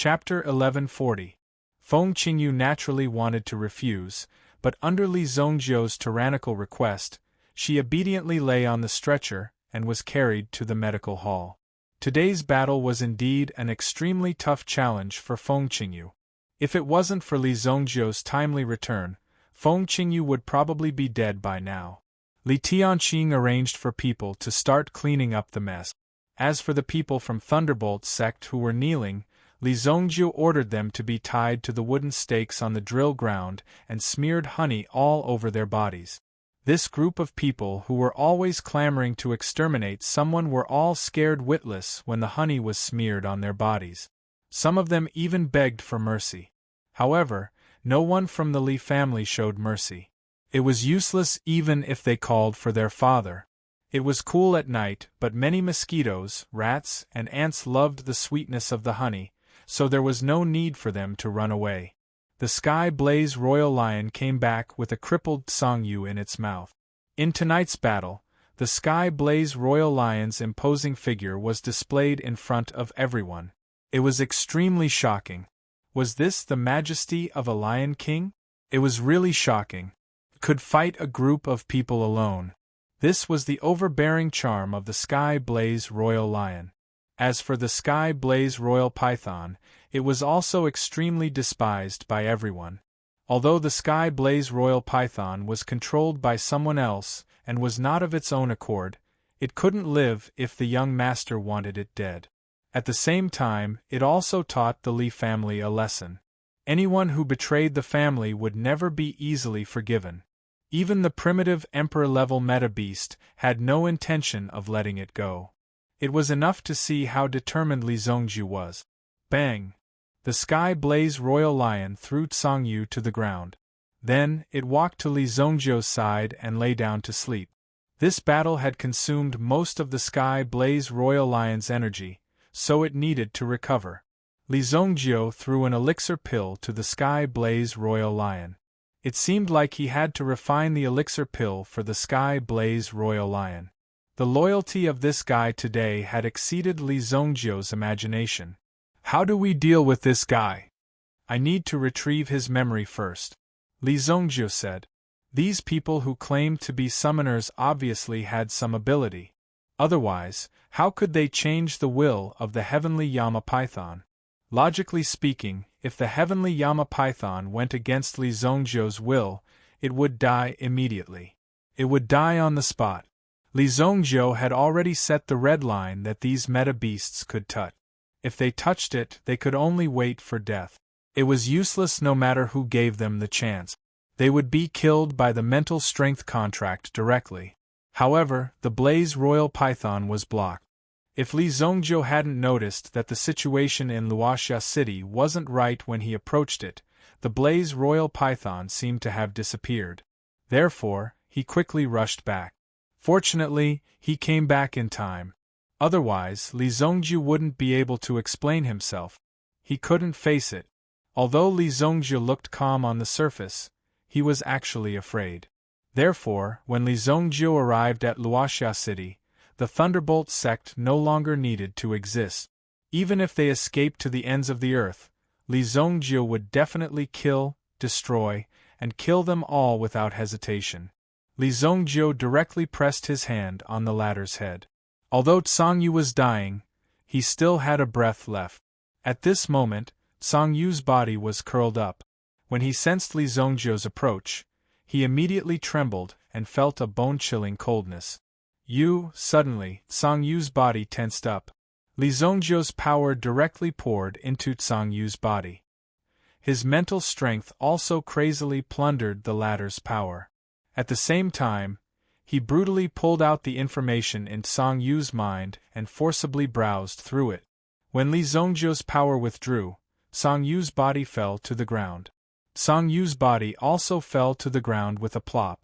Chapter 1140. Feng Qingyu naturally wanted to refuse, but under Li Zongjiu's tyrannical request, she obediently lay on the stretcher and was carried to the medical hall. Today's battle was indeed an extremely tough challenge for Feng Qingyu. If it wasn't for Li Zongjiu's timely return, Feng Qingyu would probably be dead by now. Li Tianqing arranged for people to start cleaning up the mess. As for the people from Thunderbolt's sect who were kneeling, Li Zongjiu ordered them to be tied to the wooden stakes on the drill ground and smeared honey all over their bodies. This group of people who were always clamoring to exterminate someone were all scared witless when the honey was smeared on their bodies. Some of them even begged for mercy. However, no one from the Li family showed mercy. It was useless even if they called for their father. It was cool at night, but many mosquitoes, rats, and ants loved the sweetness of the honey, so there was no need for them to run away. The Sky Blaze Royal Lion came back with a crippled Sangyu in its mouth. In tonight's battle, the Sky Blaze Royal Lion's imposing figure was displayed in front of everyone. It was extremely shocking. Was this the majesty of a Lion King? It was really shocking. Could fight a group of people alone. This was the overbearing charm of the Sky Blaze Royal Lion. As for the Sky Blaze Royal Python, it was also extremely despised by everyone. Although the Sky Blaze Royal Python was controlled by someone else and was not of its own accord, it couldn't live if the young master wanted it dead. At the same time, it also taught the Li family a lesson. Anyone who betrayed the family would never be easily forgiven. Even the primitive Emperor-level meta-beast had no intention of letting it go. It was enough to see how determined Li Zongjiu was. Bang! The Sky Blaze Royal Lion threw Sangyu to the ground. Then, it walked to Li Zongjiu's side and lay down to sleep. This battle had consumed most of the Sky Blaze Royal Lion's energy, so it needed to recover. Li Zongjiu threw an elixir pill to the Sky Blaze Royal Lion. It seemed like he had to refine the elixir pill for the Sky Blaze Royal Lion. The loyalty of this guy today had exceeded Li Zongjiu's imagination. How do we deal with this guy? I need to retrieve his memory first, Li Zongjiu said. These people who claimed to be summoners obviously had some ability. Otherwise, how could they change the will of the heavenly Yama Python? Logically speaking, if the heavenly Yama Python went against Li Zongjiu's will, it would die immediately. It would die on the spot. Li Zongjiu had already set the red line that these meta-beasts could touch. If they touched it, they could only wait for death. It was useless no matter who gave them the chance. They would be killed by the mental strength contract directly. However, the Blaze Royal Python was blocked. If Li Zongjiu hadn't noticed that the situation in Luoxia City wasn't right when he approached it, the Blaze Royal Python seemed to have disappeared. Therefore, he quickly rushed back. Fortunately, he came back in time. Otherwise, Li Zongjiu wouldn't be able to explain himself. He couldn't face it. Although Li Zongjiu looked calm on the surface, he was actually afraid. Therefore, when Li Zongjiu arrived at Luoxia City, the Thunderbolt sect no longer needed to exist. Even if they escaped to the ends of the earth, Li Zongjiu would definitely kill, destroy, and kill them all without hesitation. Li Zongjiu directly pressed his hand on the latter's head. Although Sangyu was dying, he still had a breath left. At this moment, Sangyu's body was curled up. When he sensed Li Zongjiu's approach, he immediately trembled and felt a bone-chilling coldness. Suddenly, Sangyu's body tensed up. Li Zongjiu's power directly poured into Sangyu's body. His mental strength also crazily plundered the latter's power. At the same time, he brutally pulled out the information in Sangyu's mind and forcibly browsed through it. When Li Zongjiu's power withdrew, Sangyu's body fell to the ground. Sangyu's body also fell to the ground with a plop.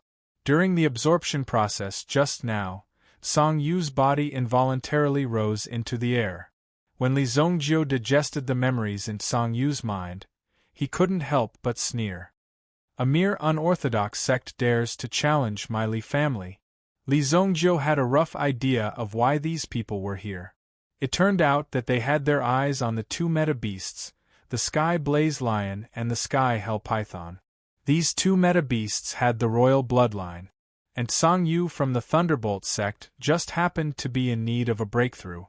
During the absorption process just now, Sangyu's body involuntarily rose into the air. When Li Zongjiu digested the memories in Sangyu's mind, he couldn't help but sneer. A mere unorthodox sect dares to challenge my Li family. Li Zongjiu had a rough idea of why these people were here. It turned out that they had their eyes on the two meta-beasts, the sky blaze lion and the sky hell python. These two meta-beasts had the royal bloodline, and Song Yu from the Thunderbolt sect just happened to be in need of a breakthrough.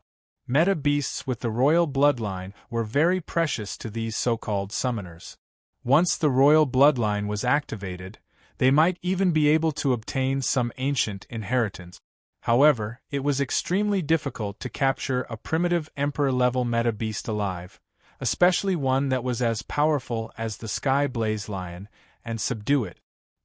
Meta-beasts with the royal bloodline were very precious to these so-called summoners. Once the royal bloodline was activated, they might even be able to obtain some ancient inheritance. However, it was extremely difficult to capture a primitive emperor-level meta-beast alive, especially one that was as powerful as the Sky Blaze Lion, and subdue it.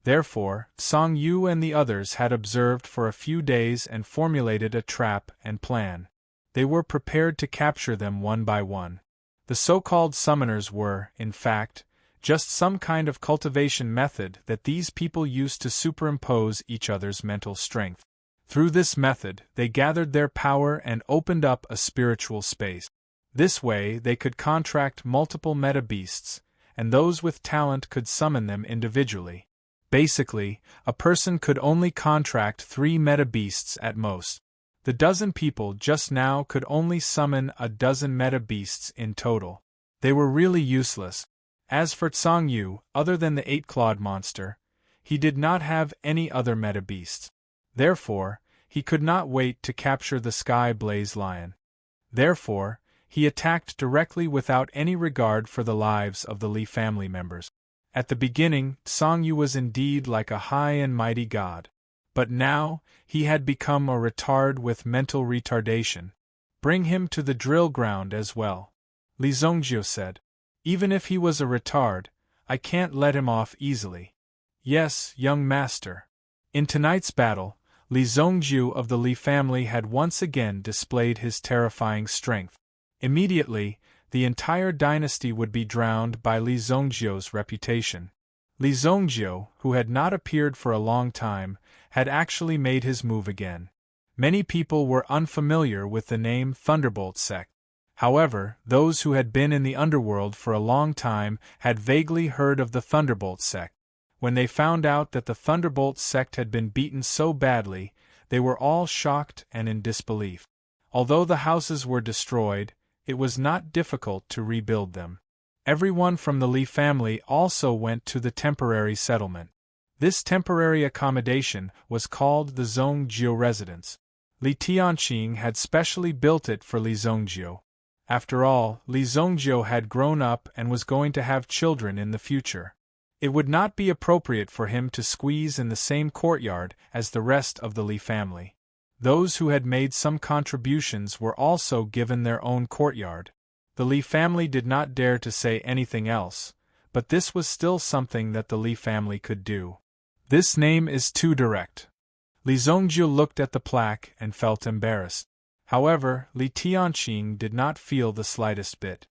Therefore, Song Yu and the others had observed for a few days and formulated a trap and plan. They were prepared to capture them one by one. The so-called summoners were, in fact, just some kind of cultivation method that these people used to superimpose each other's mental strength. Through this method, they gathered their power and opened up a spiritual space. This way, they could contract multiple meta-beasts, and those with talent could summon them individually. Basically, a person could only contract 3 meta-beasts at most. The dozen people just now could only summon a dozen meta-beasts in total. They were really useless. As for Song Yu, other than the 8-clawed monster, he did not have any other meta-beasts. Therefore, he could not wait to capture the Sky Blaze Lion. Therefore, he attacked directly without any regard for the lives of the Li family members. At the beginning, Song Yu was indeed like a high and mighty god. But now, he had become a retard with mental retardation. Bring him to the drill ground as well, Li Zongjiu said. Even if he was a retard, I can't let him off easily. Yes, young master. In tonight's battle, Li Zongjiu of the Li family had once again displayed his terrifying strength. Immediately, the entire dynasty would be drowned by Li Zongjiu's reputation. Li Zongjiu, who had not appeared for a long time, had actually made his move again. Many people were unfamiliar with the name Thunderbolt sect. However, those who had been in the underworld for a long time had vaguely heard of the Thunderbolt sect. When they found out that the Thunderbolt sect had been beaten so badly, they were all shocked and in disbelief. Although the houses were destroyed, it was not difficult to rebuild them. Everyone from the Li family also went to the temporary settlement. This temporary accommodation was called the Zongjiu residence. Li Tianqing had specially built it for Li Zongjiu. After all, Li Zongjiu had grown up and was going to have children in the future. It would not be appropriate for him to squeeze in the same courtyard as the rest of the Li family. Those who had made some contributions were also given their own courtyard. The Li family did not dare to say anything else, but this was still something that the Li family could do. This name is too direct. Li Zongjiu looked at the plaque and felt embarrassed. However, Li Tianqing did not feel the slightest bit.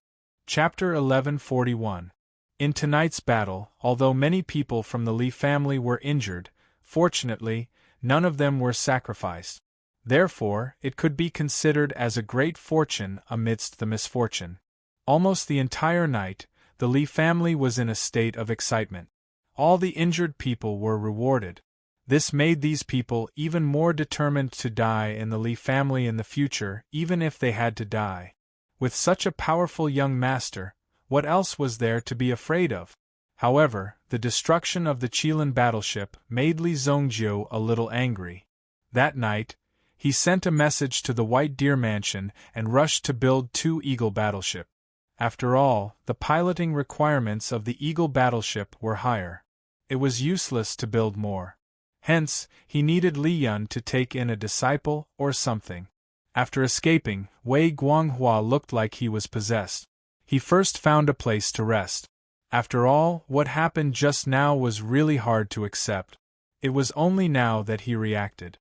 Chapter 1141. In tonight's battle, although many people from the Li family were injured, fortunately, none of them were sacrificed. Therefore, it could be considered as a great fortune amidst the misfortune. Almost the entire night, the Li family was in a state of excitement. All the injured people were rewarded. This made these people even more determined to die in the Li family in the future, even if they had to die. With such a powerful young master, what else was there to be afraid of? However, the destruction of the Qilin battleship made Li Zongjiu a little angry. That night, he sent a message to the White Deer Mansion and rushed to build 2 Eagle battleships. After all, the piloting requirements of the Eagle battleship were higher. It was useless to build more. Hence, he needed Li Yun to take in a disciple or something. After escaping, Wei Guanghua looked like he was possessed. He first found a place to rest. After all, what happened just now was really hard to accept. It was only now that he reacted.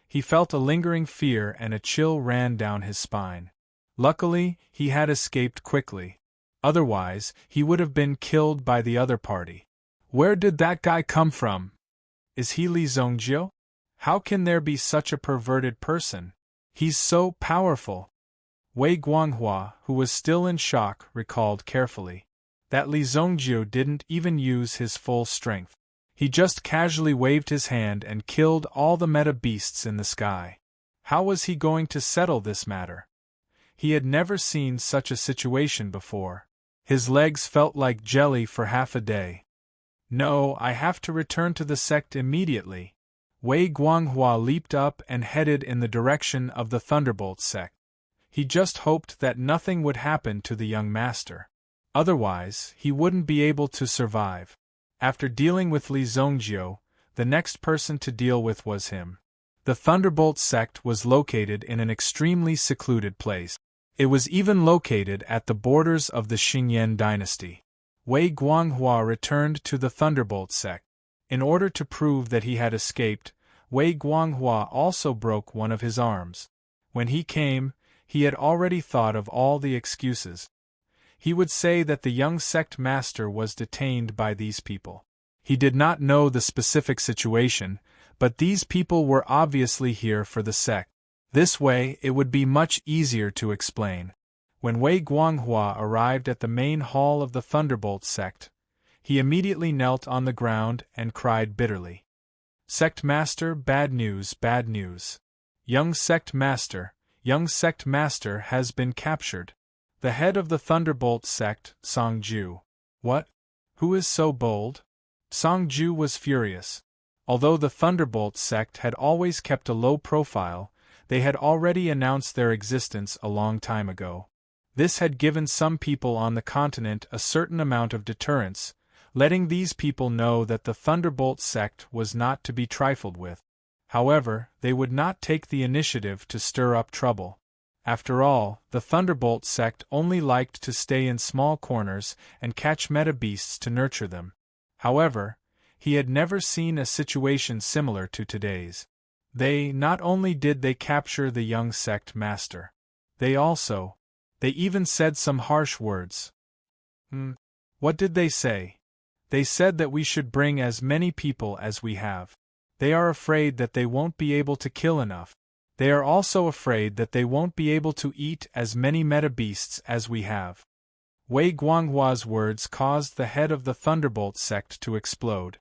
He felt a lingering fear and a chill ran down his spine. Luckily, he had escaped quickly. Otherwise, he would have been killed by the other party. Where did that guy come from? Is he Li Zongjiu? How can there be such a perverted person? He's so powerful. Wei Guanghua, who was still in shock, recalled carefully that Li Zongjiu didn't even use his full strength. He just casually waved his hand and killed all the meta-beasts in the sky. How was he going to settle this matter? He had never seen such a situation before. His legs felt like jelly for half a day. No, I have to return to the sect immediately. Wei Guanghua leaped up and headed in the direction of the Thunderbolt sect. He just hoped that nothing would happen to the young master. Otherwise, he wouldn't be able to survive. After dealing with Li Zongjiu, the next person to deal with was him. The Thunderbolt sect was located in an extremely secluded place. It was even located at the borders of the Xingyan dynasty. Wei Guanghua returned to the Thunderbolt sect. In order to prove that he had escaped, Wei Guanghua also broke one of his arms. When he came, he had already thought of all the excuses. He would say that the young sect master was detained by these people. He did not know the specific situation, but these people were obviously here for the sect. This way, it would be much easier to explain. When Wei Guanghua arrived at the main hall of the Thunderbolt sect, he immediately knelt on the ground and cried bitterly. Sect master, bad news, bad news. Young sect master has been captured. The head of the Thunderbolt sect, Songju. What? Who is so bold? Songju was furious. Although the Thunderbolt sect had always kept a low profile, they had already announced their existence a long time ago. This had given some people on the continent a certain amount of deterrence, letting these people know that the Thunderbolt sect was not to be trifled with. However, they would not take the initiative to stir up trouble. After all, the Thunderbolt sect only liked to stay in small corners and catch meta-beasts to nurture them. However, he had never seen a situation similar to today's. Not only did they capture the young sect master, they even said some harsh words. What did they say? They said that we should bring as many people as we have. They are afraid that they won't be able to kill enough. They are also afraid that they won't be able to eat as many meta-beasts as we have. Wei Guanghua's words caused the head of the Thunderbolt sect to explode.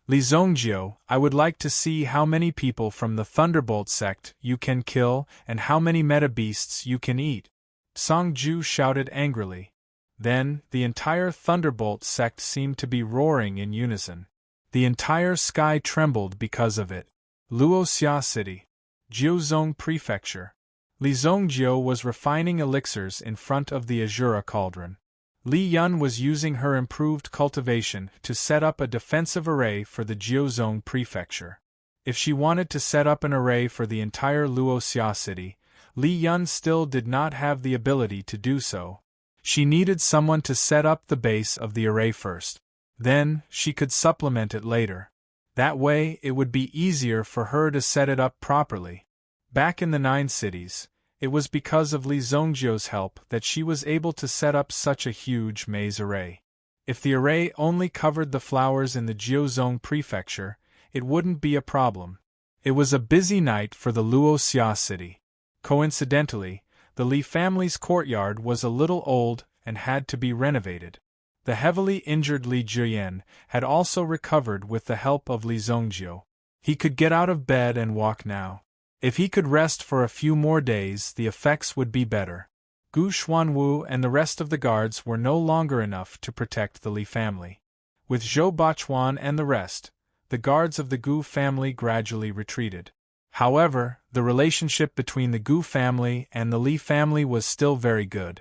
Li Zongjiu, I would like to see how many people from the Thunderbolt sect you can kill and how many meta-beasts you can eat. Songju shouted angrily. Then, the entire Thunderbolt sect seemed to be roaring in unison. The entire sky trembled because of it. Luoxia City. Jiuzhong Prefecture. Li Zongjiu was refining elixirs in front of the Azura cauldron. Li Yun was using her improved cultivation to set up a defensive array for the Jiuzhong Prefecture. If she wanted to set up an array for the entire Luoxia City, Li Yun still did not have the ability to do so. She needed someone to set up the base of the array first. Then, she could supplement it later. That way, it would be easier for her to set it up properly. Back in the 9 cities, it was because of Li Zongjiu's help that she was able to set up such a huge maze array. If the array only covered the flowers in the Jiuzhong Prefecture, it wouldn't be a problem. It was a busy night for the Luoxia city. Coincidentally, the Li family's courtyard was a little old and had to be renovated. The heavily injured Li Jiyan had also recovered with the help of Li Zongjiu. He could get out of bed and walk now. If he could rest for a few more days, the effects would be better. Gu Xuanwu and the rest of the guards were no longer enough to protect the Li family. With Zhou Bachuan and the rest, the guards of the Gu family gradually retreated. However, the relationship between the Gu family and the Li family was still very good.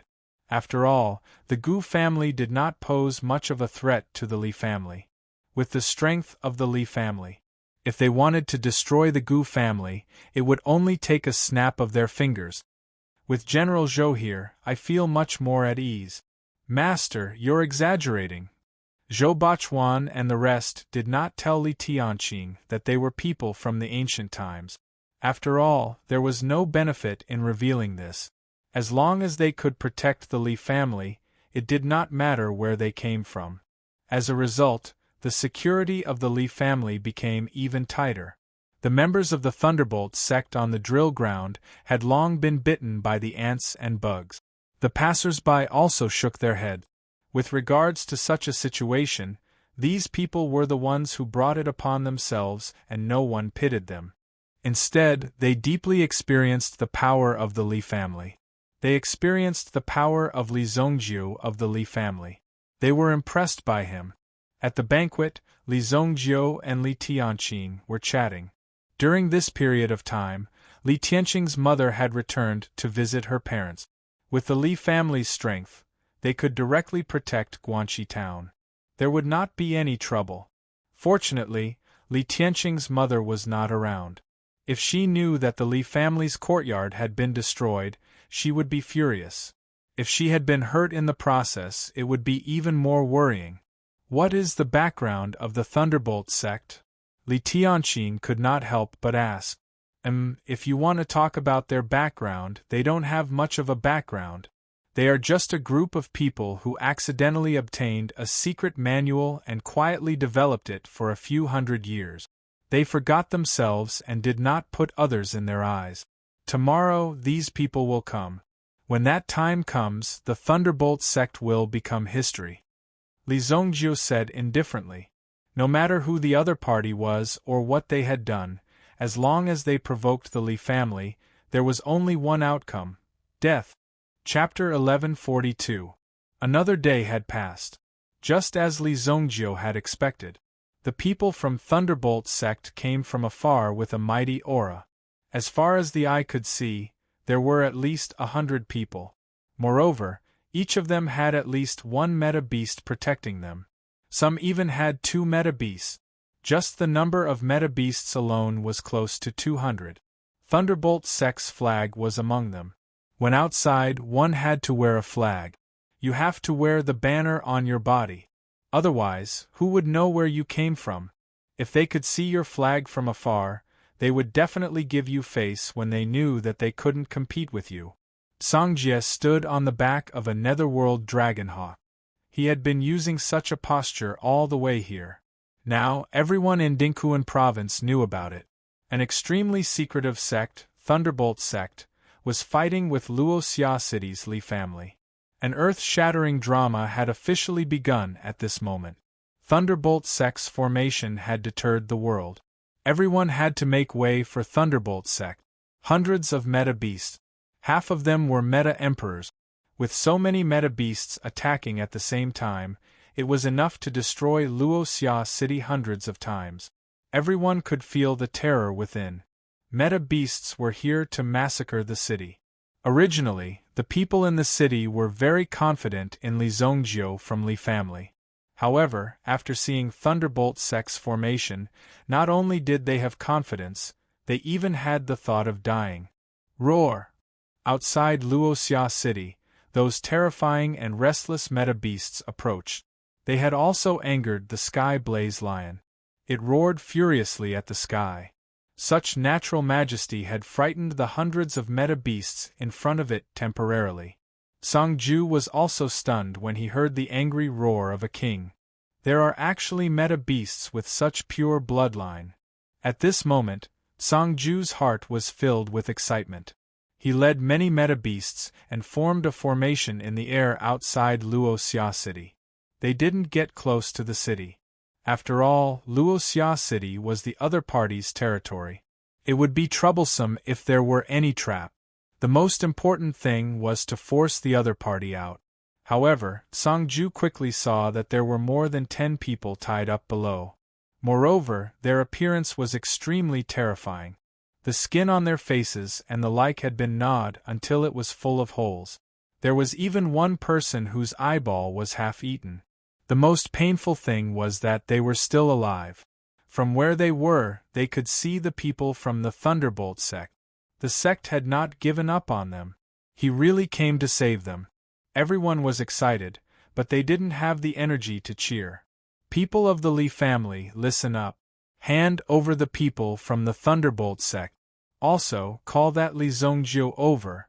After all, the Gu family did not pose much of a threat to the Li family. With the strength of the Li family, if they wanted to destroy the Gu family, it would only take a snap of their fingers. With General Zhou here, I feel much more at ease. Master, you're exaggerating. Zhou Bachuan and the rest did not tell Li Tianqing that they were people from the ancient times. After all, there was no benefit in revealing this. As long as they could protect the Li family, it did not matter where they came from. As a result, the security of the Li family became even tighter. The members of the Thunderbolt sect on the drill ground had long been bitten by the ants and bugs. The passers-by also shook their head. With regards to such a situation, these people were the ones who brought it upon themselves and no one pitied them. Instead, they deeply experienced the power of the Li family. They experienced the power of Li Zongjiu of the Li family. They were impressed by him. At the banquet, Li Zongjiu and Li Tianqing were chatting. During this period of time, Li Tianqing's mother had returned to visit her parents. With the Li family's strength, they could directly protect Guanxi town. There would not be any trouble. Fortunately, Li Tianqing's mother was not around. If she knew that the Li family's courtyard had been destroyed, she would be furious. If she had been hurt in the process, it would be even more worrying. What is the background of the Thunderbolt sect? Li Tianqing could not help but ask. If you want to talk about their background, they don't have much of a background. They are just a group of people who accidentally obtained a secret manual and quietly developed it for a few hundred years. They forgot themselves and did not put others in their eyes. Tomorrow, these people will come. When that time comes, the Thunderbolt sect will become history. Li Zongjiu said indifferently. No matter who the other party was or what they had done, as long as they provoked the Li family, there was only one outcome: death. Chapter 1142. Another day had passed. Just as Li Zongjiu had expected. The people from Thunderbolt sect came from afar with a mighty aura. As far as the eye could see, there were at least 100 people. Moreover, each of them had at least one meta-beast protecting them. Some even had 2 meta-beasts. Just the number of meta-beasts alone was close to 200. Thunderbolt sect's flag was among them. When outside, one had to wear a flag. You have to wear the banner on your body. Otherwise, who would know where you came from? If they could see your flag from afar, they would definitely give you face when they knew that they couldn't compete with you. Songjie stood on the back of a netherworld dragonhawk. He had been using such a posture all the way here. Now, everyone in Dingquan province knew about it. An extremely secretive sect, Thunderbolt sect, was fighting with Luoxia City's Li family. An earth-shattering drama had officially begun at this moment. Thunderbolt sect's formation had deterred the world. Everyone had to make way for Thunderbolt sect. Hundreds of meta-beasts. Half of them were meta-emperors. With so many meta-beasts attacking at the same time, it was enough to destroy Luoxia City hundreds of times. Everyone could feel the terror within. Meta-beasts were here to massacre the city. Originally, the people in the city were very confident in Li Zongjiu from Li family. However, after seeing Thunderbolt sect's formation, not only did they have confidence, they even had the thought of dying. Roar! Outside Luoxia City, those terrifying and restless meta-beasts approached. They had also angered the Sky Blaze Lion. It roared furiously at the sky. Such natural majesty had frightened the hundreds of meta-beasts in front of it temporarily. Songju was also stunned when he heard the angry roar of a king. There are actually meta-beasts with such pure bloodline. At this moment, Songju's heart was filled with excitement. He led many meta-beasts and formed a formation in the air outside Luoxia City. They didn't get close to the city. After all, Luoxia City was the other party's territory. It would be troublesome if there were any trap. The most important thing was to force the other party out. However, Songju quickly saw that there were more than 10 people tied up below. Moreover, their appearance was extremely terrifying. The skin on their faces and the like had been gnawed until it was full of holes. There was even one person whose eyeball was half-eaten. The most painful thing was that they were still alive. From where they were, they could see the people from the Thunderbolt sect. The sect had not given up on them. He really came to save them. Everyone was excited, but they didn't have the energy to cheer. People of the Li family, listen up. Hand over the people from the Thunderbolt sect. Also, call that Li Zongjiu over.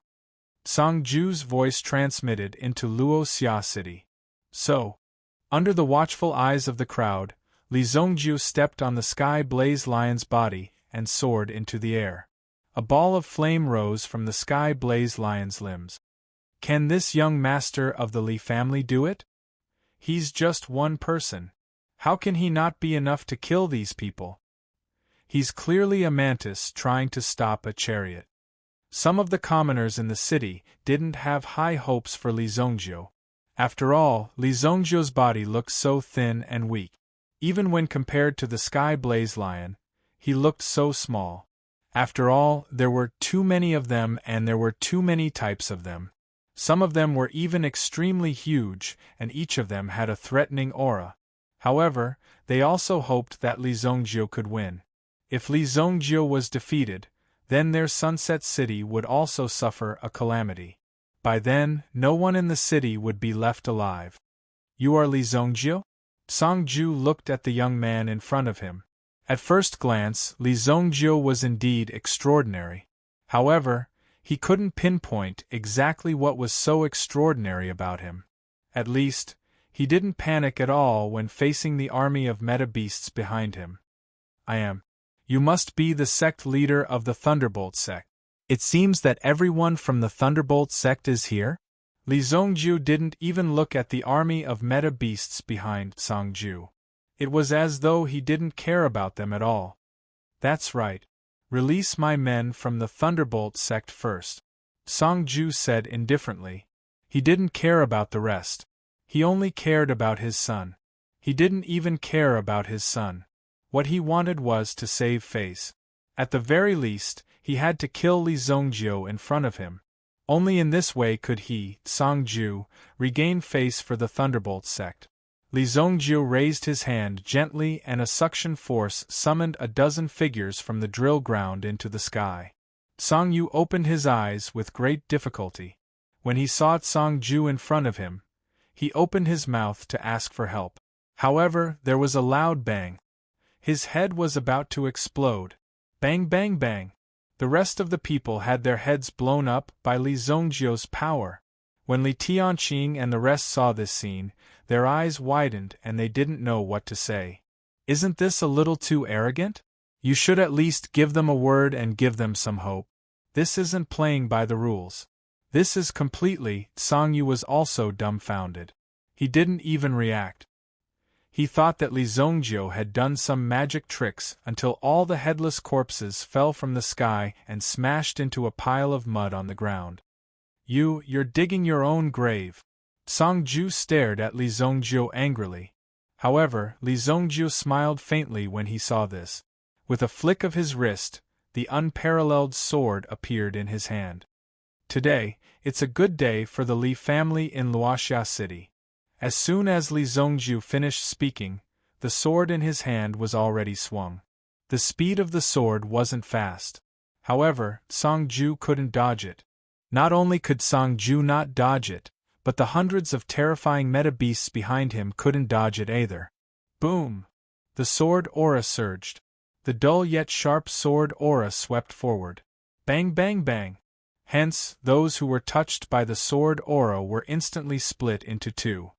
Songju's voice transmitted into Luoxia City. So, under the watchful eyes of the crowd, Li Zongjiu stepped on the Sky Blaze Lion's body and soared into the air. A ball of flame rose from the Sky Blaze Lion's limbs. Can this young master of the Li family do it? He's just one person. How can he not be enough to kill these people? He's clearly a mantis trying to stop a chariot. Some of the commoners in the city didn't have high hopes for Li Zongjiu. After all, Li Zongjiu's body looked so thin and weak. Even when compared to the Sky Blaze Lion, he looked so small. After all, there were too many of them and there were too many types of them. Some of them were even extremely huge, and each of them had a threatening aura. However, they also hoped that Li Zongjiu could win. If Li Zongjiu was defeated, then their Sunset City would also suffer a calamity. By then, no one in the city would be left alive. "You are Li Zongjiu?" Songju looked at the young man in front of him. At first glance, Li Zongjiu was indeed extraordinary. However, he couldn't pinpoint exactly what was so extraordinary about him. At least, he didn't panic at all when facing the army of meta beasts behind him. "I am. You must be the sect leader of the Thunderbolt sect. It seems that everyone from the Thunderbolt sect is here?" Li Zongjiu didn't even look at the army of meta beasts behind Songju. It was as though he didn't care about them at all. "That's right. Release my men from the Thunderbolt sect first," Songju said indifferently. He didn't care about the rest. He only cared about his son. He didn't even care about his son. What he wanted was to save face. At the very least, he had to kill Li Zongjiu in front of him. Only in this way could he, Songju, regain face for the Thunderbolt sect. Li Zongjiu raised his hand gently and a suction force summoned a dozen figures from the drill ground into the sky. Songyu opened his eyes with great difficulty. When he saw Songju in front of him, he opened his mouth to ask for help. However, there was a loud bang. His head was about to explode. Bang bang bang. The rest of the people had their heads blown up by Li Zongjiu's power. When Li Tianqing and the rest saw this scene, their eyes widened and they didn't know what to say. "Isn't this a little too arrogant? You should at least give them a word and give them some hope. This isn't playing by the rules. This is completely." Songyu was also dumbfounded. He didn't even react. He thought that Li Zongjiu had done some magic tricks until all the headless corpses fell from the sky and smashed into a pile of mud on the ground. You're digging your own grave." Songju stared at Li Zongjiu angrily. However, Li Zongjiu smiled faintly when he saw this. With a flick of his wrist, the unparalleled sword appeared in his hand. "Today, it's a good day for the Li family in Luoxia City." As soon as Li Zongjiu finished speaking, the sword in his hand was already swung. The speed of the sword wasn't fast. However, Songju couldn't dodge it. Not only could Songju not dodge it, but the hundreds of terrifying meta beasts behind him couldn't dodge it either. Boom! The sword aura surged. The dull yet sharp sword aura swept forward. Bang bang bang! Hence, those who were touched by the sword aura were instantly split into two.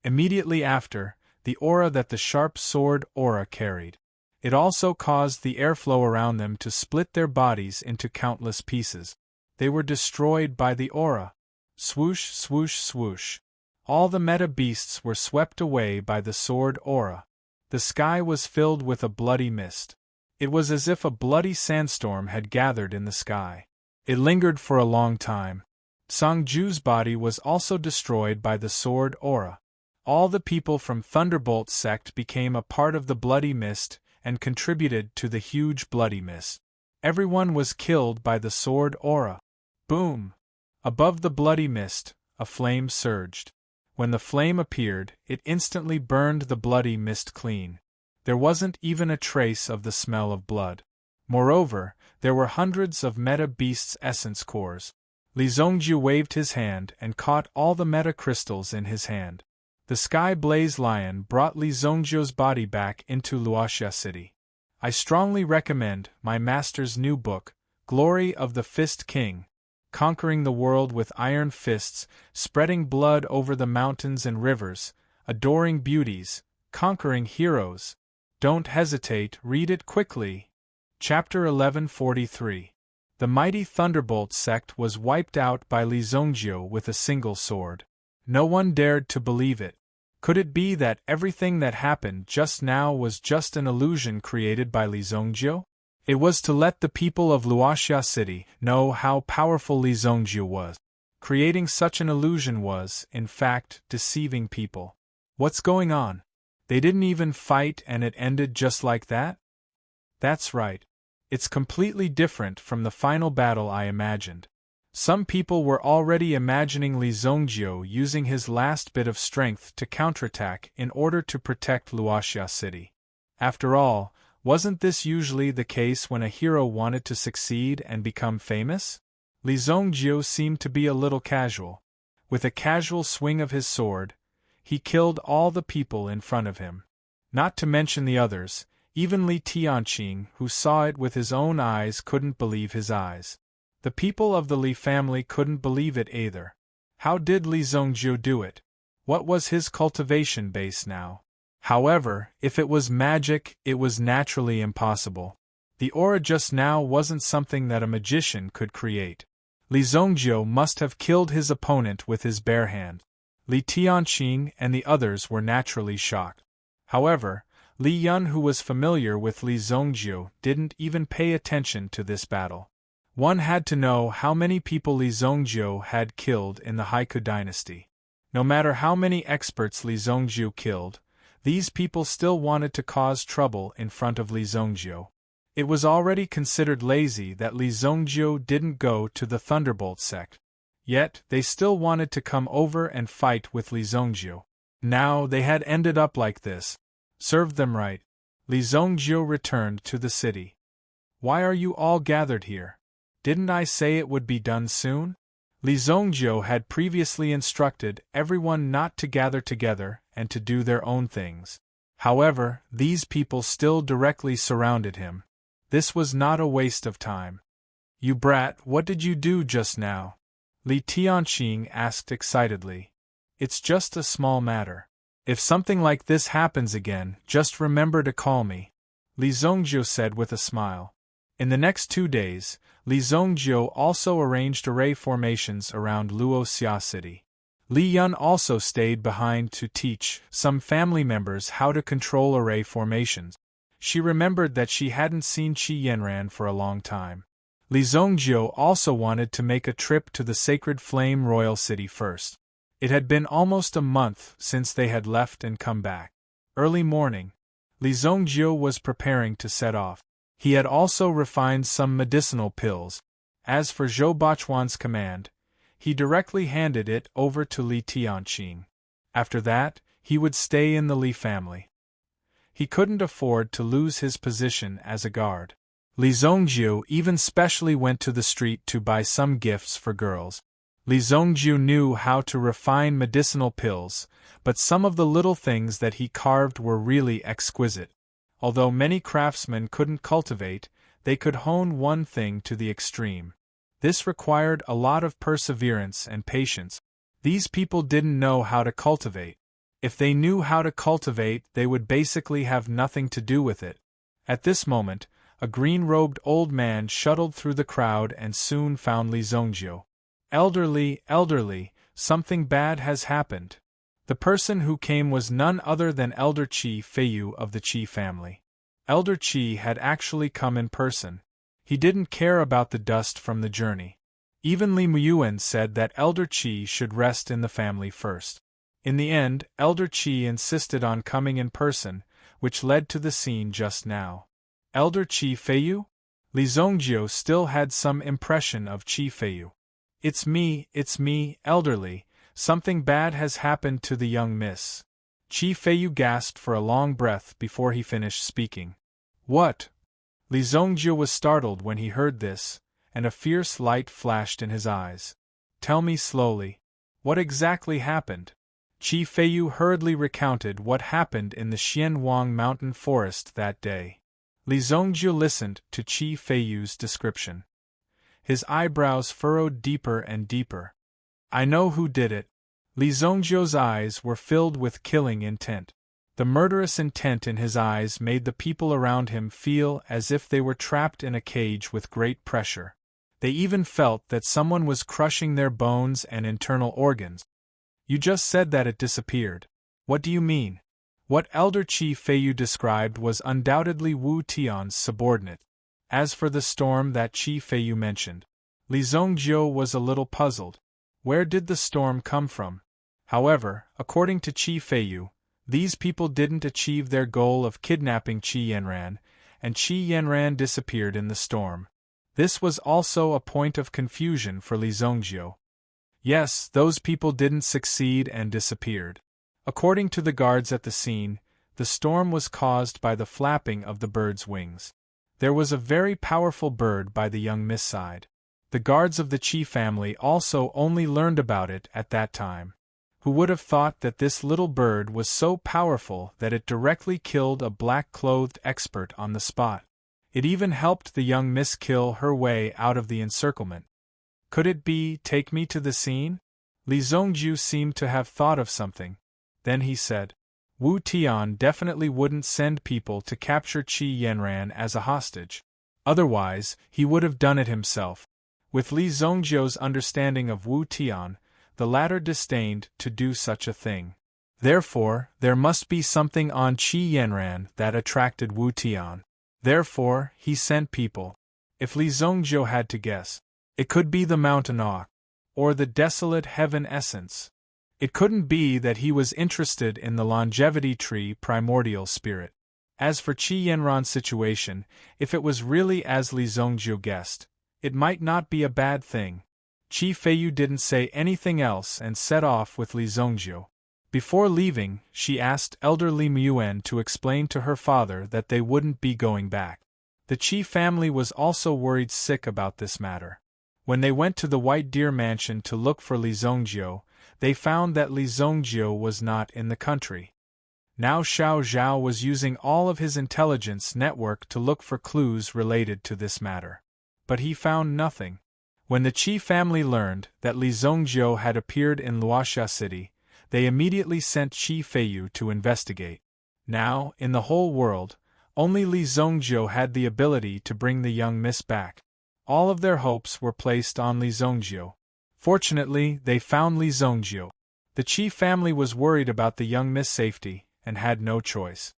Immediately after, the aura that the sharp sword aura carried. It also caused the airflow around them to split their bodies into countless pieces. They were destroyed by the aura. Swoosh, swoosh, swoosh. All the meta beasts were swept away by the sword aura. The sky was filled with a bloody mist. It was as if a bloody sandstorm had gathered in the sky. It lingered for a long time. Songju's body was also destroyed by the sword aura. All the people from Thunderbolt sect became a part of the bloody mist and contributed to the huge bloody mist. Everyone was killed by the sword aura. Boom! Above the bloody mist, a flame surged. When the flame appeared, it instantly burned the bloody mist clean. There wasn't even a trace of the smell of blood. Moreover, there were hundreds of meta beasts' essence cores. Li Zongjiu waved his hand and caught all the meta crystals in his hand. The Sky Blaze Lion brought Li Zongjiu's body back into Luoxia City. I strongly recommend my master's new book, Glory of the Fist King, conquering the world with iron fists, spreading blood over the mountains and rivers, adoring beauties, conquering heroes. Don't hesitate, read it quickly. Chapter 1143. The mighty Thunderbolt sect was wiped out by Li Zongjiu with a single sword. No one dared to believe it. Could it be that everything that happened just now was just an illusion created by Li Zongjiu? It was to let the people of Luoxia City know how powerful Li Zongjiu was. Creating such an illusion was, in fact, deceiving people. What's going on? They didn't even fight and it ended just like that? That's right. It's completely different from the final battle I imagined. Some people were already imagining Li Zongjiu using his last bit of strength to counterattack in order to protect Luoxia City. After all, wasn't this usually the case when a hero wanted to succeed and become famous? Li Zongjiu seemed to be a little casual. With a casual swing of his sword, he killed all the people in front of him. Not to mention the others, even Li Tianqing, who saw it with his own eyes, couldn't believe his eyes. The people of the Li family couldn't believe it either. How did Li Zongjiu do it? What was his cultivation base now? However, if it was magic, it was naturally impossible. The aura just now wasn't something that a magician could create. Li Zongjiu must have killed his opponent with his bare hand. Li Tianqing and the others were naturally shocked. However, Li Yun, who was familiar with Li Zongjiu, didn't even pay attention to this battle. One had to know how many people Li Zongjiu had killed in the Haiku dynasty. No matter how many experts Li Zongjiu killed, these people still wanted to cause trouble in front of Li Zongjiu. It was already considered lazy that Li Zongjiu didn't go to the Thunderbolt sect. Yet, they still wanted to come over and fight with Li Zongjiu. Now they had ended up like this. Served them right. Li Zongjiu returned to the city. Why are you all gathered here? Didn't I say it would be done soon? Li Zongjiu had previously instructed everyone not to gather together and to do their own things. However, these people still directly surrounded him. This was not a waste of time. You brat, what did you do just now? Li Tianqing asked excitedly. It's just a small matter. If something like this happens again, just remember to call me, Li Zongjiu said with a smile. In the next 2 days, Li Zongjiu also arranged array formations around Luoxia City. Li Yun also stayed behind to teach some family members how to control array formations. She remembered that she hadn't seen Qi Yanran for a long time. Li Zongjiu also wanted to make a trip to the Sacred Flame Royal City first. It had been almost a month since they had left and come back. Early morning, Li Zongjiu was preparing to set off. He had also refined some medicinal pills. As for Zhou Bachuan's command, he directly handed it over to Li Tianqing. After that, he would stay in the Li family. He couldn't afford to lose his position as a guard. Li Zongjiu even specially went to the street to buy some gifts for girls. Li Zongjiu knew how to refine medicinal pills, but some of the little things that he carved were really exquisite. Although many craftsmen couldn't cultivate, they could hone one thing to the extreme. This required a lot of perseverance and patience. These people didn't know how to cultivate. If they knew how to cultivate, they would basically have nothing to do with it. At this moment, a green-robed old man shuttled through the crowd and soon found Li Zongjiu. Elderly, something bad has happened. The person who came was none other than Elder Qi Feiyu of the Qi family. Elder Qi had actually come in person. He didn't care about the dust from the journey. Even Li Muyuan said that Elder Qi should rest in the family first. In the end, Elder Qi insisted on coming in person, which led to the scene just now. Elder Qi Feiyu? Li Zongjiu still had some impression of Qi Feiyu. It's me, elderly. Something bad has happened to the young miss. Qi Feiyu gasped for a long breath before he finished speaking. What? Li Zongjiu was startled when he heard this, and a fierce light flashed in his eyes. Tell me slowly. What exactly happened? Qi Feiyu hurriedly recounted what happened in the Xianwang mountain forest that day. Li Zongjiu listened to Qi Feiyu's description. His eyebrows furrowed deeper and deeper. I know who did it. Li Zongjiu's eyes were filled with killing intent. The murderous intent in his eyes made the people around him feel as if they were trapped in a cage with great pressure. They even felt that someone was crushing their bones and internal organs. You just said that it disappeared. What do you mean? What Elder Qi Feiyu described was undoubtedly Wu Tian's subordinate. As for the storm that Qi Feiyu mentioned, Li Zongjiu was a little puzzled. Where did the storm come from? However, according to Qi Feiyu, these people didn't achieve their goal of kidnapping Qi Yanran, and Qi Yanran disappeared in the storm. This was also a point of confusion for Li Zongjiu. Yes, those people didn't succeed and disappeared. According to the guards at the scene, the storm was caused by the flapping of the bird's wings. There was a very powerful bird by the young Miss side. The guards of the Qi family also only learned about it at that time. Who would have thought that this little bird was so powerful that it directly killed a black-clothed expert on the spot? It even helped the young Miss kill her way out of the encirclement. Could it be, take me to the scene? Li Zongjiu seemed to have thought of something. Then he said, Wu Tian definitely wouldn't send people to capture Qi Yanran as a hostage. Otherwise, he would have done it himself. With Li Zongjiu's understanding of Wu Tian, the latter disdained to do such a thing. Therefore, there must be something on Qi Yanran that attracted Wu Tian. Therefore, he sent people. If Li Zongjiu had to guess, it could be the mountain awe, or the desolate heaven essence. It couldn't be that he was interested in the longevity tree primordial spirit. As for Qi Yanran's situation, if it was really as Li Zongjiu guessed, it might not be a bad thing. Qi Feiyu didn't say anything else and set off with Li Zongjiu. Before leaving, she asked elder Li Muyuan to explain to her father that they wouldn't be going back. The Qi family was also worried sick about this matter. When they went to the White Deer Mansion to look for Li Zongjiu, they found that Li Zongjiu was not in the country. Now Xiao Zhao was using all of his intelligence network to look for clues related to this matter. But he found nothing. When the Qi family learned that Li Zongjiu had appeared in Luoxia City, they immediately sent Qi Feiyu to investigate. Now, in the whole world, only Li Zongjiu had the ability to bring the young miss back. All of their hopes were placed on Li Zongjiu. Fortunately, they found Li Zongjiu. The Qi family was worried about the young miss' safety, and had no choice.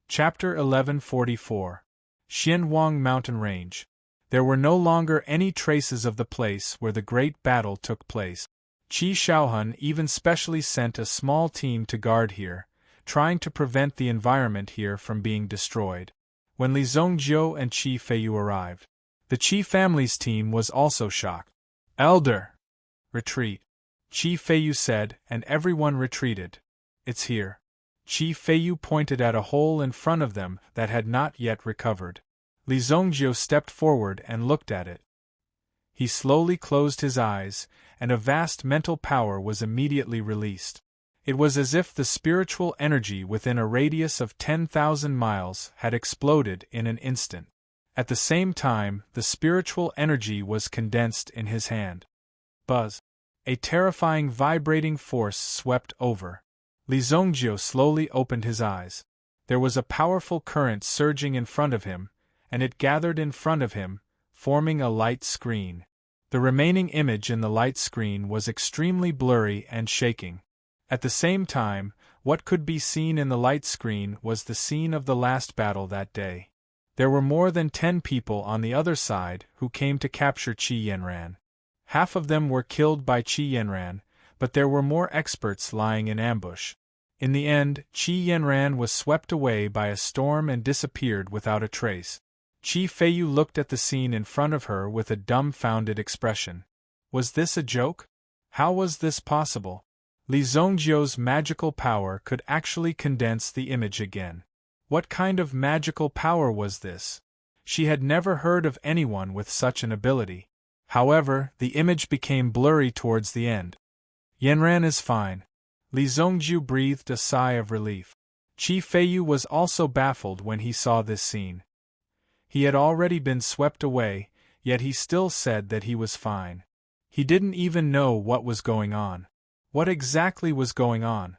Chapter 1144. Xianwang Mountain Range. There were no longer any traces of the place where the great battle took place. Qi Shaohun even specially sent a small team to guard here, trying to prevent the environment here from being destroyed. When Li Zongjiu and Qi Feiyu arrived, the Qi family's team was also shocked. Elder! Retreat! Qi Feiyu said, and everyone retreated. It's here. Qi Feiyu pointed at a hole in front of them that had not yet recovered. Li Zongjiu stepped forward and looked at it. He slowly closed his eyes, and a vast mental power was immediately released. It was as if the spiritual energy within a radius of 10,000 miles had exploded in an instant. At the same time, the spiritual energy was condensed in his hand. Buzz! A terrifying vibrating force swept over. Li Zongjiu slowly opened his eyes. There was a powerful current surging in front of him, and it gathered in front of him, forming a light screen. The remaining image in the light screen was extremely blurry and shaking. At the same time, what could be seen in the light screen was the scene of the last battle that day. There were more than 10 people on the other side who came to capture Qi Yanran. Half of them were killed by Qi Yanran, but there were more experts lying in ambush. In the end, Qi Yanran was swept away by a storm and disappeared without a trace. Qi Feiyu looked at the scene in front of her with a dumbfounded expression. Was this a joke? How was this possible? Li Zongjiu's magical power could actually condense the image again. What kind of magical power was this? She had never heard of anyone with such an ability. However, the image became blurry towards the end. Yanran is fine. Li Zongjiu breathed a sigh of relief. Qi Feiyu was also baffled when he saw this scene. He had already been swept away, yet he still said that he was fine. He didn't even know what was going on. What exactly was going on?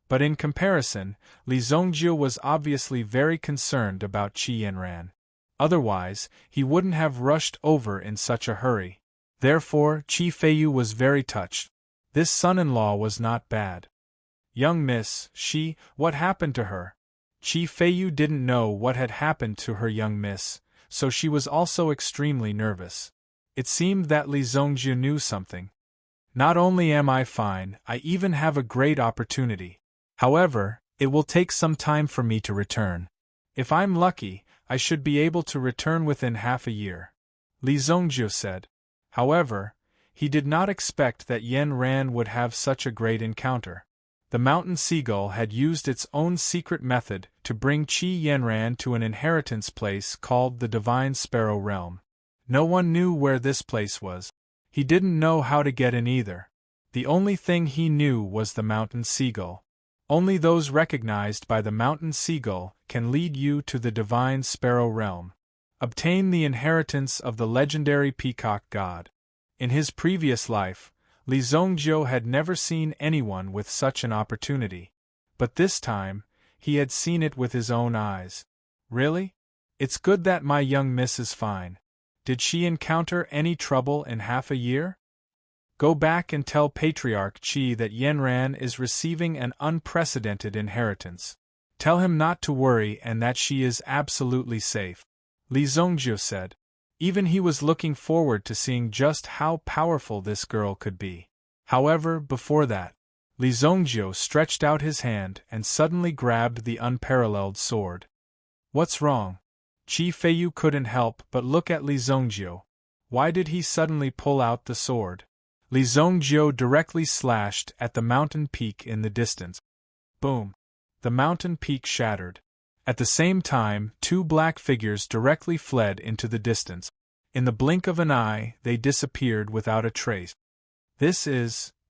But in comparison, Li Zongjiu was obviously very concerned about Qi Yanran. Otherwise, he wouldn't have rushed over in such a hurry. Therefore, Qi Feiyu was very touched. This son-in-law was not bad. Young miss, what happened to her? Qi Feiyu didn't know what had happened to her young miss, so she was also extremely nervous. It seemed that Li Zongjiu knew something. Not only am I fine, I even have a great opportunity. However, it will take some time for me to return. If I'm lucky, I should be able to return within half a year, Li Zongjiu said. However, he did not expect that Yan Ran would have such a great encounter. The mountain seagull had used its own secret method to bring Qi Yanran to an inheritance place called the Divine Sparrow Realm. No one knew where this place was. He didn't know how to get in either. The only thing he knew was the mountain seagull. Only those recognized by the mountain seagull can lead you to the Divine Sparrow Realm. Obtain the inheritance of the legendary peacock god. In his previous life, Li Zongjiu had never seen anyone with such an opportunity. But this time, he had seen it with his own eyes. Really? It's good that my young miss is fine. Did she encounter any trouble in half a year? Go back and tell Patriarch Qi that Yanran is receiving an unprecedented inheritance. Tell him not to worry and that she is absolutely safe, Li Zongjiu said. Even he was looking forward to seeing just how powerful this girl could be. However, before that, Li Zongjiu stretched out his hand and suddenly grabbed the unparalleled sword. What's wrong? Qi Feiyu couldn't help but look at Li Zongjiu. Why did he suddenly pull out the sword? Li Zongjiu directly slashed at the mountain peak in the distance. Boom! The mountain peak shattered. At the same time, two black figures directly fled into the distance. In the blink of an eye, they disappeared without a trace.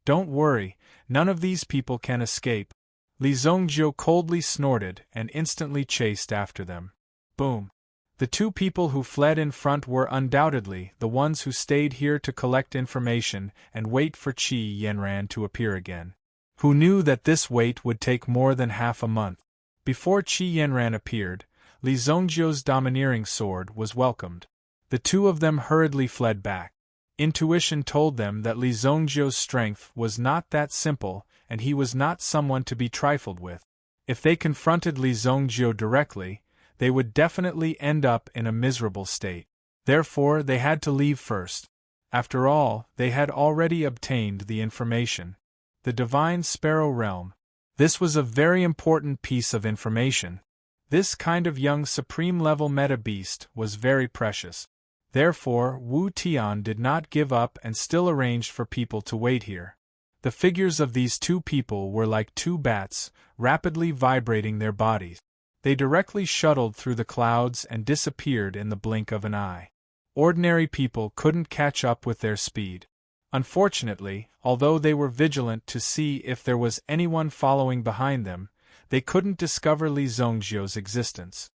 Don't worry, none of these people can escape. Li Zongjiu coldly snorted and instantly chased after them. Boom! The two people who fled in front were undoubtedly the ones who stayed here to collect information and wait for Qi Yanran to appear again. Who knew that this wait would take more than half a month? Before Qi Yanran appeared, Li Zongjiu's domineering sword was welcomed. The two of them hurriedly fled back. Intuition told them that Li Zongjiu's strength was not that simple, and he was not someone to be trifled with. If they confronted Li Zongjiu directly, they would definitely end up in a miserable state. Therefore, they had to leave first. After all, they had already obtained the information. The Divine Sparrow Realm. This was a very important piece of information. This kind of young supreme-level meta-beast was very precious. Therefore, Wu Tian did not give up and still arranged for people to wait here. The figures of these two people were like two bats, rapidly vibrating their bodies. They directly shuttled through the clouds and disappeared in the blink of an eye. Ordinary people couldn't catch up with their speed. Unfortunately, although they were vigilant to see if there was anyone following behind them, they couldn't discover Li Zongjiu's existence.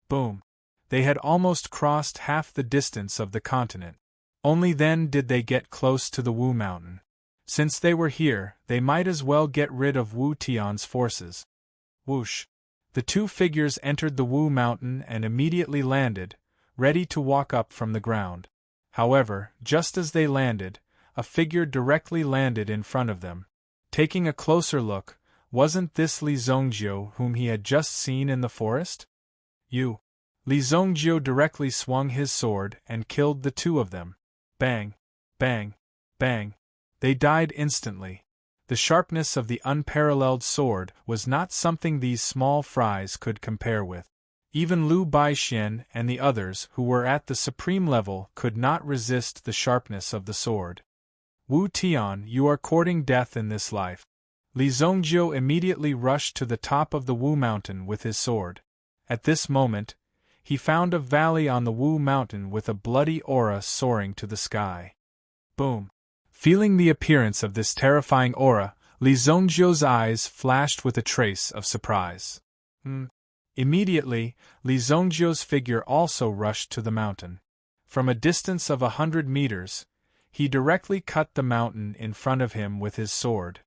Boom! They had almost crossed half the distance of the continent. Only then did they get close to the Wu Mountain. Since they were here, they might as well get rid of Wu Tian's forces. Whoosh! The two figures entered the Wu Mountain and immediately landed, ready to walk up from the ground. However, just as they landed, a figure directly landed in front of them. Taking a closer look, wasn't this Li Zongjiu whom he had just seen in the forest? You! Li Zongjiu directly swung his sword and killed the two of them. Bang! Bang! Bang! They died instantly. The sharpness of the unparalleled sword was not something these small fries could compare with. Even Liu Baixian and the others who were at the supreme level could not resist the sharpness of the sword. Wu Tian, you are courting death in this life. Li Zongjiu immediately rushed to the top of the Wu Mountain with his sword. At this moment, he found a valley on the Wu Mountain with a bloody aura soaring to the sky. Boom! Feeling the appearance of this terrifying aura, Li Zongjiu's eyes flashed with a trace of surprise. Immediately, Li Zongjiu's figure also rushed to the mountain. From a distance of 100 meters, he directly cut the mountain in front of him with his sword.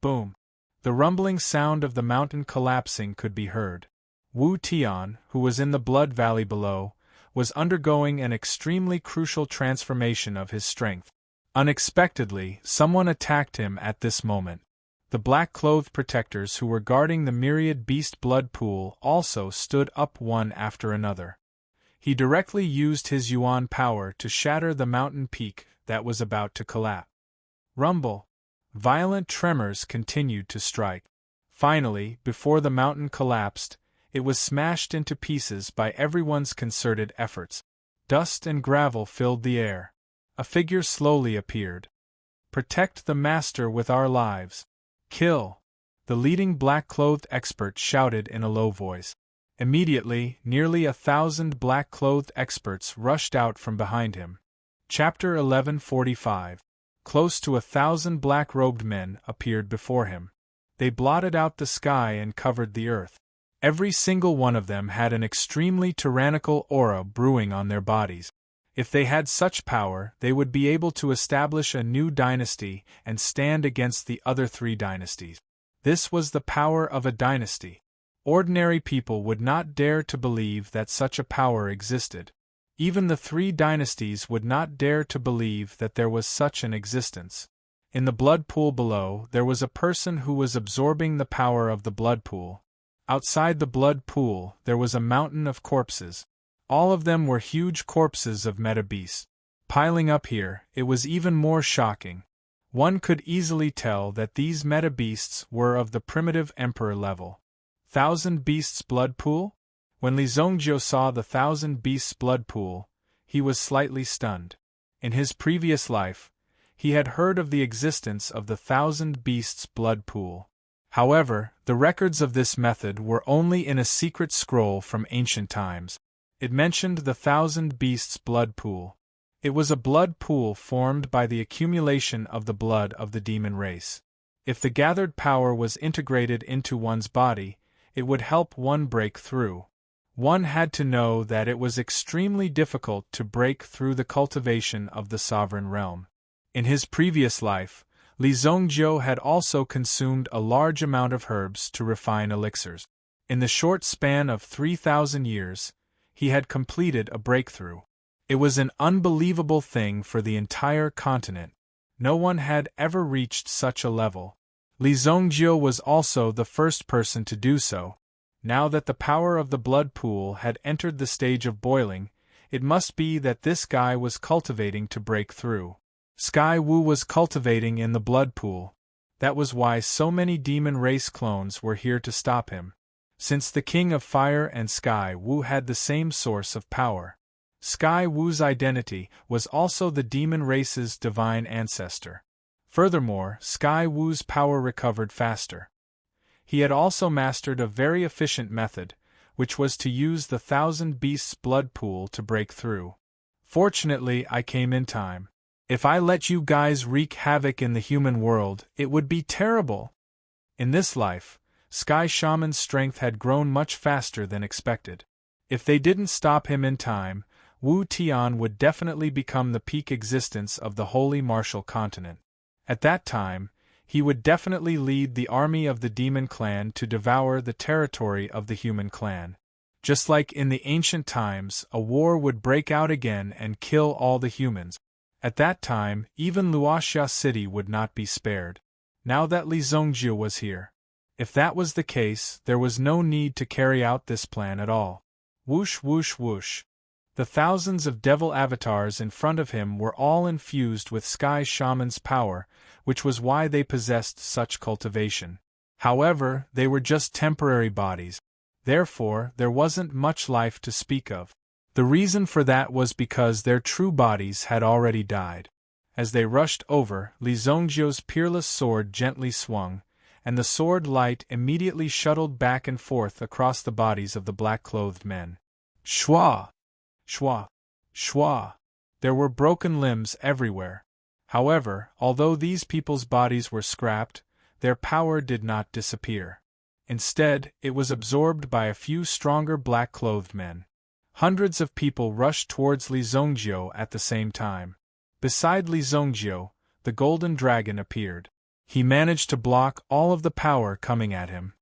Boom! The rumbling sound of the mountain collapsing could be heard. Wu Tian, who was in the blood valley below, was undergoing an extremely crucial transformation of his strength. Unexpectedly, someone attacked him at this moment. The black-clothed protectors who were guarding the myriad beast blood pool also stood up one after another. He directly used his yuan power to shatter the mountain peak that was about to collapse. Rumble. Violent tremors continued to strike. Finally, before the mountain collapsed, it was smashed into pieces by everyone's concerted efforts. Dust and gravel filled the air. A figure slowly appeared. Protect the master with our lives. Kill! The leading black-clothed expert shouted in a low voice. Immediately, nearly 1,000 black-clothed experts rushed out from behind him. Chapter 1145. Close to 1,000 black-robed men appeared before him. They blotted out the sky and covered the earth. Every single one of them had an extremely tyrannical aura brewing on their bodies. If they had such power, they would be able to establish a new dynasty and stand against the other 3 dynasties. This was the power of a dynasty. Ordinary people would not dare to believe that such a power existed. Even the 3 dynasties would not dare to believe that there was such an existence. In the blood pool below, there was a person who was absorbing the power of the blood pool. Outside the blood pool, there was a mountain of corpses. All of them were huge corpses of meta-beasts. Piling up here, it was even more shocking. One could easily tell that these meta-beasts were of the primitive emperor level. 1,000 beasts blood pool? When Li Zongjiu saw the 1,000 beasts blood pool, he was slightly stunned. In his previous life, he had heard of the existence of the 1,000 beasts blood pool. However, the records of this method were only in a secret scroll from ancient times. It mentioned the 1,000 beasts blood pool. It was a blood pool formed by the accumulation of the blood of the demon race. If the gathered power was integrated into one's body, it would help one break through. One had to know that it was extremely difficult to break through the cultivation of the sovereign realm. In his previous life, Li Zongjiu had also consumed a large amount of herbs to refine elixirs. In the short span of 3,000 years, he had completed a breakthrough. It was an unbelievable thing for the entire continent. No one had ever reached such a level. Li Zongjiu was also the first person to do so. Now that the power of the blood pool had entered the stage of boiling, it must be that this guy was cultivating to break through. Sky Wu was cultivating in the blood pool. That was why so many demon race clones were here to stop him. Since the King of Fire and Sky Wu had the same source of power. Sky Wu's identity was also the demon race's divine ancestor. Furthermore, Sky Wu's power recovered faster. He had also mastered a very efficient method, which was to use the 1,000 beasts blood pool to break through. Fortunately, I came in time. If I let you guys wreak havoc in the human world, it would be terrible. In this life, Sky Shaman's strength had grown much faster than expected. If they didn't stop him in time, Wu Tian would definitely become the peak existence of the Holy Martial Continent. At that time, he would definitely lead the army of the demon clan to devour the territory of the human clan. Just like in the ancient times, a war would break out again and kill all the humans. At that time, even Luoxia City would not be spared. Now that Li Zongjiu was here. If that was the case, there was no need to carry out this plan at all. Whoosh whoosh whoosh. The thousands of devil avatars in front of him were all infused with Sky Shaman's power, which was why they possessed such cultivation. However, they were just temporary bodies. Therefore, there wasn't much life to speak of. The reason for that was because their true bodies had already died. As they rushed over, Li Zongjiu's peerless sword gently swung, and the sword light immediately shuttled back and forth across the bodies of the black-clothed men. Shwa! Shwa! Shwa! There were broken limbs everywhere. However, although these people's bodies were scrapped, their power did not disappear. Instead, it was absorbed by a few stronger black-clothed men. Hundreds of people rushed towards Li Zongjiu at the same time. Beside Li Zongjiu, the golden dragon appeared. He managed to block all of the power coming at him.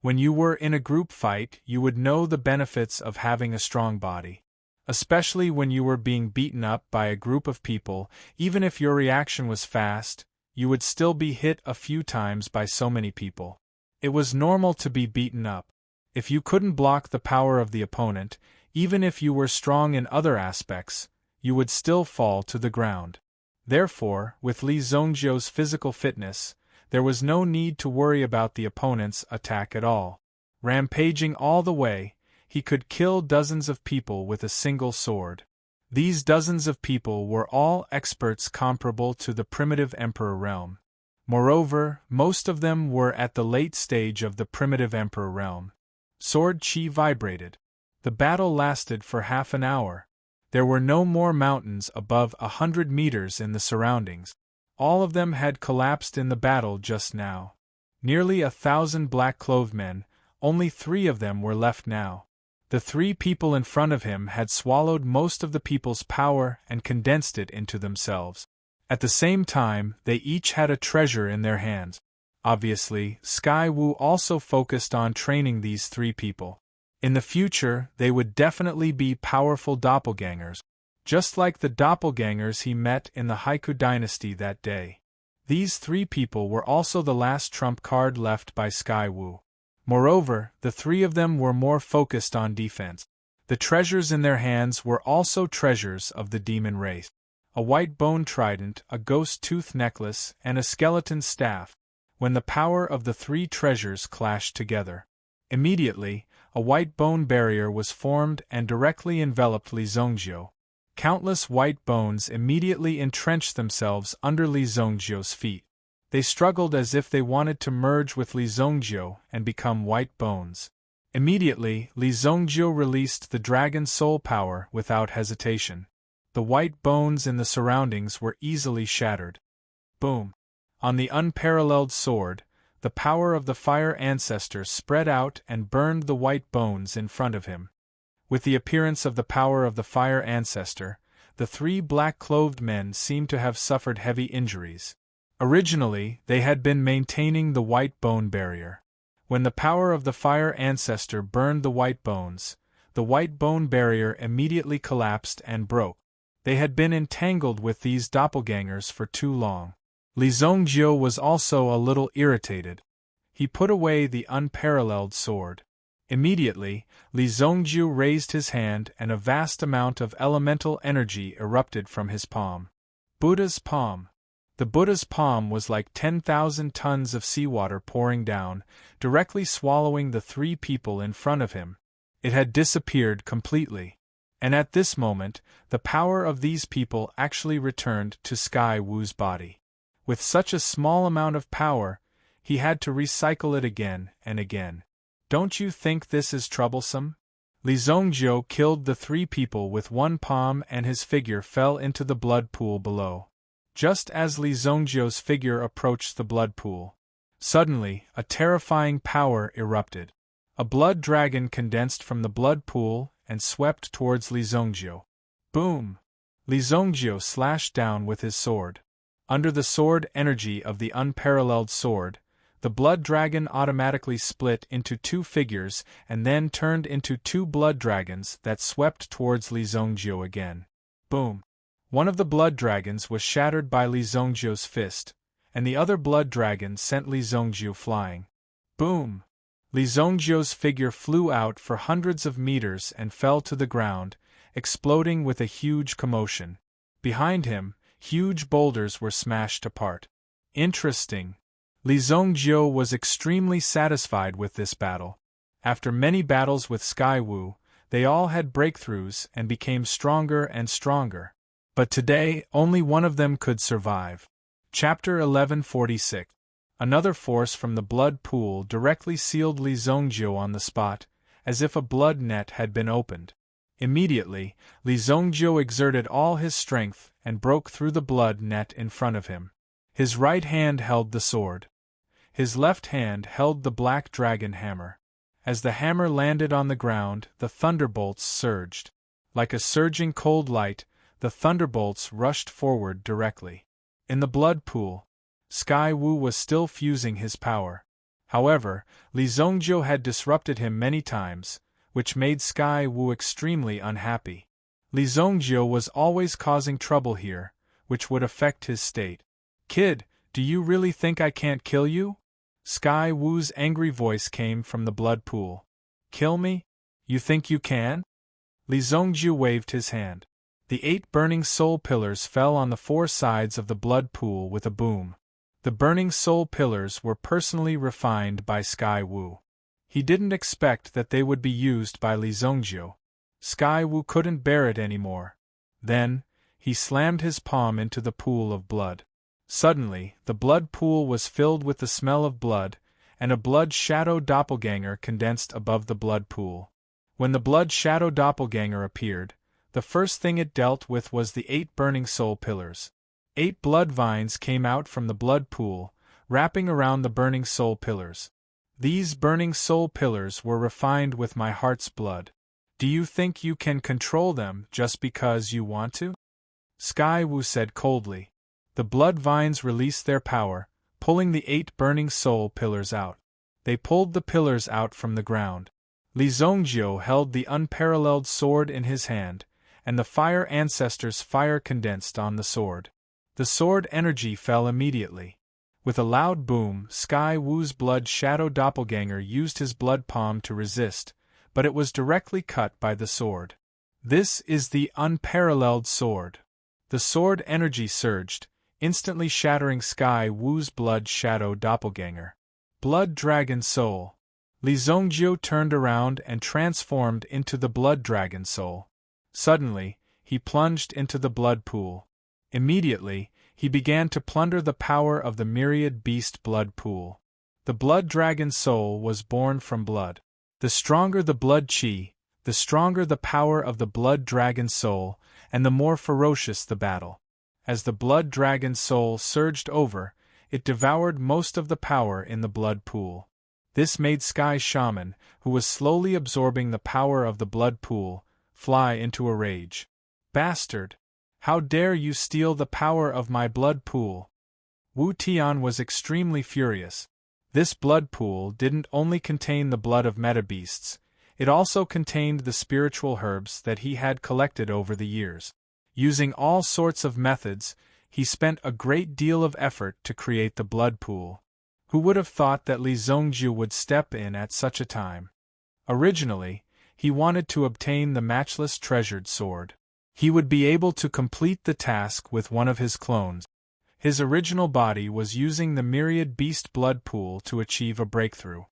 When you were in a group fight, you would know the benefits of having a strong body. Especially when you were being beaten up by a group of people, even if your reaction was fast, you would still be hit a few times by so many people. It was normal to be beaten up. If you couldn't block the power of the opponent, Even if you were strong in other aspects, you would still fall to the ground. Therefore, with Li Zhongzhou's physical fitness, there was no need to worry about the opponent's attack at all. Rampaging all the way, he could kill dozens of people with a single sword. These dozens of people were all experts comparable to the primitive emperor realm. Moreover, most of them were at the late stage of the primitive emperor realm. Sword chi vibrated. The battle lasted for half an hour. There were no more mountains above 100 meters in the surroundings. All of them had collapsed in the battle just now. Nearly 1,000 black-clothed men, only 3 of them were left now. The 3 people in front of him had swallowed most of the people's power and condensed it into themselves. At the same time, they each had a treasure in their hands. Obviously, Sky Wu also focused on training these 3 people. In the future, they would definitely be powerful doppelgangers, just like the doppelgangers he met in the Haiku dynasty that day. These 3 people were also the last trump card left by Sky Wu. Moreover, the 3 of them were more focused on defense. The treasures in their hands were also treasures of the demon race. A white bone trident, a ghost tooth necklace, and a skeleton staff. When the power of the 3 treasures clashed together, immediately, a white bone barrier was formed and directly enveloped Li Zhongzhou. Countless white bones immediately entrenched themselves under Li Zhongzhou's feet. They struggled as if they wanted to merge with Li Zhongzhou and become white bones. Immediately, Li Zhongzhou released the dragon soul power without hesitation. The white bones in the surroundings were easily shattered. Boom! On the unparalleled sword, the power of the fire ancestor spread out and burned the white bones in front of him. With the appearance of the power of the fire ancestor, the 3 black-clothed men seemed to have suffered heavy injuries. Originally, they had been maintaining the white bone barrier. When the power of the fire ancestor burned the white bones, the white bone barrier immediately collapsed and broke. They had been entangled with these doppelgangers for too long. Li Zhongzhou was also a little irritated. He put away the unparalleled sword. Immediately, Li Zhongzhou raised his hand and a vast amount of elemental energy erupted from his palm. Buddha's palm. The Buddha's palm was like 10,000 tons of seawater pouring down, directly swallowing the 3 people in front of him. It had disappeared completely. And at this moment, the power of these people actually returned to Sky Wu's body. With such a small amount of power, he had to recycle it again and again. Don't you think this is troublesome? Li Zhongzhou killed the 3 people with one palm and his figure fell into the blood pool below. Just as Li Zhongzhou's figure approached the blood pool, suddenly, a terrifying power erupted. A blood dragon condensed from the blood pool and swept towards Li Zhongzhou. Boom! Li Zhongzhou slashed down with his sword. Under the sword energy of the unparalleled sword, the blood dragon automatically split into 2 figures and then turned into 2 blood dragons that swept towards Li Zhongzhou again. Boom! One of the blood dragons was shattered by Li Zhongzhou's fist, and the other blood dragon sent Li Zhongzhou flying. Boom! Li Zhongzhou's figure flew out for hundreds of meters and fell to the ground, exploding with a huge commotion. Behind him, huge boulders were smashed apart. Interesting. Li Zhongzhou was extremely satisfied with this battle. After many battles with Sky Wu, they all had breakthroughs and became stronger and stronger. But today, only one of them could survive. Chapter 1146. Another force from the blood pool directly sealed Li Zhongzhou on the spot, as if a blood net had been opened. Immediately, Li Zhongzhou exerted all his strength and broke through the blood net in front of him. His right hand held the sword. His left hand held the black dragon hammer. As the hammer landed on the ground, the thunderbolts surged. Like a surging cold light, the thunderbolts rushed forward directly. In the blood pool, Sky Wu was still fusing his power. However, Li Zhongzhou had disrupted him many times, which made Sky Wu extremely unhappy. Li Zhongzhou was always causing trouble here, which would affect his state. "Kid, do you really think I can't kill you?" Sky Wu's angry voice came from the blood pool. "Kill me? You think you can?" Li Zongjiu waved his hand. The 8 burning soul pillars fell on the 4 sides of the blood pool with a boom. The burning soul pillars were personally refined by Sky Wu. He didn't expect that they would be used by Li Zongjiu. Sky Wu couldn't bear it anymore. Then, he slammed his palm into the pool of blood. Suddenly, the blood pool was filled with the smell of blood, and a blood shadow doppelganger condensed above the blood pool. When the blood shadow doppelganger appeared, the first thing it dealt with was the 8 burning soul pillars. 8 blood vines came out from the blood pool, wrapping around the burning soul pillars. These burning soul pillars were refined with my heart's blood. Do you think you can control them just because you want to? Sky Wu said coldly. The blood vines released their power, pulling the 8 burning soul pillars out. They pulled the pillars out from the ground. Li Zongjiu held the unparalleled sword in his hand, and the fire ancestor's fire condensed on the sword. The sword energy fell immediately. With a loud boom, Sky Wu's blood shadow doppelganger used his blood palm to resist, but it was directly cut by the sword. This is the unparalleled sword. The sword energy surged, instantly shattering Sky Wu's blood shadow doppelganger. Blood Dragon Soul. Li Zongjiu turned around and transformed into the Blood Dragon Soul. Suddenly, he plunged into the blood pool. Immediately, he began to plunder the power of the myriad beast blood pool. The Blood Dragon Soul was born from blood. The stronger the blood chi, the stronger the power of the Blood Dragon Soul, and the more ferocious the battle. As the Blood Dragon Soul surged over, it devoured most of the power in the blood pool. This made Sky Shaman, who was slowly absorbing the power of the blood pool, fly into a rage. Bastard! How dare you steal the power of my blood pool? Wu Tian was extremely furious. This blood pool didn't only contain the blood of metabeasts, it also contained the spiritual herbs that he had collected over the years. Using all sorts of methods, he spent a great deal of effort to create the blood pool. Who would have thought that Li Zongjiu would step in at such a time? Originally, he wanted to obtain the matchless treasured sword. He would be able to complete the task with one of his clones. His original body was using the myriad beast blood pool to achieve a breakthrough.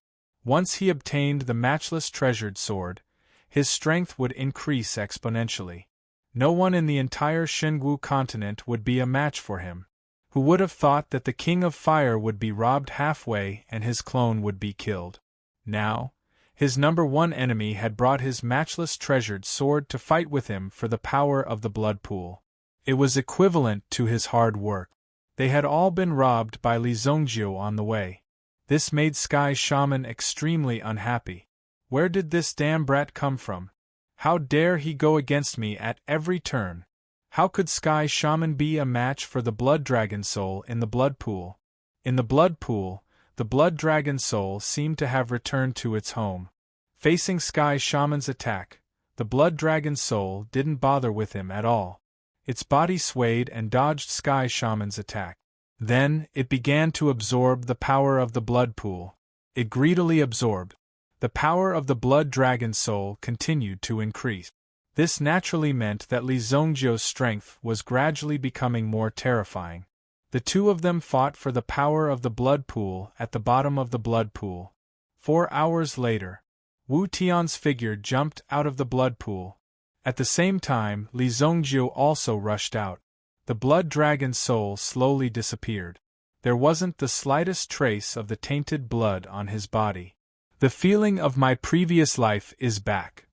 Once he obtained the matchless treasured sword, his strength would increase exponentially. No one in the entire Xingu continent would be a match for him. Who would have thought that the King of Fire would be robbed halfway and his clone would be killed? Now, his number one enemy had brought his matchless treasured sword to fight with him for the power of the blood pool. It was equivalent to his hard work. They had all been robbed by Li Zongjiu on the way. This made Sky Shaman extremely unhappy. Where did this damn brat come from? How dare he go against me at every turn? How could Sky Shaman be a match for the Blood Dragon Soul in the blood pool? In the blood pool, the Blood Dragon Soul seemed to have returned to its home. Facing Sky Shaman's attack, the Blood Dragon Soul didn't bother with him at all. Its body swayed and dodged Sky Shaman's attack. Then, it began to absorb the power of the blood pool. It greedily absorbed. The power of the Blood Dragon Soul continued to increase. This naturally meant that Li Zongjiu's strength was gradually becoming more terrifying. The two of them fought for the power of the blood pool at the bottom of the blood pool. 4 hours later, Wu Tian's figure jumped out of the blood pool. At the same time, Li Zongjiu also rushed out. The Blood Dragon Soul slowly disappeared. There wasn't the slightest trace of the tainted blood on his body. The feeling of my previous life is back.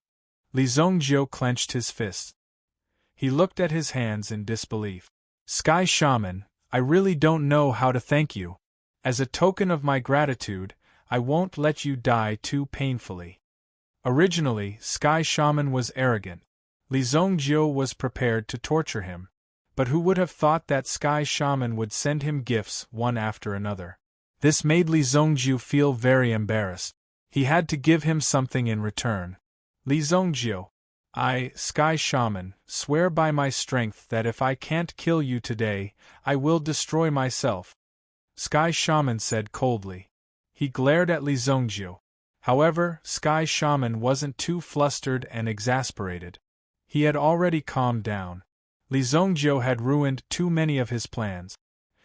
Li Zongjiu clenched his fists. He looked at his hands in disbelief. Sky Shaman, I really don't know how to thank you. As a token of my gratitude, I won't let you die too painfully. Originally, Sky Shaman was arrogant. Li Zongjiu was prepared to torture him. But who would have thought that Sky Shaman would send him gifts one after another? This made Li Zongjiu feel very embarrassed. He had to give him something in return. Li Zongjiu, I, Sky Shaman, swear by my strength that if I can't kill you today, I will destroy myself. Sky Shaman said coldly. He glared at Li Zongjiu. However, Sky Shaman wasn't too flustered and exasperated. He had already calmed down. Li Zongjiu had ruined too many of his plans.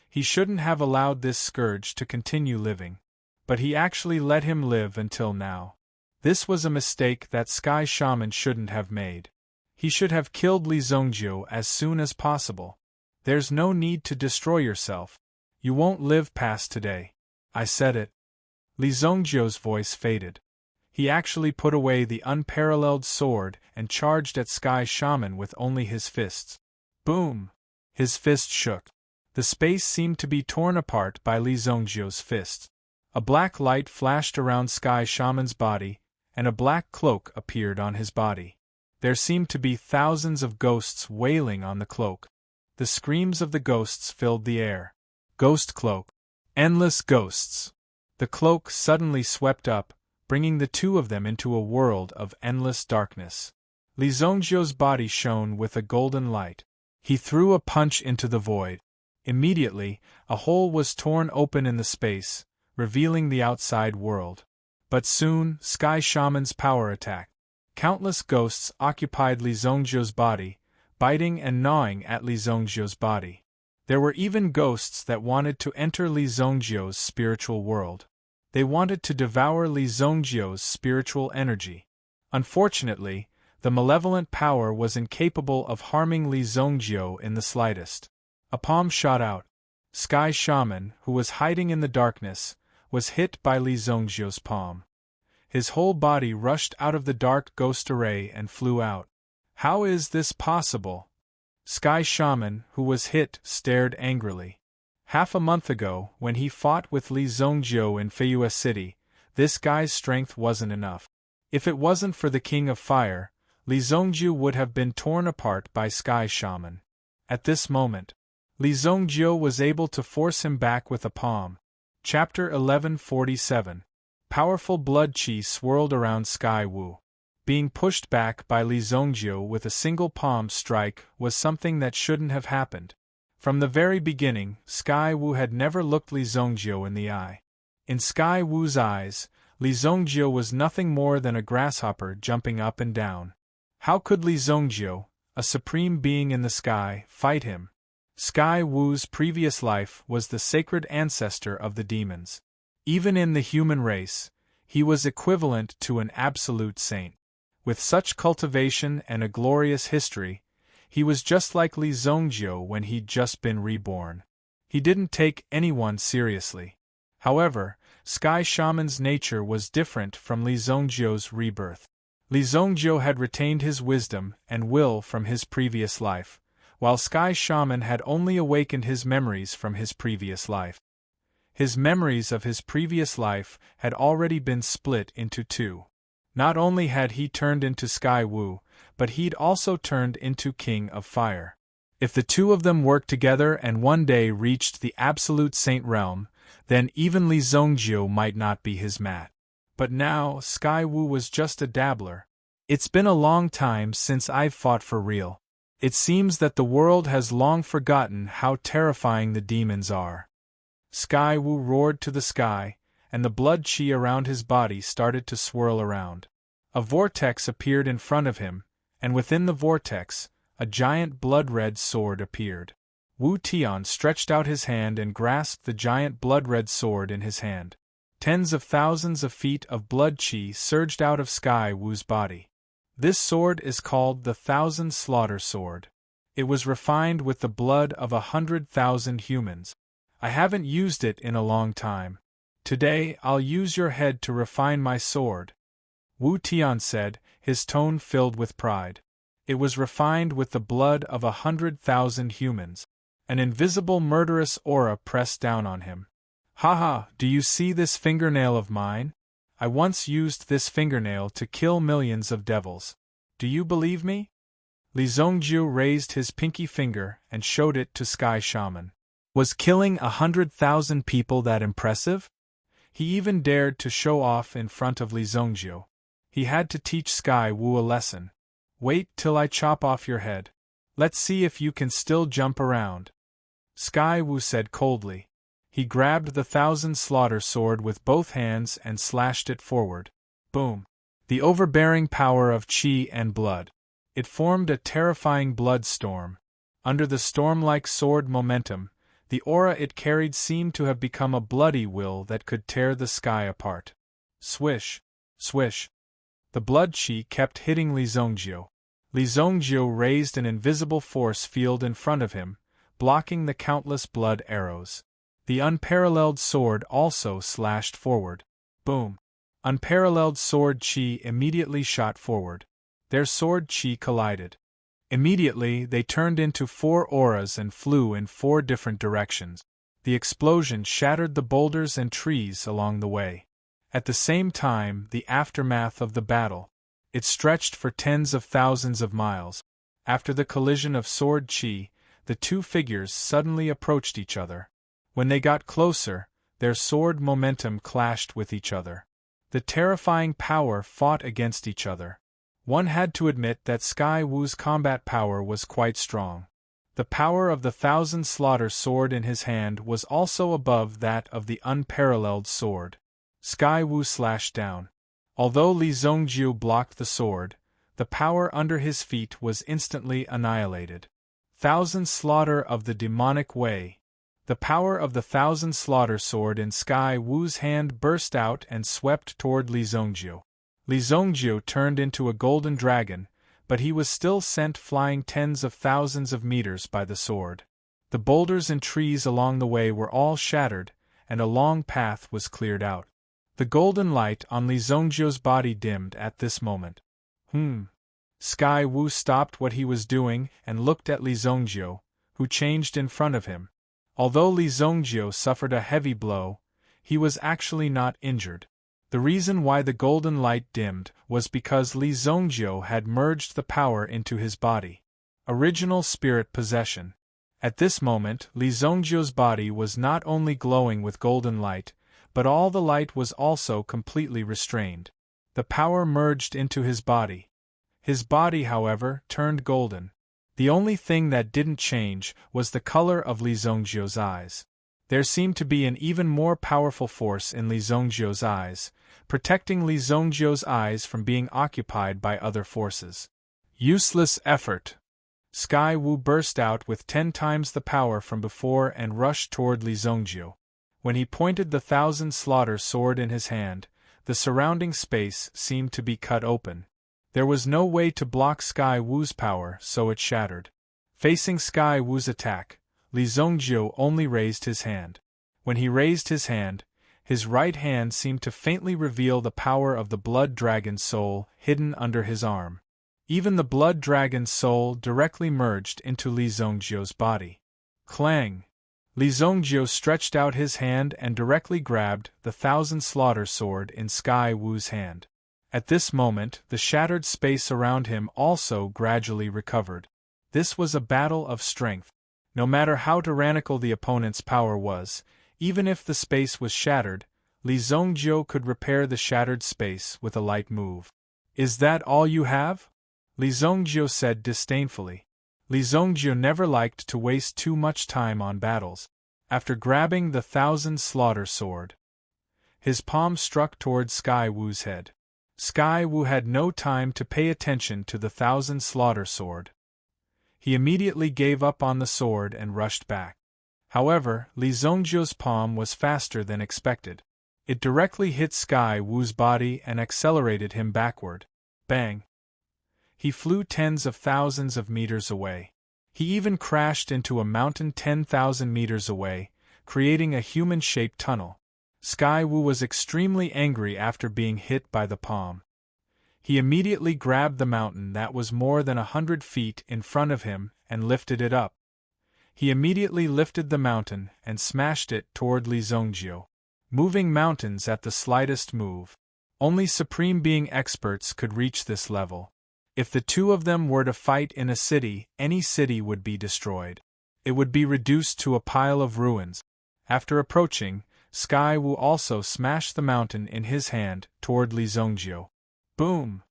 He shouldn't have allowed this scourge to continue living. But he actually let him live until now. This was a mistake that Sky Shaman shouldn't have made. He should have killed Li Zongjiu as soon as possible. There's no need to destroy yourself. You won't live past today. I said it. Li Zongjiu's voice faded. He actually put away the unparalleled sword and charged at Sky Shaman with only his fists. Boom! His fist shook. The space seemed to be torn apart by Li Zongjiu's fists. A black light flashed around Sky Shaman's body, and a black cloak appeared on his body. There seemed to be thousands of ghosts wailing on the cloak. The screams of the ghosts filled the air. Ghost cloak. Endless ghosts. The cloak suddenly swept up, bringing the two of them into a world of endless darkness. Li Zongjiu's body shone with a golden light. He threw a punch into the void. Immediately, a hole was torn open in the space, revealing the outside world. But soon, Sky Shaman's power attacked. Countless ghosts occupied Li Zongjiu's body, biting and gnawing at Li Zongjiu's body. There were even ghosts that wanted to enter Li Zongjiu's spiritual world. They wanted to devour Li Zongjiu's spiritual energy. Unfortunately, the malevolent power was incapable of harming Li Zongjiu in the slightest. A palm shot out. Sky Shaman, who was hiding in the darkness, was hit by Li Zongjiu's palm. His whole body rushed out of the dark ghost array and flew out. How is this possible? Sky Shaman, who was hit, stared angrily. Half a month ago, when he fought with Li Zongjiu in Feiyue City, this guy's strength wasn't enough. If it wasn't for the King of Fire, Li Zongjiu would have been torn apart by Sky Shaman. At this moment, Li Zongjiu was able to force him back with a palm. Chapter 1147. Powerful blood qi swirled around Sky Wu. Being pushed back by Li Zongjiu with a single palm strike was something that shouldn't have happened. From the very beginning, Sky Wu had never looked Li Zongjiu in the eye. In Sky Wu's eyes, Li Zongjiu was nothing more than a grasshopper jumping up and down. How could Li Zongjiu, a supreme being in the sky, fight him? Sky Wu's previous life was the sacred ancestor of the demons. Even in the human race, he was equivalent to an absolute saint. With such cultivation and a glorious history, he was just like Li Zongjiu when he'd just been reborn. He didn't take anyone seriously. However, Sky Shaman's nature was different from Li Zongjiu's rebirth. Li Zongjiu had retained his wisdom and will from his previous life, while Sky Shaman had only awakened his memories from his previous life. His memories of his previous life had already been split into two. Not only had he turned into Sky Wu, but he'd also turned into King of Fire. If the two of them worked together and one day reached the absolute saint realm, then even Li Zongjiu might not be his match. But now, Sky Wu was just a dabbler. It's been a long time since I've fought for real. It seems that the world has long forgotten how terrifying the demons are. Sky Wu roared to the sky, and the blood qi around his body started to swirl around. A vortex appeared in front of him, and within the vortex, a giant blood-red sword appeared. Wu Tian stretched out his hand and grasped the giant blood-red sword in his hand. Tens of thousands of feet of blood qi surged out of Sky Wu's body. This sword is called the Thousand Slaughter Sword. It was refined with the blood of 100,000 humans. I haven't used it in a long time. Today I'll use your head to refine my sword. Wu Tian said, his tone filled with pride. It was refined with the blood of 100,000 humans. An invisible murderous aura pressed down on him. Haha, do you see this fingernail of mine? I once used this fingernail to kill millions of devils. Do you believe me? Li Zongjiu raised his pinky finger and showed it to Sky Shaman. Was killing 100,000 people that impressive? He even dared to show off in front of Li Zongjiu. He had to teach Sky Wu a lesson. Wait till I chop off your head. Let's see if you can still jump around. Sky Wu said coldly. He grabbed the Thousand Slaughter Sword with both hands and slashed it forward. Boom! The overbearing power of qi and blood. It formed a terrifying blood storm. Under the storm-like sword momentum, the aura it carried seemed to have become a bloody will that could tear the sky apart. Swish, swish. The blood chi kept hitting Li Zongjio. Li Zongjio raised an invisible force field in front of him, blocking the countless blood arrows. The unparalleled sword also slashed forward. Boom! Unparalleled sword chi immediately shot forward. Their sword chi collided. Immediately, they turned into 4 auras and flew in 4 different directions. The explosion shattered the boulders and trees along the way. At the same time, the aftermath of the battle. It stretched for tens of thousands of miles. After the collision of sword chi, the 2 figures suddenly approached each other. When they got closer, their sword momentum clashed with each other. The terrifying power fought against each other. One had to admit that Sky Wu's combat power was quite strong. The power of the Thousand Slaughter sword in his hand was also above that of the unparalleled sword. Sky Wu slashed down. Although Li Zongjio blocked the sword, the power under his feet was instantly annihilated. Thousand Slaughter of the demonic way. The power of the Thousand Slaughter sword in Sky Wu's hand burst out and swept toward Li Zongjio. Li Zongjio turned into a golden dragon, but he was still sent flying tens of thousands of meters by the sword. The boulders and trees along the way were all shattered, and a long path was cleared out. The golden light on Li Zongjio's body dimmed at this moment. Sky Wu stopped what he was doing and looked at Li Zongjio, who changed in front of him. Although Li Zongjio suffered a heavy blow, he was actually not injured. The reason why the golden light dimmed was because Li Zongjio had merged the power into his body. Original spirit possession. At this moment, Li Zongjio's body was not only glowing with golden light, but all the light was also completely restrained. The power merged into his body. His body, however, turned golden. The only thing that didn't change was the color of Li Zongjio's eyes. There seemed to be an even more powerful force in Li Zongjio's eyes, protecting Li Zongjio's eyes from being occupied by other forces. Useless effort. Sky Wu burst out with 10 times the power from before and rushed toward Li Zongjio. When he pointed the Thousand Slaughter sword in his hand, the surrounding space seemed to be cut open. There was no way to block Sky Wu's power, so it shattered. Facing Sky Wu's attack, Li Zongjio only raised his hand. When he raised his hand, his right hand seemed to faintly reveal the power of the Blood Dragon's soul hidden under his arm. Even the Blood Dragon's soul directly merged into Li Zongjio's body. Clang! Li Zongjio stretched out his hand and directly grabbed the Thousand Slaughter sword in Sky Wu's hand. At this moment, the shattered space around him also gradually recovered. This was a battle of strength. No matter how tyrannical the opponent's power was, even if the space was shattered, Li Zongjio could repair the shattered space with a light move. "Is that all you have?" Li Zongjio said disdainfully. Li Zongjio never liked to waste too much time on battles. After grabbing the Thousand Slaughter sword, his palm struck toward Sky Wu's head. Sky Wu had no time to pay attention to the Thousand Slaughter sword. He immediately gave up on the sword and rushed back. However, Li Zongjio's palm was faster than expected. It directly hit Sky Wu's body and accelerated him backward. Bang! He flew tens of thousands of meters away. He even crashed into a mountain 10,000 meters away, creating a human-shaped tunnel. Sky Wu was extremely angry after being hit by the palm. He immediately grabbed the mountain that was more than 100 feet in front of him and lifted it up. He immediately lifted the mountain and smashed it toward Li Zongjio. Moving mountains at the slightest move. Only Supreme Being experts could reach this level. If the two of them were to fight in a city, any city would be destroyed. It would be reduced to a pile of ruins. After approaching, Sky Wu also smashed the mountain in his hand toward Li Zongjio. Boom!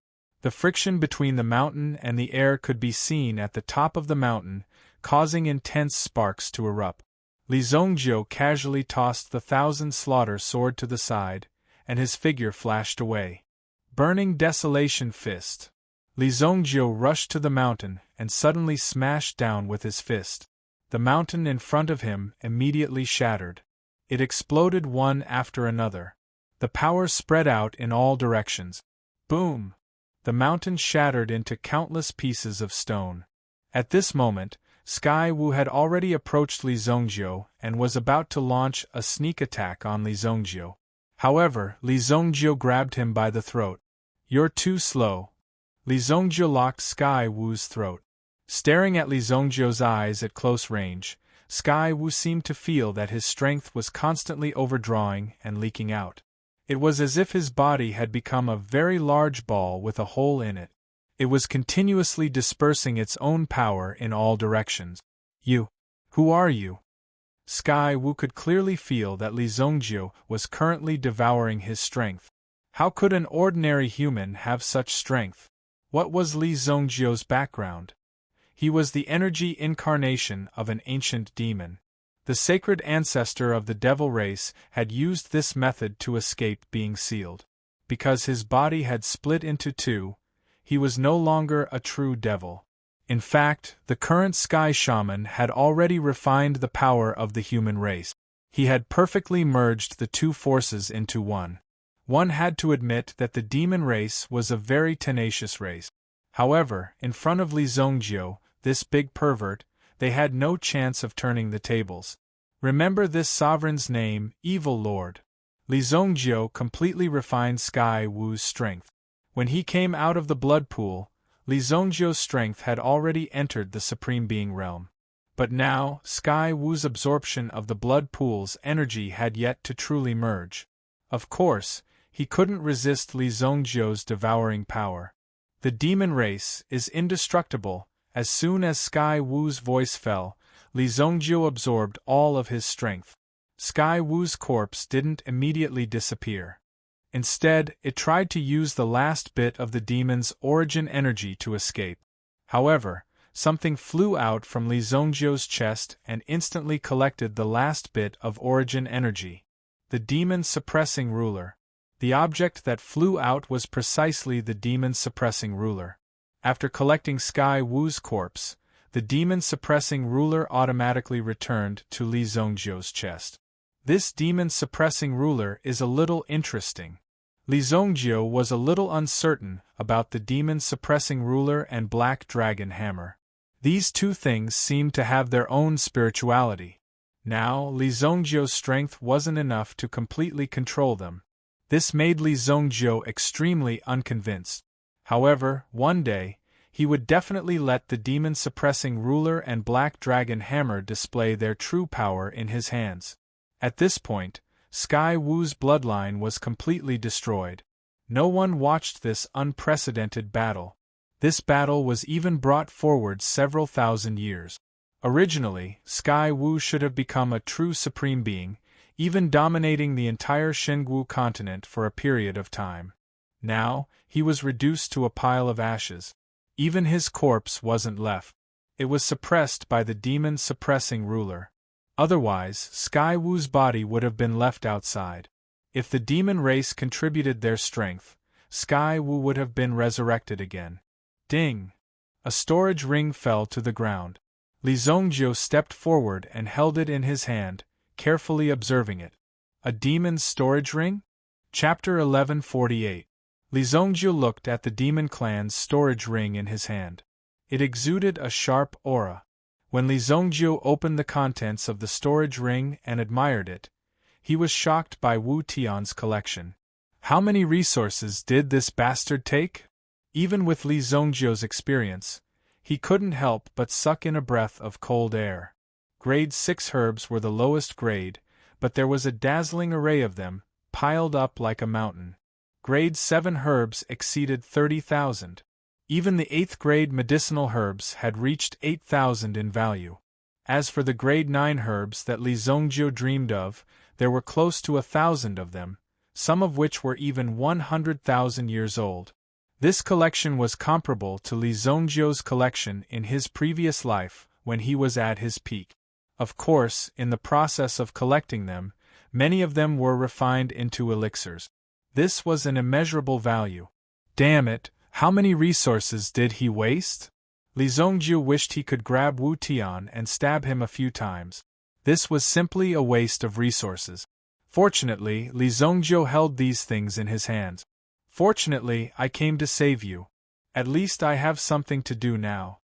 The friction between the mountain and the air could be seen at the top of the mountain, causing intense sparks to erupt. Li Zongjio casually tossed the Thousand Slaughter sword to the side, and his figure flashed away. Burning Desolation Fist. Li Zongjiu rushed to the mountain and suddenly smashed down with his fist. The mountain in front of him immediately shattered. It exploded one after another. The power spread out in all directions. Boom! The mountain shattered into countless pieces of stone. At this moment, Sky Wu had already approached Li Zongjiu and was about to launch a sneak attack on Li Zongjiu. However, Li Zongjiu grabbed him by the throat. "You're too slow." Li Zongjiu locked Sky Wu's throat. Staring at Li Zongjiu's eyes at close range, Sky Wu seemed to feel that his strength was constantly overdrawing and leaking out. It was as if his body had become a very large ball with a hole in it. It was continuously dispersing its own power in all directions. "You? Who are you?" Sky Wu could clearly feel that Li Zongjiu was currently devouring his strength. How could an ordinary human have such strength? What was Li Zongjiu's background? He was the energy incarnation of an ancient demon. The sacred ancestor of the devil race had used this method to escape being sealed. Because his body had split into two, he was no longer a true devil. In fact, the current Sky Shaman had already refined the power of the human race. He had perfectly merged the two forces into one. One had to admit that the demon race was a very tenacious race. However, in front of Li Zongjiu, this big pervert, they had no chance of turning the tables. Remember this sovereign's name, Evil Lord. Li Zongjiu completely refined Sky Wu's strength. When he came out of the blood pool, Li Zongjiu's strength had already entered the Supreme Being realm. But now, Sky Wu's absorption of the blood pool's energy had yet to truly merge. Of course, he couldn't resist Li Zongjiu's devouring power. The demon race is indestructible. As soon as Sky Wu's voice fell, Li Zongjiu absorbed all of his strength. Sky Wu's corpse didn't immediately disappear. Instead, it tried to use the last bit of the demon's origin energy to escape. However, something flew out from Li Zongjiu's chest and instantly collected the last bit of origin energy. The demon suppressing ruler. The object that flew out was precisely the demon suppressing ruler. After collecting Sky Wu's corpse, the demon suppressing ruler automatically returned to Li Zongjiu's chest. This demon suppressing ruler is a little interesting. Li Zongjiu was a little uncertain about the demon suppressing ruler and black dragon hammer. These two things seemed to have their own spirituality. Now, Li Zongjiu's strength wasn't enough to completely control them. This made Li Zongjiu extremely unconvinced. However, one day, he would definitely let the demon-suppressing ruler and black dragon hammer display their true power in his hands. At this point, Sky Wu's bloodline was completely destroyed. No one watched this unprecedented battle. This battle was even brought forward several thousand years. Originally, Sky Wu should have become a true supreme being, even dominating the entire Xingwu continent for a period of time. Now, he was reduced to a pile of ashes. Even his corpse wasn't left. It was suppressed by the demon-suppressing ruler. Otherwise, Sky Wu's body would have been left outside. If the demon race contributed their strength, Sky Wu would have been resurrected again. Ding! A storage ring fell to the ground. Li Zongjiu stepped forward and held it in his hand, carefully observing it. A demon's storage ring? Chapter 1148. Li Zongjiu looked at the demon clan's storage ring in his hand. It exuded a sharp aura. When Li Zongjiu opened the contents of the storage ring and admired it, he was shocked by Wu Tian's collection. How many resources did this bastard take? Even with Li Zongjiu's experience, he couldn't help but suck in a breath of cold air. Grade 6 herbs were the lowest grade, but there was a dazzling array of them, piled up like a mountain. Grade 7 herbs exceeded 30,000. Even the 8th grade medicinal herbs had reached 8,000 in value. As for the grade 9 herbs that Li Zongjiu dreamed of, there were close to 1,000 of them, some of which were even 100,000 years old. This collection was comparable to Li Zongjiu's collection in his previous life when he was at his peak. Of course, in the process of collecting them, many of them were refined into elixirs. This was an immeasurable value. Damn it, How many resources did he waste? Li Zongjiu wished he could grab Wu Tian and stab him a few times. This was simply a waste of resources. Fortunately, Li Zongjiu held these things in his hands. Fortunately, I came to save you. At least I have something to do now.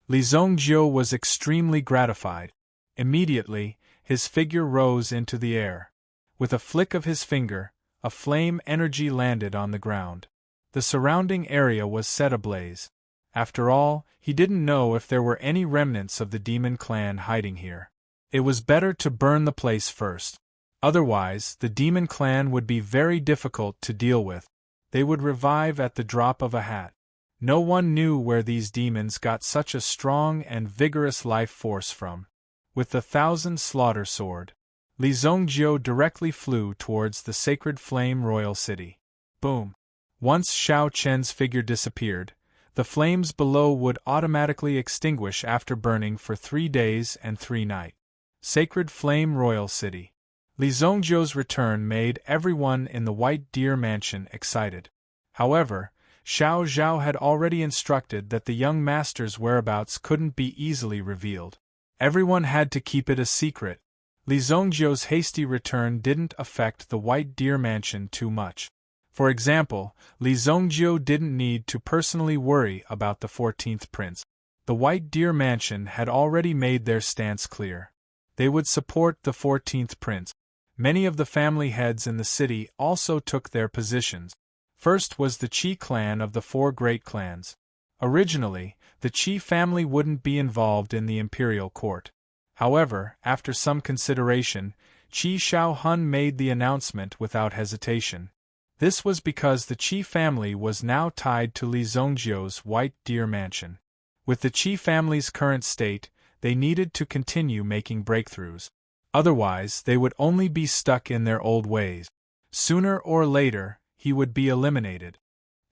Li Zongjiu was extremely gratified. Immediately, his figure rose into the air. With a flick of his finger, a flame energy landed on the ground. The surrounding area was set ablaze. After all, he didn't know if there were any remnants of the demon clan hiding here. It was better to burn the place first. Otherwise, the demon clan would be very difficult to deal with. They would revive at the drop of a hat. No one knew where these demons got such a strong and vigorous life force from. With the 1,000 slaughter sword, Li Zongjiu directly flew towards the sacred flame royal city. Boom! Once Xiao Chen's figure disappeared, the flames below would automatically extinguish after burning for 3 days and 3 nights. Sacred Flame Royal City. Li Zongjiu's return made everyone in the White Deer Mansion excited. However, Xiao Zhao had already instructed that the young master's whereabouts couldn't be easily revealed. Everyone had to keep it a secret. Li Zongjiu's hasty return didn't affect the White Deer Mansion too much. For example, Li Zongjiu didn't need to personally worry about the 14th prince. The White Deer Mansion had already made their stance clear. They would support the 14th prince. Many of the family heads in the city also took their positions. First was the Qi clan of the 4 great clans. Originally, the Qi family wouldn't be involved in the imperial court. However, after some consideration, Qi Shaohun made the announcement without hesitation. This was because the Qi family was now tied to Li Zongjiu's White Deer Mansion. With the Qi family's current state, they needed to continue making breakthroughs. Otherwise, they would only be stuck in their old ways. Sooner or later, he would be eliminated.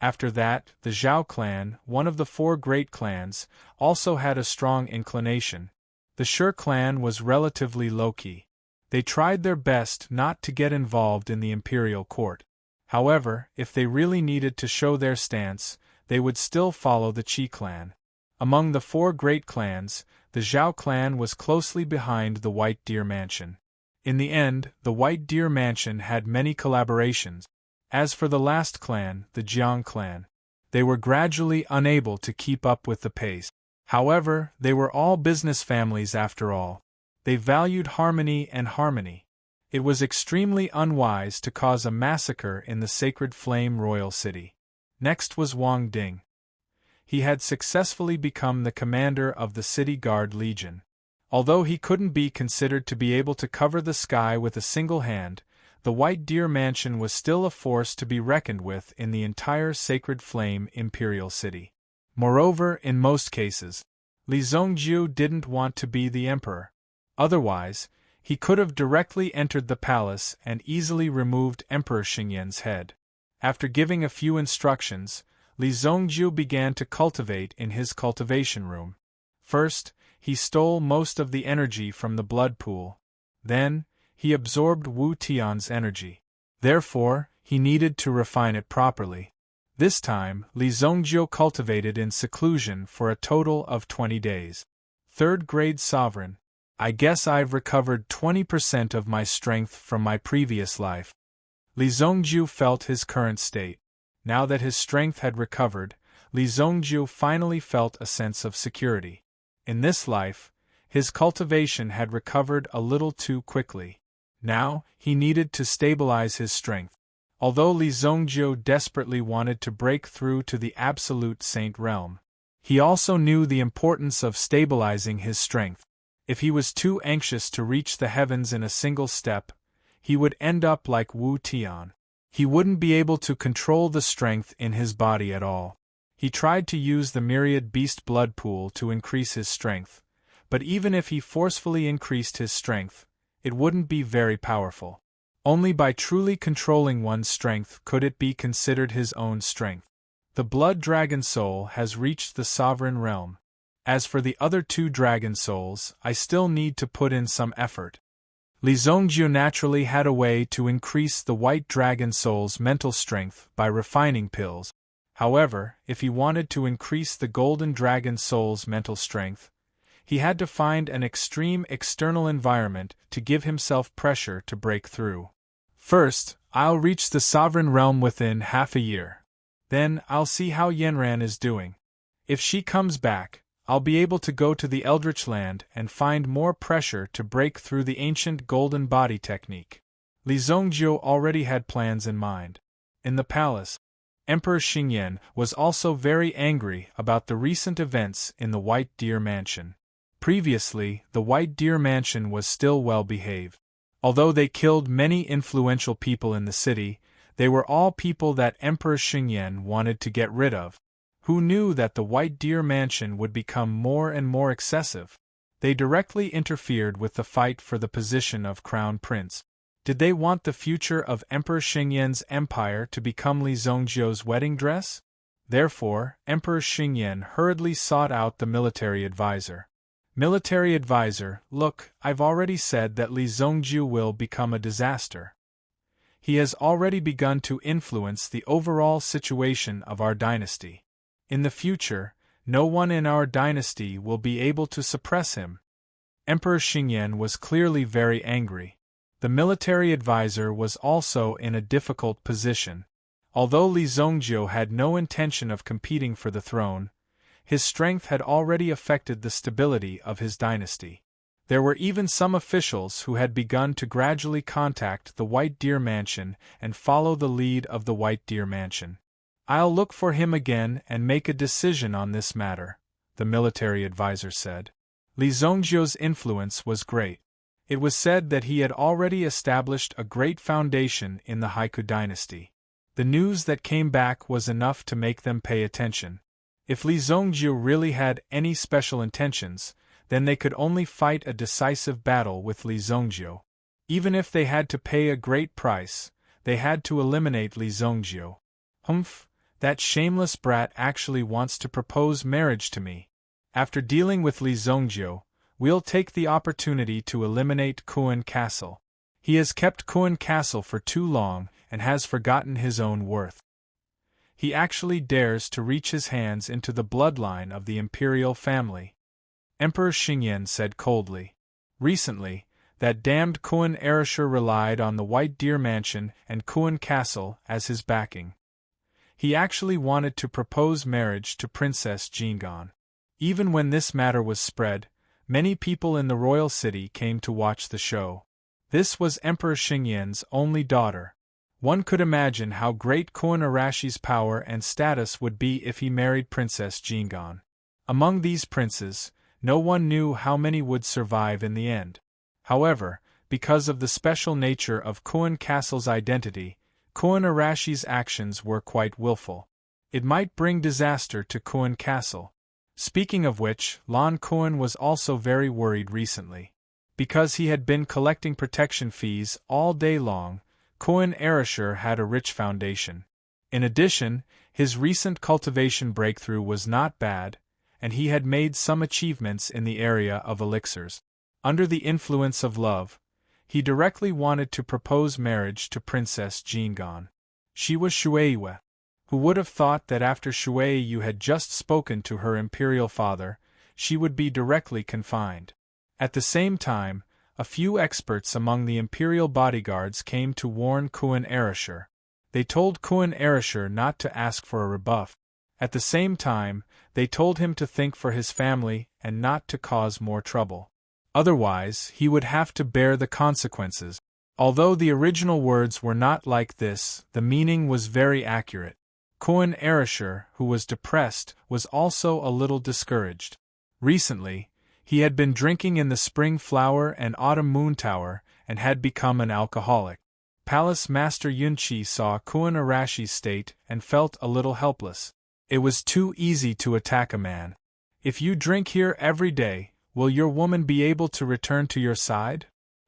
After that, the Zhao clan, one of the 4 great clans, also had a strong inclination. The Shi clan was relatively low-key. They tried their best not to get involved in the imperial court. However, if they really needed to show their stance, they would still follow the Qi clan. Among the 4 great clans, the Zhao clan was closely behind the White Deer Mansion. In the end, the White Deer Mansion had many collaborations. As for the last clan, the Jiang clan, they were gradually unable to keep up with the pace. However, they were all business families after all. They valued harmony and harmony. It was extremely unwise to cause a massacre in the Sacred Flame Royal City. Next was Wang Ding. He had successfully become the commander of the City Guard Legion. Although he couldn't be considered to be able to cover the sky with a single hand, the White Deer Mansion was still a force to be reckoned with in the entire Sacred Flame Imperial City. Moreover, in most cases, Li Zongjiu didn't want to be the emperor. Otherwise, he could have directly entered the palace and easily removed Emperor Xingyan's head. After giving a few instructions, Li Zongjiu began to cultivate in his cultivation room. First, he stole most of the energy from the blood pool. Then, he absorbed Wu Tian's energy. Therefore, he needed to refine it properly. This time, Li Zongjiu cultivated in seclusion for a total of 20 days. 3rd grade sovereign. I guess I've recovered 20% of my strength from my previous life. Li Zongjiu felt his current state. Now that his strength had recovered, Li Zongjiu finally felt a sense of security. In this life, his cultivation had recovered a little too quickly. Now, he needed to stabilize his strength. Although Li Zongjiu desperately wanted to break through to the absolute saint realm, he also knew the importance of stabilizing his strength. If he was too anxious to reach the heavens in a single step, he would end up like Wu Tian. He wouldn't be able to control the strength in his body at all. He tried to use the myriad beast blood pool to increase his strength, but even if he forcefully increased his strength, it wouldn't be very powerful. Only by truly controlling one's strength could it be considered his own strength. The blood dragon soul has reached the sovereign realm. As for the other 2 dragon souls, I still need to put in some effort. Li Zongjiu naturally had a way to increase the white dragon soul's mental strength by refining pills. However, if he wanted to increase the Golden Dragon Soul's mental strength, he had to find an extreme external environment to give himself pressure to break through. First, I'll reach the Sovereign Realm within half a year. Then, I'll see how Yenran is doing. If she comes back, I'll be able to go to the Eldritch Land and find more pressure to break through the ancient golden body technique. Li Zongjiu already had plans in mind. In the palace, Emperor Xingyan was also very angry about the recent events in the White Deer Mansion. Previously, the White Deer Mansion was still well behaved. Although they killed many influential people in the city, they were all people that Emperor Xingyan wanted to get rid of. Who knew that the White Deer Mansion would become more and more excessive? They directly interfered with the fight for the position of Crown Prince. Did they want the future of Emperor Xingyan's empire to become Li Zongjiu's wedding dress? Therefore, Emperor Xingyan hurriedly sought out the military advisor. Military advisor, look, I've already said that Li Zongjiu will become a disaster. He has already begun to influence the overall situation of our dynasty. In the future, no one in our dynasty will be able to suppress him. Emperor Xingyan was clearly very angry. The military advisor was also in a difficult position. Although Li Zongjiu had no intention of competing for the throne, his strength had already affected the stability of his dynasty. There were even some officials who had begun to gradually contact the White Deer Mansion and follow the lead of the White Deer Mansion. I'll look for him again and make a decision on this matter, the military advisor said. Li Zongjiu's influence was great. It was said that he had already established a great foundation in the Haiku dynasty. The news that came back was enough to make them pay attention. If Li Zongjiu really had any special intentions, then they could only fight a decisive battle with Li Zongjiu. Even if they had to pay a great price, they had to eliminate Li Zongjiu. Humph, that shameless brat actually wants to propose marriage to me. After dealing with Li Zongjiu, we'll take the opportunity to eliminate Kuan Castle. He has kept Kuan Castle for too long and has forgotten his own worth. He actually dares to reach his hands into the bloodline of the imperial family. Emperor Xingyan said coldly. Recently, that damned Kuan Erasure relied on the White Deer Mansion and Kuan Castle as his backing. He actually wanted to propose marriage to Princess Jingan. Even when this matter was spread, many people in the royal city came to watch the show. This was Emperor Xingyan's only daughter. One could imagine how great Kuan Arashi's power and status would be if he married Princess Jingan. Among these princes, no one knew how many would survive in the end. However, because of the special nature of Kuan Castle's identity, Kuan Arashi's actions were quite willful. It might bring disaster to Kuan Castle. Speaking of which, Lan Kuan was also very worried recently. Because he had been collecting protection fees all day long, Kuan Erasure had a rich foundation. In addition, his recent cultivation breakthrough was not bad, and he had made some achievements in the area of elixirs. Under the influence of love, he directly wanted to propose marriage to Princess Jingan. She was Shueiyue. Who would have thought that after Shueiyu had just spoken to her imperial father, she would be directly confined. At the same time, a few experts among the imperial bodyguards came to warn Kuan Erasure. They told Kuan Erasure not to ask for a rebuff. At the same time, they told him to think for his family and not to cause more trouble. Otherwise, he would have to bear the consequences. Although the original words were not like this, the meaning was very accurate. Kuan Erasure, who was depressed, was also a little discouraged. Recently, he had been drinking in the Spring Flower and Autumn Moon Tower and had become an alcoholic. Palace Master Yunqi saw Kuan Arashi's state and felt a little helpless. It was too easy to attack a man. If you drink here every day, will your woman be able to return to your side?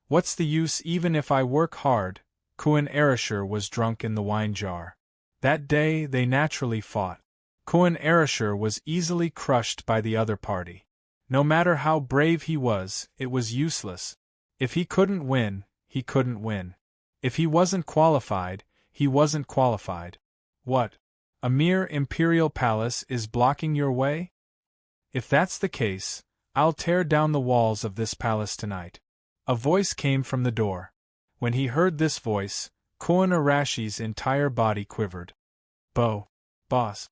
What's the use even if I work hard? Kuan Erasure was drunk in the wine jar. That day they naturally fought. Kuan Erasure was easily crushed by the other party. No matter how brave he was, it was useless. If he couldn't win, he couldn't win. If he wasn't qualified, he wasn't qualified. What? A mere imperial palace is blocking your way? If that's the case, I'll tear down the walls of this palace tonight. A voice came from the door. When he heard this voice, Koan Arashi's entire body quivered. Boss.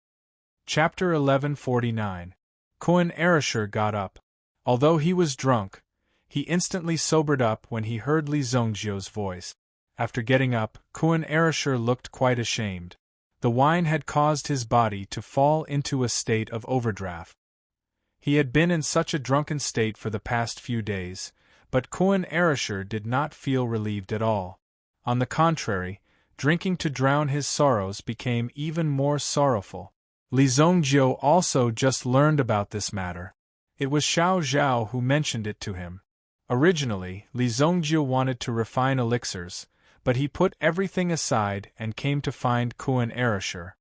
Chapter 1149. Koan Arashir got up. Although he was drunk, he instantly sobered up when he heard Li Zongzhou's voice. After getting up, Koan Arashir looked quite ashamed. The wine had caused his body to fall into a state of overdraft. He had been in such a drunken state for the past few days, but Koan Arashir did not feel relieved at all. On the contrary, drinking to drown his sorrows became even more sorrowful. Li Zongzhou also just learned about this matter. It was Xiao Zhao who mentioned it to him. Originally, Li Zongzhou wanted to refine elixirs, but he put everything aside and came to find Koan Arashir.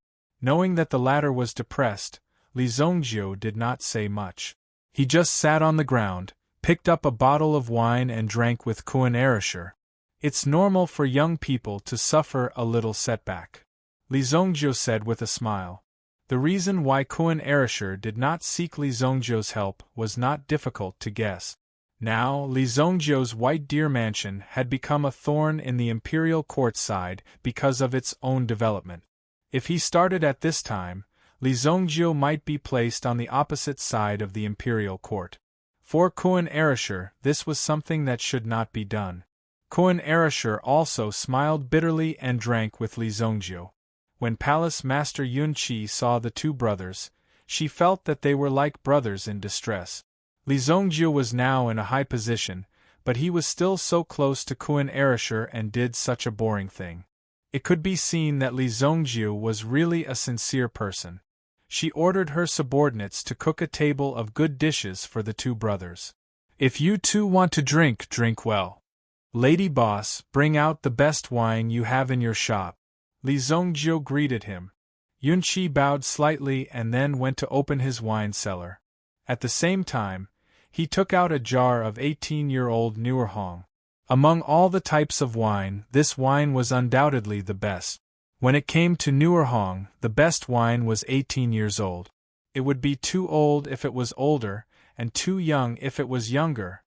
Knowing that the latter was depressed, Li Zongzhou did not say much. He just sat on the ground, picked up a bottle of wine and drank with Koan Arashir. It's normal for young people to suffer a little setback, Li Zongzhou said with a smile. The reason why Koan Arashir did not seek Li Zongzhou's help was not difficult to guess. Now, Li Zongzhou's White Deer Mansion had become a thorn in the imperial court side because of its own development. If he started at this time, Li Zongzhou might be placed on the opposite side of the imperial court. For Koan Arashir, this was something that should not be done. Koan Arashir also smiled bitterly and drank with Li Zongzhou. When Palace Master Yunqi saw the two brothers, she felt that they were like brothers in distress. Li Zongzhou was now in a high position, but he was still so close to Koan Arashir and did such a boring thing. It could be seen that Li Zongzhou was really a sincere person. She ordered her subordinates to cook a table of good dishes for the two brothers. If you two want to drink, drink well. Lady boss, bring out the best wine you have in your shop. Li Zongzhou greeted him. Yunqi bowed slightly and then went to open his wine cellar. At the same time, he took out a jar of 18-year-old Nuerhong. Among all the types of wine, this wine was undoubtedly the best. When it came to Nuerhong, the best wine was 18 years old. It would be too old if it was older, and too young if it was younger.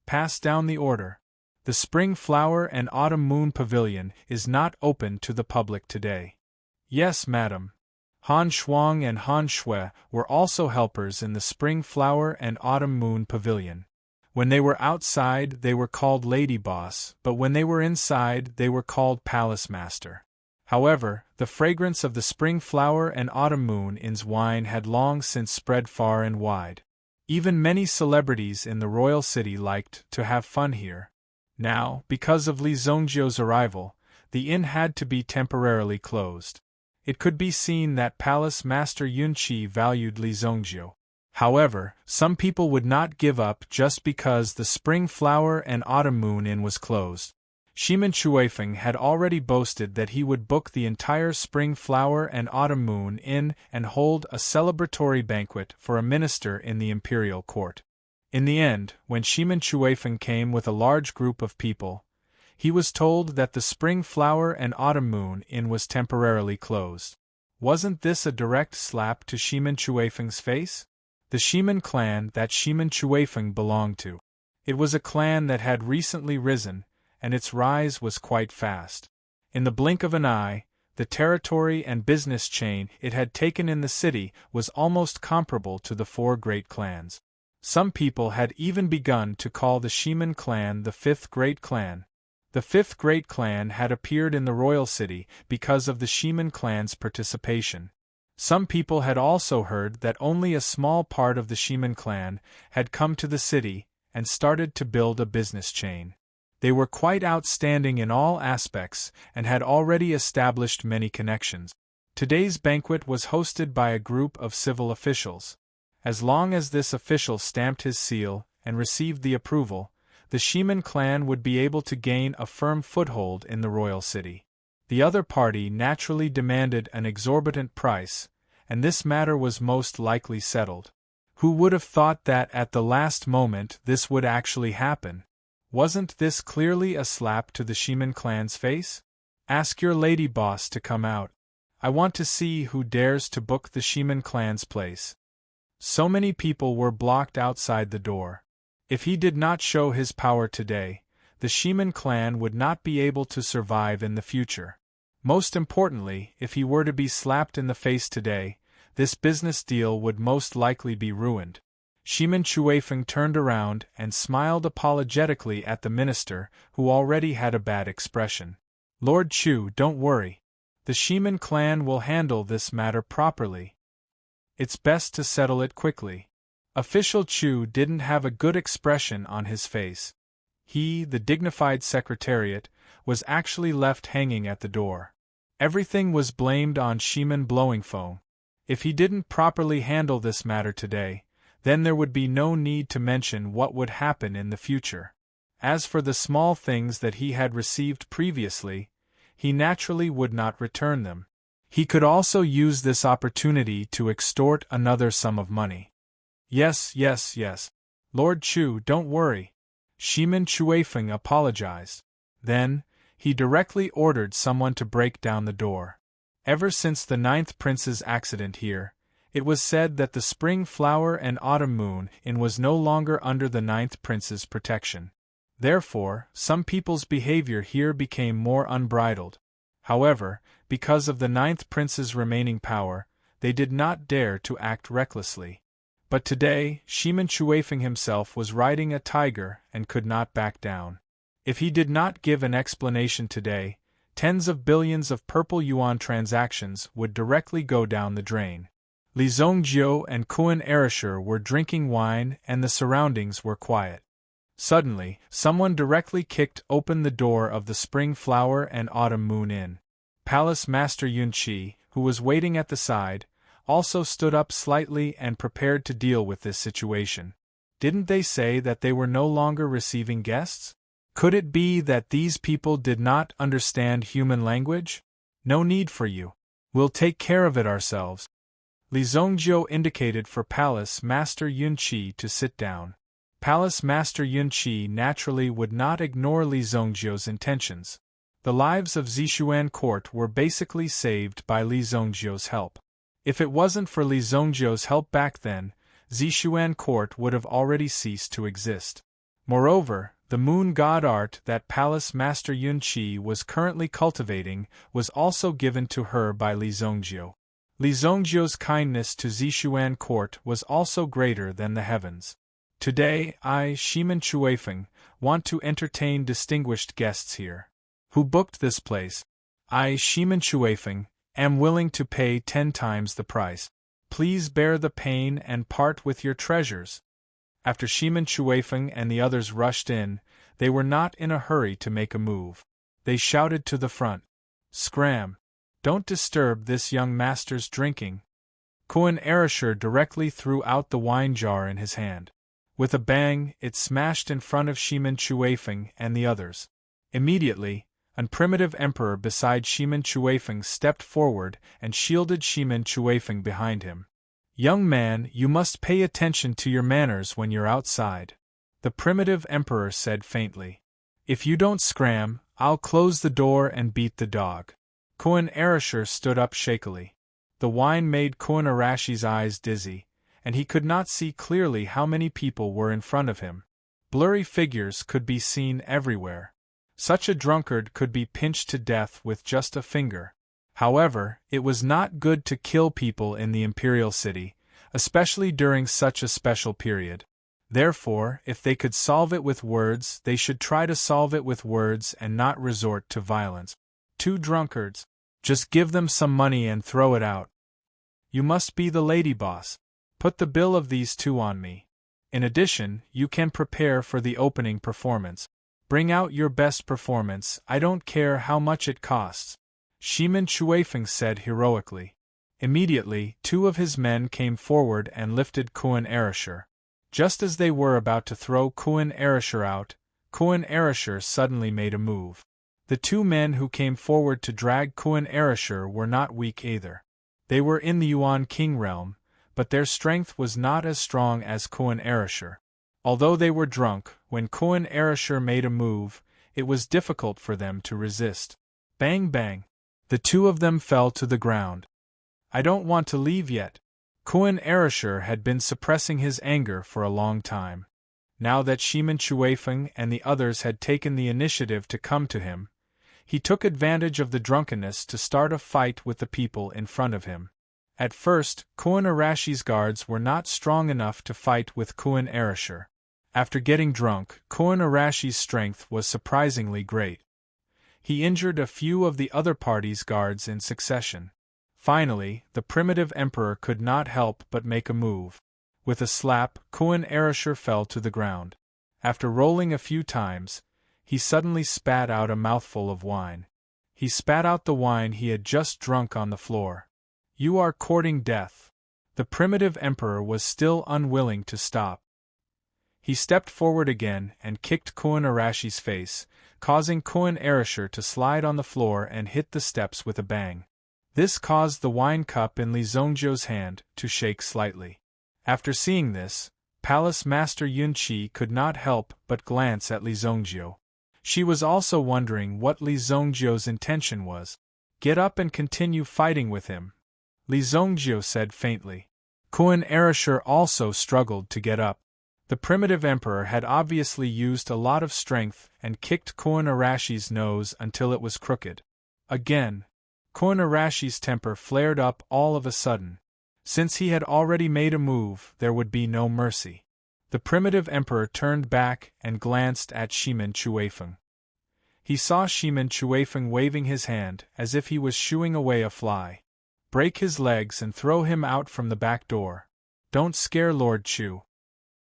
Pass down the order. The Spring Flower and Autumn Moon Pavilion is not open to the public today. Yes, madam. Han Shuang and Han Shui were also helpers in the Spring Flower and Autumn Moon Pavilion. When they were outside, they were called Lady Boss, but when they were inside, they were called Palace Master. However, the fragrance of the Spring Flower and Autumn Moon Inn's wine had long since spread far and wide. Even many celebrities in the royal city liked to have fun here. Now, because of Li Zongzhou's arrival, the inn had to be temporarily closed. It could be seen that Palace Master Yunqi valued Li Zongzhou. However, some people would not give up just because the Spring Flower and Autumn Moon Inn was closed. Shimen Chuefeng had already boasted that he would book the entire Spring Flower and Autumn Moon Inn and hold a celebratory banquet for a minister in the imperial court. In the end, when Shimen Chuefeng came with a large group of people, he was told that the Spring Flower and Autumn Moon Inn was temporarily closed. Wasn't this a direct slap to Shimen Chuefeng's face? The Shimen clan that Shimen Chuefeng belonged to. It was a clan that had recently risen, and its rise was quite fast. In the blink of an eye, the territory and business chain it had taken in the city was almost comparable to the four great clans. Some people had even begun to call the Shimen clan the fifth great clan. The fifth great clan had appeared in the royal city because of the Shimen clan's participation. Some people had also heard that only a small part of the Shimen clan had come to the city and started to build a business chain. They were quite outstanding in all aspects and had already established many connections. Today's banquet was hosted by a group of civil officials. As long as this official stamped his seal and received the approval, the Shimen clan would be able to gain a firm foothold in the royal city. The other party naturally demanded an exorbitant price, and this matter was most likely settled. Who would have thought that at the last moment this would actually happen? Wasn't this clearly a slap to the Shimen clan's face? Ask your lady boss to come out. I want to see who dares to book the Shiman clan's place. So many people were blocked outside the door. If he did not show his power today, the Shiman clan would not be able to survive in the future. Most importantly, if he were to be slapped in the face today, this business deal would most likely be ruined. Shiman Chuefeng turned around and smiled apologetically at the minister, who already had a bad expression. Lord Chu, don't worry. The Shiman clan will handle this matter properly. It's best to settle it quickly. Official Chu didn't have a good expression on his face. He, the dignified secretariat, was actually left hanging at the door. Everything was blamed on Shiman Blowingfeng. If he didn't properly handle this matter today, then there would be no need to mention what would happen in the future. As for the small things that he had received previously, he naturally would not return them. He could also use this opportunity to extort another sum of money. Yes. Lord Chu, don't worry. Shiman Chuefeng apologized. Then, he directly ordered someone to break down the door. Ever since the 9th prince's accident here, it was said that the spring flower and autumn moon was no longer under the 9th prince's protection. Therefore, some people's behavior here became more unbridled. However, because of the 9th prince's remaining power, they did not dare to act recklessly. But today, Shiman Chuefeng himself was riding a tiger and could not back down. If he did not give an explanation today, tens of billions of purple yuan transactions would directly go down the drain. Li Zongjiu and Kuan Erasher were drinking wine and the surroundings were quiet. Suddenly, someone directly kicked open the door of the Spring Flower and Autumn Moon Inn. Palace Master Yunqi, who was waiting at the side, also stood up slightly and prepared to deal with this situation. Didn't they say that they were no longer receiving guests? Could it be that these people did not understand human language? No need for you. We'll take care of it ourselves. Li Zongjiu indicated for Palace Master Yunqi to sit down. Palace Master Yunqi naturally would not ignore Li Zongjiu's intentions. The lives of Zishuan court were basically saved by Li Zongjiu's help. If it wasn't for Li Zongjiu's help back then, Zishuan court would have already ceased to exist. Moreover, the moon god art that Palace Master Yunqi was currently cultivating was also given to her by Li Zongjiu. Li Zongjiu's kindness to Zishuan court was also greater than the heavens. Today, I, Shiman Chuefeng, want to entertain distinguished guests here. Who booked this place? I, Shiman Chuefeng, am willing to pay 10 times the price. Please bear the pain and part with your treasures. After Shiman Chuefeng and the others rushed in, they were not in a hurry to make a move. They shouted to the front. Scram! Don't disturb this young master's drinking. Kuan Erasher directly threw out the wine jar in his hand. With a bang, it smashed in front of Shiman Chuefeng and the others. Immediately, a primitive emperor beside Shiman Chuefeng stepped forward and shielded Shiman Chuefeng behind him. Young man, you must pay attention to your manners when you're outside, the primitive emperor said faintly. If you don't scram, I'll close the door and beat the dog. Kuan Erasher stood up shakily. The wine made Kuan Arashi's eyes dizzy, and he could not see clearly how many people were in front of him. Blurry figures could be seen everywhere. Such a drunkard could be pinched to death with just a finger. However, it was not good to kill people in the imperial city, especially during such a special period. Therefore, if they could solve it with words, they should try to solve it with words and not resort to violence. 2 drunkards. Just give them some money and throw it out. You must be the lady boss. Put the bill of these 2 on me. In addition, you can prepare for the opening performance. Bring out your best performance, I don't care how much it costs. Shiman Chuefeng said heroically. Immediately, 2 of his men came forward and lifted Kuan Erasher. Just as they were about to throw Kuan Erasher out, Kuan Erasher suddenly made a move. The 2 men who came forward to drag Kuan Erasher were not weak either. They were in the Yuan King realm, but their strength was not as strong as Kuan Erasher. Although they were drunk, when Kuan Erasher made a move, it was difficult for them to resist. Bang bang! The two of them fell to the ground. I don't want to leave yet. Kuan Erasure had been suppressing his anger for a long time. Now that Shimin Chuefeng and the others had taken the initiative to come to him, he took advantage of the drunkenness to start a fight with the people in front of him. At first, Kuan Arashi's guards were not strong enough to fight with Kuan Erasure. After getting drunk, Kuan Arashi's strength was surprisingly great. He injured a few of the other party's guards in succession. Finally, the primitive emperor could not help but make a move. With a slap, Kuan Erasure fell to the ground. After rolling a few times, he suddenly spat out a mouthful of wine. He spat out the wine he had just drunk on the floor. You are courting death. The primitive emperor was still unwilling to stop. He stepped forward again and kicked Kuan Arashi's face, causing Kuan Erasure to slide on the floor and hit the steps with a bang. This caused the wine cup in Li Zhongzhou's hand to shake slightly. After seeing this, Palace Master Yunqi could not help but glance at Li Zhongzhou. She was also wondering what Li Zhongzhou's intention was. Get up and continue fighting with him, Li Zhongzhou said faintly. Kuan Erasure also struggled to get up. The primitive emperor had obviously used a lot of strength and kicked Kuan Arashi's nose until it was crooked. Again, Kuan Arashi's temper flared up all of a sudden. Since he had already made a move, there would be no mercy. The primitive emperor turned back and glanced at Shimin Chuefeng. He saw Shimin Chuefeng waving his hand as if he was shooing away a fly. Break his legs and throw him out from the back door. Don't scare Lord Chu.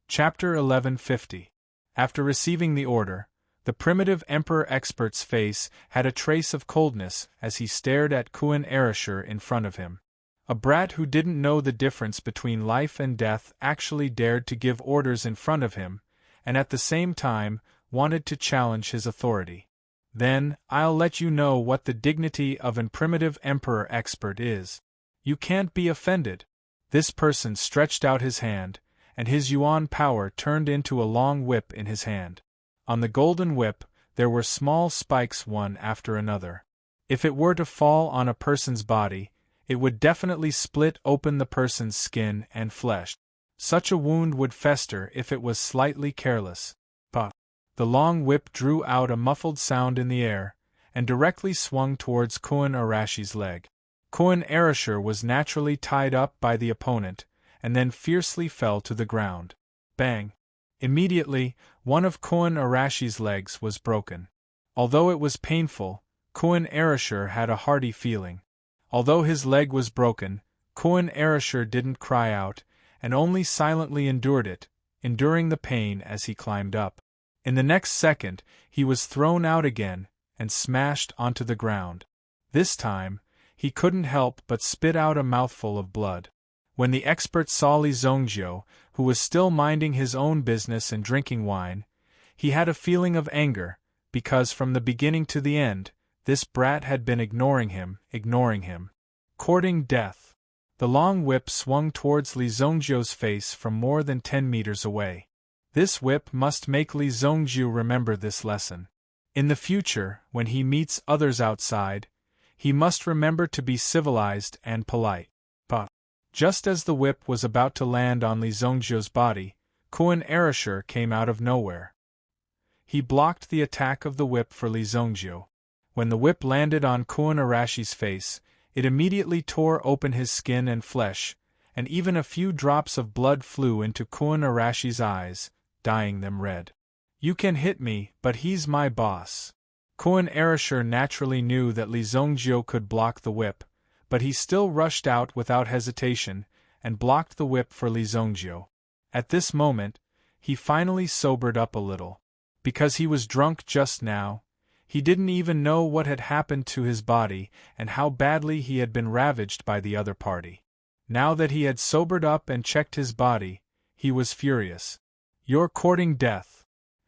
Chapter 1150. After receiving the order, the primitive emperor expert's face had a trace of coldness as he stared at Kuan Erasure in front of him. A brat who didn't know the difference between life and death actually dared to give orders in front of him, and at the same time, wanted to challenge his authority. Then, I'll let you know what the dignity of an primitive emperor expert is. You can't be offended. This person stretched out his hand, and his yuan power turned into a long whip in his hand. On the golden whip, there were small spikes one after another. If it were to fall on a person's body, it would definitely split open the person's skin and flesh. Such a wound would fester if it was slightly careless. But the long whip drew out a muffled sound in the air, and directly swung towards Kuan Arashi's leg. Kuan Erasure was naturally tied up by the opponent, and then fiercely fell to the ground. Bang! Immediately, one of Kuan Arashi's legs was broken. Although it was painful, Kuan Erasure had a hearty feeling. Although his leg was broken, Kuan Erasure didn't cry out, and only silently endured it, enduring the pain as he climbed up. In the next second, he was thrown out again, and smashed onto the ground. This time, he couldn't help but spit out a mouthful of blood. When the expert saw Li Zhongzhou, who was still minding his own business and drinking wine, he had a feeling of anger, because from the beginning to the end, this brat had been ignoring him. Courting death. The long whip swung towards Li Zhongzhou's face from more than 10 meters away. This whip must make Li Zhongzhou remember this lesson. In the future, when he meets others outside, he must remember to be civilized and polite. But just as the whip was about to land on Li Zhongzhou's body, Kuan Erasure came out of nowhere. He blocked the attack of the whip for Li Zhongzhou. When the whip landed on Kuan Arashi's face, it immediately tore open his skin and flesh, and even a few drops of blood flew into Kuan Arashi's eyes, dyeing them red. You can hit me, but he's my boss. Kuan Erasure naturally knew that Li Zhongzhou could block the whip, but he still rushed out without hesitation, and blocked the whip for Li Zhongzhou. At this moment, he finally sobered up a little. Because he was drunk just now, he didn't even know what had happened to his body and how badly he had been ravaged by the other party. Now that he had sobered up and checked his body, he was furious. You're courting death.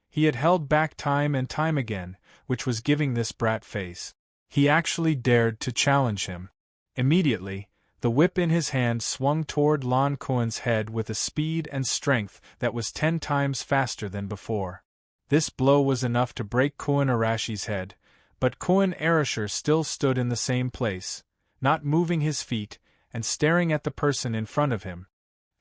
He had held back time and time again, which was giving this brat face. He actually dared to challenge him. Immediately, the whip in his hand swung toward Lan Kuan's head with a speed and strength that was 10 times faster than before. This blow was enough to break Kuan Arashi's head, But Koen Erisher still stood in the same place, not moving his feet, and staring at the person in front of him.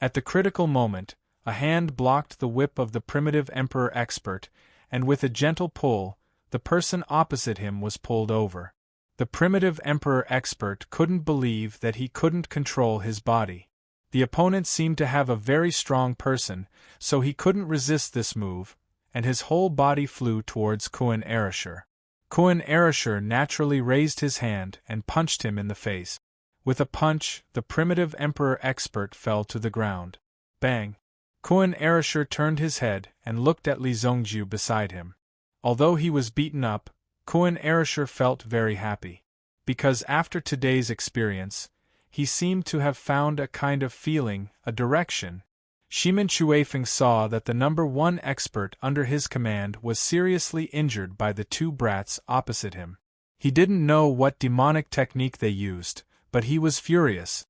At the critical moment, a hand blocked the whip of the primitive Emperor expert, and with a gentle pull, the person opposite him was pulled over. The primitive Emperor expert couldn't believe that he couldn't control his body. The opponent seemed to have a very strong person, so he couldn't resist this move, and his whole body flew towards Koen Erisher. Koen Erisher naturally raised his hand and punched him in the face. With a punch, the primitive Emperor expert fell to the ground. Bang! Koen Erisher turned his head and looked at Li Zongjiu beside him. Although he was beaten up, Koen Erisher felt very happy. Because after today's experience, he seemed to have found a kind of feeling, a direction. Shimin Chuefeng saw that the number 1 expert under his command was seriously injured by the 2 brats opposite him. He didn't know what demonic technique they used, but he was furious.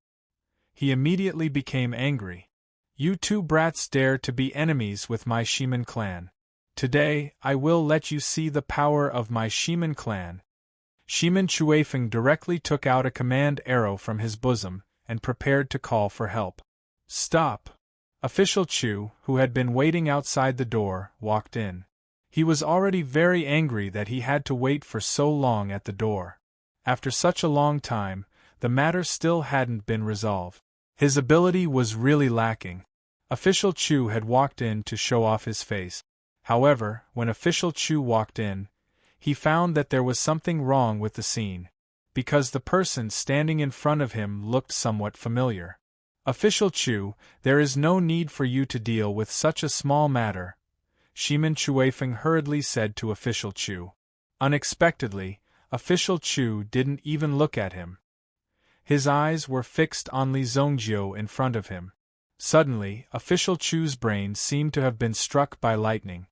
He immediately became angry. You 2 brats dare to be enemies with my Shimin clan. Today, I will let you see the power of my Shimin clan. Shimin Chuefeng directly took out a command arrow from his bosom and prepared to call for help. Stop! Official Chu, who had been waiting outside the door, walked in. He was already very angry that he had to wait for so long at the door. After such a long time, the matter still hadn't been resolved. His ability was really lacking. Official Chu had walked in to show off his face. However, when Official Chu walked in, he found that there was something wrong with the scene, because the person standing in front of him looked somewhat familiar. Official Chu, there is no need for you to deal with such a small matter, Shimin Chuefeng hurriedly said to Official Chu. Unexpectedly, Official Chu didn't even look at him. His eyes were fixed on Li Zongjiu in front of him. Suddenly, Official Chu's brain seemed to have been struck by lightning.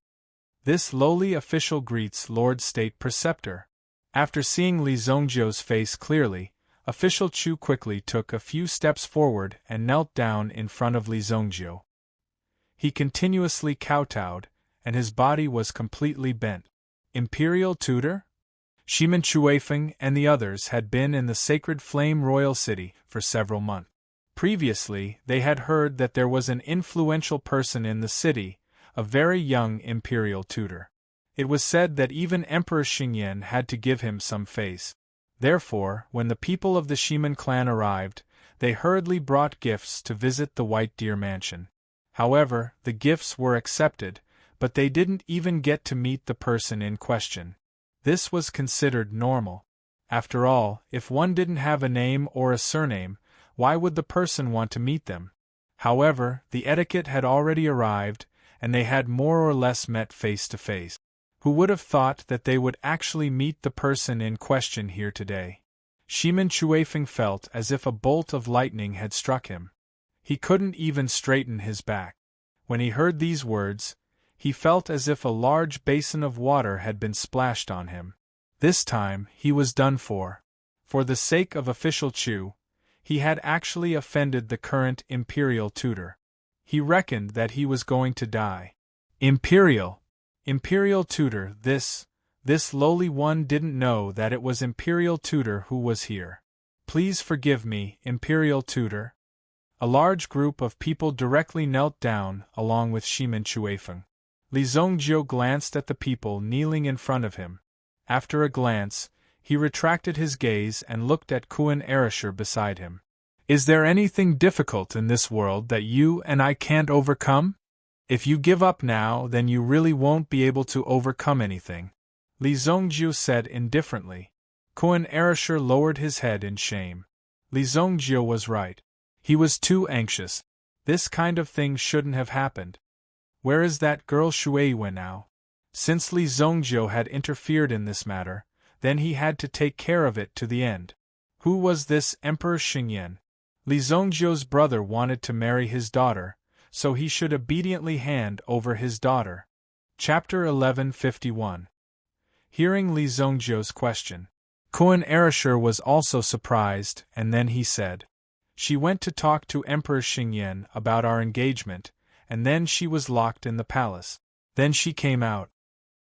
This lowly official greets Lord State Preceptor. After seeing Li Zongjiu's face clearly, Official Chu quickly took a few steps forward and knelt down in front of Li Zongjiu. He continuously kowtowed, and his body was completely bent. Imperial Tutor? Shimin Chuefeng and the others had been in the Sacred Flame Royal City for several months. Previously, they had heard that there was an influential person in the city, a very young imperial tutor. It was said that even Emperor Xingyan had to give him some face. Therefore, when the people of the Shimin clan arrived, they hurriedly brought gifts to visit the White Deer Mansion. However, the gifts were accepted, but they didn't even get to meet the person in question. This was considered normal. After all, if one didn't have a name or a surname, why would the person want to meet them? However, the etiquette had already arrived, and they had more or less met face to face. Who would have thought that they would actually meet the person in question here today? Shimin Chuefeng felt as if a bolt of lightning had struck him. He couldn't even straighten his back. When he heard these words, he felt as if a large basin of water had been splashed on him. This time, he was done for. For the sake of Official Chu, he had actually offended the current imperial tutor. He reckoned that he was going to die. Imperial tutor, this lowly one didn't know that it was Imperial Tutor who was here. Please forgive me, Imperial Tutor. A large group of people directly knelt down, along with Shimin Chuefeng. Li Zongjiu glanced at the people kneeling in front of him. After a glance, he retracted his gaze and looked at Koen Erisher beside him. Is there anything difficult in this world that you and I can't overcome? If you give up now, then you really won't be able to overcome anything, Li Zongjiu said indifferently. Koen Erisher lowered his head in shame. Li Zongjiu was right. He was too anxious. This kind of thing shouldn't have happened. Where is that girl Shueiyue now? Since Li Zongjiu had interfered in this matter, then he had to take care of it to the end. Who was this Emperor Xingyan? Li Zongjiu's brother wanted to marry his daughter, so he should obediently hand over his daughter. Chapter 1151. Hearing Li Zongjiu's question, Koen Erisher was also surprised, and then he said, "She went to talk to Emperor Xingyan about our engagement, and then she was locked in the palace. Then she came out."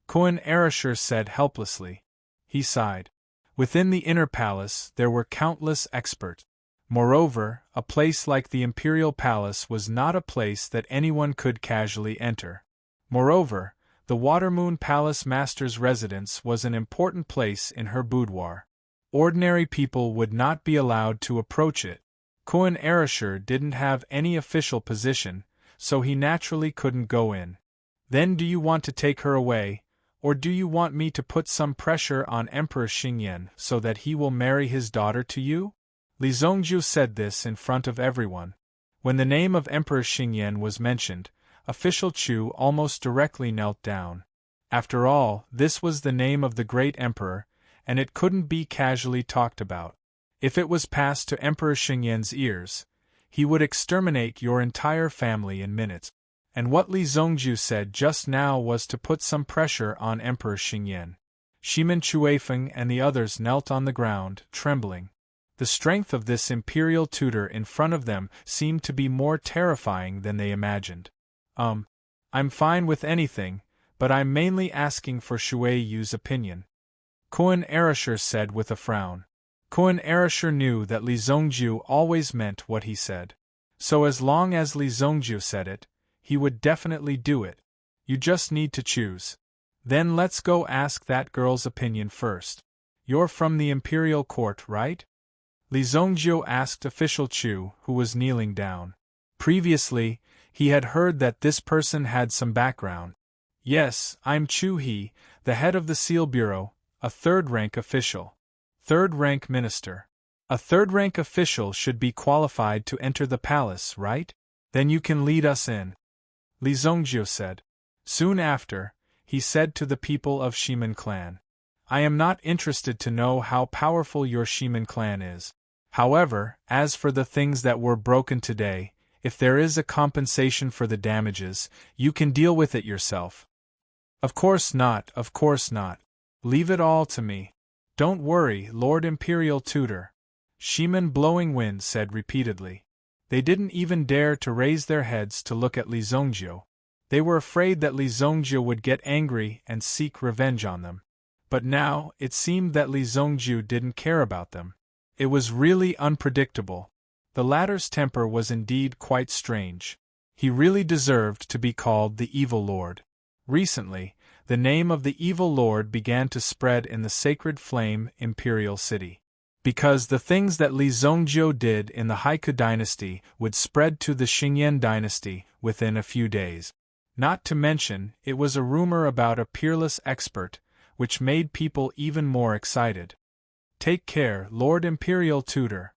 Koen Erisher said helplessly. he sighed. Within the inner palace there were countless experts. Moreover, a place like the imperial palace was not a place that anyone could casually enter. Moreover, the Watermoon Palace Master's residence was an important place in her boudoir. Ordinary people would not be allowed to approach it. Cohen Erasher didn't have any official position, so he naturally couldn't go in. Then do you want to take her away, or do you want me to put some pressure on Emperor Xingyan so that he will marry his daughter to you? Li Zongju said this in front of everyone. When the name of Emperor Xingyan was mentioned, official Chu almost directly knelt down. After all, this was the name of the great emperor, and it couldn't be casually talked about. If it was passed to Emperor Xingyan's ears, he would exterminate your entire family in minutes. And what Li Zongju said just now was to put some pressure on Emperor Xingyan. Shimin Chuefeng and the others knelt on the ground, trembling. The strength of this imperial tutor in front of them seemed to be more terrifying than they imagined. I'm fine with anything, but I'm mainly asking for Shui Yu's opinion. Cohen Erasher said with a frown. Cohen Erasher knew that Li Zongju always meant what he said. So as long as Li Zongju said it, he would definitely do it. You just need to choose. Then let's go ask that girl's opinion first. You're from the imperial court, right? Li Zongju asked official Chu, who was kneeling down. Previously, he had heard that this person had some background. Yes, I'm Chu He, the head of the Seal Bureau, a third-rank official. Third-rank minister. A third-rank official should be qualified to enter the palace, right? Then you can lead us in. Li Zongju said. Soon after, he said to the people of Shimin clan. I am not interested to know how powerful your Shimin clan is. However, as for the things that were broken today, if there is a compensation for the damages, you can deal with it yourself. Of course not, of course not. Leave it all to me. Don't worry, Lord Imperial Tutor. Shimin Blowing Wind said repeatedly. They didn't even dare to raise their heads to look at Li Zongju. They were afraid that Li Zongju would get angry and seek revenge on them. But now, it seemed that Li Zongju didn't care about them. It was really unpredictable. The latter's temper was indeed quite strange. He really deserved to be called the Evil Lord. Recently, the name of the Evil Lord began to spread in the Sacred Flame Imperial City. Because the things that Li Zongju did in the Haiku dynasty would spread to the Xingyan dynasty within a few days. Not to mention, it was a rumor about a peerless expert, which made people even more excited. Take care, Lord Imperial Tutor.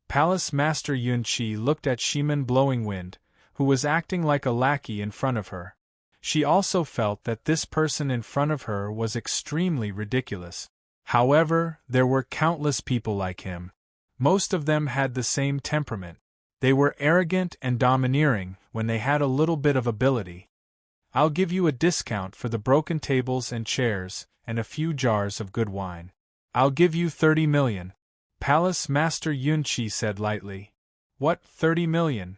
Palace Master Yunqi looked at Shimin Blowing Wind, who was acting like a lackey in front of her. She also felt that this person in front of her was extremely ridiculous. However, there were countless people like him. Most of them had the same temperament. They were arrogant and domineering when they had a little bit of ability. I'll give you a discount for the broken tables and chairs, and a few jars of good wine. I'll give you 30 million. Palace Master Yunqi said lightly. What, 30 million?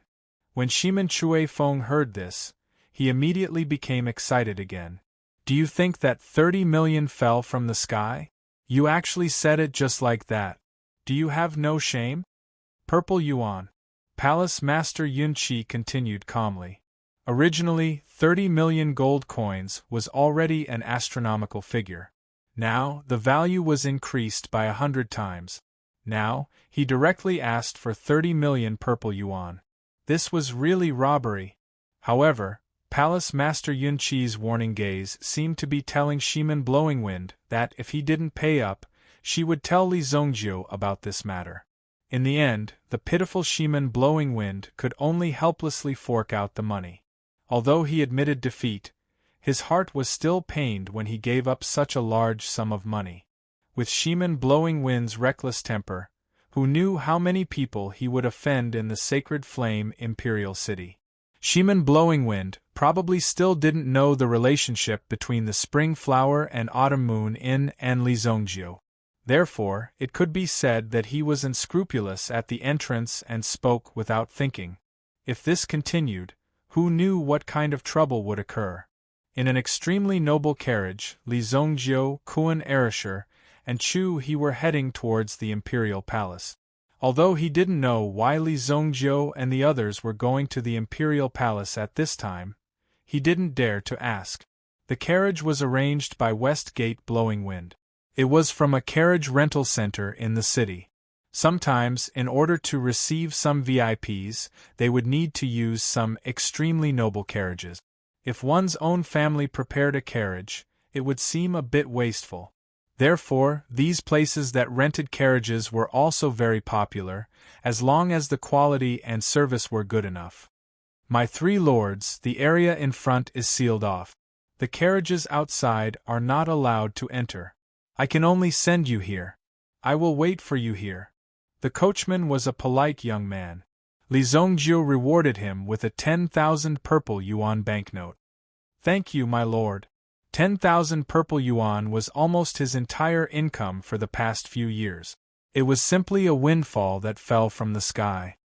When Shimin Chuefeng heard this, he immediately became excited again. Do you think that 30 million fell from the sky? You actually said it just like that. Do you have no shame? Purple Yuan. Palace Master Yunqi continued calmly. Originally, 30 million gold coins was already an astronomical figure. Now, the value was increased by 100 times. Now, he directly asked for 30 million purple yuan. This was really robbery. However, Palace Master Yunqi's warning gaze seemed to be telling Shimin Blowing Wind that if he didn't pay up, she would tell Li Zongju about this matter. In the end, the pitiful Shimin Blowing Wind could only helplessly fork out the money. Although he admitted defeat, his heart was still pained when he gave up such a large sum of money. With Shimin Blowing Wind's reckless temper, who knew how many people he would offend in the Sacred Flame Imperial City? Shimin Blowing Wind probably still didn't know the relationship between the spring flower and autumn moon in and Li Zongju. Therefore, it could be said that he was unscrupulous at the entrance and spoke without thinking. If this continued, who knew what kind of trouble would occur? In an extremely noble carriage, Li Zongju, Kuan Erasher, and Chu He were heading towards the imperial palace. Although he didn't know why Li Zongjiu and the others were going to the imperial palace at this time, he didn't dare to ask. The carriage was arranged by Westgate Blowing Wind. It was from a carriage rental center in the city. Sometimes, in order to receive some VIPs, they would need to use some extremely noble carriages. If one's own family prepared a carriage, it would seem a bit wasteful. Therefore, these places that rented carriages were also very popular, as long as the quality and service were good enough. My three lords, the area in front is sealed off. The carriages outside are not allowed to enter. I can only send you here. I will wait for you here. The coachman was a polite young man. Li Zongjiu rewarded him with a 10,000 purple yuan banknote. Thank you, my lord. 10,000 purple yuan was almost his entire income for the past few years. It was simply a windfall that fell from the sky.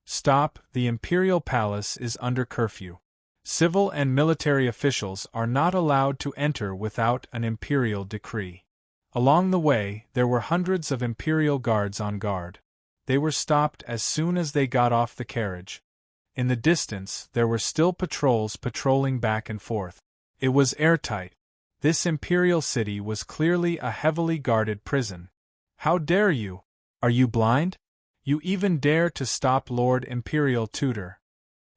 Stop, the imperial palace is under curfew. Civil and military officials are not allowed to enter without an imperial decree. Along the way, there were hundreds of imperial guards on guard. They were stopped as soon as they got off the carriage. In the distance, there were still patrols patrolling back and forth. It was airtight. This imperial city was clearly a heavily guarded prison. How dare you? Are you blind? You even dare to stop Lord Imperial Tutor.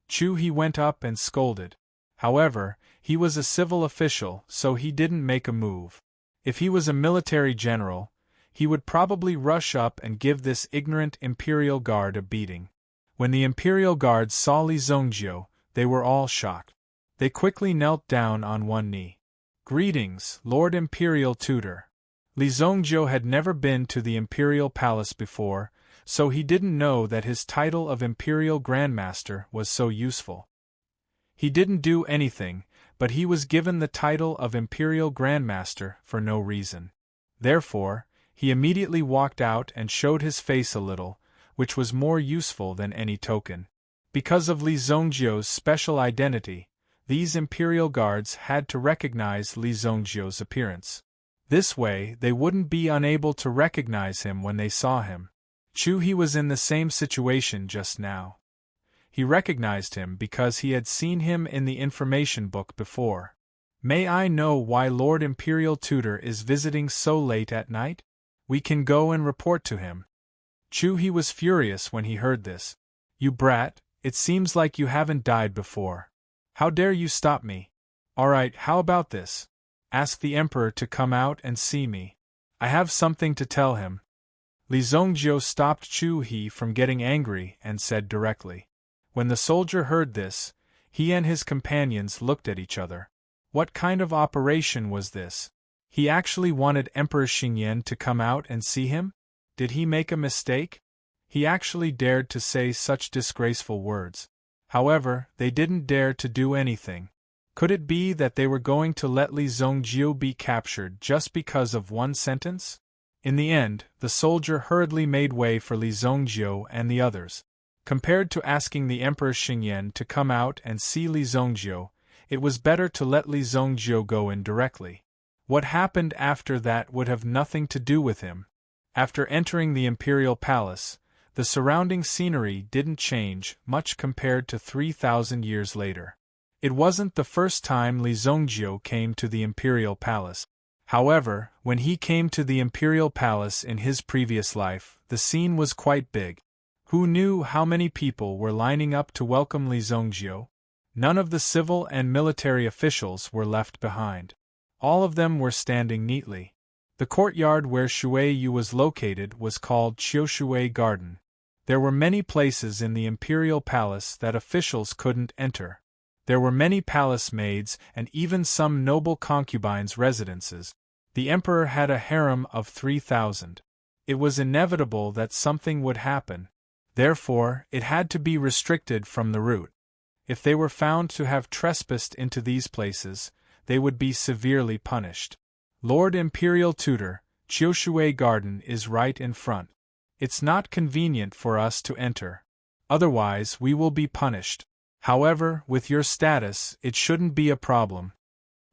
Chu He went up and scolded. However, he was a civil official, so he didn't make a move. If he was a military general, he would probably rush up and give this ignorant imperial guard a beating. When the imperial guards saw Li Zongjiu, they were all shocked. They quickly knelt down on one knee. Greetings, Lord Imperial Tutor. Li Zongjiu had never been to the imperial palace before, so he didn't know that his title of Imperial Grandmaster was so useful. He didn't do anything, but he was given the title of Imperial Grandmaster for no reason. Therefore, he immediately walked out and showed his face a little, which was more useful than any token. Because of Li Zongjiu's special identity, these imperial guards had to recognize Li Zongjiu's appearance. This way, they wouldn't be unable to recognize him when they saw him. Chu He was in the same situation just now. He recognized him because he had seen him in the information book before. May I know why Lord Imperial Tutor is visiting so late at night? We can go and report to him. Chu He was furious when he heard this. You brat, it seems like you haven't died before. How dare you stop me? Alright, how about this? Ask the Emperor to come out and see me. I have something to tell him. Li Zongjiu stopped Chu He from getting angry and said directly. When the soldier heard this, he and his companions looked at each other. What kind of operation was this? He actually wanted Emperor Xingyan to come out and see him? Did he make a mistake? He actually dared to say such disgraceful words. However, they didn't dare to do anything. Could it be that they were going to let Li Zongjiu be captured just because of one sentence? In the end, the soldier hurriedly made way for Li Zongjiu and the others. Compared to asking the Emperor Xingyan to come out and see Li Zongjiu, it was better to let Li Zongjiu go in directly. What happened after that would have nothing to do with him. After entering the imperial palace, the surrounding scenery didn't change much compared to 3,000 years later. It wasn't the first time Li Zongjiu came to the imperial palace. However, when he came to the imperial palace in his previous life, the scene was quite big. Who knew how many people were lining up to welcome Li Zongjiu? None of the civil and military officials were left behind. All of them were standing neatly. The courtyard where Shui Yu was located was called Qiushui Garden. There were many places in the imperial palace that officials couldn't enter. There were many palace maids and even some noble concubines' residences. The emperor had a harem of 3,000. It was inevitable that something would happen. Therefore, it had to be restricted from the route. If they were found to have trespassed into these places, they would be severely punished. Lord Imperial Tutor, Qiushui Garden is right in front. It's not convenient for us to enter. Otherwise, we will be punished. However, with your status, it shouldn't be a problem.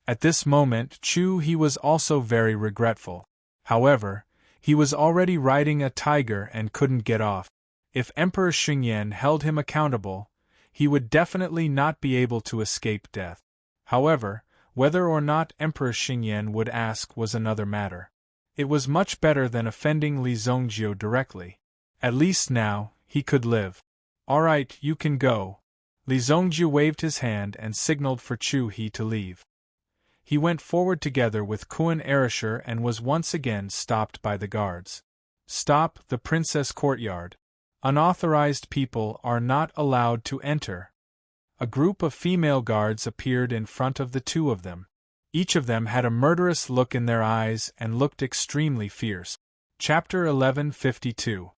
At this moment, Chu He was also very regretful. However, he was already riding a tiger and couldn't get off. If Emperor Xingyan held him accountable, he would definitely not be able to escape death. However, whether or not Emperor Xingyan would ask was another matter. It was much better than offending Li Zongjiu directly. At least now, he could live. "All right, you can go." Li Zongjiu waved his hand and signaled for Chu He to leave. He went forward together with Kun Erisher and was once again stopped by the guards. "Stop, the princess courtyard. Unauthorized people are not allowed to enter." A group of female guards appeared in front of the two of them. Each of them had a murderous look in their eyes and looked extremely fierce. Chapter 1152.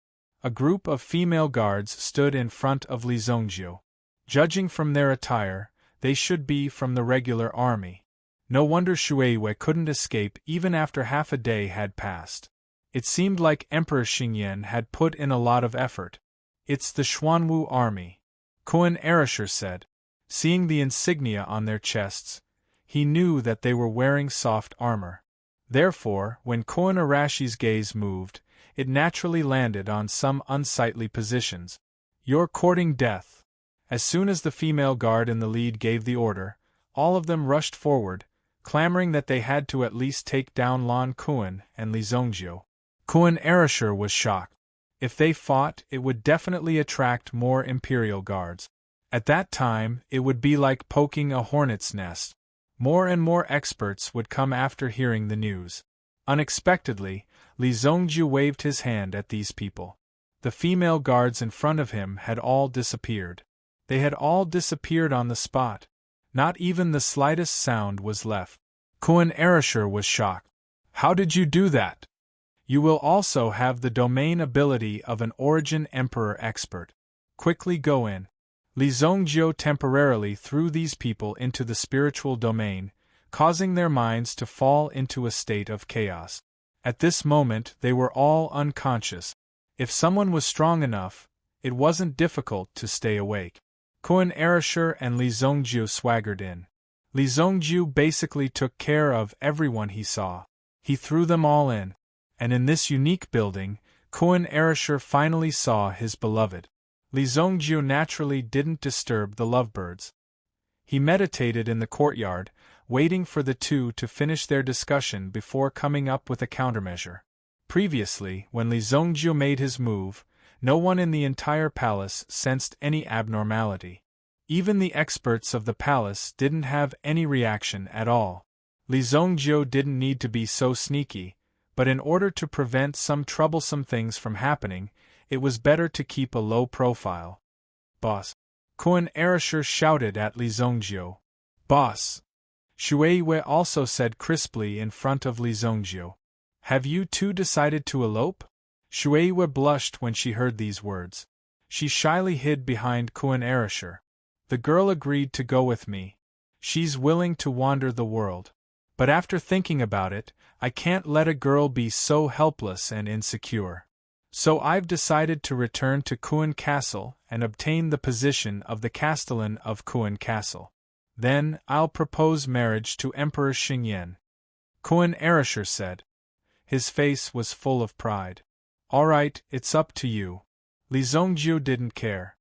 A group of female guards stood in front of Li Zongjiu. Judging from their attire, they should be from the regular army. No wonder Shueiyue couldn't escape even after half a day had passed. It seemed like Emperor Xingyan had put in a lot of effort. "It's the Xuanwu army," Kun Erisher said. Seeing the insignia on their chests, he knew that they were wearing soft armor. Therefore, when Kun Arashi's gaze moved, it naturally landed on some unsightly positions. "You're courting death." As soon as the female guard in the lead gave the order, all of them rushed forward, clamoring that they had to at least take down Lan Kun and Li Zongjiu. Kun Erisher was shocked. If they fought, it would definitely attract more imperial guards. At that time, it would be like poking a hornet's nest. More and more experts would come after hearing the news. Unexpectedly, Li Zongjiu waved his hand at these people. The female guards in front of him had all disappeared. They had all disappeared on the spot. Not even the slightest sound was left. Kun Erisher was shocked. "How did you do that?" "You will also have the domain ability of an Origin Emperor expert. Quickly go in." Li Zongjiu temporarily threw these people into the spiritual domain, causing their minds to fall into a state of chaos. At this moment they were all unconscious. If someone was strong enough, it wasn't difficult to stay awake. Kun Erisher and Li Zongjiu swaggered in. Li Zongjiu basically took care of everyone he saw. He threw them all in. And in this unique building, Kun Erisher finally saw his beloved. Li Zongjiu naturally didn't disturb the lovebirds. He meditated in the courtyard, waiting for the two to finish their discussion before coming up with a countermeasure. Previously, when Li Zongjiu made his move, no one in the entire palace sensed any abnormality. Even the experts of the palace didn't have any reaction at all. Li Zongjiu didn't need to be so sneaky, but in order to prevent some troublesome things from happening, it was better to keep a low profile. "Boss!" Kun Erisher shouted at Li Zongjiu. "Boss!" Shueiyue also said crisply in front of Li Zongjiu. "Have you two decided to elope?" Shueiyue blushed when she heard these words. She shyly hid behind Kun Erisher. "The girl agreed to go with me. She's willing to wander the world. But after thinking about it, I can't let a girl be so helpless and insecure. So I've decided to return to Kun Castle and obtain the position of the Castellan of Kun Castle. Then I'll propose marriage to Emperor Xingyan," Kun Erisher said. His face was full of pride. "All right, it's up to you." Li Zongjiu didn't care.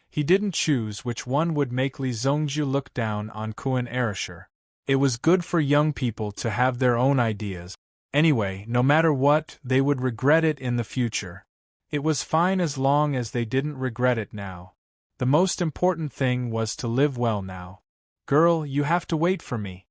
He didn't choose which one would make Li Zongjiu look down on Kun Erisher. It was good for young people to have their own ideas. Anyway, no matter what, they would regret it in the future. It was fine as long as they didn't regret it now. The most important thing was to live well now. "Girl, you have to wait for me,"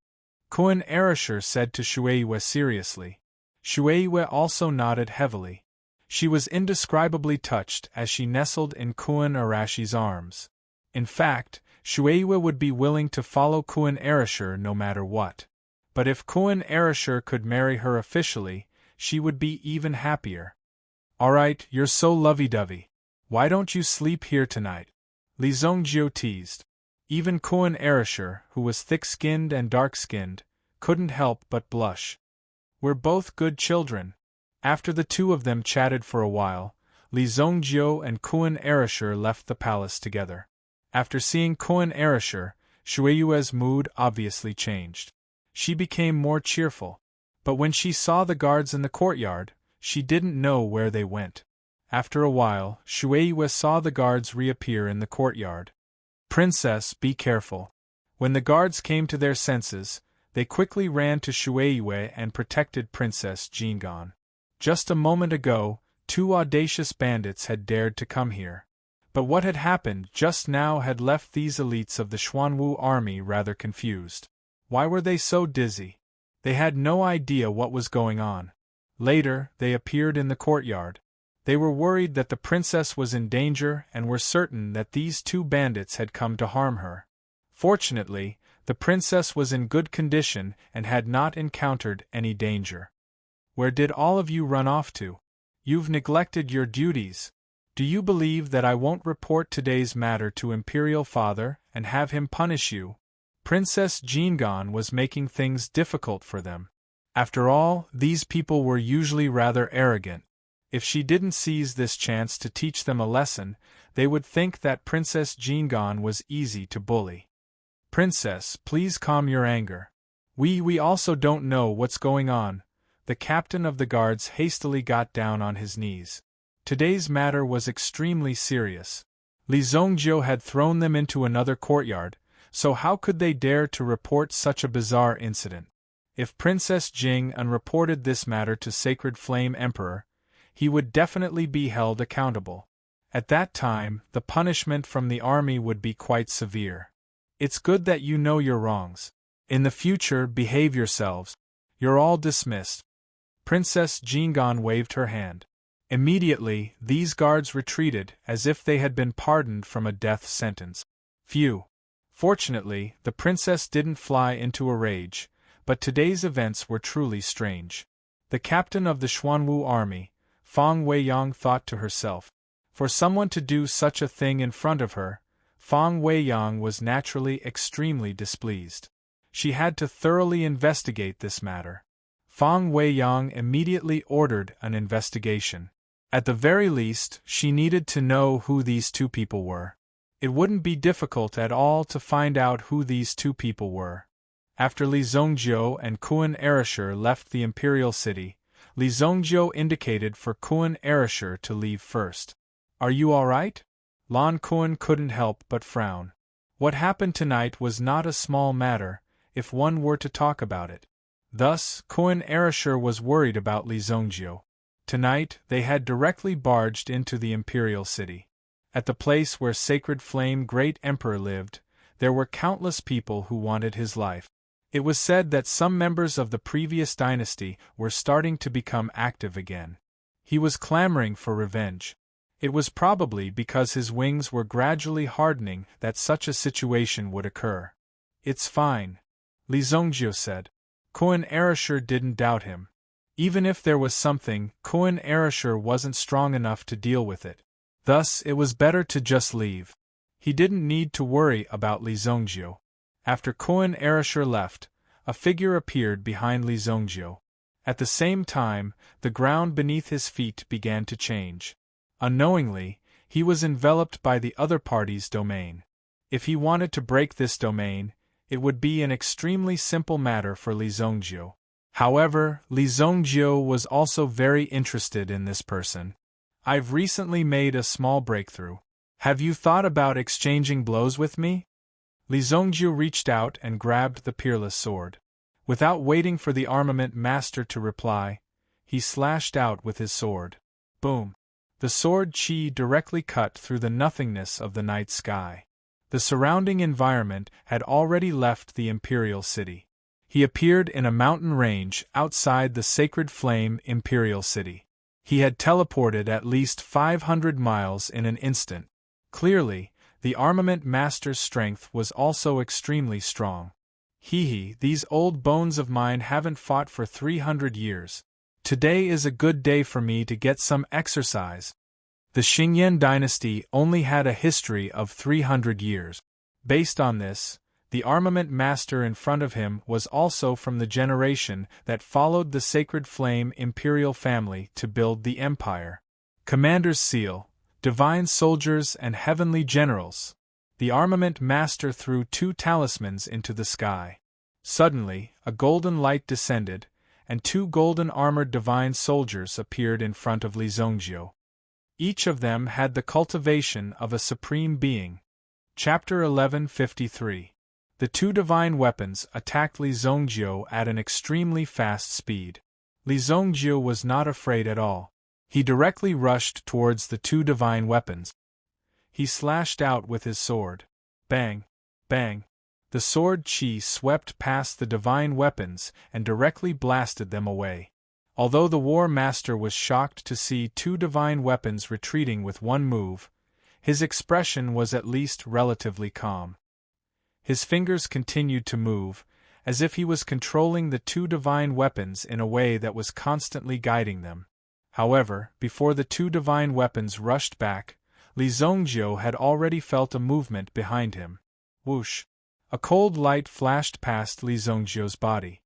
Kun Erisher said to Shueiyue seriously. Shueiyue also nodded heavily. She was indescribably touched as she nestled in Kun Arashi's arms. In fact, Shueiyue would be willing to follow Kun Erisher no matter what. But if Kun Erisher could marry her officially, she would be even happier. "All right, you're so lovey-dovey. Why don't you sleep here tonight?" Li Zongjiu teased. Even Kun Erisher, who was thick-skinned and dark-skinned, couldn't help but blush. "We're both good children." After the two of them chatted for a while, Li Zongjiu and Kun Erisher left the palace together. After seeing Kun Erisher, Shueiyue's mood obviously changed. She became more cheerful. But when she saw the guards in the courtyard, she didn't know where they went. After a while, Shueisha saw the guards reappear in the courtyard. Princess, be careful. When the guards came to their senses, they quickly ran to Shueisha and protected Princess Jingan. Just a moment ago, 2 audacious bandits had dared to come here. But what had happened just now had left these elites of the Xuanwu army rather confused. Why were they so dizzy? They had no idea what was going on. Later, they appeared in the courtyard. They were worried that the princess was in danger and were certain that these 2 bandits had come to harm her. Fortunately, the princess was in good condition and had not encountered any danger. Where did all of you run off to? You've neglected your duties. Do you believe that I won't report today's matter to Imperial Father and have him punish you? Princess Jingan was making things difficult for them. After all, these people were usually rather arrogant. If she didn't seize this chance to teach them a lesson, they would think that Princess Jingan was easy to bully. Princess, please calm your anger. We also don't know what's going on. The captain of the guards hastily got down on his knees. Today's matter was extremely serious. Li Zongjiu had thrown them into another courtyard, so how could they dare to report such a bizarre incident? If Princess Jing unreported this matter to Sacred Flame Emperor, he would definitely be held accountable. At that time, the punishment from the army would be quite severe. It's good that you know your wrongs. In the future, behave yourselves. You're all dismissed. Princess Jingan waved her hand. Immediately, these guards retreated as if they had been pardoned from a death sentence. Phew. Fortunately, the princess didn't fly into a rage, but today's events were truly strange. The captain of the Xuanwu army, Fang Weiyang, thought to herself. For someone to do such a thing in front of her, Fang Weiyang was naturally extremely displeased. She had to thoroughly investigate this matter. Fang Weiyang immediately ordered an investigation. At the very least, she needed to know who these 2 people were. It wouldn't be difficult at all to find out who these 2 people were. After Li Zongjiu and Kuan Erasure left the imperial city, Li Zongjiu indicated for Kuan Erasure to leave first. Are you all right? Lan Kuan couldn't help but frown. What happened tonight was not a small matter, if one were to talk about it. Thus, Kuan Erasure was worried about Li Zongjiu. Tonight, they had directly barged into the imperial city. At the place where Sacred Flame Great Emperor lived, there were countless people who wanted his life. It was said that some members of the previous dynasty were starting to become active again. He was clamoring for revenge. It was probably because his wings were gradually hardening that such a situation would occur. It's fine, Li Zongjiu said. Kuan Erasure didn't doubt him. Even if there was something, Kuan Erasure wasn't strong enough to deal with it. Thus, it was better to just leave. He didn't need to worry about Li Zongjiu. After Kuan Erasure left, a figure appeared behind Li Zongjiu. At the same time, the ground beneath his feet began to change. Unknowingly, he was enveloped by the other party's domain. If he wanted to break this domain, it would be an extremely simple matter for Li Zongjiu. However, Li Zongjiu was also very interested in this person. I've recently made a small breakthrough. Have you thought about exchanging blows with me? Li Zongjiu reached out and grabbed the peerless sword. Without waiting for the armament master to reply, he slashed out with his sword. Boom! The sword chi directly cut through the nothingness of the night sky. The surrounding environment had already left the imperial city. He appeared in a mountain range outside the Sacred Flame Imperial City. He had teleported at least 500 miles in an instant. Clearly, the armament master's strength was also extremely strong. These old bones of mine haven't fought for 300 years. Today is a good day for me to get some exercise. The Xingyan dynasty only had a history of 300 years. Based on this, the armament master in front of him was also from the generation that followed the Sacred Flame Imperial family to build the empire. Commander's Seal, Divine Soldiers and Heavenly Generals. The armament master threw 2 talismans into the sky. Suddenly, a golden light descended, and 2 golden-armored divine soldiers appeared in front of Li Zongjiu. Each of them had the cultivation of a supreme being. Chapter 1153. The 2 divine weapons attacked Li Zongjiu at an extremely fast speed. Li Zongjiu was not afraid at all. He directly rushed towards the 2 divine weapons. He slashed out with his sword. Bang! Bang! The sword qi swept past the divine weapons and directly blasted them away. Although the War Master was shocked to see 2 divine weapons retreating with one move, his expression was at least relatively calm. His fingers continued to move, as if he was controlling the 2 divine weapons in a way that was constantly guiding them. However, before the 2 divine weapons rushed back, Li Zongjiu had already felt a movement behind him. Whoosh! A cold light flashed past Li Zongjiu's body.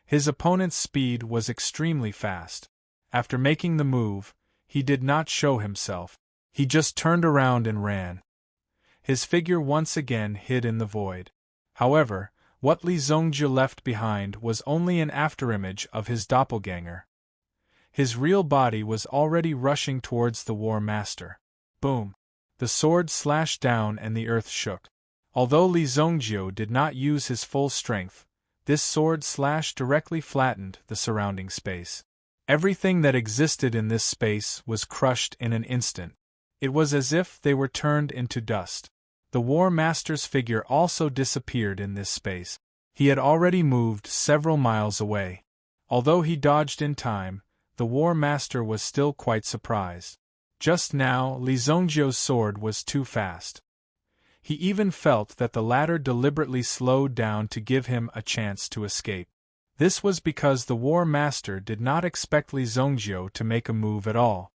His opponent's speed was extremely fast. After making the move, he did not show himself. He just turned around and ran. His figure once again hid in the void. However, what Li Zongjiu left behind was only an afterimage of his doppelganger. His real body was already rushing towards the War Master. Boom! The sword slashed down and the earth shook. Although Li Zongjiu did not use his full strength, this sword slash directly flattened the surrounding space. Everything that existed in this space was crushed in an instant. It was as if they were turned into dust. The War Master's figure also disappeared in this space. He had already moved several miles away. Although he dodged in time, the War Master was still quite surprised. Just now, Li Zongjiu's sword was too fast. He even felt that the latter deliberately slowed down to give him a chance to escape. This was because the War Master did not expect Li Zongjiu to make a move at all.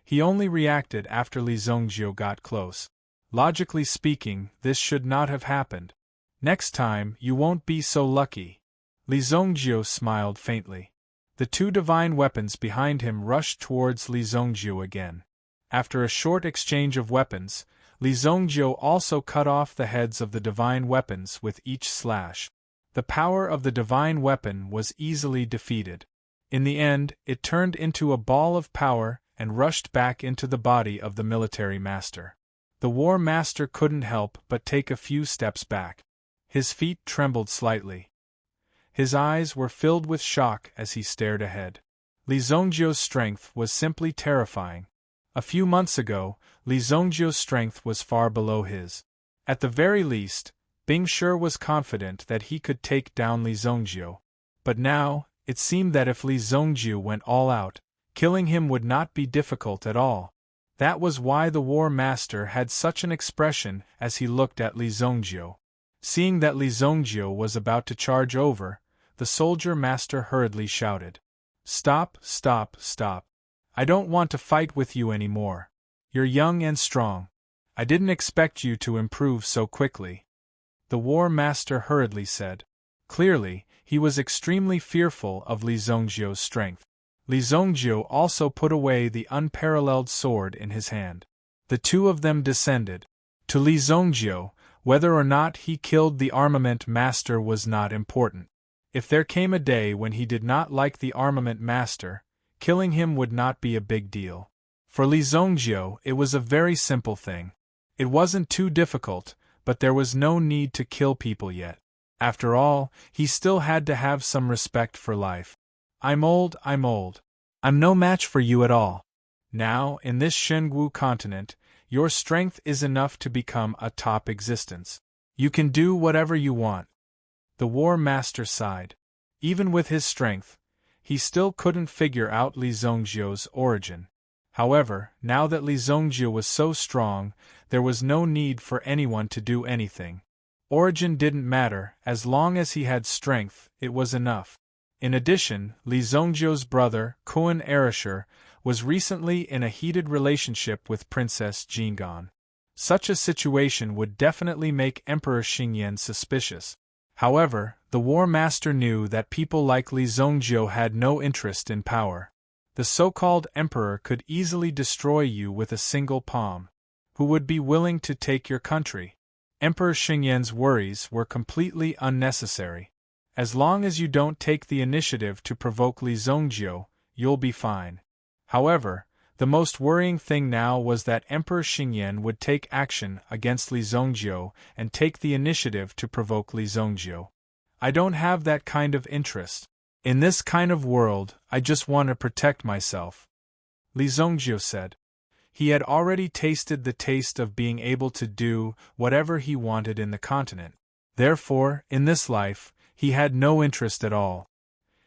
He only reacted after Li Zongjiu got close. Logically speaking, this should not have happened. Next time, you won't be so lucky. Li Zongjiu smiled faintly. The 2 divine weapons behind him rushed towards Li Zongjiu again. After a short exchange of weapons, Li Zongjiu also cut off the heads of the divine weapons with each slash. The power of the divine weapon was easily defeated. In the end, it turned into a ball of power and rushed back into the body of the military master. The War Master couldn't help but take a few steps back. His feet trembled slightly. His eyes were filled with shock as he stared ahead. Li Zongjiu's strength was simply terrifying. A few months ago, Li Zongjiu's strength was far below his. At the very least, Bing Shi was confident that he could take down Li Zongjiu. But now, it seemed that if Li Zongjiu went all out, killing him would not be difficult at all. That was why the War Master had such an expression as he looked at Li Zongjiu. Seeing that Li Zongjiu was about to charge over, the soldier master hurriedly shouted, "Stop, stop, stop. I don't want to fight with you anymore. You're young and strong. I didn't expect you to improve so quickly." The War Master hurriedly said. Clearly, he was extremely fearful of Li Zongjiu's strength. Li Zongjiu also put away the unparalleled sword in his hand. The 2 of them descended. To Li Zongjiu, whether or not he killed the armament master was not important. If there came a day when he did not like the armament master, killing him would not be a big deal. For Li Zongjiu, it was a very simple thing. It wasn't too difficult, but there was no need to kill people yet. After all, he still had to have some respect for life. I'm old. I'm no match for you at all. Now, in this Shengu continent, your strength is enough to become a top existence. You can do whatever you want. The War Master sighed. Even with his strength, he still couldn't figure out Li Zongjiu's origin. However, now that Li Zongjiu was so strong, there was no need for anyone to do anything. Origin didn't matter, as long as he had strength, it was enough. In addition, Li Zongjiu's brother, Kuan Erishur, was recently in a heated relationship with Princess Jingan. Such a situation would definitely make Emperor Xingyan suspicious. However, the War Master knew that people like Li Zongjiu had no interest in power. The so-called emperor could easily destroy you with a single palm. Who would be willing to take your country? Emperor Xingyan's worries were completely unnecessary. As long as you don't take the initiative to provoke Li Zhongjiu, you'll be fine. However, the most worrying thing now was that Emperor Xingyan would take action against Li Zhongjiu and take the initiative to provoke Li Zhongjiu. I don't have that kind of interest. In this kind of world, I just want to protect myself, Li Zhongjiu said. He had already tasted the taste of being able to do whatever he wanted in the continent. Therefore, in this life, he had no interest at all.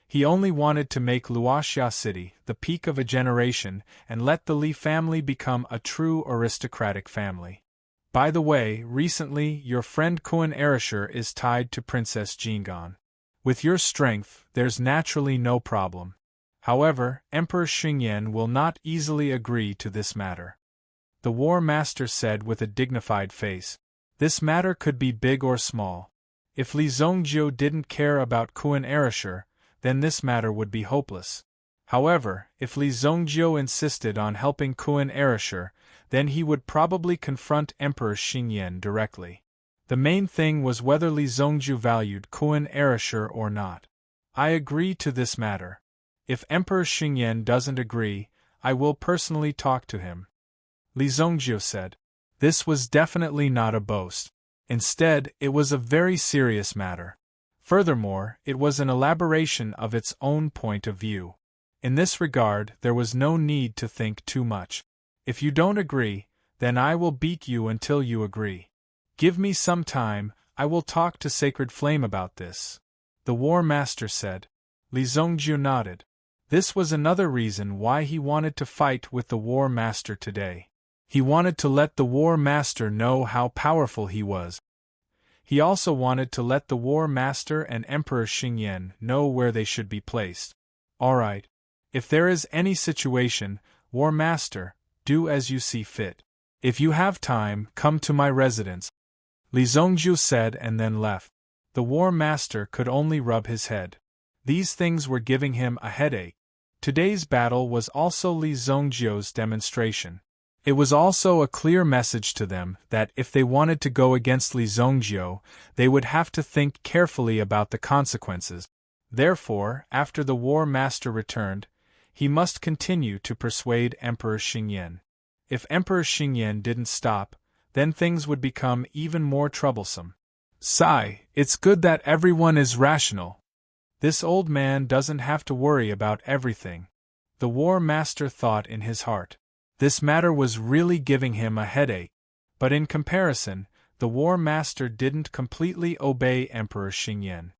He only wanted to make Luoxia City the peak of a generation and let the Li family become a true aristocratic family. By the way, recently your friend Kun Erisher is tied to Princess Jingan. With your strength, there's naturally no problem. However, Emperor Xingyan will not easily agree to this matter. The War Master said with a dignified face. This matter could be big or small. If Li Zhongjiu didn't care about Kun Erisher, then this matter would be hopeless. However, if Li Zhongjiu insisted on helping Kun Erisher, then he would probably confront Emperor Xingyan directly. The main thing was whether Li Zhongjiu valued Kun Erisher or not. I agree to this matter. If Emperor Xingyan doesn't agree, I will personally talk to him, Li Zhongjiu said. This was definitely not a boast. Instead, it was a very serious matter. Furthermore, it was an elaboration of its own point of view. In this regard, there was no need to think too much. If you don't agree, then I will beat you until you agree. Give me some time, I will talk to Sacred Flame about this, the War Master said. Li Zhongjiu nodded. This was another reason why he wanted to fight with the War Master today. He wanted to let the War Master know how powerful he was. He also wanted to let the War Master and Emperor Xingyan know where they should be placed. Alright. If there is any situation, War Master, do as you see fit. If you have time, come to my residence, Li Zhongjiu said and then left. The War Master could only rub his head. These things were giving him a headache. Today's battle was also Li Zhongjiu's demonstration. It was also a clear message to them that if they wanted to go against Li Zhongjiu, they would have to think carefully about the consequences. Therefore, after the War Master returned, he must continue to persuade Emperor Xingyan. If Emperor Xingyan didn't stop, then things would become even more troublesome. Sigh, it's good that everyone is rational. This old man doesn't have to worry about everything, the War Master thought in his heart. This matter was really giving him a headache. But in comparison, the War Master didn't completely obey Emperor Xingyan.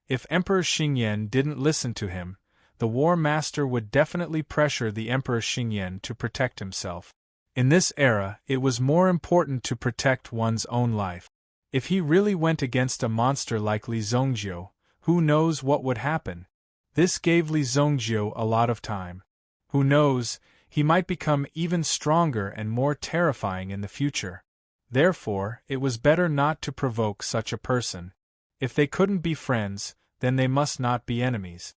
If Emperor Xingyan didn't listen to him, the War Master would definitely pressure the Emperor Xingyan to protect himself. In this era, it was more important to protect one's own life. If he really went against a monster like Li Zhongjiu, who knows what would happen? This gave Li Zhongjiu a lot of time. Who knows, he might become even stronger and more terrifying in the future. Therefore, it was better not to provoke such a person. If they couldn't be friends, then they must not be enemies.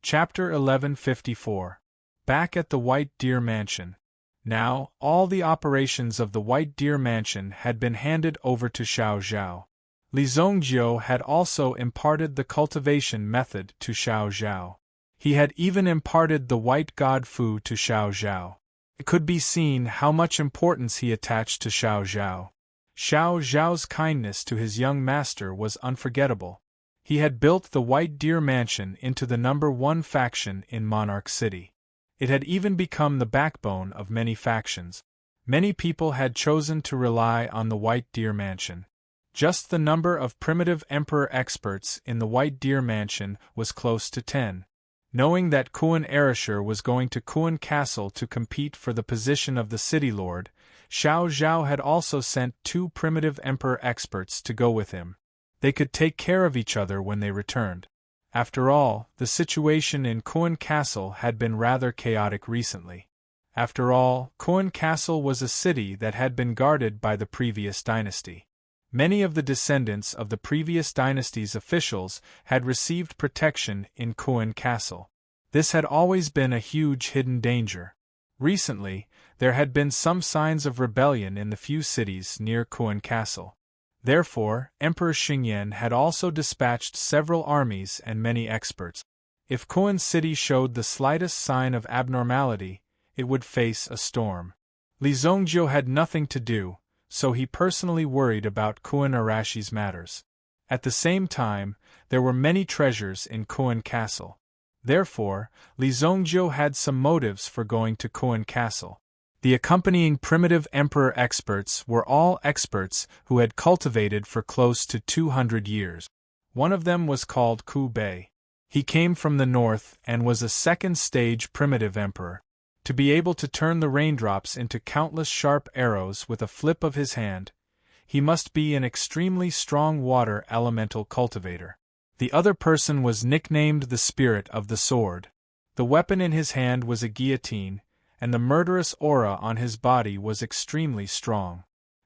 Chapter 1154. Back at the White Deer Mansion. Now, all the operations of the White Deer Mansion had been handed over to Xiao Zhao. Li Zhongjiu had also imparted the cultivation method to Xiao Zhao. He had even imparted the White God Fu to Xiao Zhao. It could be seen how much importance he attached to Xiao Zhao. Xiao Zhao's kindness to his young master was unforgettable. He had built the White Deer Mansion into the #1 faction in Monarch City. It had even become the backbone of many factions. Many people had chosen to rely on the White Deer Mansion. Just the number of primitive emperor experts in the White Deer Mansion was close to 10. Knowing that Kun Erisher was going to Kun Castle to compete for the position of the city lord, Xiao Zhao had also sent 2 primitive emperor experts to go with him. They could take care of each other when they returned. After all, the situation in Kun Castle had been rather chaotic recently. After all, Kun Castle was a city that had been guarded by the previous dynasty. Many of the descendants of the previous dynasty's officials had received protection in Kun Castle. This had always been a huge hidden danger. Recently, there had been some signs of rebellion in the few cities near Kun Castle. Therefore, Emperor Xingyan had also dispatched several armies and many experts. If Kuan City showed the slightest sign of abnormality, it would face a storm. Li Zongjiu had nothing to do, so he personally worried about Kuan Arashi's matters. At the same time, there were many treasures in Kuan Castle. Therefore, Li Zongjiu had some motives for going to Kuan Castle. The accompanying primitive emperor experts were all experts who had cultivated for close to 200 years. One of them was called Ku Bei. He came from the north and was a second-stage primitive emperor. To be able to turn the raindrops into countless sharp arrows with a flip of his hand, he must be an extremely strong water elemental cultivator. The other person was nicknamed the Spirit of the Sword. The weapon in his hand was a guillotine, and the murderous aura on his body was extremely strong.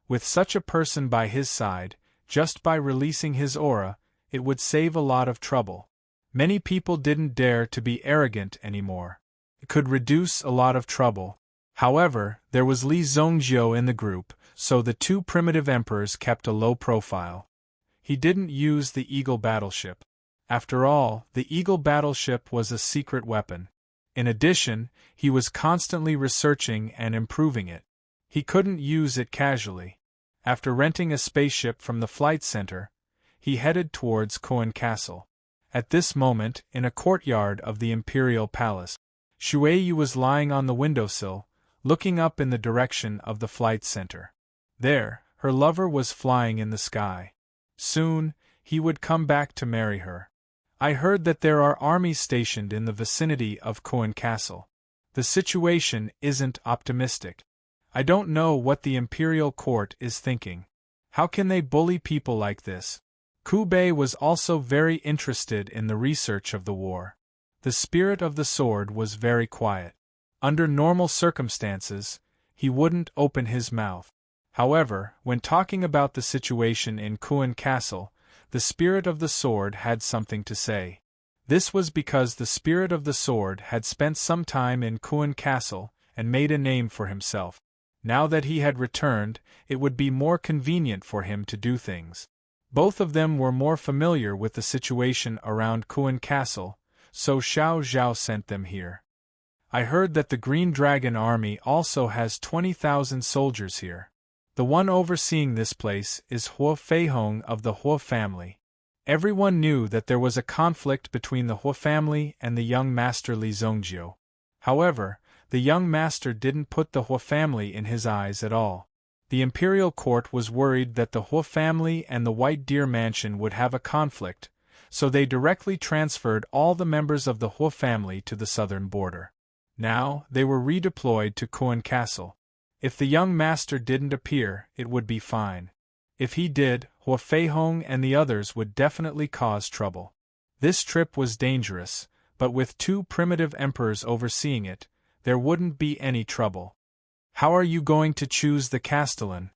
With such a person by his side, just by releasing his aura, it would save a lot of trouble. Many people didn't dare to be arrogant anymore. It could reduce a lot of trouble. However, there was Li Zongjiu in the group, so the two primitive emperors kept a low profile. He didn't use the Eagle battleship. After all, the Eagle battleship was a secret weapon. In addition, he was constantly researching and improving it. He couldn't use it casually. After renting a spaceship from the flight center, he headed towards Kuan Castle. At this moment, in a courtyard of the Imperial Palace, Xueyu was lying on the windowsill, looking up in the direction of the flight center. There, her lover was flying in the sky. Soon, he would come back to marry her. I heard that there are armies stationed in the vicinity of Kuan Castle. The situation isn't optimistic. I don't know what the imperial court is thinking. How can they bully people like this? Ku Bei was also very interested in the research of the war. The Spirit of the Sword was very quiet. Under normal circumstances, he wouldn't open his mouth. However, when talking about the situation in Kuan Castle, the Spirit of the Sword had something to say. This was because the Spirit of the Sword had spent some time in Kuan Castle and made a name for himself. Now that he had returned, it would be more convenient for him to do things. Both of them were more familiar with the situation around Kuan Castle, so Xiao Zhao sent them here. I heard that the Green Dragon Army also has 20,000 soldiers here. The one overseeing this place is Hua Feihong of the Hua family. Everyone knew that there was a conflict between the Hua family and the young master Li Zongjiu. However, the young master didn't put the Hua family in his eyes at all. The imperial court was worried that the Hua family and the White Deer Mansion would have a conflict, so they directly transferred all the members of the Hua family to the southern border. Now, they were redeployed to Kuan Castle. If the young master didn't appear, it would be fine. If he did, Hua Feihong and the others would definitely cause trouble. This trip was dangerous, but with two primitive emperors overseeing it, there wouldn't be any trouble. How are you going to choose the castellan?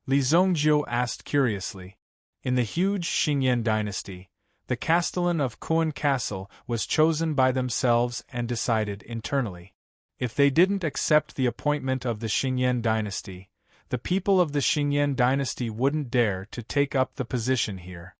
Li Zongjiu asked curiously. In the huge Xingyan dynasty, the castellan of Kuan Castle was chosen by themselves and decided internally. If they didn't accept the appointment of the Xingyan dynasty, the people of the Xingyan dynasty wouldn't dare to take up the position here.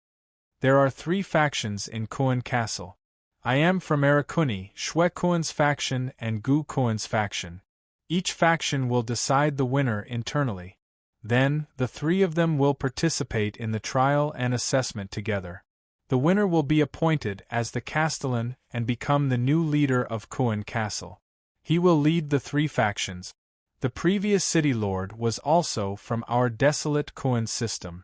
There are 3 factions in Kuan Castle. I am from Arakuni, Shui Kuan's faction and Gu Kuan's faction. Each faction will decide the winner internally. Then, the 3 of them will participate in the trial and assessment together. The winner will be appointed as the castellan and become the new leader of Kuan Castle. He will lead the 3 factions. The previous city lord was also from our desolate Kuan system.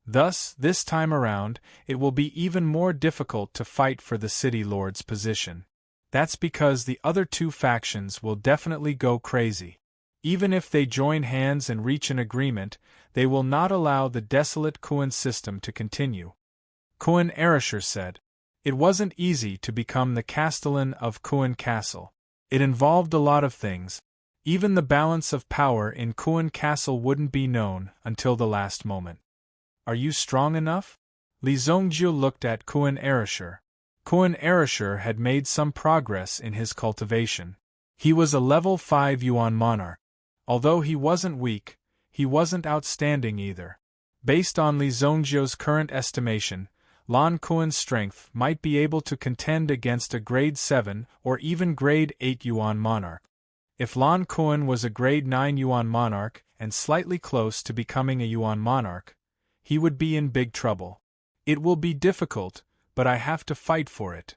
Thus, this time around, it will be even more difficult to fight for the city lord's position. That's because the other 2 factions will definitely go crazy. Even if they join hands and reach an agreement, they will not allow the desolate Kuan system to continue. Kuan Erasher said. It wasn't easy to become the castellan of Kuan Castle. It involved a lot of things. Even the balance of power in Kuan Castle wouldn't be known until the last moment. Are you strong enough? Li Zongjiu looked at Kuan Erasher. Kuan Erasher had made some progress in his cultivation. He was a level 5 Yuan monarch. Although he wasn't weak, he wasn't outstanding either. Based on Li Zongjiu's current estimation, Lan Kuan's strength might be able to contend against a grade 7 or even grade 8 Yuan monarch. If Lan Kuan was a grade 9 Yuan monarch and slightly close to becoming a Yuan monarch, he would be in big trouble. It will be difficult, but I have to fight for it.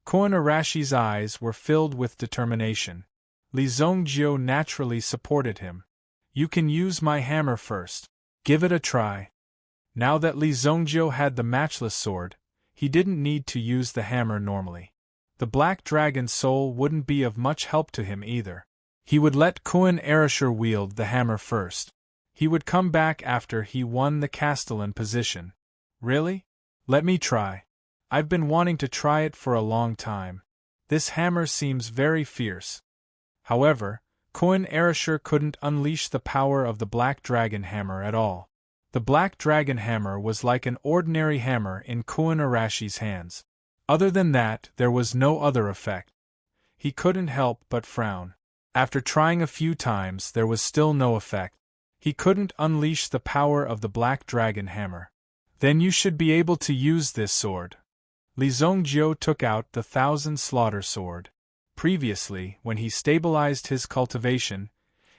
Kuan Arashi's eyes were filled with determination. Li Zongjiu naturally supported him. You can use my hammer first. Give it a try. Now that Li Zongjiu had the matchless sword, he didn't need to use the hammer normally. The Black Dragon's soul wouldn't be of much help to him either. He would let Kuan Arashir wield the hammer first. He would come back after he won the Castellan position. Really? Let me try. I've been wanting to try it for a long time. This hammer seems very fierce. However, Kuan Arashir couldn't unleash the power of the Black Dragon hammer at all. The Black Dragon hammer was like an ordinary hammer in Kuan Arashi's hands. Other than that, there was no other effect. He couldn't help but frown. After trying a few times, there was still no effect. He couldn't unleash the power of the Black Dragon hammer. Then you should be able to use this sword. Li Zongjiu took out the 1,000 Slaughter Sword. Previously, when he stabilized his cultivation,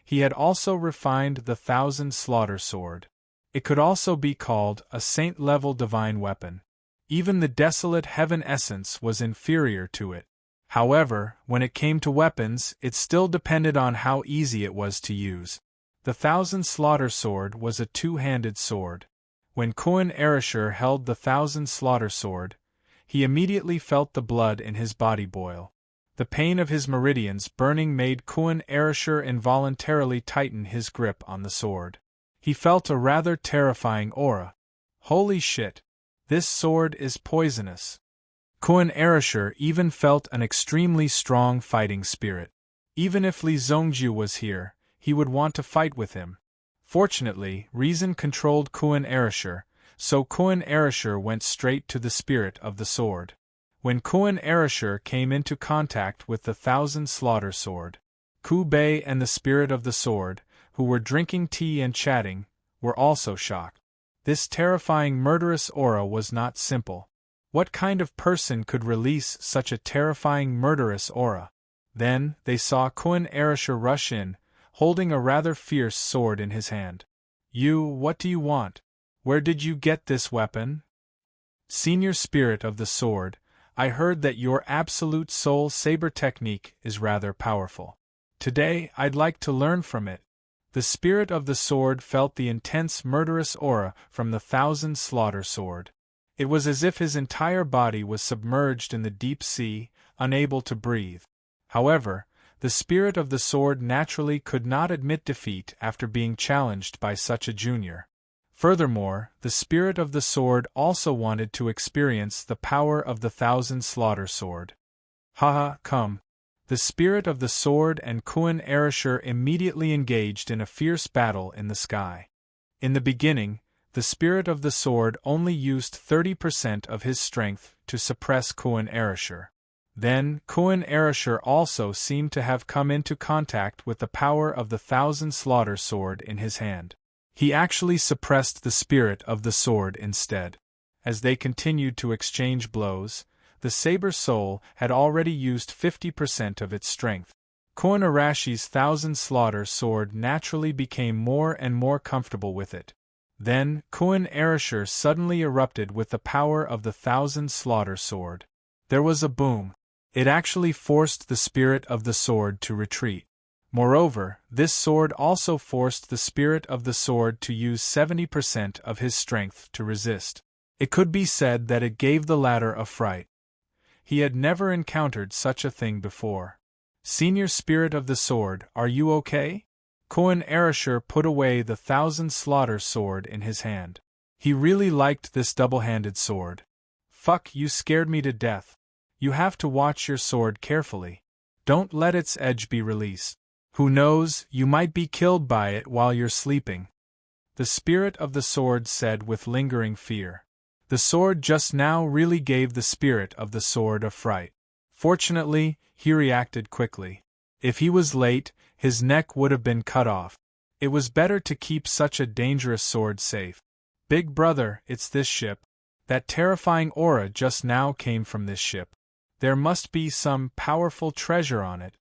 he had also refined the 1,000 Slaughter Sword. It could also be called a saint-level divine weapon. Even the Desolate Heaven essence was inferior to it. However, when it came to weapons, it still depended on how easy it was to use. The 1,000 Slaughter Sword was a two-handed sword. When Kuan Arashir held the 1,000 Slaughter Sword, he immediately felt the blood in his body boil. The pain of his meridians burning made Kuan Arashir involuntarily tighten his grip on the sword. He felt a rather terrifying aura. Holy shit! This sword is poisonous. Kuan Arashir even felt an extremely strong fighting spirit. Even if Li Zongjiu was here, he would want to fight with him. Fortunately, reason controlled Kuan Arashir, so Kuan Arashir went straight to the spirit of the sword. When Kuan Arashir came into contact with the 1,000 Slaughter Sword, Ku Bei and the spirit of the sword, who were drinking tea and chatting, were also shocked. This terrifying murderous aura was not simple. What kind of person could release such a terrifying murderous aura? Then, they saw Kuan Arashir rush in, holding a rather fierce sword in his hand. What do you want? Where did you get this weapon? Senior Spirit of the Sword, I heard that your absolute soul saber technique is rather powerful. Today, I'd like to learn from it. The Spirit of the Sword felt the intense murderous aura from the 1,000 Slaughter Sword. It was as if his entire body was submerged in the deep sea, unable to breathe. However, the Spirit of the Sword naturally could not admit defeat after being challenged by such a junior. Furthermore, the Spirit of the Sword also wanted to experience the power of the 1,000 Slaughter Sword. Haha, come. The Spirit of the Sword and Kuan Arashir immediately engaged in a fierce battle in the sky. In the beginning, the Spirit of the Sword only used 30% of his strength to suppress Kuan Arashir. Then, Kuan Arashir also seemed to have come into contact with the power of the 1,000 Slaughter Sword in his hand. He actually suppressed the Spirit of the Sword instead. As they continued to exchange blows, the Saber Soul had already used 50% of its strength. Kuan Arashi's 1,000 Slaughter Sword naturally became more and more comfortable with it. Then, Kuan Arashir suddenly erupted with the power of the 1,000 Slaughter Sword. There was a boom. It actually forced the Spirit of the Sword to retreat. Moreover, this sword also forced the Spirit of the Sword to use 70% of his strength to resist. It could be said that it gave the latter a fright. He had never encountered such a thing before. Senior Spirit of the Sword, are you okay? Kuan Arashir put away the 1,000 Slaughter Sword in his hand. He really liked this double-handed sword. Fuck, you scared me to death. You have to watch your sword carefully. Don't let its edge be released. Who knows, you might be killed by it while you're sleeping. The Spirit of the Sword said with lingering fear. The sword just now really gave the Spirit of the Sword a fright. Fortunately, he reacted quickly. If he was late, his neck would have been cut off. It was better to keep such a dangerous sword safe. Big brother, it's this ship. That terrifying aura just now came from this ship. There must be some powerful treasure on it.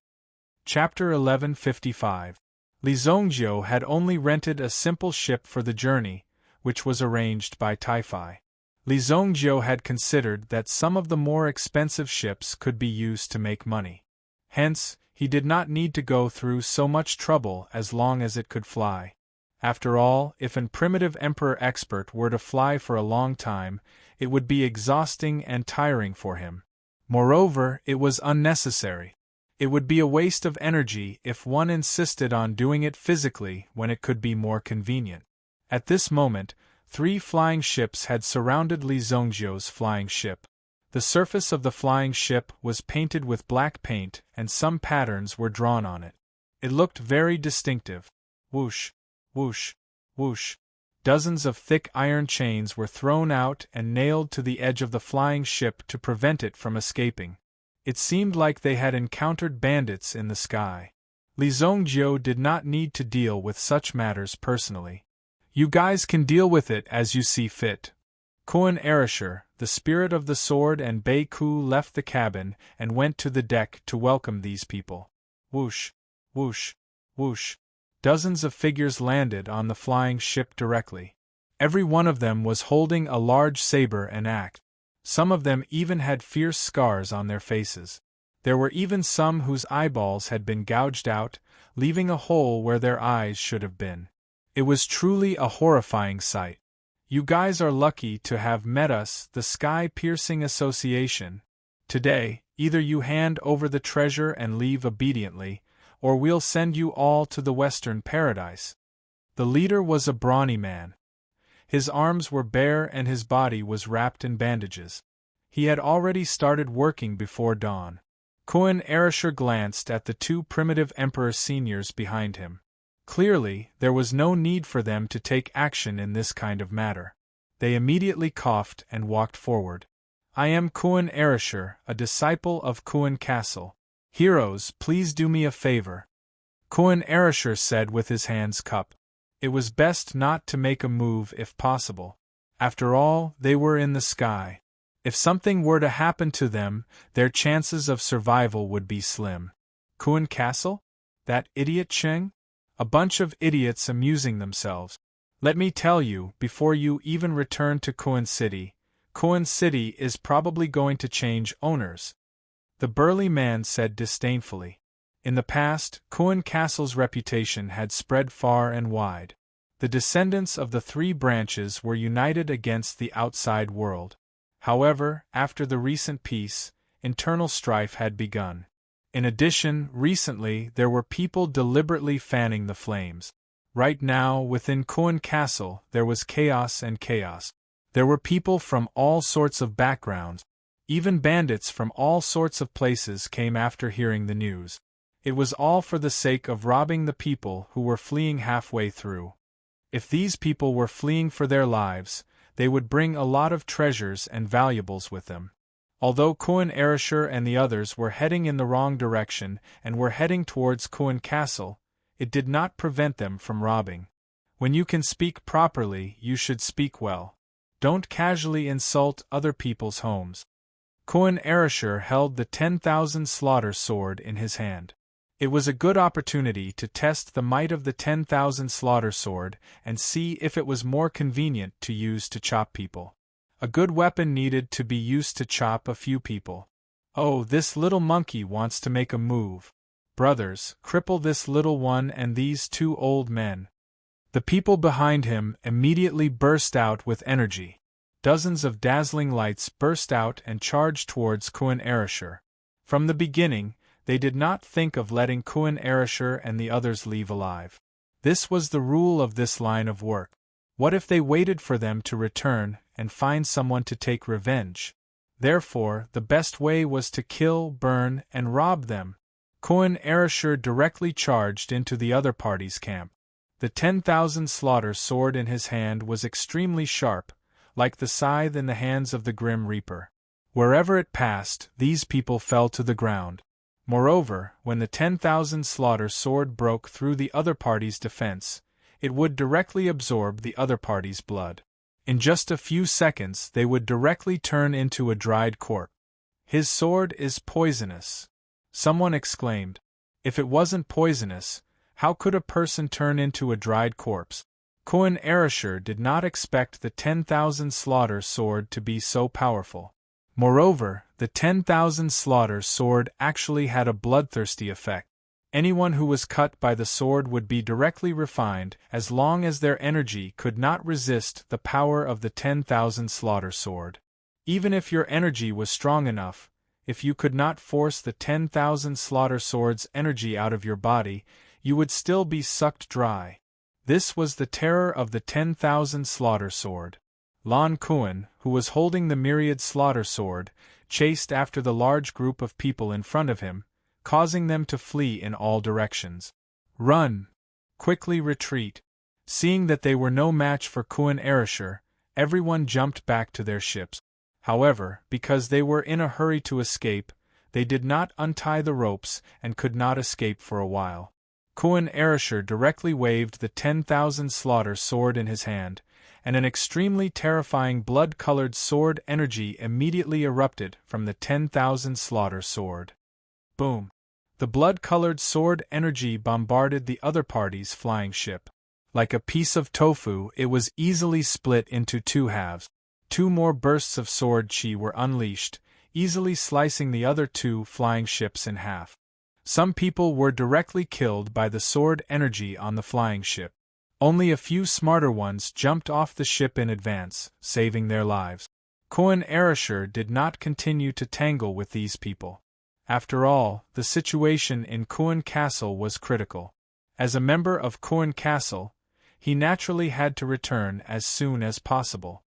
Chapter 1155. Li Zhongjiu had only rented a simple ship for the journey, which was arranged by Taifai. Li Zhongjiu had considered that some of the more expensive ships could be used to make money. Hence, he did not need to go through so much trouble as long as it could fly. After all, if an primitive emperor expert were to fly for a long time, it would be exhausting and tiring for him. Moreover, it was unnecessary. It would be a waste of energy if one insisted on doing it physically when it could be more convenient. At this moment, 3 flying ships had surrounded Li Zhongjiu's flying ship. The surface of the flying ship was painted with black paint and some patterns were drawn on it. It looked very distinctive. Whoosh, whoosh, whoosh. Dozens of thick iron chains were thrown out and nailed to the edge of the flying ship to prevent it from escaping. It seemed like they had encountered bandits in the sky. Li Zhongjiu did not need to deal with such matters personally. You guys can deal with it as you see fit. Kuan Erasher, the spirit of the sword, and Bei Ku left the cabin and went to the deck to welcome these people. Whoosh, whoosh, whoosh. Dozens of figures landed on the flying ship directly. Every one of them was holding a large saber and axe. Some of them even had fierce scars on their faces. There were even some whose eyeballs had been gouged out, leaving a hole where their eyes should have been. It was truly a horrifying sight. You guys are lucky to have met us, the Sky-Piercing Association. Today, either you hand over the treasure and leave obediently, or we'll send you all to the Western Paradise. The leader was a brawny man. His arms were bare and his body was wrapped in bandages. He had already started working before dawn. Kuan Erasher glanced at the 2 primitive emperor seniors behind him. Clearly, there was no need for them to take action in this kind of matter. They immediately coughed and walked forward. I am Kuan Erasher, a disciple of Kuan Castle. Heroes, please do me a favor. Kuan Erasher said with his hands cupped. It was best not to make a move if possible. After all, they were in the sky. If something were to happen to them, their chances of survival would be slim. Kuan Castle? That idiot Cheng? A bunch of idiots amusing themselves. Let me tell you, before you even return to Kuan City is probably going to change owners. The burly man said disdainfully. In the past, Kuan Castle's reputation had spread far and wide. The descendants of the 3 branches were united against the outside world. However, after the recent peace, internal strife had begun. In addition, recently there were people deliberately fanning the flames. Right now, within Kuan Castle, there was chaos and chaos. There were people from all sorts of backgrounds. Even bandits from all sorts of places came after hearing the news. It was all for the sake of robbing the people who were fleeing halfway through. If these people were fleeing for their lives, they would bring a lot of treasures and valuables with them. Although Kuan Erasher and the others were heading in the wrong direction and were heading towards Kuan Castle, it did not prevent them from robbing. When you can speak properly, you should speak well. Don't casually insult other people's homes. Kuan Erasher held the 10,000 slaughter sword in his hand. It was a good opportunity to test the might of the 10,000 slaughter sword and see if it was more convenient to use to chop people. A good weapon needed to be used to chop a few people. Oh, this little monkey wants to make a move. Brothers, cripple this little one and these 2 old men. The people behind him immediately burst out with energy. Dozens of dazzling lights burst out and charged towards Kuan Erasher. From the beginning, they did not think of letting Kuan Erasher and the others leave alive. This was the rule of this line of work. What if they waited for them to return and find someone to take revenge? Therefore, the best way was to kill, burn, and rob them. Kuan Erasher directly charged into the other party's camp. The 10,000 slaughter sword in his hand was extremely sharp, like the scythe in the hands of the Grim Reaper. Wherever it passed, these people fell to the ground. Moreover, when the 10,000 slaughter sword broke through the other party's defense, it would directly absorb the other party's blood. In just a few seconds they would directly turn into a dried corpse. His sword is poisonous, someone exclaimed. If it wasn't poisonous, how could a person turn into a dried corpse? Kuan Erashur did not expect the 10,000 slaughter sword to be so powerful. Moreover, the 10,000 slaughter sword actually had a bloodthirsty effect. Anyone who was cut by the sword would be directly refined as long as their energy could not resist the power of the 10,000 slaughter sword. Even if your energy was strong enough, if you could not force the 10,000 slaughter sword's energy out of your body, you would still be sucked dry. This was the terror of the 10,000 slaughter sword. Lan Kuan, who was holding the myriad slaughter sword, chased after the large group of people in front of him, causing them to flee in all directions. Run! Quickly retreat! Seeing that they were no match for Kuan Erashur, everyone jumped back to their ships. However, because they were in a hurry to escape, they did not untie the ropes and could not escape for a while. Kuan Erashur directly waved the 10,000 slaughter sword in his hand, and an extremely terrifying blood-colored sword energy immediately erupted from the 10,000 slaughter sword. Boom! The blood-colored sword energy bombarded the other party's flying ship. Like a piece of tofu, it was easily split into two halves. Two more bursts of sword chi were unleashed, easily slicing the other two flying ships in half. Some people were directly killed by the sword energy on the flying ship. Only a few smarter ones jumped off the ship in advance, saving their lives. Kuan Erashur did not continue to tangle with these people. After all, the situation in Kuan Castle was critical. As a member of Kuan Castle, he naturally had to return as soon as possible.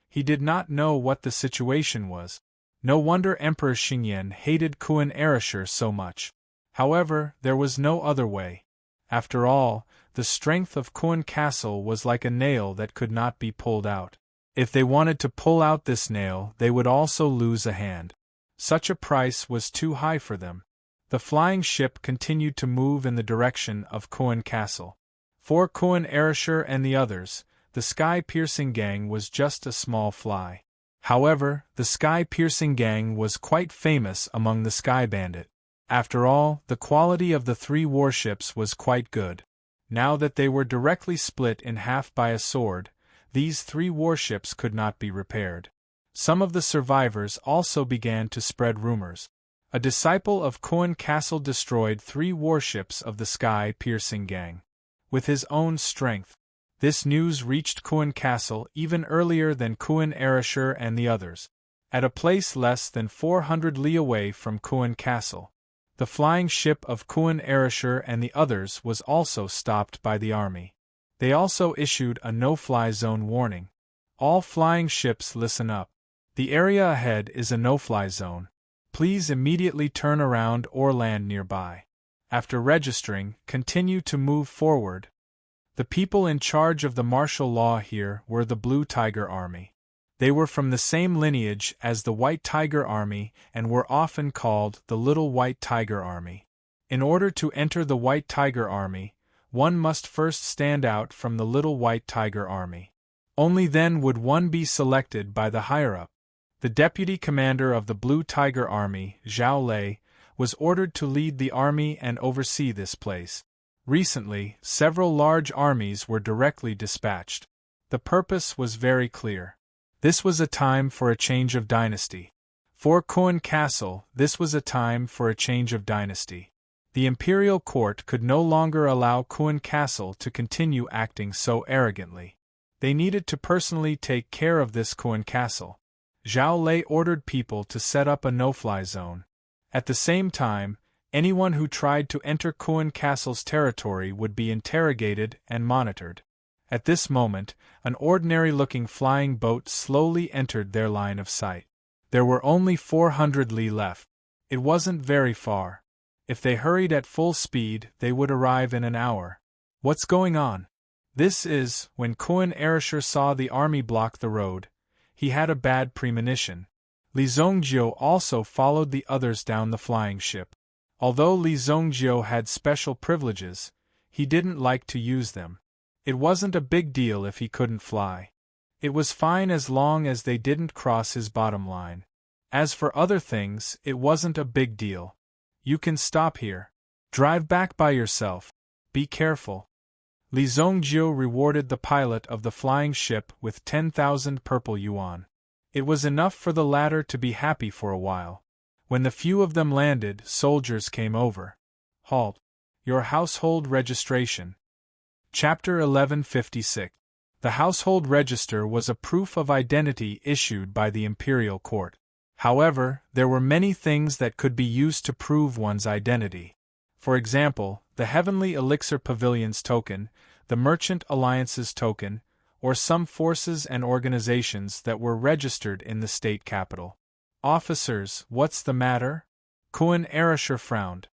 He did not know what the situation was. No wonder Emperor Xingyan hated Kuan Erashur so much. However, there was no other way. After all, the strength of Kuan Castle was like a nail that could not be pulled out. If they wanted to pull out this nail, they would also lose a hand. Such a price was too high for them. The flying ship continued to move in the direction of Kuan Castle. For Kuan Erashur and the others, the sky-piercing gang was just a small fly. However, the sky-piercing gang was quite famous among the Sky Bandit. After all, the quality of the three warships was quite good. Now that they were directly split in half by a sword, these three warships could not be repaired. Some of the survivors also began to spread rumors. A disciple of Kuan Castle destroyed three warships of the sky-piercing gang. With his own strength. This news reached Kuan Castle even earlier than Kuan Erashur and the others. At a place less than 400 li away from Kuan Castle, the flying ship of Kuan Erashur and the others was also stopped by the army. They also issued a no-fly zone warning. All flying ships listen up. The area ahead is a no-fly zone. Please immediately turn around or land nearby. After registering, continue to move forward. The people in charge of the martial law here were the Blue Tiger Army. They were from the same lineage as the White Tiger Army and were often called the Little White Tiger Army. In order to enter the White Tiger Army, one must first stand out from the Little White Tiger Army. Only then would one be selected by the higher-up. The deputy commander of the Blue Tiger Army, Zhao Lei, was ordered to lead the army and oversee this place. Recently, several large armies were directly dispatched. The purpose was very clear. This was a time for a change of dynasty. For Kuan Castle, this was a time for a change of dynasty. The imperial court could no longer allow Kuan Castle to continue acting so arrogantly. They needed to personally take care of this Kuan Castle. Zhao Lei ordered people to set up a no-fly zone. At the same time, anyone who tried to enter Kuan Castle's territory would be interrogated and monitored. At this moment, an ordinary-looking flying boat slowly entered their line of sight. There were only 400 li left. It wasn't very far. If they hurried at full speed, they would arrive in an hour. What's going on? This is, when Kuan Erashur saw the army block the road, he had a bad premonition. Li Zongjiu also followed the others down the flying ship. Although Li Zongjiu had special privileges, he didn't like to use them. It wasn't a big deal if he couldn't fly. It was fine as long as they didn't cross his bottom line. As for other things, it wasn't a big deal. You can stop here. Drive back by yourself. Be careful. Li Zhongjiu rewarded the pilot of the flying ship with 10,000 purple yuan. It was enough for the latter to be happy for a while. When the few of them landed, soldiers came over. Halt. Your household registration. Chapter 1156. The household register was a proof of identity issued by the imperial court. However, there were many things that could be used to prove one's identity. For example, the Heavenly Elixir Pavilion's token, the Merchant Alliance's token, or some forces and organizations that were registered in the state capital. Officers, what's the matter? Kuan Erasher frowned.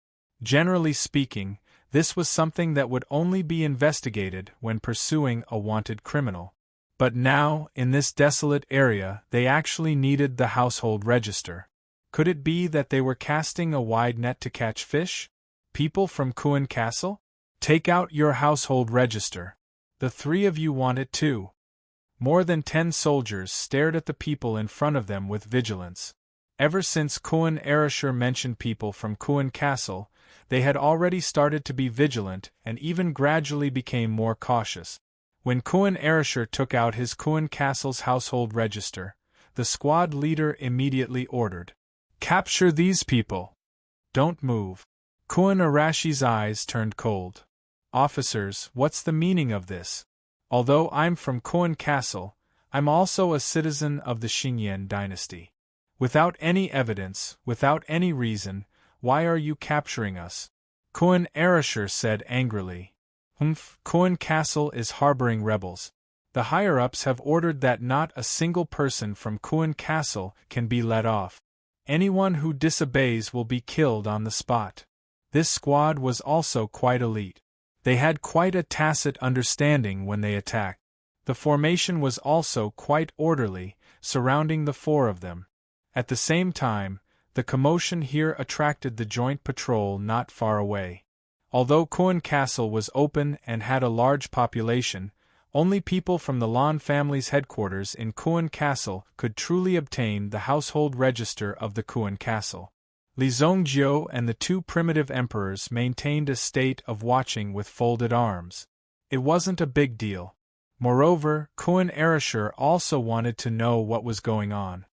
Generally speaking, this was something that would only be investigated when pursuing a wanted criminal. But now, in this desolate area, they actually needed the household register. Could it be that they were casting a wide net to catch fish? People from Kuan Castle? Take out your household register. The three of you want it too. More than 10 soldiers stared at the people in front of them with vigilance. Ever since Kuan Erasher mentioned people from Kuan Castle, they had already started to be vigilant and even gradually became more cautious. When Kuan Erasher took out his Kuan Castle's household register, the squad leader immediately ordered, "Capture these people! Don't move." Kuan Arashi's eyes turned cold. "Officers, what's the meaning of this? Although I'm from Kuan Castle, I'm also a citizen of the Xingyan dynasty. Without any evidence, without any reason, why are you capturing us?" Kuan Erasher said angrily. Kuan Castle is harboring rebels. The higher-ups have ordered that not a single person from Kuan Castle can be let off. Anyone who disobeys will be killed on the spot. This squad was also quite elite. They had quite a tacit understanding when they attacked. The formation was also quite orderly, surrounding the four of them. At the same time, the commotion here attracted the joint patrol not far away. Although Kuan Castle was open and had a large population, only people from the Lan family's headquarters in Kuan Castle could truly obtain the household register of the Kuan Castle. Li Zhongjiu and the two primitive emperors maintained a state of watching with folded arms. It wasn't a big deal. Moreover, Kuan Erasher also wanted to know what was going on.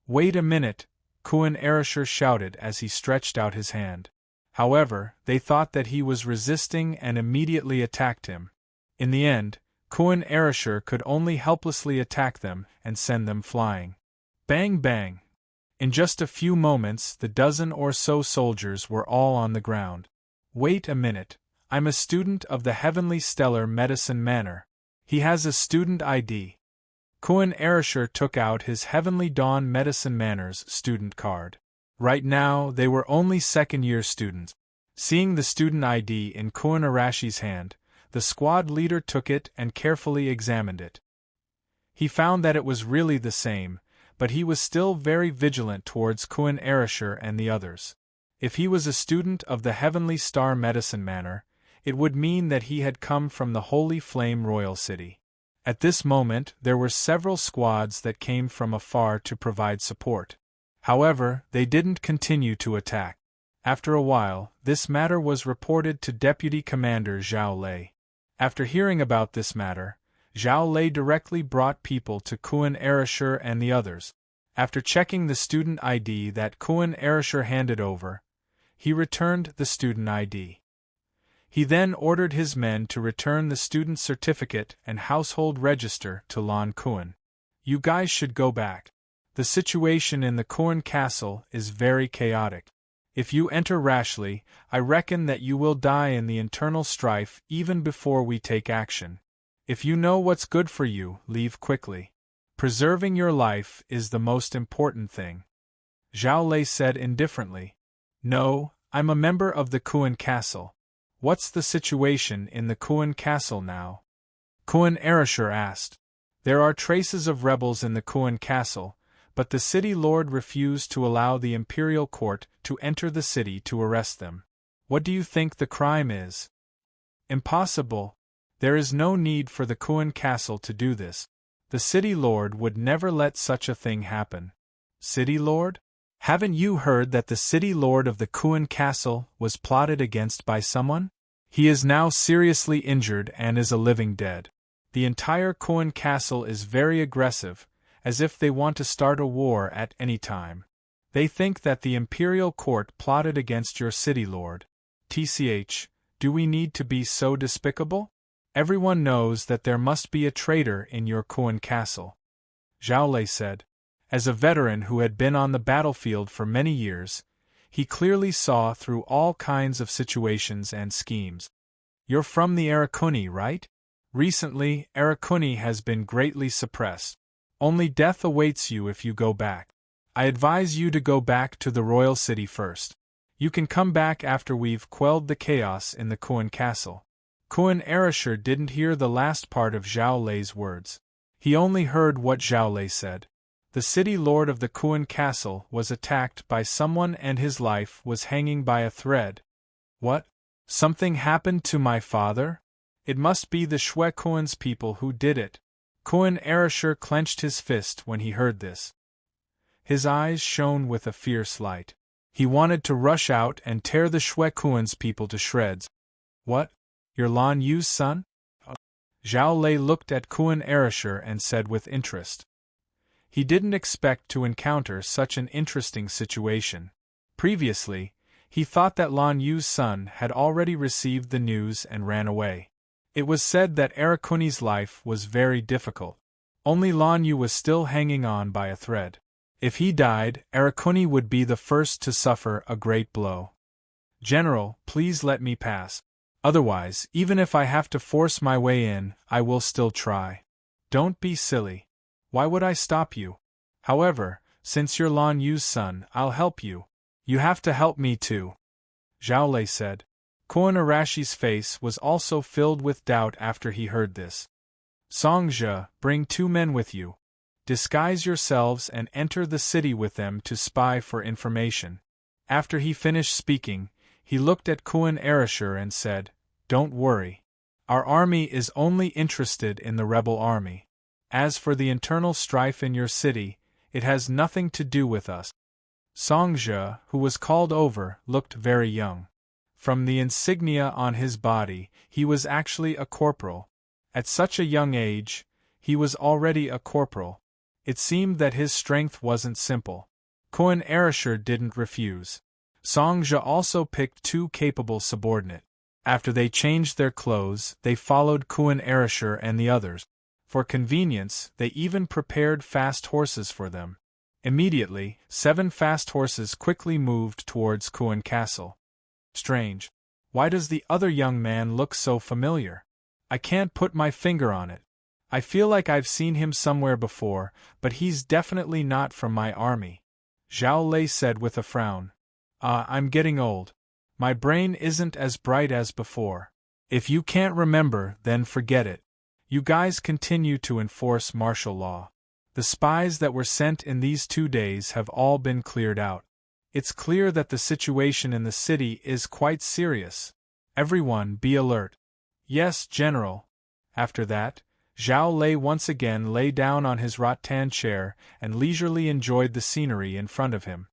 "Wait a minute," Kuan Erasher shouted as he stretched out his hand. However, they thought that he was resisting and immediately attacked him. In the end, Kuan Erasher could only helplessly attack them and send them flying. Bang bang! In just a few moments the dozen or so soldiers were all on the ground. "Wait a minute, I'm a student of the Heavenly Stellar Medicine Manor. He has a student ID." Kuan Erasher took out his Heavenly Dawn Medicine Manor's student card. Right now, they were only second-year students. Seeing the student ID in Kuan Arashi's hand, the squad leader took it and carefully examined it. He found that it was really the same, but he was still very vigilant towards Kuan Erasher and the others. If he was a student of the Heavenly Star Medicine Manor, it would mean that he had come from the Holy Flame Royal City. At this moment, there were several squads that came from afar to provide support. However, they didn't continue to attack. After a while, this matter was reported to Deputy Commander Zhao Lei. After hearing about this matter, Zhao Lei directly brought people to Kuan Erasher and the others. After checking the student ID that Kuan Erasher handed over, he returned the student ID. He then ordered his men to return the student certificate and household register to Lan Kuan. "You guys should go back. The situation in the Kuan Castle is very chaotic. If you enter rashly, I reckon that you will die in the internal strife even before we take action. If you know what's good for you, leave quickly. Preserving your life is the most important thing." Zhao Lei said indifferently. "No, I'm a member of the Kuan Castle. What's the situation in the Kuan Castle now?" Kuan Erasher asked. "There are traces of rebels in the Kuan Castle, but the city lord refused to allow the imperial court to enter the city to arrest them. What do you think the crime is?" "Impossible. There is no need for the Kuan Castle to do this. The city lord would never let such a thing happen. City lord? Haven't you heard that the city lord of the Kuan castle was plotted against by someone? He is now seriously injured and is a living dead. The entire Kuan castle is very aggressive, as if they want to start a war at any time. They think that the imperial court plotted against your city lord. TCH, do we need to be so despicable? Everyone knows that there must be a traitor in your Kuan castle. Zhao Lei said. As a veteran who had been on the battlefield for many years, he clearly saw through all kinds of situations and schemes. You're from the Arakuni, right? Recently, Arakuni has been greatly suppressed. Only death awaits you if you go back. I advise you to go back to the royal city first. You can come back after we've quelled the chaos in the Kuan castle. Kuan Erasure didn't hear the last part of Zhao Lei's words. He only heard what Zhao Lei said. The city lord of the Kuan castle was attacked by someone and his life was hanging by a thread. What? Something happened to my father? It must be the Shui Kuan's people who did it. Kuan Erasure clenched his fist when he heard this. His eyes shone with a fierce light. He wanted to rush out and tear the Shui Kuan's people to shreds. What? Your Lan Yu's son? Zhao Lei looked at Kuan Erasure and said with interest. He didn't expect to encounter such an interesting situation. Previously, he thought that Lan Yu's son had already received the news and ran away. It was said that Arakuni's life was very difficult. Only Lan Yu was still hanging on by a thread. If he died, Arakuni would be the first to suffer a great blow. General, please let me pass. Otherwise, even if I have to force my way in, I will still try. Don't be silly. Why would I stop you? However, since you're Lan Yu's son, I'll help you. You have to help me too. Zhao Lei said. Kuan Arashi's face was also filled with doubt after he heard this. Songzhe, bring 2 men with you. Disguise yourselves and enter the city with them to spy for information. After he finished speaking, he looked at Kuan Erasure and said, Don't worry. Our army is only interested in the rebel army. As for the internal strife in your city, it has nothing to do with us. Songzhe, who was called over, looked very young. From the insignia on his body, he was actually a corporal. At such a young age, he was already a corporal. It seemed that his strength wasn't simple. Kuan Erasure didn't refuse. Songzhe also picked 2 capable subordinates. After they changed their clothes, they followed Kuan Erasure and the others. For convenience, they even prepared fast horses for them. Immediately, 7 fast horses quickly moved towards Kuan Castle. Strange. Why does the other young man look so familiar? I can't put my finger on it. I feel like I've seen him somewhere before, but he's definitely not from my army. Zhao Lei said with a frown. I'm getting old. My brain isn't as bright as before. If you can't remember, then forget it. You guys continue to enforce martial law. The spies that were sent in these 2 days have all been cleared out. It's clear that the situation in the city is quite serious. Everyone be alert. Yes, General. After that, Zhao Lei once again lay down on his rattan chair and leisurely enjoyed the scenery in front of him.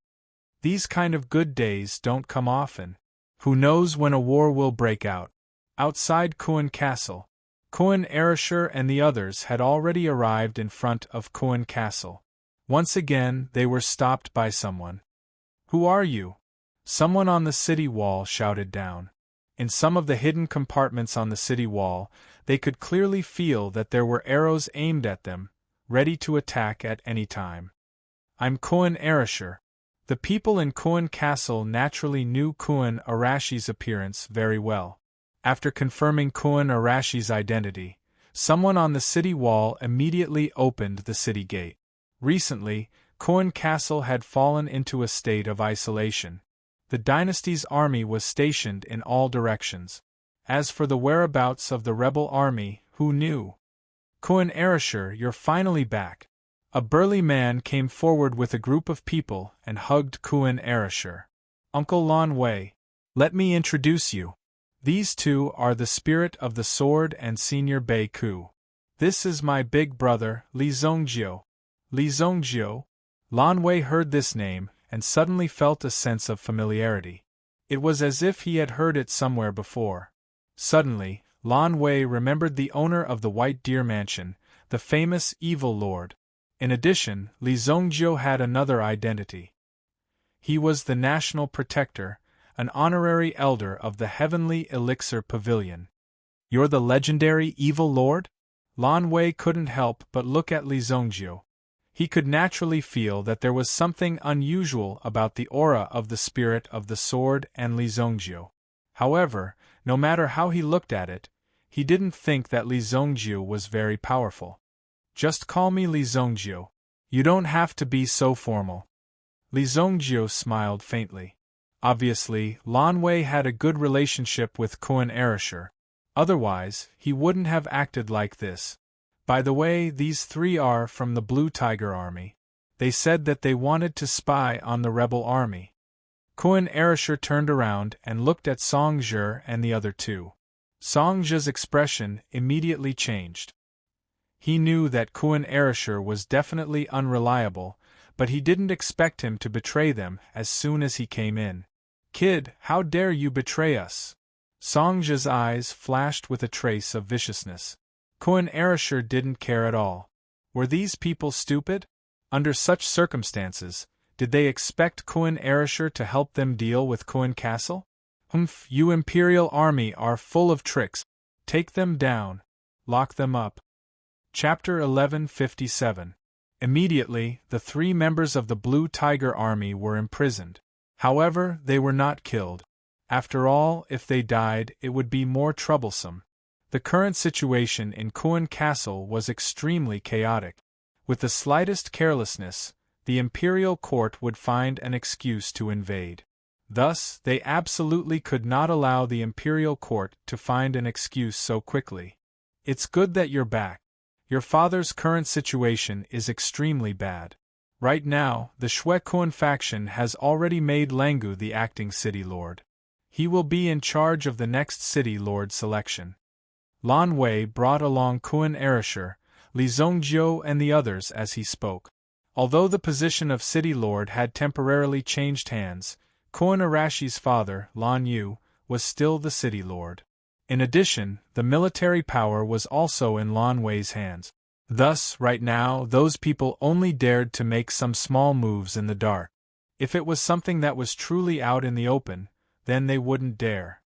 These kind of good days don't come often. Who knows when a war will break out? Outside Kuan Castle, Kuan Erasure and the others had already arrived in front of Kuan Castle. Once again, they were stopped by someone. Who are you? Someone on the city wall shouted down. In some of the hidden compartments on the city wall, they could clearly feel that there were arrows aimed at them, ready to attack at any time. I'm Kuan Erasure. The people in Kuan Castle naturally knew Kuan Arashi's appearance very well. After confirming Kuan Arashi's identity, someone on the city wall immediately opened the city gate. Recently, Kuan Castle had fallen into a state of isolation. The dynasty's army was stationed in all directions. As for the whereabouts of the rebel army, who knew? Kuan Erasure, you're finally back. A burly man came forward with a group of people and hugged Kuan Erasure. Uncle Lan Wei, let me introduce you. These 2 are the Spirit of the Sword and Senior Bei Ku. This is my big brother, Li Zhongjio. Li Zhongjio? Lan Wei heard this name and suddenly felt a sense of familiarity. It was as if he had heard it somewhere before. Suddenly, Lan Wei remembered the owner of the White Deer Mansion, the famous Evil Lord. In addition, Li Zhongjio had another identity. He was the National Protector, an honorary elder of the Heavenly Elixir Pavilion. You're the legendary Evil Lord? Lan Wei couldn't help but look at Li Zhongjio. He could naturally feel that there was something unusual about the aura of the spirit of the sword and Li Zhongjio. However, no matter how he looked at it, he didn't think that Li Zhongjio was very powerful. Just call me Li Zhongjio. You don't have to be so formal. Li Zhongjio smiled faintly. Obviously, Lan Wei had a good relationship with Kuan Erasure. Otherwise, he wouldn't have acted like this. By the way, these three are from the Blue Tiger Army. They said that they wanted to spy on the rebel army. Kuan Erasure turned around and looked at Song Zhe and the other two. Song Zhe's expression immediately changed. He knew that Kuan Erasure was definitely unreliable, but he didn't expect him to betray them as soon as he came in. Kid, how dare you betray us? Song Zhe's eyes flashed with a trace of viciousness. Kuan Erasure didn't care at all. Were these people stupid? Under such circumstances, did they expect Kuan Erasure to help them deal with Kuan Castle? You Imperial Army are full of tricks. Take them down. Lock them up. Chapter 1157. Immediately, the three members of the Blue Tiger Army were imprisoned. However, they were not killed. After all, if they died, it would be more troublesome. The current situation in Kuan Castle was extremely chaotic. With the slightest carelessness, the imperial court would find an excuse to invade. Thus, they absolutely could not allow the imperial court to find an excuse so quickly. It's good that you're back. Your father's current situation is extremely bad. Right now, the Shui Kuan faction has already made Langu the acting city lord. He will be in charge of the next city lord selection. Lan Wei brought along Kuan Erasure, Li Zhongjio and the others as he spoke. Although the position of city lord had temporarily changed hands, Kuan Arashi's father, Lan Yu, was still the city lord. In addition, the military power was also in Lan Wei's hands. Thus, right now, those people only dared to make some small moves in the dark. If it was something that was truly out in the open, then they wouldn't dare.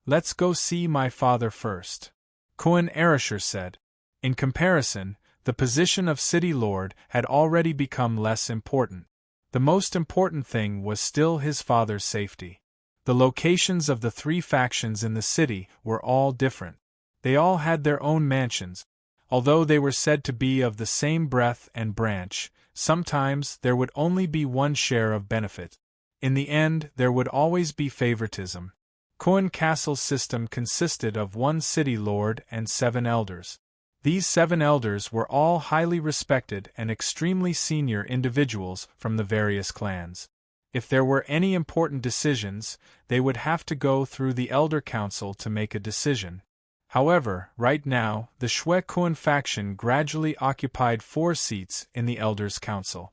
Let's go see my father first, Kuan Erasure said. In comparison, the position of city lord had already become less important. The most important thing was still his father's safety. The locations of the three factions in the city were all different. They all had their own mansions. Although they were said to be of the same breadth and branch, sometimes there would only be one share of benefit. In the end, there would always be favoritism. Kuan Castle's system consisted of one city lord and 7 elders. These 7 elders were all highly respected and extremely senior individuals from the various clans. If there were any important decisions, they would have to go through the Elder Council to make a decision. However, right now, the Shui Kuan faction gradually occupied 4 seats in the Elders' Council.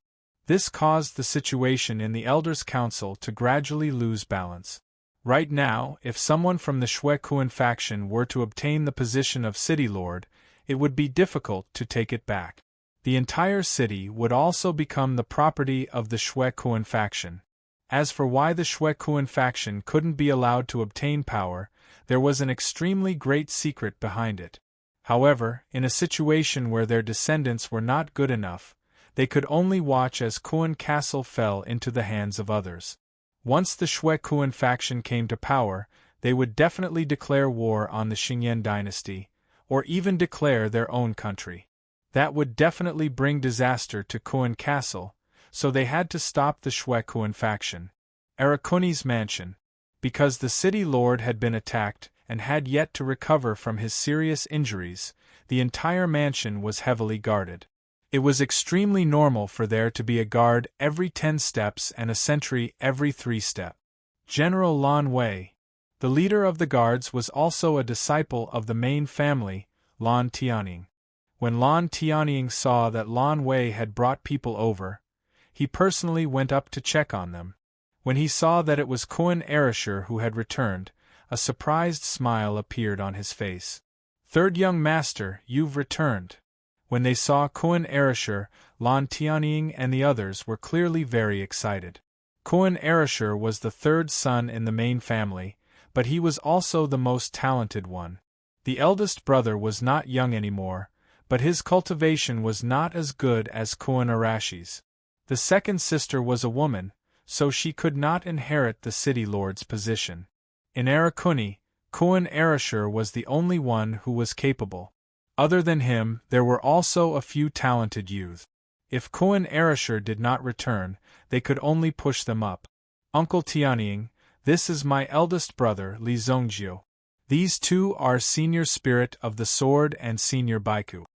This caused the situation in the Elders' Council to gradually lose balance. Right now, if someone from the Shui Kuan faction were to obtain the position of City Lord, it would be difficult to take it back. The entire city would also become the property of the Shui Kuan faction. As for why the Shui Kuan faction couldn't be allowed to obtain power, there was an extremely great secret behind it. However, in a situation where their descendants were not good enough, they could only watch as Kuan Castle fell into the hands of others. Once the Shui Kuan faction came to power, they would definitely declare war on the Xingyan dynasty, or even declare their own country. That would definitely bring disaster to Kuan Castle, so they had to stop the Shui Kuan faction. Arakuni's mansion. Because the city lord had been attacked and had yet to recover from his serious injuries, the entire mansion was heavily guarded. It was extremely normal for there to be a guard every 10 steps and a sentry every 3 steps. General Lan Wei, the leader of the guards, was also a disciple of the main family, Lan Tianning. When Lan Tianying saw that Lan Wei had brought people over, he personally went up to check on them. When he saw that it was Koan Erisher who had returned, a surprised smile appeared on his face. "Third young master, you've returned." When they saw Koan Erisher, Lan Tianying and the others were clearly very excited. Koan Erisher was the third son in the main family, but he was also the most talented one. The eldest brother was not young anymore, but his cultivation was not as good as Koan Arashi's. The second sister was a woman, so she could not inherit the city lord's position. In Arakuni, Koan Erisher was the only one who was capable. Other than him, there were also a few talented youth. If Koan Erisher did not return, they could only push them up. "Uncle Tianying, this is my eldest brother, Li Zongjio. These two are senior spirit of the sword and senior Baiku."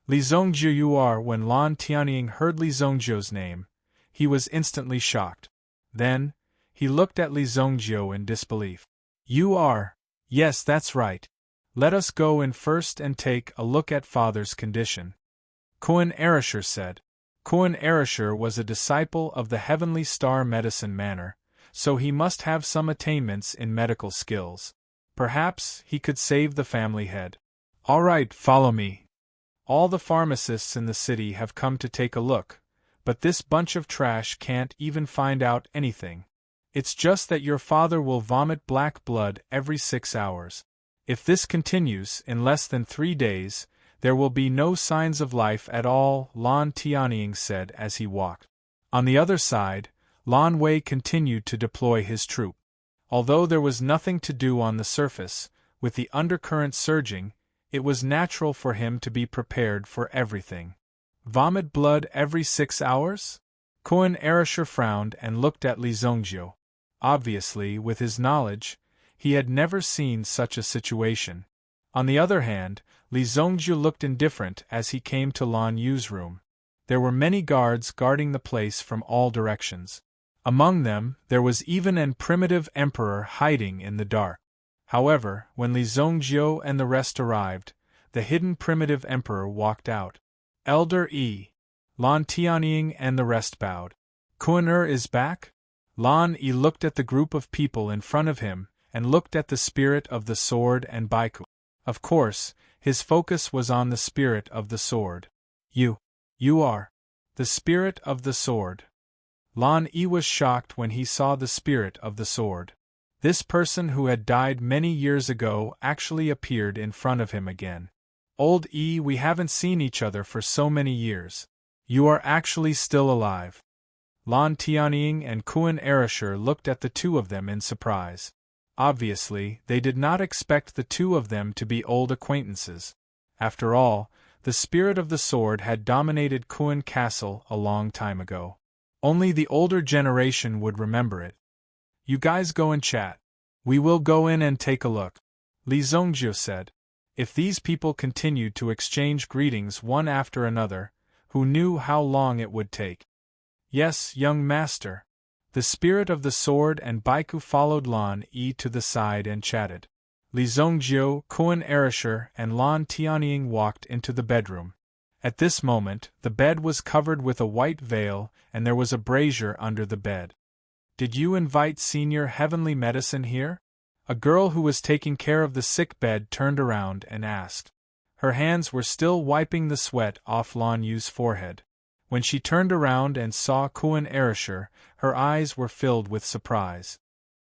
Li Zongjio you are. When Lan Tianying heard Li Zongjio's name, he was instantly shocked. Then, he looked at Li Zongjio in disbelief. "You are? Yes, that's right. Let us go in first and take a look at father's condition," Koan Erisher said. Koan Erisher was a disciple of the Heavenly Star Medicine Manor, so he must have some attainments in medical skills. Perhaps he could save the family head. "All right, follow me. All the pharmacists in the city have come to take a look, but this bunch of trash can't even find out anything. It's just that your father will vomit black blood every 6 hours. If this continues, in less than 3 days, there will be no signs of life at all," Lan Tianying said as he walked. On the other side, Lan Wei continued to deploy his troop. Although there was nothing to do on the surface, with the undercurrent surging, it was natural for him to be prepared for everything. "Vomit blood every 6 hours?" Koan Erisher frowned and looked at Li Zongjio. Obviously, with his knowledge, he had never seen such a situation. On the other hand, Li Zongjio looked indifferent as he came to Lan Yu's room. There were many guards guarding the place from all directions. Among them, there was even an primitive emperor hiding in the dark. However, when Li Zongjio and the rest arrived, the hidden primitive emperor walked out. "Elder E. Lan Tianying and the rest bowed. "Koan is back?" Lan E looked at the group of people in front of him, and looked at the spirit of the sword and Baiku. Of course, his focus was on the spirit of the sword. You are the spirit of the sword." Lan E was shocked when he saw the spirit of the sword. This person who had died many years ago actually appeared in front of him again. "Old E, we haven't seen each other for so many years. You are actually still alive." Lan Tianying and Koan Erisher looked at the two of them in surprise. Obviously, they did not expect the two of them to be old acquaintances. After all, the spirit of the sword had dominated Koan Castle a long time ago. Only the older generation would remember it. "You guys go and chat. We will go in and take a look," Li Zongjio said. If these people continued to exchange greetings one after another, who knew how long it would take? "Yes, young master." The spirit of the sword and Baiku followed Lan E to the side and chatted. Li Zongjio, Koan Erisher, and Lan Tianying walked into the bedroom. At this moment, the bed was covered with a white veil, and there was a brazier under the bed. "Did you invite Senior Heavenly Medicine here?" A girl who was taking care of the sick bed turned around and asked. Her hands were still wiping the sweat off Lan Yu's forehead. When she turned around and saw Koan Erisher, her eyes were filled with surprise.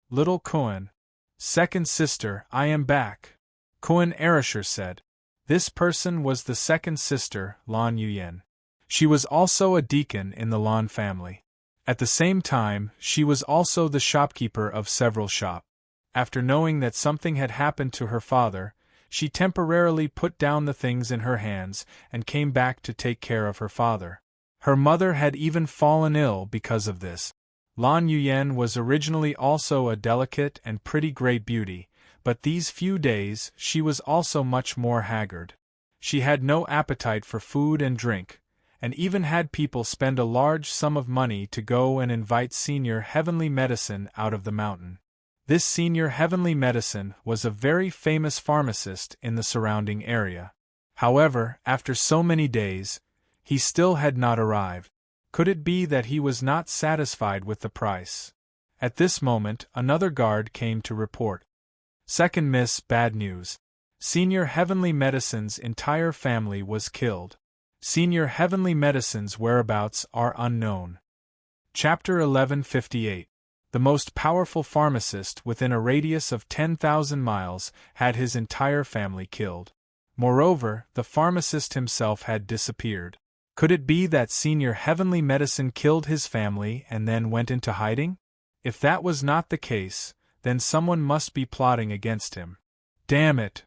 "Little Koan. Second sister, I am back," Koan Erisher said. This person was the second sister, Lan Yuyen. She was also a deacon in the Lan family. At the same time, she was also the shopkeeper of several shops. After knowing that something had happened to her father, she temporarily put down the things in her hands and came back to take care of her father. Her mother had even fallen ill because of this. Lan Yuyen was originally also a delicate and pretty great beauty, but these few days she was also much more haggard. She had no appetite for food and drink, and even had people spend a large sum of money to go and invite Senior Heavenly Medicine out of the mountain. This Senior Heavenly Medicine was a very famous pharmacist in the surrounding area. However, after so many days, he still had not arrived. Could it be that he was not satisfied with the price? At this moment, another guard came to report. Second Miss, bad news. Senior Heavenly Medicine's entire family was killed. Senior Heavenly Medicine's whereabouts are unknown. Chapter 1158. The most powerful pharmacist within a radius of 10,000 miles had his entire family killed. Moreover, the pharmacist himself had disappeared. Could it be that Senior Heavenly Medicine killed his family and then went into hiding? If that was not the case, then someone must be plotting against him. Damn it!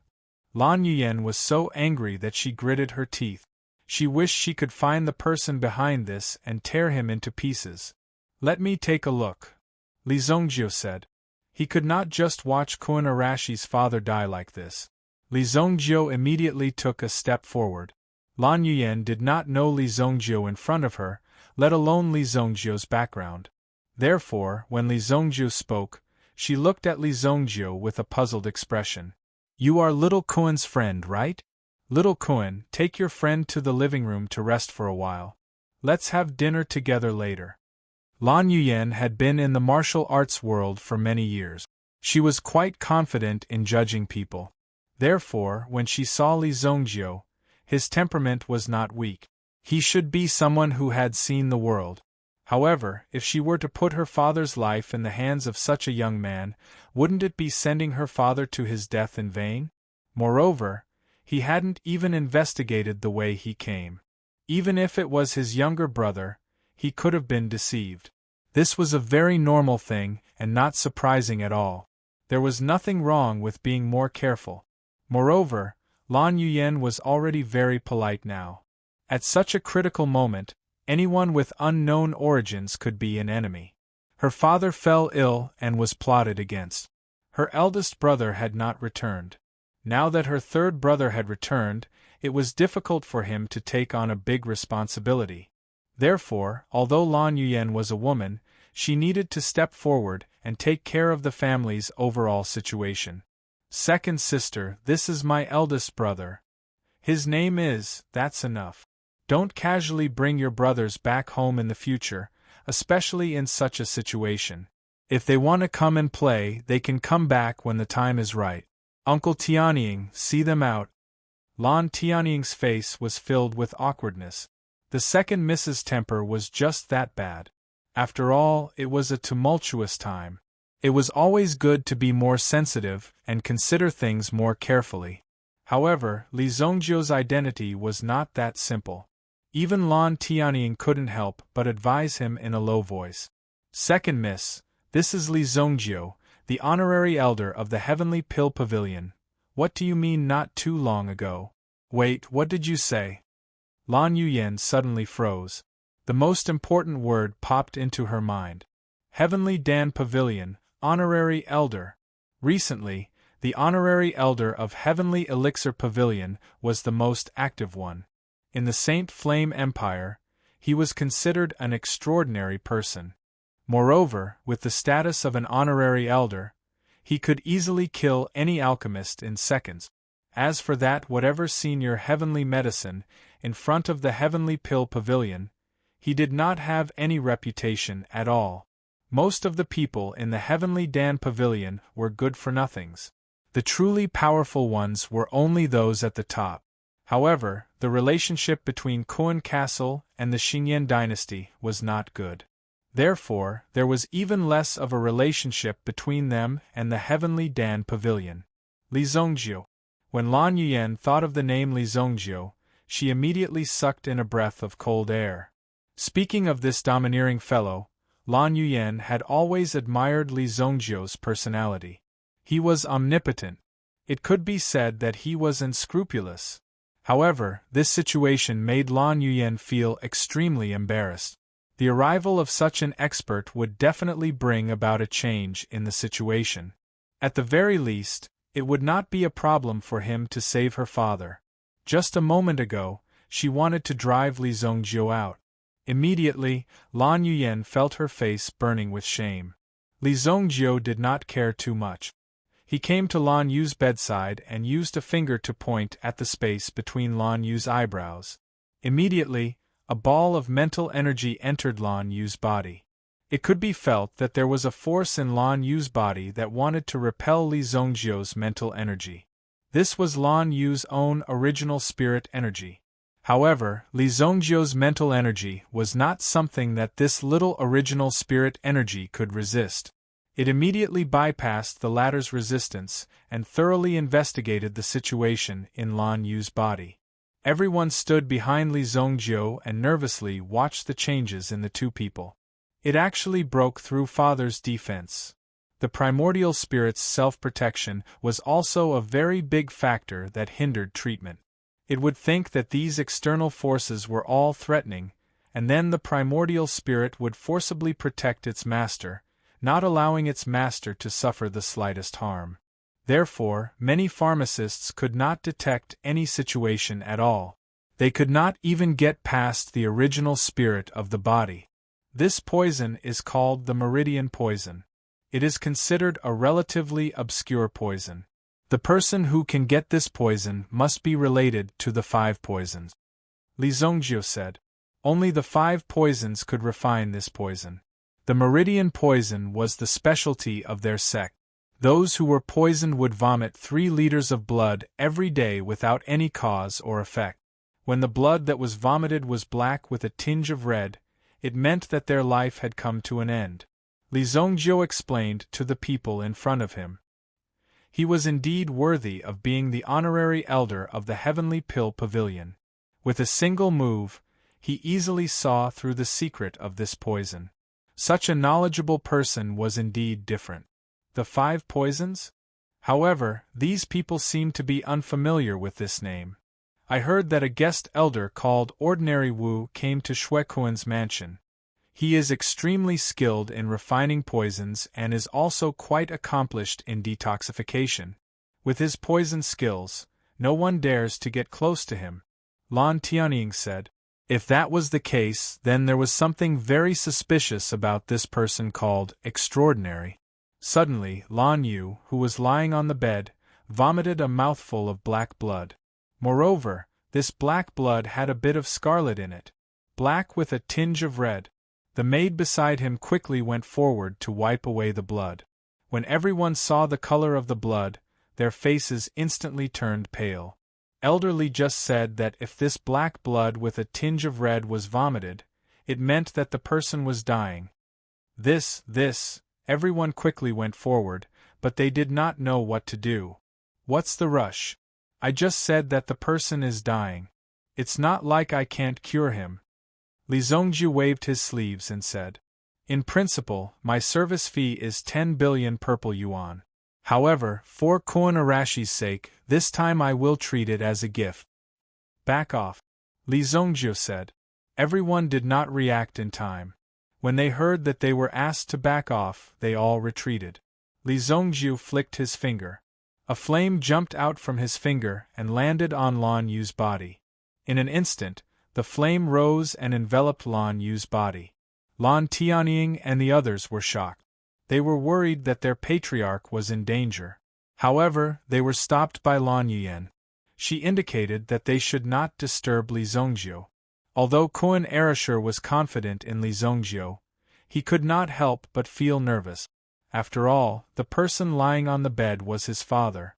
Lan Yuyen was so angry that she gritted her teeth. She wished she could find the person behind this and tear him into pieces. Let me take a look, Li Zongjio said. He could not just watch Kun Arashi's father die like this. Li Zongjio immediately took a step forward. Lan Yuyen did not know Li Zongjio in front of her, let alone Li Zongjio's background. Therefore, when Li Zongjio spoke, she looked at Li Zongjio with a puzzled expression. You are little Kun's friend, right? Little Kun, take your friend to the living room to rest for a while. Let's have dinner together later. Lan Yuyen had been in the martial arts world for many years. She was quite confident in judging people. Therefore, when she saw Li Zongjio, his temperament was not weak. He should be someone who had seen the world. However, if she were to put her father's life in the hands of such a young man, wouldn't it be sending her father to his death in vain? Moreover, he hadn't even investigated the way he came. Even if it was his younger brother, he could have been deceived. This was a very normal thing and not surprising at all. There was nothing wrong with being more careful. Moreover, Lan Yuyen was already very polite now. At such a critical moment, anyone with unknown origins could be an enemy. Her father fell ill and was plotted against. Her eldest brother had not returned. Now that her third brother had returned, it was difficult for him to take on a big responsibility. Therefore, although Lan Yuyen was a woman, she needed to step forward and take care of the family's overall situation. Second sister, this is my eldest brother. His name is, that's enough. Don't casually bring your brothers back home in the future, especially in such a situation. If they want to come and play, they can come back when the time is right. Uncle Tianying, see them out. Lan Tianying's face was filled with awkwardness. The second Mrs. Temper was just that bad. After all, it was a tumultuous time. It was always good to be more sensitive and consider things more carefully. However, Li Zongjio's identity was not that simple. Even Lan Tianying couldn't help but advise him in a low voice. Second Miss, this is Li Zongjio, the honorary elder of the Heavenly Pill Pavilion. What do you mean not too long ago? Wait, what did you say? Lan Yuyen suddenly froze. The most important word popped into her mind. Heavenly Dan Pavilion, honorary elder. Recently, the honorary elder of Heavenly Elixir Pavilion was the most active one. In the Saint Flame Empire, he was considered an extraordinary person. Moreover, with the status of an honorary elder, he could easily kill any alchemist in seconds. As for that whatever senior heavenly medicine, in front of the Heavenly Pill Pavilion, he did not have any reputation at all. Most of the people in the Heavenly Dan Pavilion were good-for-nothings. The truly powerful ones were only those at the top. However, the relationship between Kun Castle and the Xingyan dynasty was not good. Therefore, there was even less of a relationship between them and the Heavenly Dan Pavilion. Li Zongjio. When Lan Yuyen thought of the name Li Zongjio, she immediately sucked in a breath of cold air. Speaking of this domineering fellow, Lan Yuyen had always admired Li Zongjio's personality. He was omnipotent. It could be said that he was unscrupulous. However, this situation made Lan Yuyen feel extremely embarrassed. The arrival of such an expert would definitely bring about a change in the situation. At the very least, it would not be a problem for him to save her father. Just a moment ago, she wanted to drive Li Zongjio out. Immediately, Lan Yuyen felt her face burning with shame. Li Zongjio did not care too much. He came to Lan Yu's bedside and used a finger to point at the space between Lan Yu's eyebrows. Immediately, a ball of mental energy entered Lan Yu's body. It could be felt that there was a force in Lan Yu's body that wanted to repel Li Zongjiu's mental energy. This was Lan Yu's own original spirit energy. However, Li Zongjiu's mental energy was not something that this little original spirit energy could resist. It immediately bypassed the latter's resistance and thoroughly investigated the situation in Lan Yu's body. Everyone stood behind Li Zongjiu and nervously watched the changes in the two people. It actually broke through Father's defense. The primordial spirit's self-protection was also a very big factor that hindered treatment. It would think that these external forces were all threatening, and then the primordial spirit would forcibly protect its master, not allowing its master to suffer the slightest harm. Therefore, many pharmacists could not detect any situation at all. They could not even get past the original spirit of the body. This poison is called the meridian poison. It is considered a relatively obscure poison. The person who can get this poison must be related to the 5 poisons. Li Zongjiu said. Only the 5 poisons could refine this poison. The meridian poison was the specialty of their sect. Those who were poisoned would vomit 3 liters of blood every day without any cause or effect. When the blood that was vomited was black with a tinge of red, it meant that their life had come to an end. Li Zongjiu explained to the people in front of him. He was indeed worthy of being the honorary elder of the Heavenly Pill Pavilion. With a single move, he easily saw through the secret of this poison. Such a knowledgeable person was indeed different. The 5 poisons? However, these people seemed to be unfamiliar with this name. I heard that a guest elder called Ordinary Wu came to Shuekuan's mansion. He is extremely skilled in refining poisons and is also quite accomplished in detoxification. With his poison skills, no one dares to get close to him. Lan Tianying said. If that was the case, then there was something very suspicious about this person called Extraordinary. Suddenly, Lan Yu, who was lying on the bed, vomited a mouthful of black blood. Moreover, this black blood had a bit of scarlet in it, black with a tinge of red. The maid beside him quickly went forward to wipe away the blood. When everyone saw the color of the blood, their faces instantly turned pale. Elderly just said that if this black blood with a tinge of red was vomited, it meant that the person was dying. Everyone quickly went forward, but they did not know what to do. What's the rush? I just said that the person is dying. It's not like I can't cure him. Li Zongjiu waved his sleeves and said, in principle, my service fee is 10 billion purple yuan. However, for Koan Arashi's sake, this time I will treat it as a gift. Back off. Li Zongjiu said. Everyone did not react in time. When they heard that they were asked to back off, they all retreated. Li Zongjiu flicked his finger. A flame jumped out from his finger and landed on Lan Yu's body. In an instant, the flame rose and enveloped Lan Yu's body. Lan Tianying and the others were shocked. They were worried that their patriarch was in danger. However, they were stopped by Lan Yuyan. She indicated that they should not disturb Li Zongjiu. Although Koan Arashur was confident in Li Zongjiu, he could not help but feel nervous. After all, the person lying on the bed was his father.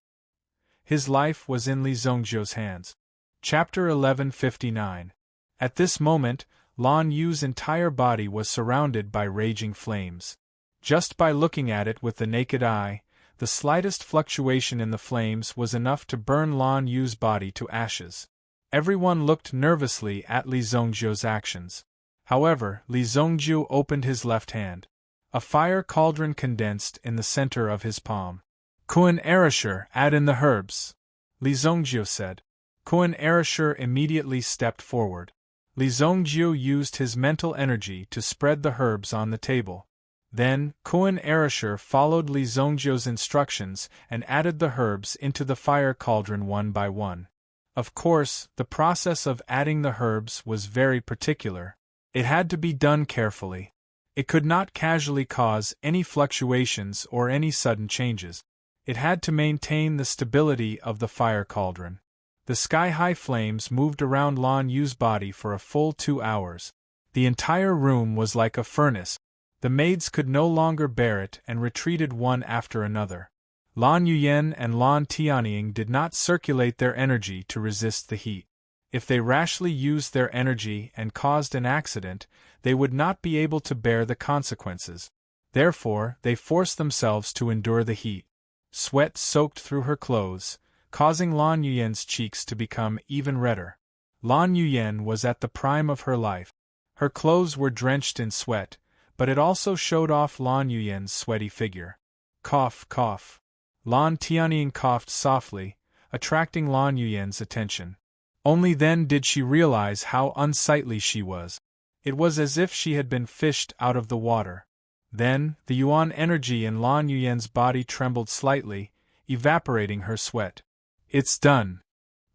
His life was in Li Zongjiu's hands. Chapter 1159. At this moment, Lan Yu's entire body was surrounded by raging flames. Just by looking at it with the naked eye, the slightest fluctuation in the flames was enough to burn Lan Yu's body to ashes. Everyone looked nervously at Li Zongjiu's actions. However, Li Zongjiu opened his left hand. A fire cauldron condensed in the center of his palm. Koan Arashur, add in the herbs, Li Zongjiu said. Koan Arashur immediately stepped forward. Li Zongjiu used his mental energy to spread the herbs on the table. Then, Koan Arashur followed Li Zongjiu's instructions and added the herbs into the fire cauldron one by one. Of course, the process of adding the herbs was very particular. It had to be done carefully. It could not casually cause any fluctuations or any sudden changes. It had to maintain the stability of the fire cauldron. The sky-high flames moved around Lan Yu's body for a full 2 hours. The entire room was like a furnace. The maids could no longer bear it and retreated one after another. Lan Yuyen and Lan Tianying did not circulate their energy to resist the heat. If they rashly used their energy and caused an accident, they would not be able to bear the consequences. Therefore, they forced themselves to endure the heat. Sweat soaked through her clothes, causing Lan Yuyen's cheeks to become even redder. Lan Yuyen was at the prime of her life. Her clothes were drenched in sweat, but it also showed off Lan Yuyen's sweaty figure. Cough, cough. Lan Tianying coughed softly, attracting Lan Yuyen's attention. Only then did she realize how unsightly she was. It was as if she had been fished out of the water. Then, the yuan energy in Lan Yuyen's body trembled slightly, evaporating her sweat. It's done.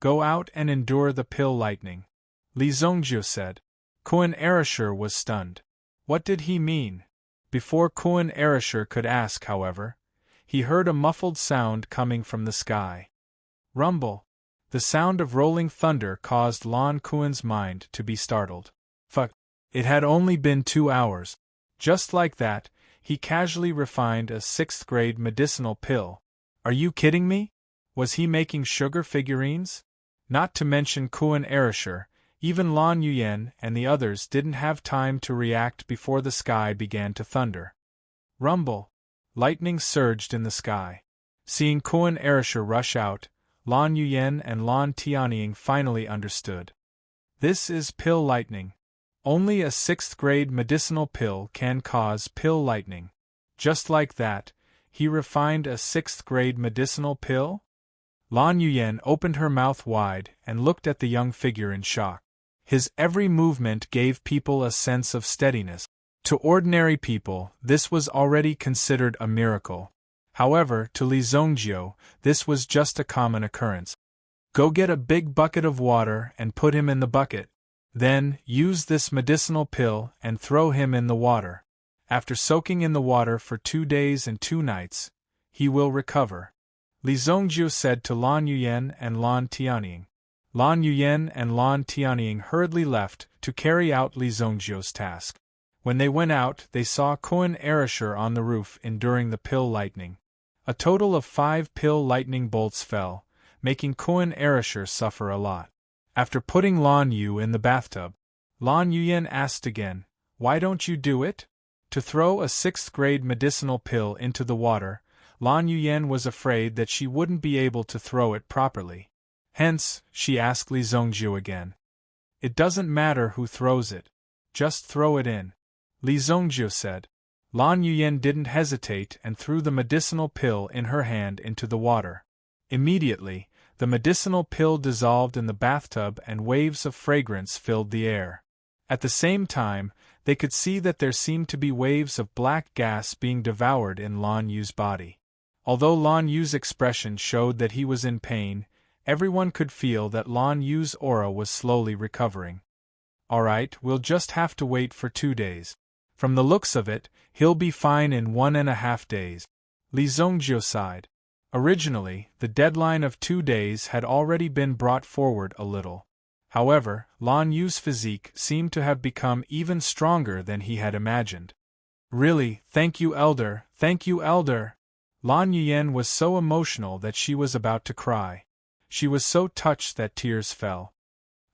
Go out and endure the pill lightning, Li Zongjiu said. Kuan Erasure was stunned. What did he mean? Before Kuan Erasure could ask, however, he heard a muffled sound coming from the sky. Rumble. The sound of rolling thunder caused Lan Kuan's mind to be startled. Fuck. It had only been 2 hours. Just like that, he casually refined a 6th-grade medicinal pill. Are you kidding me? Was he making sugar figurines? Not to mention Kuan Erasure, even Lan Yuyen and the others didn't have time to react before the sky began to thunder. Rumble. Lightning surged in the sky. Seeing Kuan Erasure rush out, Lan Yuyen and Lan Tianying finally understood. This is pill lightning. Only a 6th-grade medicinal pill can cause pill lightning. Just like that, he refined a 6th-grade medicinal pill? Lan Yuyen opened her mouth wide and looked at the young figure in shock. His every movement gave people a sense of steadiness. To ordinary people, this was already considered a miracle. However, to Li Zongjiu, this was just a common occurrence. Go get a big bucket of water and put him in the bucket. Then, use this medicinal pill and throw him in the water. After soaking in the water for 2 days and 2 nights, he will recover, Li Zongjiu said to Lan Yuyen and Lan Tianying. Lan Yuyen and Lan Tianying hurriedly left to carry out Li Zongjiu's task. When they went out, they saw Kuan Erasure on the roof enduring the pill lightning. A total of 5 pill lightning bolts fell, making Kuan Erasure suffer a lot. After putting Lan Yu in the bathtub, Lan Yuyen asked again, "Why don't you do it?" To throw a 6th-grade medicinal pill into the water, Lan Yuyen was afraid that she wouldn't be able to throw it properly. Hence, she asked Li Zongjiu again. "It doesn't matter who throws it. Just throw it in," Li Zongjiu said. Lan Yuyen didn't hesitate and threw the medicinal pill in her hand into the water. Immediately, the medicinal pill dissolved in the bathtub and waves of fragrance filled the air. At the same time, they could see that there seemed to be waves of black gas being devoured in Lan Yu's body. Although Lan Yu's expression showed that he was in pain, everyone could feel that Lan Yu's aura was slowly recovering. "Alright, we'll just have to wait for 2 days. From the looks of it, he'll be fine in 1.5 days, Li Zongjiu sighed. Originally, the deadline of 2 days had already been brought forward a little. However, Lan Yu's physique seemed to have become even stronger than he had imagined. "Really, thank you, Elder, thank you, Elder!" Lan Yuyen was so emotional that she was about to cry. She was so touched that tears fell.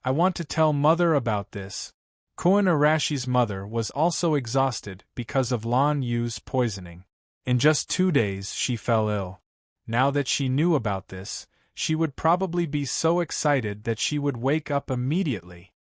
"I want to tell Mother about this." Kuan Arashi's mother was also exhausted because of Lan Yu's poisoning. In just 2 days she fell ill. Now that she knew about this, she would probably be so excited that she would wake up immediately.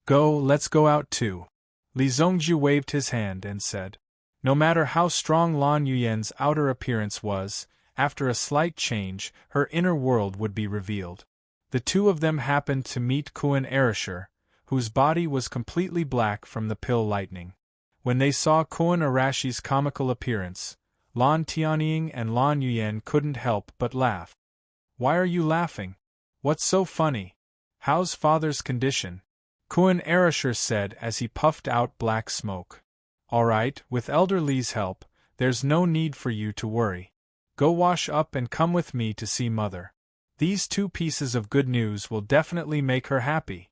Let's go out too." Li Zongjiu waved his hand and said. No matter how strong Lan Yuyen's outer appearance was, after a slight change, her inner world would be revealed. The two of them happened to meet Kuan Erasure, whose body was completely black from the pill lightning. When they saw Kuan Arashi's comical appearance, Lan Tianying and Lan Yuyen couldn't help but laugh. "Why are you laughing? What's so funny? How's father's condition?" Kuan Erasure said as he puffed out black smoke. "All right, with Elder Li's help, there's no need for you to worry. Go wash up and come with me to see Mother. These two pieces of good news will definitely make her happy.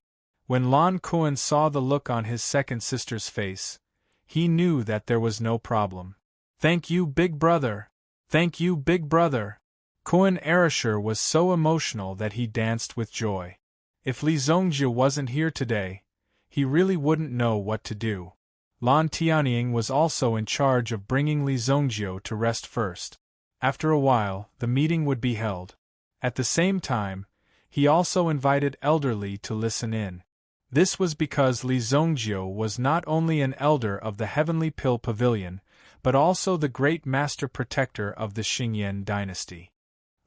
When Lan Kuan saw the look on his second sister's face, he knew that there was no problem. Thank you, big brother! Thank you, big brother! Kuan Erasure was so emotional that he danced with joy. If Li Zongjie wasn't here today, he really wouldn't know what to do. Lan Tianying was also in charge of bringing Li Zongjie to rest first. After a while, the meeting would be held. At the same time, he also invited Elder Li to listen in. This was because Li Zongjie was not only an elder of the Heavenly Pill Pavilion, but also the great master protector of the Xingyan dynasty.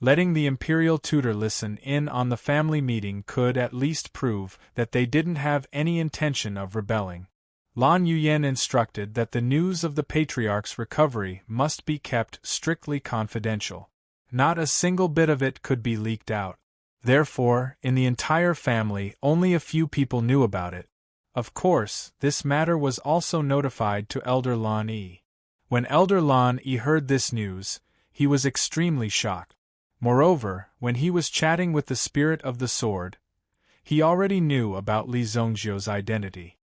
Letting the imperial tutor listen in on the family meeting could at least prove that they didn't have any intention of rebelling. Lan Yuyan instructed that the news of the patriarch's recovery must be kept strictly confidential. Not a single bit of it could be leaked out. Therefore, in the entire family, only a few people knew about it. Of course, this matter was also notified to Elder Lan Yi. When Elder Lan Yi heard this news, he was extremely shocked. Moreover, when he was chatting with the Spirit of the Sword, he already knew about Li Zongjie's identity.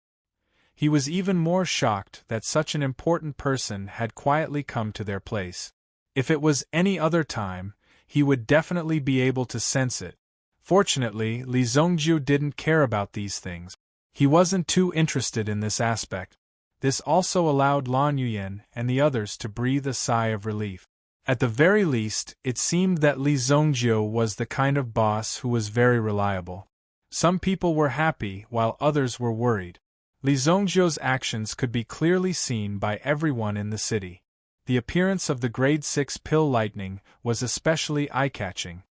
He was even more shocked that such an important person had quietly come to their place. If it was any other time, he would definitely be able to sense it. Fortunately, Li Zongjie didn't care about these things. He wasn't too interested in this aspect. This also allowed Lan Yuyan and the others to breathe a sigh of relief. At the very least, it seemed that Li Zongjie was the kind of boss who was very reliable. Some people were happy while others were worried. Li Zongjie's actions could be clearly seen by everyone in the city. The appearance of the grade 6 pill lightning was especially eye-catching.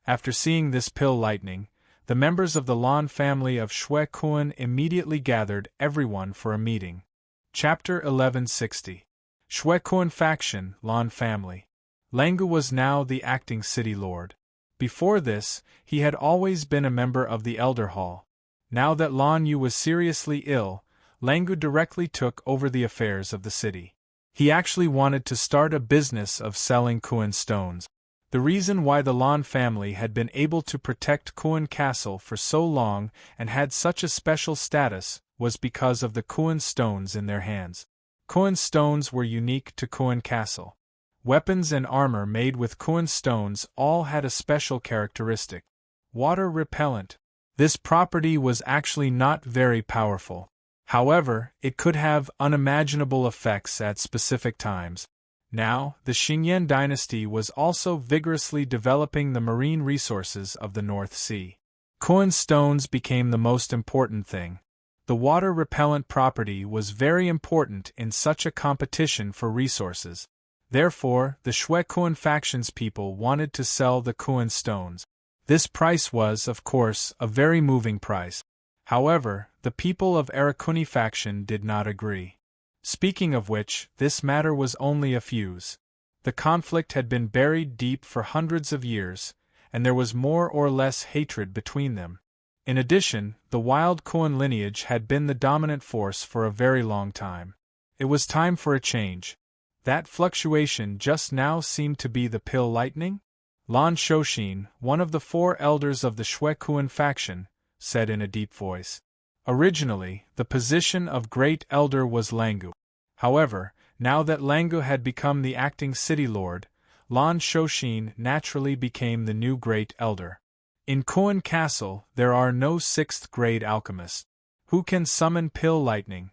After seeing this pill lightning, the members of the Lan family of Shui Kuan immediately gathered everyone for a meeting. Chapter 1160. Shui Kuan Faction, Lan Family. Langu was now the acting city lord. Before this, he had always been a member of the Elder Hall. Now that Lan Yu was seriously ill, Langu directly took over the affairs of the city. He actually wanted to start a business of selling Kuan stones. The reason why the Lan family had been able to protect Kuan Castle for so long and had such a special status was because of the Kuan stones in their hands. Kuan stones were unique to Kuan Castle. Weapons and armor made with Kuan stones all had a special characteristic: water repellent. This property was actually not very powerful. However, it could have unimaginable effects at specific times. Now, the Xingyan dynasty was also vigorously developing the marine resources of the North Sea. Kuan stones became the most important thing. The water-repellent property was very important in such a competition for resources. Therefore, the Shui Kuan faction's people wanted to sell the Kuan stones. This price was, of course, a very moving price. However, the people of Arakuni faction did not agree. Speaking of which, this matter was only a fuse. The conflict had been buried deep for hundreds of years, and there was more or less hatred between them. In addition, the wild Kuan lineage had been the dominant force for a very long time. It was time for a change. That fluctuation just now seemed to be the pill lightning? Lan Shoshin, one of the 4 elders of the Shui Kuan faction, said in a deep voice. Originally, the position of Great Elder was Langu. However, now that Langu had become the acting city lord, Lan Shoshin naturally became the new Great Elder. In Kuan Castle, there are no 6th grade alchemists. Who can summon pill lightning?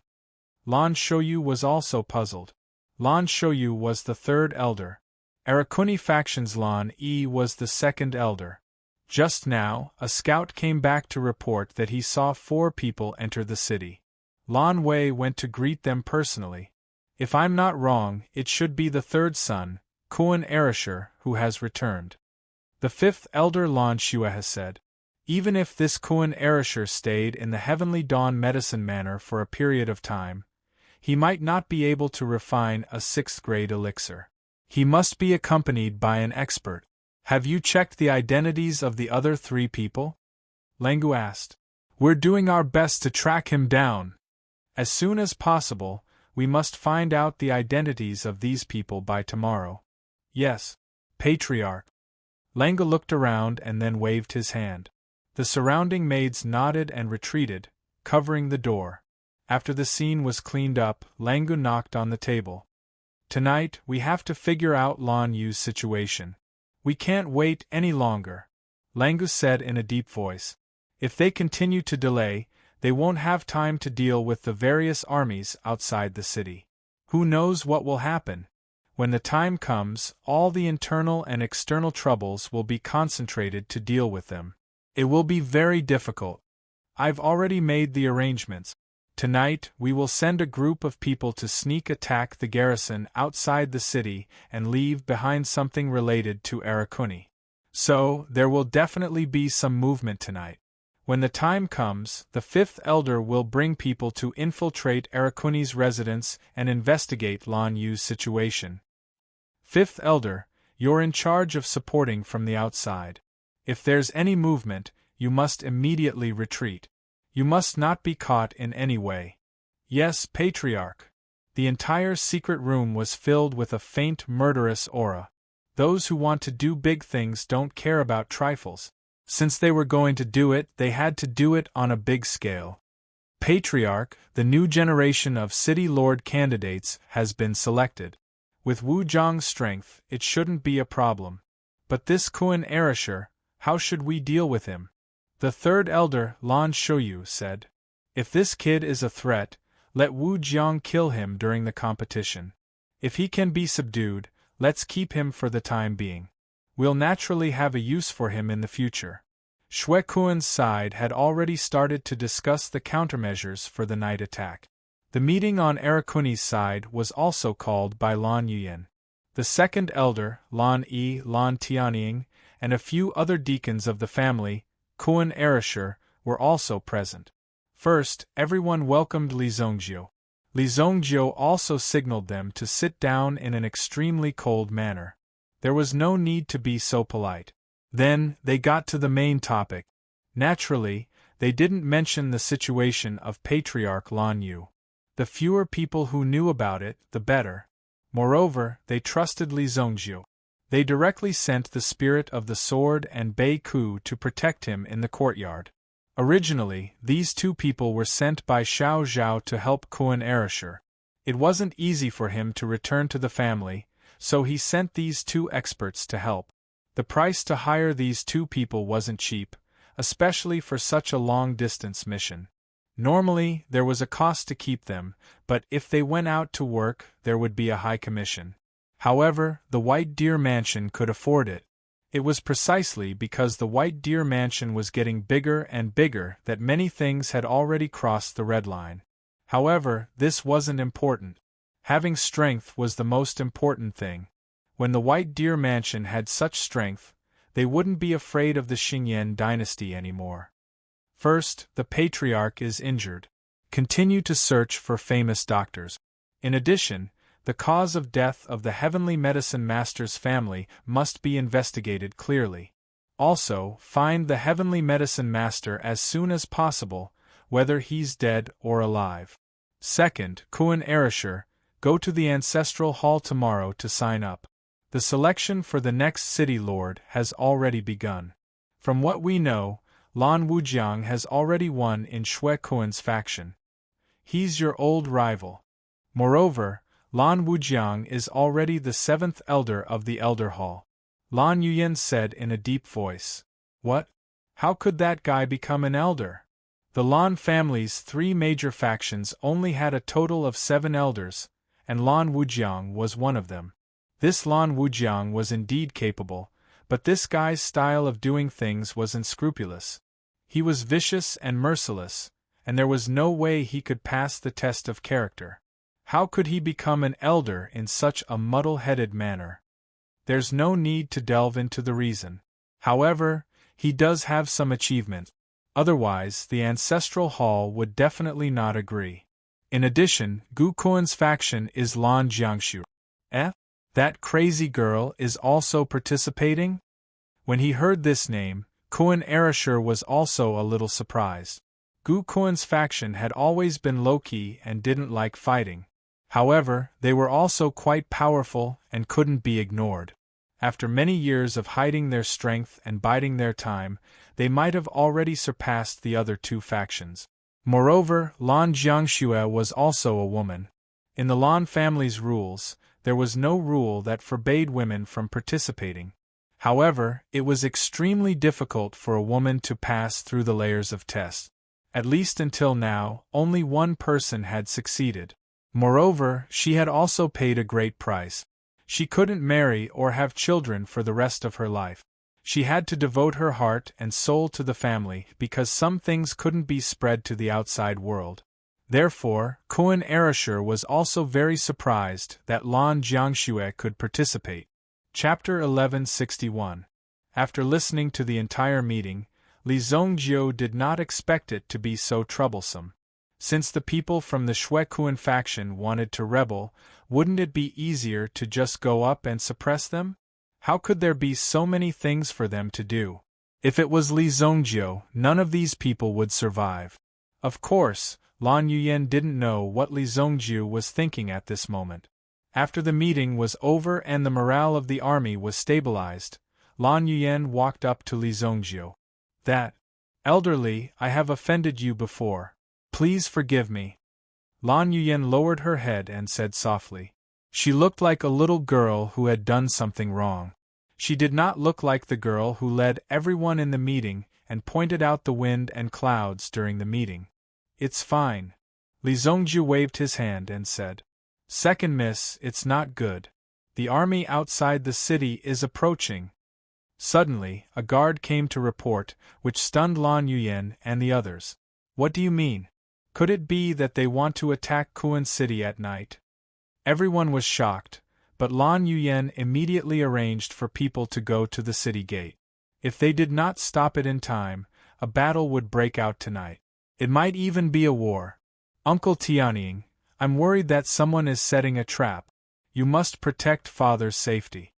Lan Shouyu was also puzzled. Lan Shouyu was the 3rd elder. Arakuni faction's Lan Yi was the 2nd elder. Just now, a scout came back to report that he saw 4 people enter the city. Lan Wei went to greet them personally. If I'm not wrong, it should be the 3rd son, Kuan Erasure, who has returned. The 5th elder Lan Xue has said. Even if this Kuan Erasure stayed in the Heavenly Dawn Medicine Manor for a period of time, he might not be able to refine a 6th grade elixir. He must be accompanied by an expert. Have you checked the identities of the other 3 people? Langu asked. We're doing our best to track him down. As soon as possible, we must find out the identities of these people by tomorrow. Yes. Patriarch. Lenga looked around and then waved his hand. The surrounding maids nodded and retreated, covering the door. After the scene was cleaned up, Langu knocked on the table. Tonight, we have to figure out Lan Yu's situation. We can't wait any longer, Langu said in a deep voice. If they continue to delay, they won't have time to deal with the various armies outside the city. Who knows what will happen? When the time comes, all the internal and external troubles will be concentrated to deal with them. It will be very difficult. I've already made the arrangements. Tonight, we will send a group of people to sneak attack the garrison outside the city and leave behind something related to Arakuni. So, there will definitely be some movement tonight. When the time comes, the fifth elder will bring people to infiltrate Arakuni's residence and investigate Lan Yu's situation. Fifth elder, you're in charge of supporting from the outside. If there's any movement, you must immediately retreat. You must not be caught in any way. Yes, Patriarch. The entire secret room was filled with a faint murderous aura. Those who want to do big things don't care about trifles. Since they were going to do it, they had to do it on a big scale. Patriarch, the new generation of City Lord candidates, has been selected. With Wu Zhang's strength, it shouldn't be a problem. But this Kuan Erasher, how should we deal with him? The third elder, Lan Shouyu, said. If this kid is a threat, let Wu Jiang kill him during the competition. If he can be subdued, let's keep him for the time being. We'll naturally have a use for him in the future. Shui Kuan's side had already started to discuss the countermeasures for the night attack. The meeting on Arakuni's side was also called by Lan Yuyan. The second elder, Lan Tianying, and a few other deacons of the family, Kuan Erasher, were also present. First, everyone welcomed Li Zongjiu. Li Zongjiu also signaled them to sit down in an extremely cold manner. There was no need to be so polite. Then, they got to the main topic. Naturally, they didn't mention the situation of Patriarch Lan Yu. The fewer people who knew about it, the better. Moreover, they trusted Li Zongjiu. They directly sent the spirit of the sword and Bei Ku to protect him in the courtyard. Originally, these two people were sent by Xiao Zhao to help Kuan Erasher. It wasn't easy for him to return to the family, so he sent these two experts to help. The price to hire these two people wasn't cheap, especially for such a long-distance mission. Normally, there was a cost to keep them, but if they went out to work, there would be a high commission. However, the White Deer Mansion could afford it. It was precisely because the White Deer Mansion was getting bigger and bigger that many things had already crossed the red line. However, this wasn't important. Having strength was the most important thing. When the White Deer Mansion had such strength, they wouldn't be afraid of the Xingyan dynasty anymore. First, the Patriarch is injured. Continue to search for famous doctors. In addition, the cause of death of the Heavenly Medicine Master's family must be investigated clearly. Also, find the Heavenly Medicine Master as soon as possible, whether he's dead or alive. Second, Kuan Erasher, go to the Ancestral Hall tomorrow to sign up. The selection for the next City Lord has already begun. From what we know, Lan Wujiang has already won in Shui Kuan's faction. He's your old rival. Moreover, Lan Wujiang is already the seventh elder of the Elder Hall. Lan Yuyan said in a deep voice. What? How could that guy become an elder? The Lan family's three major factions only had a total of 7 elders, and Lan Wujiang was one of them. This Lan Wujiang was indeed capable, but this guy's style of doing things was unscrupulous. He was vicious and merciless, and there was no way he could pass the test of character. How could he become an elder in such a muddle-headed manner? There's no need to delve into the reason. However, he does have some achievement. Otherwise, the Ancestral Hall would definitely not agree. In addition, Gu Kuan's faction is Lan Jiangshu. That crazy girl is also participating? When he heard this name, Kuan Erasher was also a little surprised. Gu Kuan's faction had always been low-key and didn't like fighting. However, they were also quite powerful and couldn't be ignored. After many years of hiding their strength and biding their time, they might have already surpassed the other two factions. Moreover, Lan Jiangxue was also a woman. In the Lan family's rules, there was no rule that forbade women from participating. However, it was extremely difficult for a woman to pass through the layers of tests. At least until now, only one person had succeeded. Moreover, she had also paid a great price. She couldn't marry or have children for the rest of her life. She had to devote her heart and soul to the family because some things couldn't be spread to the outside world. Therefore, Kuan Erasure was also very surprised that Lan Jiangxue could participate. Chapter 1161. After listening to the entire meeting, Li Zongjiu did not expect it to be so troublesome. Since the people from the Shuekuan faction wanted to rebel, wouldn't it be easier to just go up and suppress them? How could there be so many things for them to do? If it was Li Zongjiu, none of these people would survive. Of course, Lan Yuyan didn't know what Li Zongjiu was thinking at this moment. After the meeting was over and the morale of the army was stabilized, Lan Yuyan walked up to Li Zongjiu. "That elderly, I have offended you before. Please forgive me." Lan Yuyan lowered her head and said softly. She looked like a little girl who had done something wrong. She did not look like the girl who led everyone in the meeting and pointed out the wind and clouds during the meeting. "It's fine." Li Zongjiu waved his hand and said. "Second miss, it's not good. The army outside the city is approaching." Suddenly, a guard came to report, which stunned Lan Yuyan and the others. "What do you mean? Could it be that they want to attack Kuan City at night?" Everyone was shocked, but Lan Yuyan immediately arranged for people to go to the city gate. If they did not stop it in time, a battle would break out tonight. It might even be a war. "Uncle Tianying, I'm worried that someone is setting a trap. You must protect father's safety."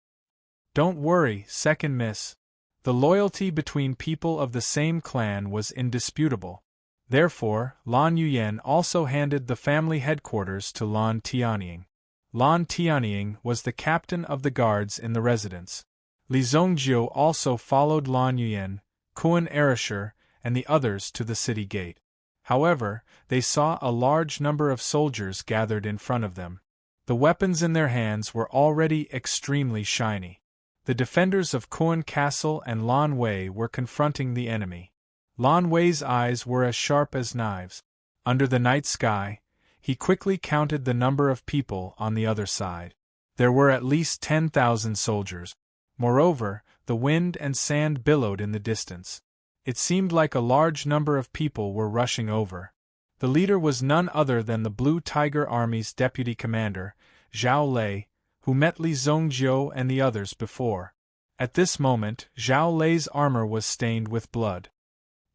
"Don't worry, second miss." The loyalty between people of the same clan was indisputable. Therefore, Lan Yuyan also handed the family headquarters to Lan Tianying. Lan Tianying was the captain of the guards in the residence. Li Zongjiu also followed Lan Yuyan, Kuan Erasure, and the others to the city gate. However, they saw a large number of soldiers gathered in front of them. The weapons in their hands were already extremely shiny. The defenders of Kuan Castle and Lan Wei were confronting the enemy. Lan Wei's eyes were as sharp as knives. Under the night sky, he quickly counted the number of people on the other side. There were at least 10,000 soldiers. Moreover, the wind and sand billowed in the distance. It seemed like a large number of people were rushing over. The leader was none other than the Blue Tiger Army's deputy commander, Zhao Lei, who met Li Zongjiu and the others before. At this moment, Zhao Lei's armor was stained with blood.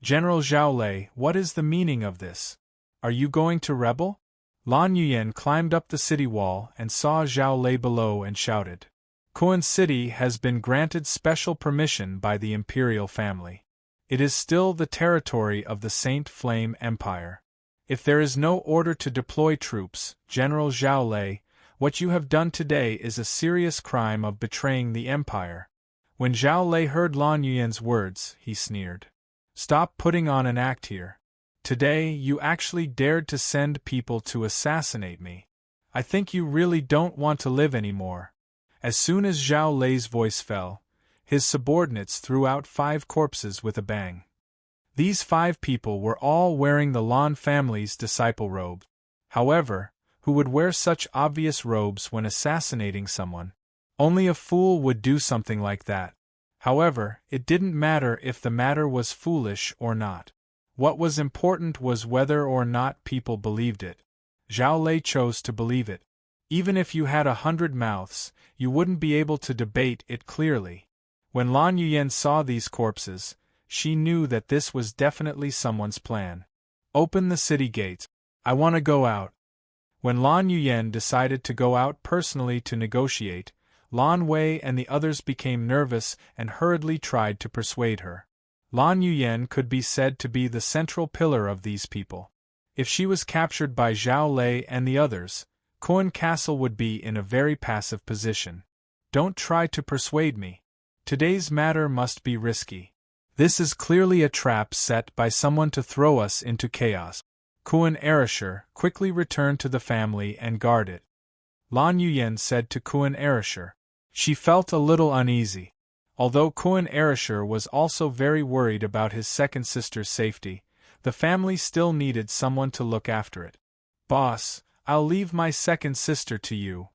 "General Zhao Lei, what is the meaning of this? Are you going to rebel?" Lan Yuyan climbed up the city wall and saw Zhao Lei below and shouted. "Kuan City has been granted special permission by the imperial family. It is still the territory of the Saint Flame Empire. If there is no order to deploy troops, General Zhao Lei, what you have done today is a serious crime of betraying the empire." When Zhao Lei heard Lan Yuyan's words, he sneered. "Stop putting on an act here. Today you actually dared to send people to assassinate me. I think you really don't want to live anymore." As soon as Zhao Lei's voice fell, his subordinates threw out 5 corpses with a bang. These 5 people were all wearing the Lan family's disciple robe. However, who would wear such obvious robes when assassinating someone? Only a fool would do something like that. However, it didn't matter if the matter was foolish or not. What was important was whether or not people believed it. Zhao Lei chose to believe it. Even if you had 100 mouths, you wouldn't be able to debate it clearly. When Lan Yuyan saw these corpses, she knew that this was definitely someone's plan. "Open the city gates. I want to go out." When Lan Yuyan decided to go out personally to negotiate, Lan Wei and the others became nervous and hurriedly tried to persuade her. Lan Yuyan could be said to be the central pillar of these people. If she was captured by Zhao Lei and the others, Kuan Castle would be in a very passive position. Don't try to persuade me. Today's matter must be risky. This is clearly a trap set by someone to throw us into chaos. Kuan Erasure quickly returned to the family and guard it. Lan Yuyen said to Kuan Erasure. She felt a little uneasy. Although Kuan Erasure was also very worried about his second sister's safety, the family still needed someone to look after it. Boss, I'll leave my second sister to you.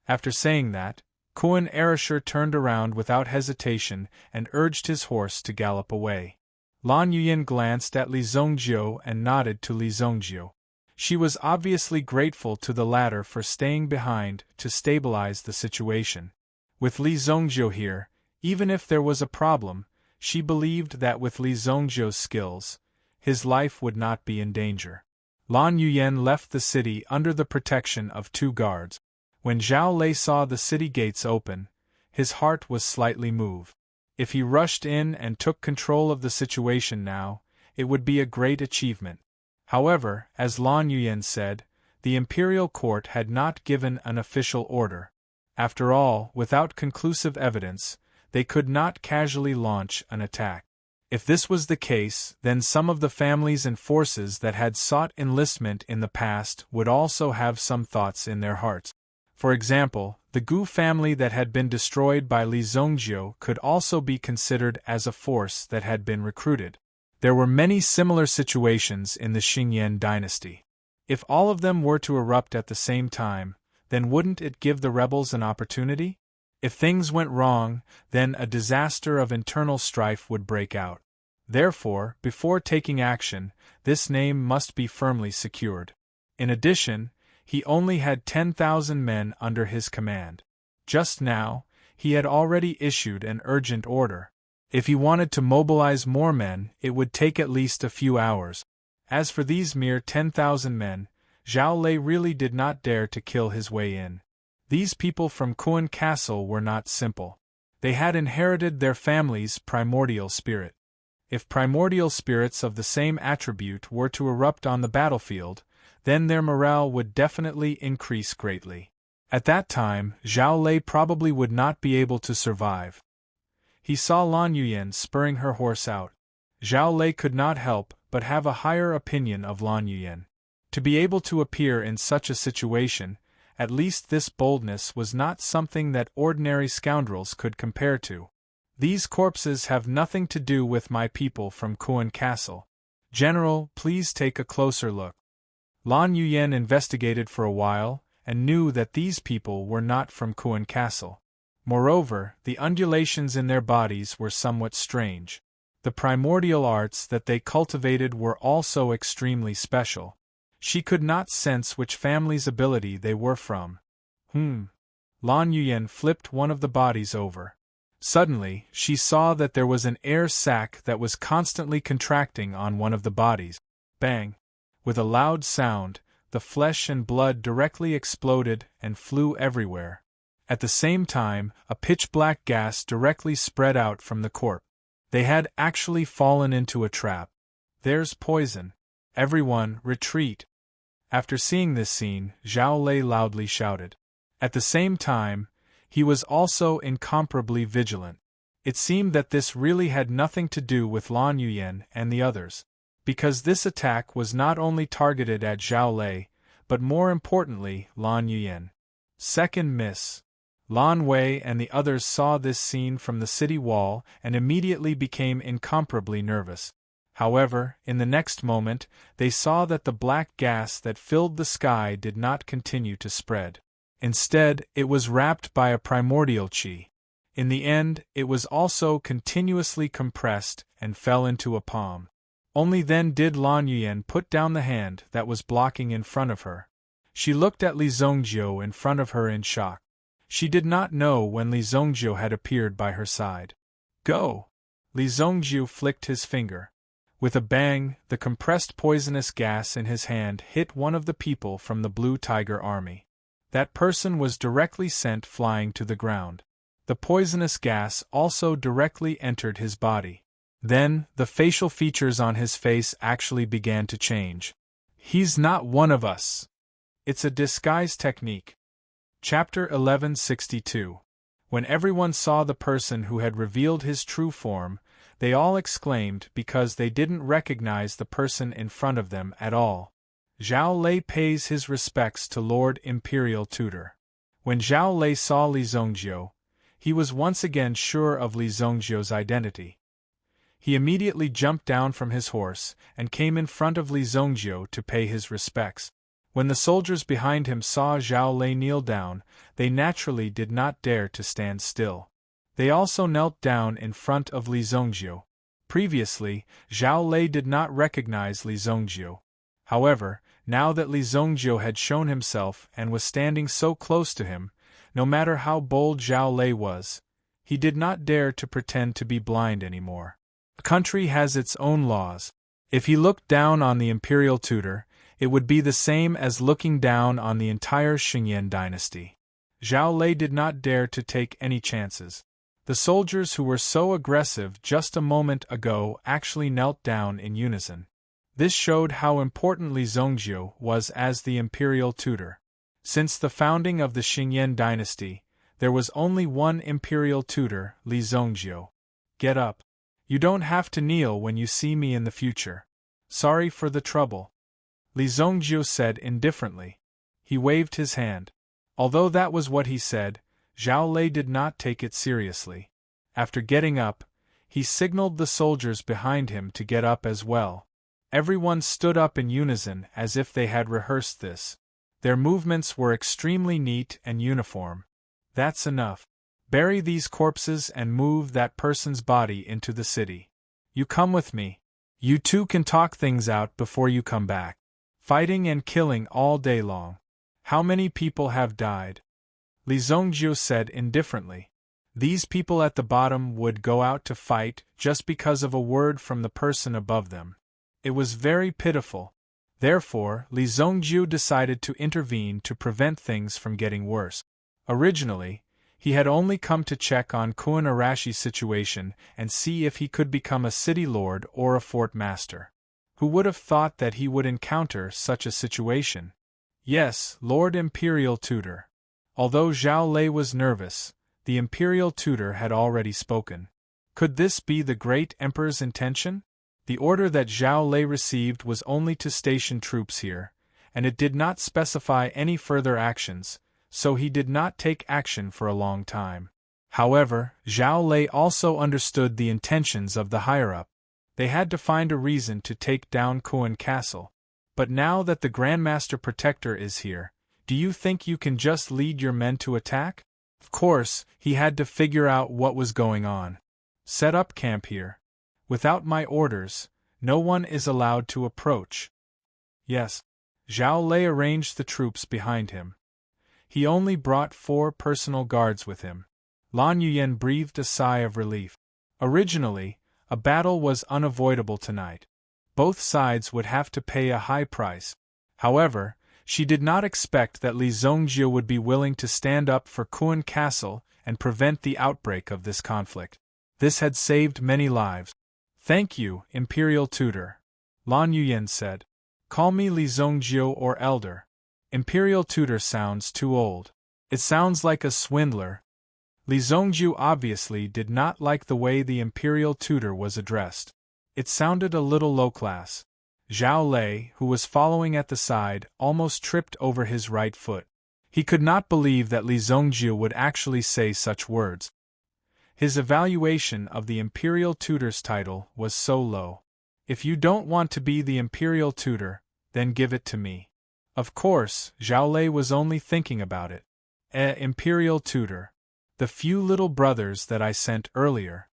After saying that, Kuan Erasure turned around without hesitation and urged his horse to gallop away. Lan Yuyen glanced at Li Zongjiu and nodded to Li Zongjiu. She was obviously grateful to the latter for staying behind to stabilize the situation. With Li Zongjiu here, even if there was a problem, she believed that with Li Zongjiu's skills, his life would not be in danger. Lan Yuyen left the city under the protection of 2 guards. When Zhao Lei saw the city gates open, his heart was slightly moved. If he rushed in and took control of the situation now, it would be a great achievement. However, as Lan Yuyen said, the imperial court had not given an official order. After all, without conclusive evidence, they could not casually launch an attack. If this was the case, then some of the families and forces that had sought enlistment in the past would also have some thoughts in their hearts. For example, the Gu family that had been destroyed by Li Zongjiu could also be considered as a force that had been recruited. There were many similar situations in the Xingyan dynasty. If all of them were to erupt at the same time, then wouldn't it give the rebels an opportunity? If things went wrong, then a disaster of internal strife would break out. Therefore, before taking action, this name must be firmly secured. In addition, he only had 10,000 men under his command. Just now, he had already issued an urgent order. If he wanted to mobilize more men, it would take at least a few hours. As for these mere 10,000 men, Zhao Lei really did not dare to kill his way in. These people from Kuan Castle were not simple. They had inherited their family's primordial spirit. If primordial spirits of the same attribute were to erupt on the battlefield, then their morale would definitely increase greatly. At that time, Zhao Lei probably would not be able to survive. He saw Lan Yuyen spurring her horse out. Zhao Lei could not help but have a higher opinion of Lan Yuyen. To be able to appear in such a situation, at least this boldness was not something that ordinary scoundrels could compare to. These corpses have nothing to do with my people from Kuan Castle. General, please take a closer look. Lan Yuyen investigated for a while, and knew that these people were not from Kuan Castle. Moreover, the undulations in their bodies were somewhat strange. The primordial arts that they cultivated were also extremely special. She could not sense which family's ability they were from. Lan Yuyen flipped one of the bodies over. Suddenly, she saw that there was an air sac that was constantly contracting on one of the bodies. Bang! With a loud sound, the flesh and blood directly exploded and flew everywhere. At the same time, a pitch-black gas directly spread out from the corpse. They had actually fallen into a trap. There's poison. Everyone, retreat. After seeing this scene, Zhao Lei loudly shouted. At the same time, he was also incomparably vigilant. It seemed that this really had nothing to do with Lan Yuyen and the others. Because this attack was not only targeted at Zhao Lei, but more importantly, Lan Yuyen. Second miss. Lan Wei and the others saw this scene from the city wall and immediately became incomparably nervous. However, in the next moment, they saw that the black gas that filled the sky did not continue to spread. Instead, it was wrapped by a primordial qi. In the end, it was also continuously compressed and fell into a palm. Only then did Lan Yuyen put down the hand that was blocking in front of her. She looked at Li Zongjiu in front of her in shock. She did not know when Li Zongjiu had appeared by her side. Go! Li Zongjiu flicked his finger. With a bang, the compressed poisonous gas in his hand hit one of the people from the Blue Tiger army. That person was directly sent flying to the ground. The poisonous gas also directly entered his body. Then, the facial features on his face actually began to change. He's not one of us. It's a disguise technique. Chapter 1162. When everyone saw the person who had revealed his true form, they all exclaimed because they didn't recognize the person in front of them at all. Zhao Lei pays his respects to Lord Imperial Tutor. When Zhao Lei saw Li Zongjiu, he was once again sure of Li Zongjiu's identity. He immediately jumped down from his horse and came in front of Li Zongjiu to pay his respects. When the soldiers behind him saw Zhao Lei kneel down, they naturally did not dare to stand still. They also knelt down in front of Li Zongjiu. Previously, Zhao Lei did not recognize Li Zongjiu. However, now that Li Zongjiu had shown himself and was standing so close to him, no matter how bold Zhao Lei was, he did not dare to pretend to be blind anymore. A country has its own laws. If he looked down on the imperial tutor, it would be the same as looking down on the entire Xingyan dynasty. Zhao Lei did not dare to take any chances. The soldiers who were so aggressive just a moment ago actually knelt down in unison. This showed how important Li Zongjiu was as the imperial tutor. Since the founding of the Xingyan dynasty, there was only one imperial tutor, Li Zongjiu. Get up. You don't have to kneel when you see me in the future. Sorry for the trouble. Li Zongjiu said indifferently. He waved his hand. Although that was what he said, Zhao Lei did not take it seriously. After getting up, he signaled the soldiers behind him to get up as well. Everyone stood up in unison as if they had rehearsed this. Their movements were extremely neat and uniform. That's enough. Bury these corpses and move that person's body into the city. You come with me. You two can talk things out before you come back. Fighting and killing all day long. How many people have died? Li Zongjiu said indifferently. These people at the bottom would go out to fight just because of a word from the person above them. It was very pitiful. Therefore, Li Zongjiu decided to intervene to prevent things from getting worse. Originally, he had only come to check on Kun Arashi's situation and see if he could become a city lord or a fort master. Who would have thought that he would encounter such a situation? Yes, Lord Imperial Tutor. Although Zhao Lei was nervous, the Imperial Tutor had already spoken. Could this be the great Emperor's intention? The order that Zhao Lei received was only to station troops here, and it did not specify any further actions, so he did not take action for a long time. However, Zhao Lei also understood the intentions of the higher-up. They had to find a reason to take down Kun Castle. But now that the Grandmaster Protector is here, do you think you can just lead your men to attack? Of course, he had to figure out what was going on. Set up camp here. Without my orders, no one is allowed to approach. Yes. Zhao Lei arranged the troops behind him. He only brought 4 personal guards with him. Lan Yuyan breathed a sigh of relief. Originally, a battle was unavoidable tonight. Both sides would have to pay a high price. However, she did not expect that Li Zongjiu would be willing to stand up for Kun Castle and prevent the outbreak of this conflict. This had saved many lives. Thank you, Imperial Tutor. Lan Yuyan said. Call me Li Zongjiu or Elder. Imperial Tutor sounds too old. It sounds like a swindler. Li Zongjiu obviously did not like the way the Imperial Tutor was addressed. It sounded a little low-class. Zhao Lei, who was following at the side, almost tripped over his right foot. He could not believe that Li Zongjiu would actually say such words. His evaluation of the Imperial Tutor's title was so low. If you don't want to be the Imperial Tutor, then give it to me. Of course, Zhao Lei was only thinking about it. Imperial Tutor. The few little brothers that I sent earlier.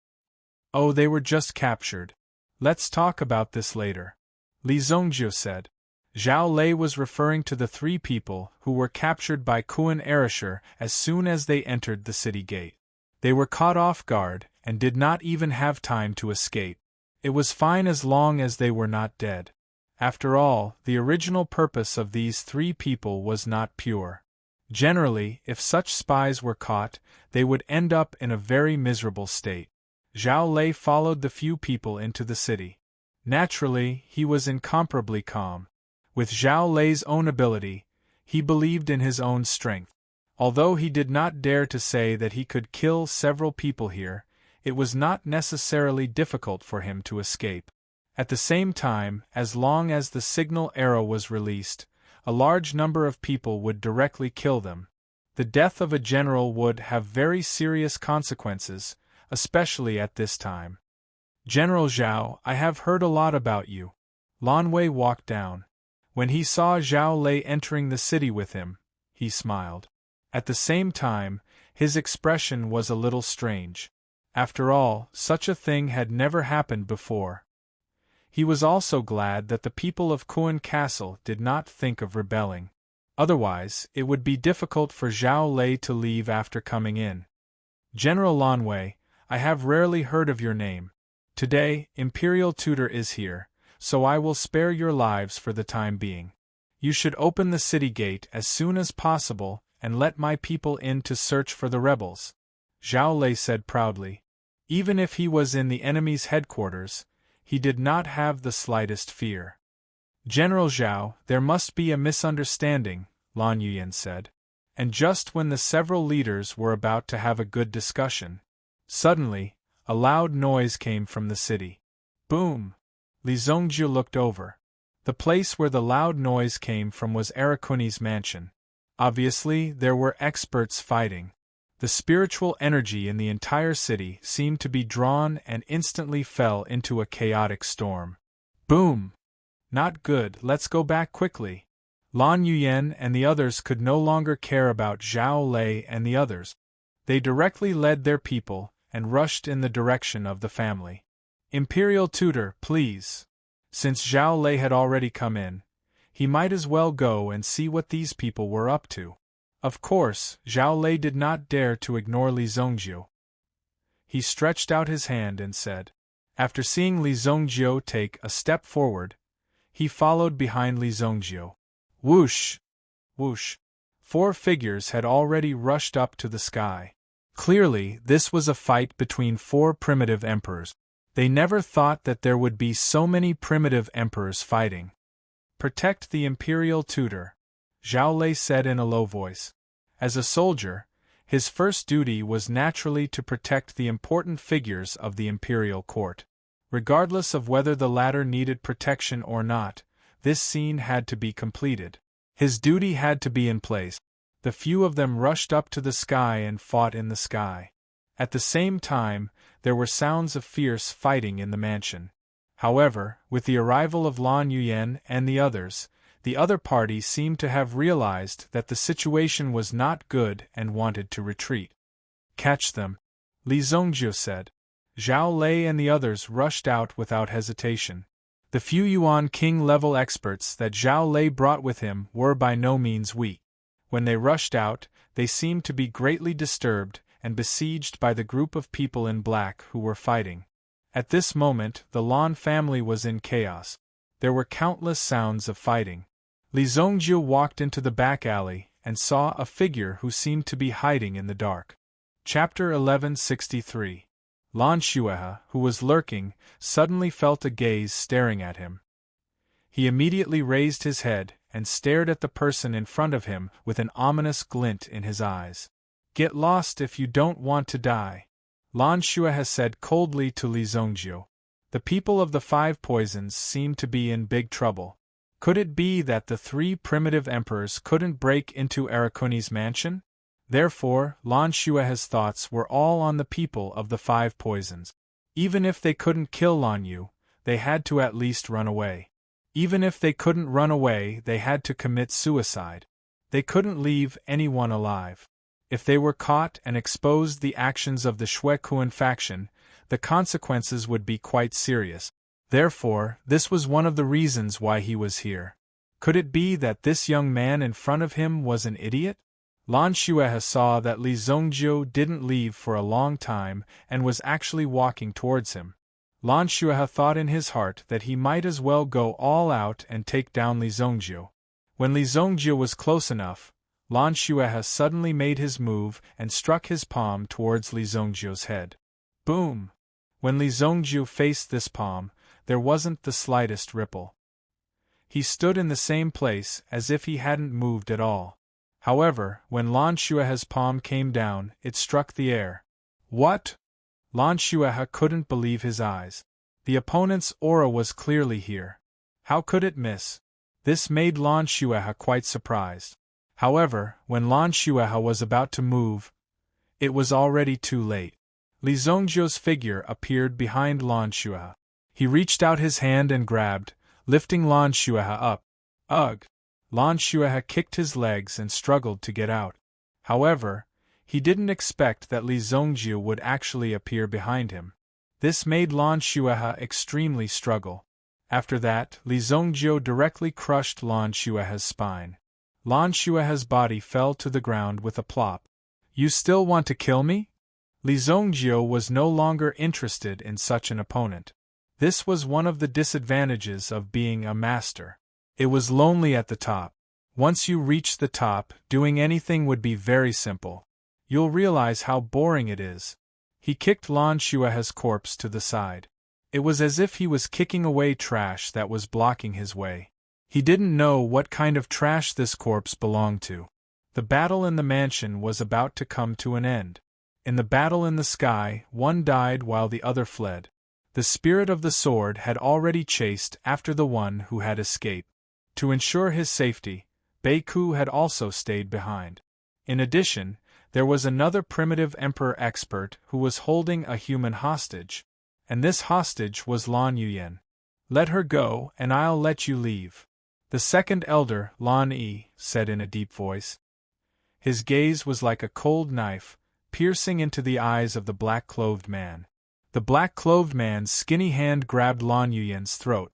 Oh, they were just captured. Let's talk about this later. Li Zongjiu said. Zhao Lei was referring to the 3 people who were captured by Kun Arasher as soon as they entered the city gate. They were caught off guard and did not even have time to escape. It was fine as long as they were not dead. After all, the original purpose of these 3 people was not pure. Generally, if such spies were caught, they would end up in a very miserable state. Zhao Lei followed the few people into the city. Naturally, he was incomparably calm. With Zhao Lei's own ability, he believed in his own strength. Although he did not dare to say that he could kill several people here, it was not necessarily difficult for him to escape. At the same time, as long as the signal arrow was released, a large number of people would directly kill them. The death of a general would have very serious consequences, especially at this time. General Zhao, I have heard a lot about you. Lan Wei walked down. When he saw Zhao Lei entering the city with him, he smiled. At the same time, his expression was a little strange. After all, such a thing had never happened before. He was also glad that the people of Kuan Castle did not think of rebelling. Otherwise, it would be difficult for Zhao Lei to leave after coming in. General Lan Wei, I have rarely heard of your name. Today, Imperial Tutor is here, so I will spare your lives for the time being. You should open the city gate as soon as possible and let my people in to search for the rebels, Zhao Lei said proudly. Even if he was in the enemy's headquarters, he did not have the slightest fear. General Zhao, there must be a misunderstanding, Lan Yuyan said. And just when the several leaders were about to have a good discussion, suddenly, a loud noise came from the city. Boom! Li Zongjiu looked over. The place where the loud noise came from was Arakuni's mansion. Obviously, there were experts fighting. The spiritual energy in the entire city seemed to be drawn and instantly fell into a chaotic storm. Boom! Not good, let's go back quickly. Lan Yuyan and the others could no longer care about Zhao Lei and the others. They directly led their people and rushed in the direction of the family. Imperial Tutor, please. Since Zhao Lei had already come in, he might as well go and see what these people were up to. Of course, Zhao Lei did not dare to ignore Li Zongjiu. He stretched out his hand and said. After seeing Li Zongjiu take a step forward, he followed behind Li Zongjiu. Whoosh! Whoosh! 4 figures had already rushed up to the sky. Clearly, this was a fight between 4 primitive emperors. They never thought that there would be so many primitive emperors fighting. Protect the Imperial Tutor, Zhao Lei said in a low voice. As a soldier, his first duty was naturally to protect the important figures of the imperial court. Regardless of whether the latter needed protection or not, this scene had to be completed. His duty had to be in place. The few of them rushed up to the sky and fought in the sky. At the same time, there were sounds of fierce fighting in the mansion. However, with the arrival of Lan Yuyan and the other party seemed to have realized that the situation was not good and wanted to retreat. Catch them, Li Zongjiu said. Zhao Lei and the others rushed out without hesitation. The few Yuan King-level experts that Zhao Lei brought with him were by no means weak. When they rushed out, they seemed to be greatly disturbed and besieged by the group of people in black who were fighting. At this moment, the Lan family was in chaos. There were countless sounds of fighting. Li Zongjiu walked into the back alley and saw a figure who seemed to be hiding in the dark. Chapter 1163. Lan Xuehe, who was lurking, suddenly felt a gaze staring at him. He immediately raised his head and stared at the person in front of him with an ominous glint in his eyes. Get lost if you don't want to die, Lan Xuehe said coldly to Li Zongjiu. The people of the 5 poisons seemed to be in big trouble. Could it be that the 3 primitive emperors couldn't break into Arakuni's mansion? Therefore, Lan Xuehe's thoughts were all on the people of the 5 poisons. Even if they couldn't kill Lan Yu, they had to at least run away. Even if they couldn't run away, they had to commit suicide. They couldn't leave anyone alive. If they were caught and exposed the actions of the Shuekuan faction, the consequences would be quite serious. Therefore, this was one of the reasons why he was here. Could it be that this young man in front of him was an idiot? Lan Xuehe saw that Li Zongjiu didn't leave for a long time and was actually walking towards him. Lan Xuehe thought in his heart that he might as well go all out and take down Li Zongjiu. When Li Zongjiu was close enough, Lan Xuehe suddenly made his move and struck his palm towards Li Zongjiu's head. Boom! When Li Zongjiu faced this palm, there wasn't the slightest ripple. He stood in the same place as if he hadn't moved at all. However, when Lan Shuahe's palm came down, it struck the air. What? Lan Shuahe couldn't believe his eyes. The opponent's aura was clearly here. How could it miss? This made Lan Shuahe quite surprised. However, when Lan Shuahe was about to move, it was already too late. Li Zongzhou's figure appeared behind Lan Shuahe. He reached out his hand and grabbed, lifting Lan Shuahe up. Ugh! Lan Shuahe kicked his legs and struggled to get out. However, he didn't expect that Li Zongzhou would actually appear behind him. This made Lan Shuahe extremely struggle. After that, Li Zongzhou directly crushed Lan Shuahe's spine. Lan Shuahe's body fell to the ground with a plop. You still want to kill me? Li Zongzhou was no longer interested in such an opponent. This was one of the disadvantages of being a master. It was lonely at the top. Once you reach the top, doing anything would be very simple. You'll realize how boring it is. He kicked Lan Shuahe's corpse to the side. It was as if he was kicking away trash that was blocking his way. He didn't know what kind of trash this corpse belonged to. The battle in the mansion was about to come to an end. In the battle in the sky, one died while the other fled. The spirit of the sword had already chased after the one who had escaped. To ensure his safety, Beiku had also stayed behind. In addition, there was another primitive emperor expert who was holding a human hostage, and this hostage was Lan Yuyan. Let her go, and I'll let you leave. The second elder, Lan Yi, said in a deep voice. His gaze was like a cold knife, piercing into the eyes of the black-clothed man. The black-clothed man's skinny hand grabbed Lan Yuyan's throat.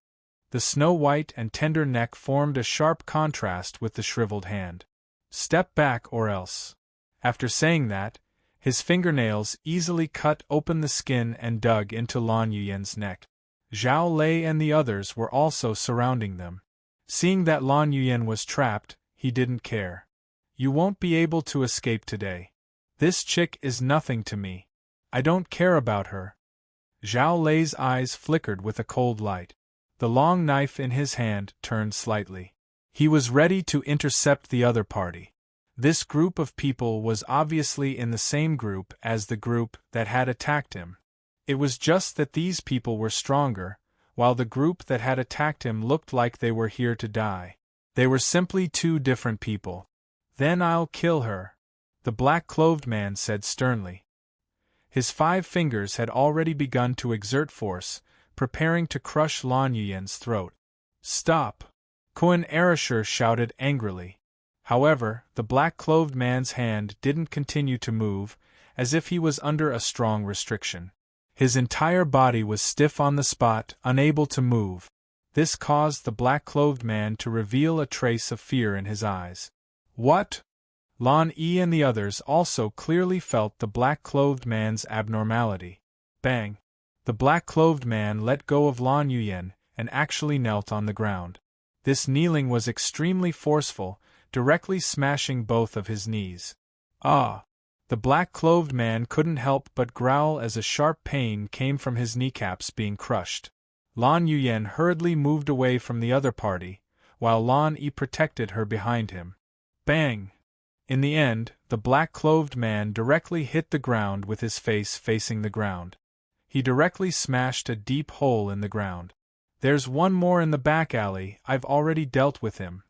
The snow-white and tender neck formed a sharp contrast with the shriveled hand. Step back or else. After saying that, his fingernails easily cut open the skin and dug into Lan Yuyan's neck. Zhao Lei and the others were also surrounding them. Seeing that Lan Yuyan was trapped, he didn't care. You won't be able to escape today. This chick is nothing to me. I don't care about her. Zhao Lei's eyes flickered with a cold light. The long knife in his hand turned slightly. He was ready to intercept the other party. This group of people was obviously in the same group as the group that had attacked him. It was just that these people were stronger, while the group that had attacked him looked like they were here to die. They were simply two different people. Then I'll kill her, the black-clothed man said sternly. His 5 fingers had already begun to exert force, preparing to crush Lan Yuyan's throat. Stop! Koan Arashir shouted angrily. However, the black-clothed man's hand didn't continue to move, as if he was under a strong restriction. His entire body was stiff on the spot, unable to move. This caused the black-clothed man to reveal a trace of fear in his eyes. What? Lan Yi and the others also clearly felt the black-clothed man's abnormality. Bang! The black-clothed man let go of Lan Yuyan and actually knelt on the ground. This kneeling was extremely forceful, directly smashing both of his knees. Ah! The black-clothed man couldn't help but growl as a sharp pain came from his kneecaps being crushed. Lan Yuyan hurriedly moved away from the other party, while Lan Yi protected her behind him. Bang! In the end, the black-clothed man directly hit the ground with his face facing the ground. He directly smashed a deep hole in the ground. There's one more in the back alley, I've already dealt with him.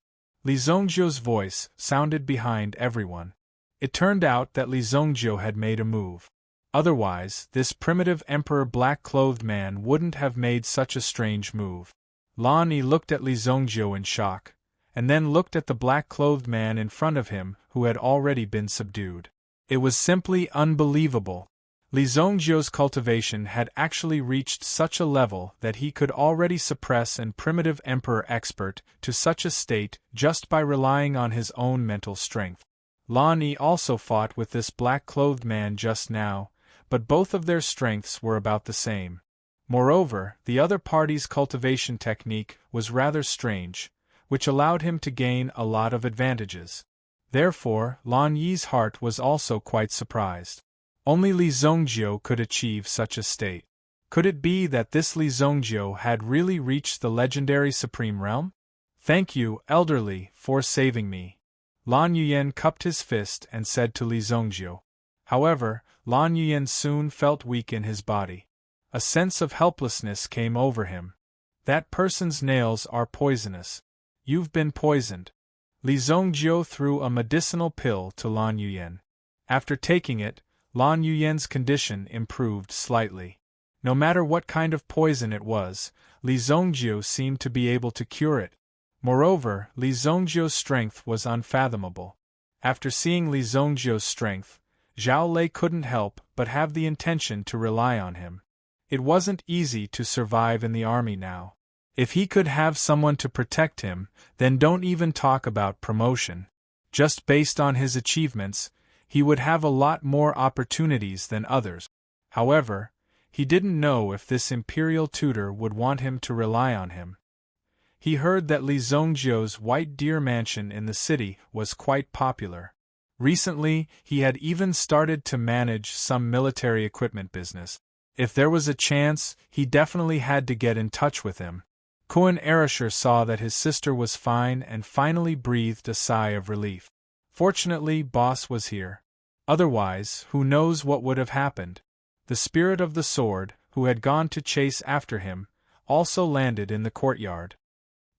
Li Zongzhou's voice sounded behind everyone. It turned out that Li Zongzhou had made a move. Otherwise, this primitive emperor black-clothed man wouldn't have made such a strange move. Lan Yi looked at Li Zongzhou in shock, and then looked at the black-clothed man in front of him who had already been subdued. It was simply unbelievable. Li Zongzhou's cultivation had actually reached such a level that he could already suppress an primitive emperor expert to such a state just by relying on his own mental strength. Lan Yi also fought with this black-clothed man just now, but both of their strengths were about the same. Moreover, the other party's cultivation technique was rather strange, which allowed him to gain a lot of advantages. Therefore, Lan Yi's heart was also quite surprised. Only Li Zongzhou could achieve such a state. Could it be that this Li Zongzhou had really reached the legendary Supreme Realm? Thank you, elderly, for saving me. Lan Yuyan cupped his fist and said to Li Zongjiu. However, Lan Yuyan soon felt weak in his body. A sense of helplessness came over him. That person's nails are poisonous. You've been poisoned. Li Zongjiu threw a medicinal pill to Lan Yuyan. After taking it, Lan Yuyan's condition improved slightly. No matter what kind of poison it was, Li Zongjiu seemed to be able to cure it. Moreover, Li Zongjiu's strength was unfathomable. After seeing Li Zongjiu's strength, Zhao Lei couldn't help but have the intention to rely on him. It wasn't easy to survive in the army now. If he could have someone to protect him, then don't even talk about promotion. Just based on his achievements, he would have a lot more opportunities than others. However, he didn't know if this imperial tutor would want him to rely on him. He heard that Li Zongjiu's White Deer Mansion in the city was quite popular. Recently, he had even started to manage some military equipment business. If there was a chance, he definitely had to get in touch with him. Kuan Erasher saw that his sister was fine and finally breathed a sigh of relief. Fortunately, Boss was here. Otherwise, who knows what would have happened. The spirit of the sword, who had gone to chase after him, also landed in the courtyard.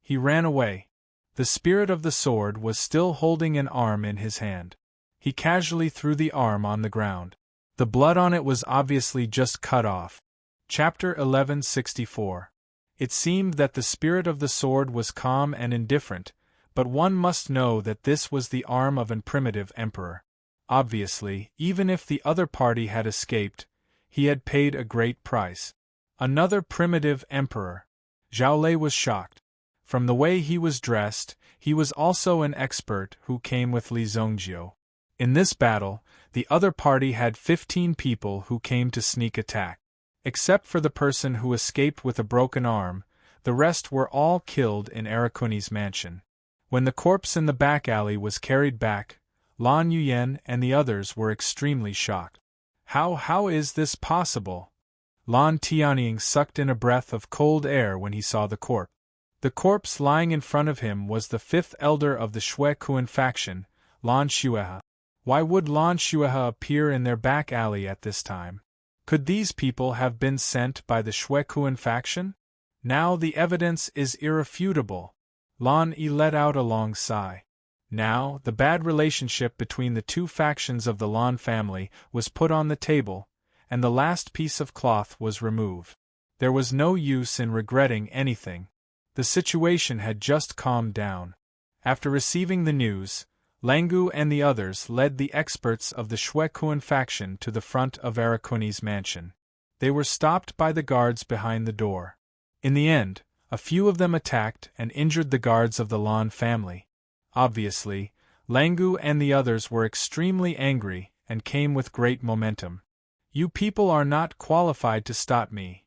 He ran away. The spirit of the sword was still holding an arm in his hand. He casually threw the arm on the ground. The blood on it was obviously just cut off. Chapter 1164. It seemed that the spirit of the sword was calm and indifferent, but one must know that this was the arm of an primitive emperor. Obviously, even if the other party had escaped, he had paid a great price. Another primitive emperor. Zhao Lei was shocked. From the way he was dressed, he was also an expert who came with Li Zongjiu. In this battle, the other party had 15 people who came to sneak attack. Except for the person who escaped with a broken arm, the rest were all killed in Arakuni's mansion. When the corpse in the back alley was carried back, Lan Yuyan and the others were extremely shocked. How is this possible? Lan Tianying sucked in a breath of cold air when he saw the corpse. The corpse lying in front of him was the fifth elder of the Shui Kuan faction, Lan Xuehe. Why would Lan Xuehe appear in their back alley at this time? Could these people have been sent by the Shui Kuan faction? Now the evidence is irrefutable. Lan Yi let out a long sigh. Now, the bad relationship between the two factions of the Lan family was put on the table, and the last piece of cloth was removed. There was no use in regretting anything. The situation had just calmed down. After receiving the news, Langu and the others led the experts of the Shui Kuan faction to the front of Arakuni's mansion. They were stopped by the guards behind the door. In the end, a few of them attacked and injured the guards of the Lan family. Obviously, Langu and the others were extremely angry and came with great momentum. You people are not qualified to stop me.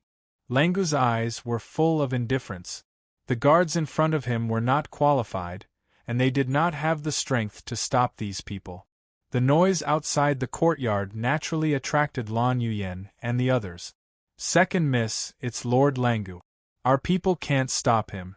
Langu's eyes were full of indifference. The guards in front of him were not qualified, and they did not have the strength to stop these people. The noise outside the courtyard naturally attracted Lan Yuyan and the others. Second miss, it's Lord Langu. Our people can't stop him.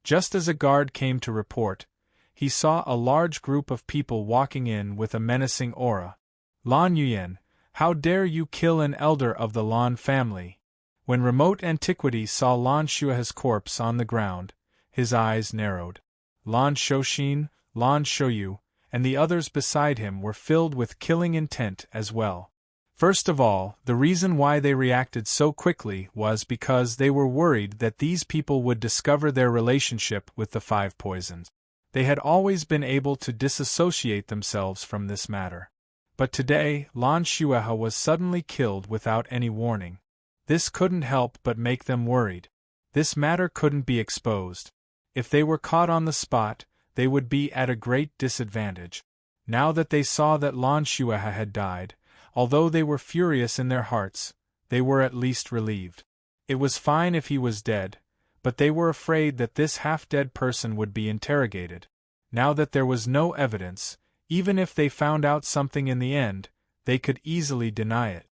Just as a guard came to report, he saw a large group of people walking in with a menacing aura. Lan Yuyan, how dare you kill an elder of the Lan family? When remote antiquity saw Lan Xuehe's corpse on the ground, his eyes narrowed. Lan Shouxin, Lan Shouyu, and the others beside him were filled with killing intent as well. First of all, the reason why they reacted so quickly was because they were worried that these people would discover their relationship with the five poisons. They had always been able to disassociate themselves from this matter. But today, Lan Xuehe was suddenly killed without any warning. This couldn't help but make them worried. This matter couldn't be exposed. If they were caught on the spot, they would be at a great disadvantage. Now that they saw that Lan Xuehe had died, although they were furious in their hearts, they were at least relieved. It was fine if he was dead, but they were afraid that this half-dead person would be interrogated. Now that there was no evidence, even if they found out something in the end, they could easily deny it.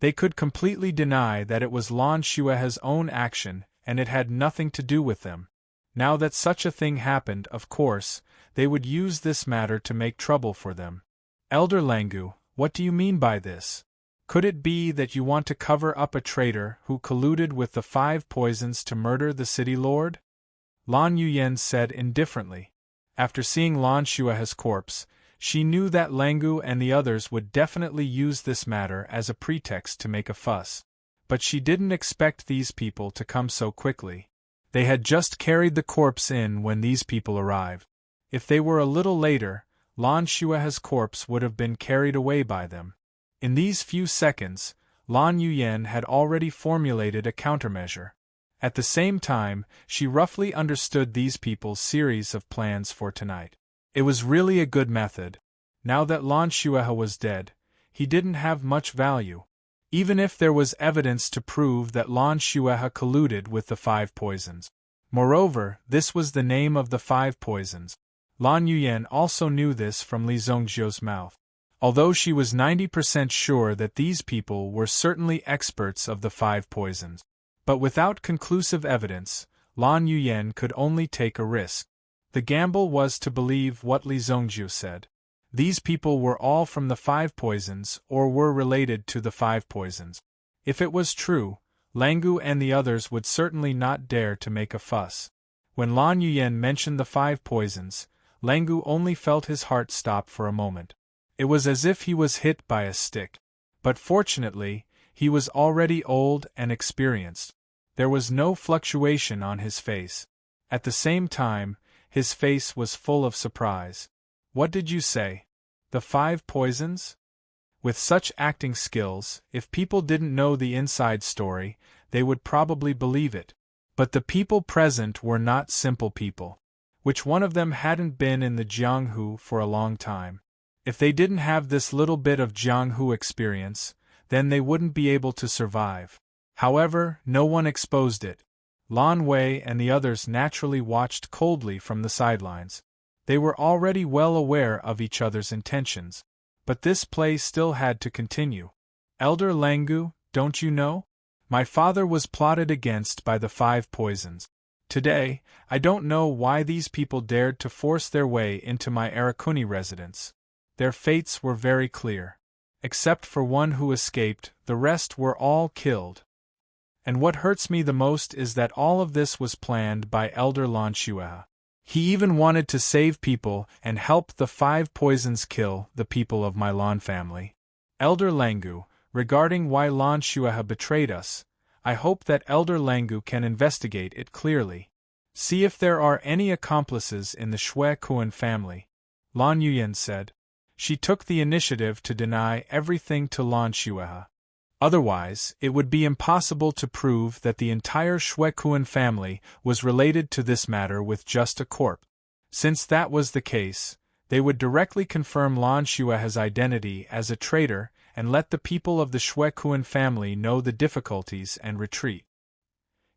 They could completely deny that it was Lan Xuehe's own action and it had nothing to do with them. Now that such a thing happened, of course, they would use this matter to make trouble for them. Elder Langu, what do you mean by this? Could it be that you want to cover up a traitor who colluded with the 5 poisons to murder the city lord? Lan Yuyen said indifferently. After seeing Lan Shuahe's corpse, she knew that Langu and the others would definitely use this matter as a pretext to make a fuss. But she didn't expect these people to come so quickly. They had just carried the corpse in when these people arrived. If they were a little later, Lan Shuahe's corpse would have been carried away by them. In these few seconds, Lan Yuyen had already formulated a countermeasure. At the same time, she roughly understood these people's series of plans for tonight. It was really a good method. Now that Lan Shuahe was dead, he didn't have much value. Even if there was evidence to prove that Lan Shuahe colluded with the 5 poisons. Moreover, this was the name of the 5 poisons. Lan Yuyen also knew this from Li Zongzhou's mouth. Although she was 90% sure that these people were certainly experts of the 5 poisons. But without conclusive evidence, Lan Yuyen could only take a risk. The gamble was to believe what Li Zongzhou said. These people were all from the 5 poisons or were related to the 5 poisons. If it was true, Langu and the others would certainly not dare to make a fuss. When Lan Yuyen mentioned the 5 poisons, Langu only felt his heart stop for a moment. It was as if he was hit by a stick. But fortunately, he was already old and experienced. There was no fluctuation on his face. At the same time, his face was full of surprise. What did you say? The 5 poisons? With such acting skills, if people didn't know the inside story, they would probably believe it. But the people present were not simple people. Which one of them hadn't been in the Jianghu for a long time? If they didn't have this little bit of Jianghu experience, then they wouldn't be able to survive. However, no one exposed it. Lan Wei and the others naturally watched coldly from the sidelines. They were already well aware of each other's intentions. But this play still had to continue. Elder Langu, don't you know? My father was plotted against by the 5 poisons. Today, I don't know why these people dared to force their way into my Arakuni residence. Their fates were very clear. Except for one who escaped, the rest were all killed. And what hurts me the most is that all of this was planned by Elder Lan Shuahe. He even wanted to save people and help the 5 poisons kill the people of my Lan family. Elder Langu, regarding why Lan Shuahe betrayed us, I hope that Elder Langu can investigate it clearly. See if there are any accomplices in the Shui Kuan family. Lan Yuyen said. She took the initiative to deny everything to Lan Shuahe. Otherwise, it would be impossible to prove that the entire Shui Kuan family was related to this matter with just a corpse. Since that was the case, they would directly confirm Lan Shuahe's identity as a traitor and let the people of the Shui Kuan family know the difficulties and retreat.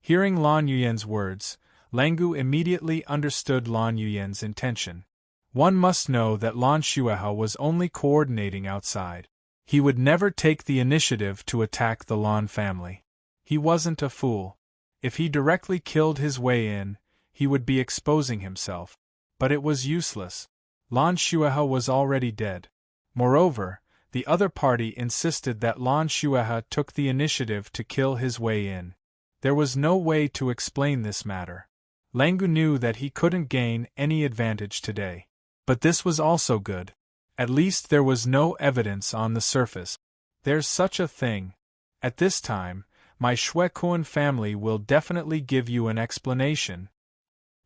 Hearing Lan Yuyen's words, Langu immediately understood Lan Yuyen's intention. One must know that Lan Shuahe was only coordinating outside. He would never take the initiative to attack the Lan family. He wasn't a fool. If he directly killed his way in, he would be exposing himself. But it was useless. Lan Shuahe was already dead. Moreover, the other party insisted that Lan Shuahe took the initiative to kill his way in. There was no way to explain this matter. Langu knew that he couldn't gain any advantage today. But this was also good. At least there was no evidence on the surface. There's such a thing. At this time, my Shui Kuan family will definitely give you an explanation.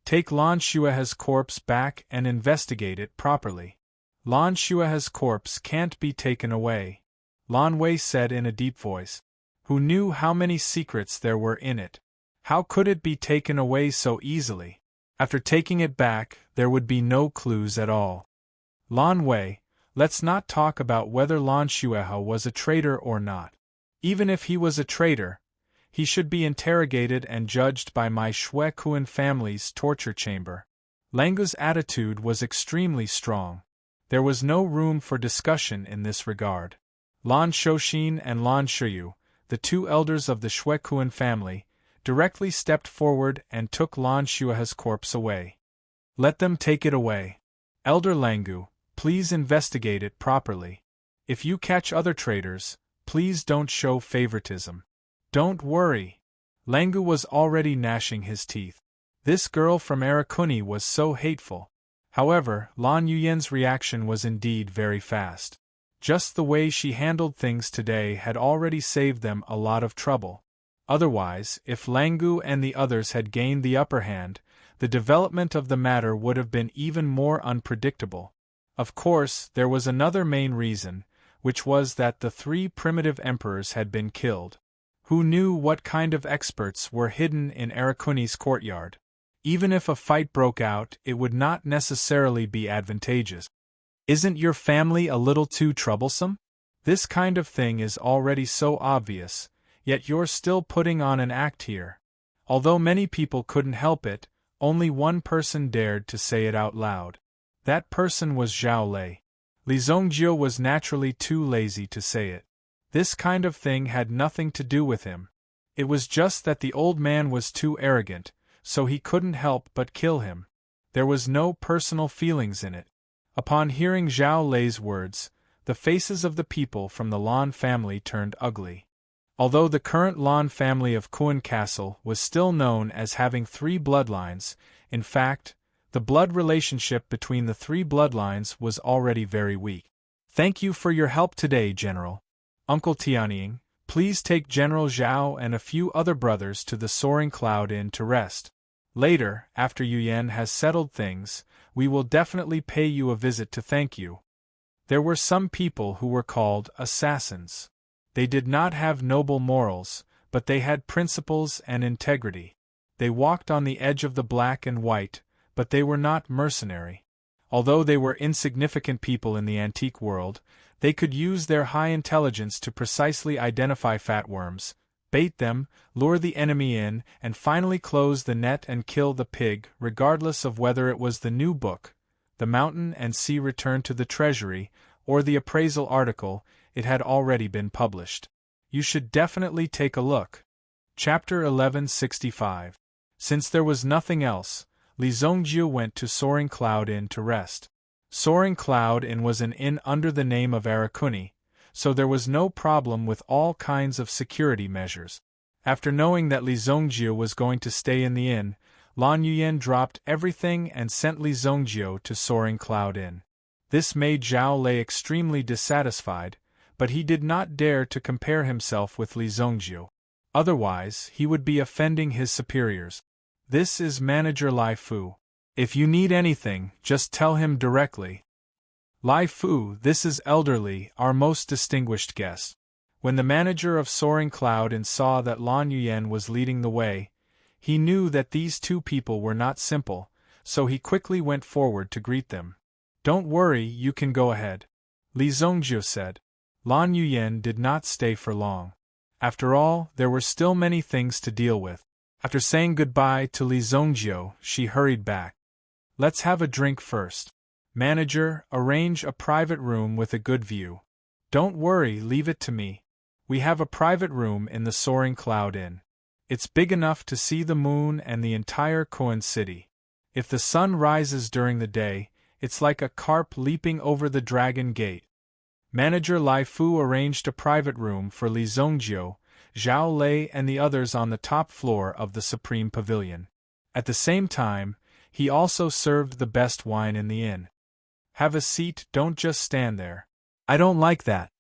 Take Lan Shuahe's corpse back and investigate it properly. Lan Shuahe's corpse can't be taken away, Lan Wei said in a deep voice. Who knew how many secrets there were in it? How could it be taken away so easily? After taking it back, there would be no clues at all. Lan Wei, let's not talk about whether Lan Shuahe was a traitor or not. Even if he was a traitor, he should be interrogated and judged by my Shui Kuan family's torture chamber. Langu's attitude was extremely strong. There was no room for discussion in this regard. Lan Shouxin and Lan Shiyu, the 2 elders of the Shui Kuan family, directly stepped forward and took Lan Shua's corpse away. Let them take it away. Elder Langu, please investigate it properly. If you catch other traitors, please don't show favoritism. Don't worry. Langu was already gnashing his teeth. This girl from Arakuni was so hateful. However, Lan Yuyen's reaction was indeed very fast. Just the way she handled things today had already saved them a lot of trouble. Otherwise, if Langu and the others had gained the upper hand, the development of the matter would have been even more unpredictable. Of course, there was another main reason, which was that the 3 primitive emperors had been killed. Who knew what kind of experts were hidden in Arakuni's courtyard? Even if a fight broke out, it would not necessarily be advantageous. Isn't your family a little too troublesome? This kind of thing is already so obvious, yet you're still putting on an act here. Although many people couldn't help it, only one person dared to say it out loud. That person was Zhao Lei. Li Zongjie was naturally too lazy to say it. This kind of thing had nothing to do with him. It was just that the old man was too arrogant, so he couldn't help but kill him. There was no personal feelings in it. Upon hearing Zhao Lei's words, the faces of the people from the Lan family turned ugly. Although the current Lan family of Kuan Castle was still known as having 3 bloodlines, in fact, the blood relationship between the 3 bloodlines was already very weak. Thank you for your help today, General. Uncle Tianying, please take General Zhao and a few other brothers to the Soaring Cloud Inn to rest. Later, after Yuyan has settled things, we will definitely pay you a visit to thank you. There were some people who were called assassins. They did not have noble morals, but they had principles and integrity. They walked on the edge of the black and white, but they were not mercenary. Although they were insignificant people in the antique world, they could use their high intelligence to precisely identify fatworms, bait them, lure the enemy in, and finally close the net and kill the pig, regardless of whether it was the new book, The Mountain and Sea Return to the Treasury, or the appraisal article. It had already been published. You should definitely take a look. Chapter 1165. Since there was nothing else, Li Zongjie went to Soaring Cloud Inn to rest. Soaring Cloud Inn was an inn under the name of Arakuni, so there was no problem with all kinds of security measures. After knowing that Li Zongjie was going to stay in the inn, Lan Yuyan dropped everything and sent Li Zongjie to Soaring Cloud Inn. This made Zhao Lei extremely dissatisfied, but he did not dare to compare himself with Li Zongjie. Otherwise, he would be offending his superiors. This is Manager Lai Fu. If you need anything, just tell him directly. Lai Fu, this is Elderly, our most distinguished guest. When the manager of Soaring Cloud Inn saw that Lan Yuyan was leading the way, he knew that these 2 people were not simple, so he quickly went forward to greet them. Don't worry, you can go ahead. Li Zongjie said. Lan Yuyan did not stay for long. After all, there were still many things to deal with. After saying goodbye to Li Zongjie, she hurried back. Let's have a drink first. Manager, arrange a private room with a good view. Don't worry, leave it to me. We have a private room in the Soaring Cloud Inn. It's big enough to see the moon and the entire Koan city. If the sun rises during the day, it's like a carp leaping over the Dragon Gate. Manager Lai Fu arranged a private room for Li Zongjie, Zhao Lei and the others on the top floor of the Supreme Pavilion. At the same time, he also served the best wine in the inn. Have a seat, don't just stand there. I don't like that,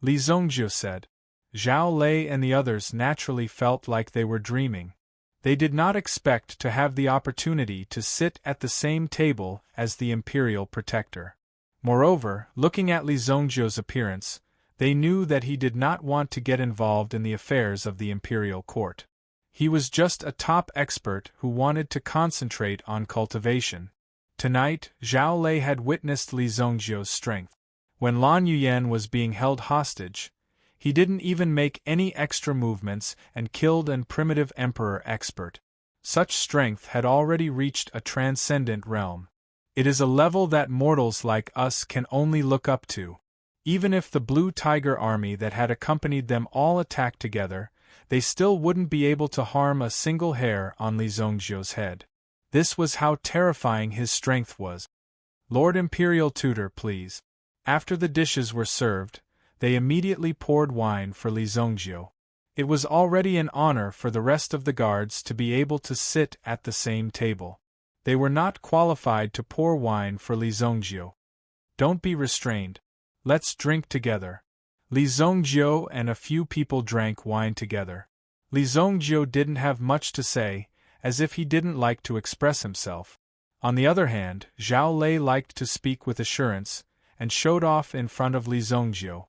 Li Zongjie said. Zhao Lei and the others naturally felt like they were dreaming. They did not expect to have the opportunity to sit at the same table as the Imperial Protector. Moreover, looking at Li Zongjie's appearance, they knew that he did not want to get involved in the affairs of the Imperial Court. He was just a top expert who wanted to concentrate on cultivation. Tonight, Zhao Lei had witnessed Li Zongjie's strength. When Lan Yuyan was being held hostage, he didn't even make any extra movements and killed an primitive emperor expert. Such strength had already reached a transcendent realm. It is a level that mortals like us can only look up to. Even if the Blue Tiger army that had accompanied them all attacked together, they still wouldn't be able to harm a single hair on Li Zhongzhou's head. This was how terrifying his strength was. "Lord Imperial Tutor, please." After the dishes were served, they immediately poured wine for Li Zhongzhou. It was already an honor for the rest of the guards to be able to sit at the same table. They were not qualified to pour wine for Li Zhongzhou. "Don't be restrained. Let's drink together." Li Zhongzhou and a few people drank wine together. Li Zhongzhou didn't have much to say, as if he didn't like to express himself. On the other hand, Zhao Lei liked to speak with assurance, and showed off in front of Li Zhongzhou.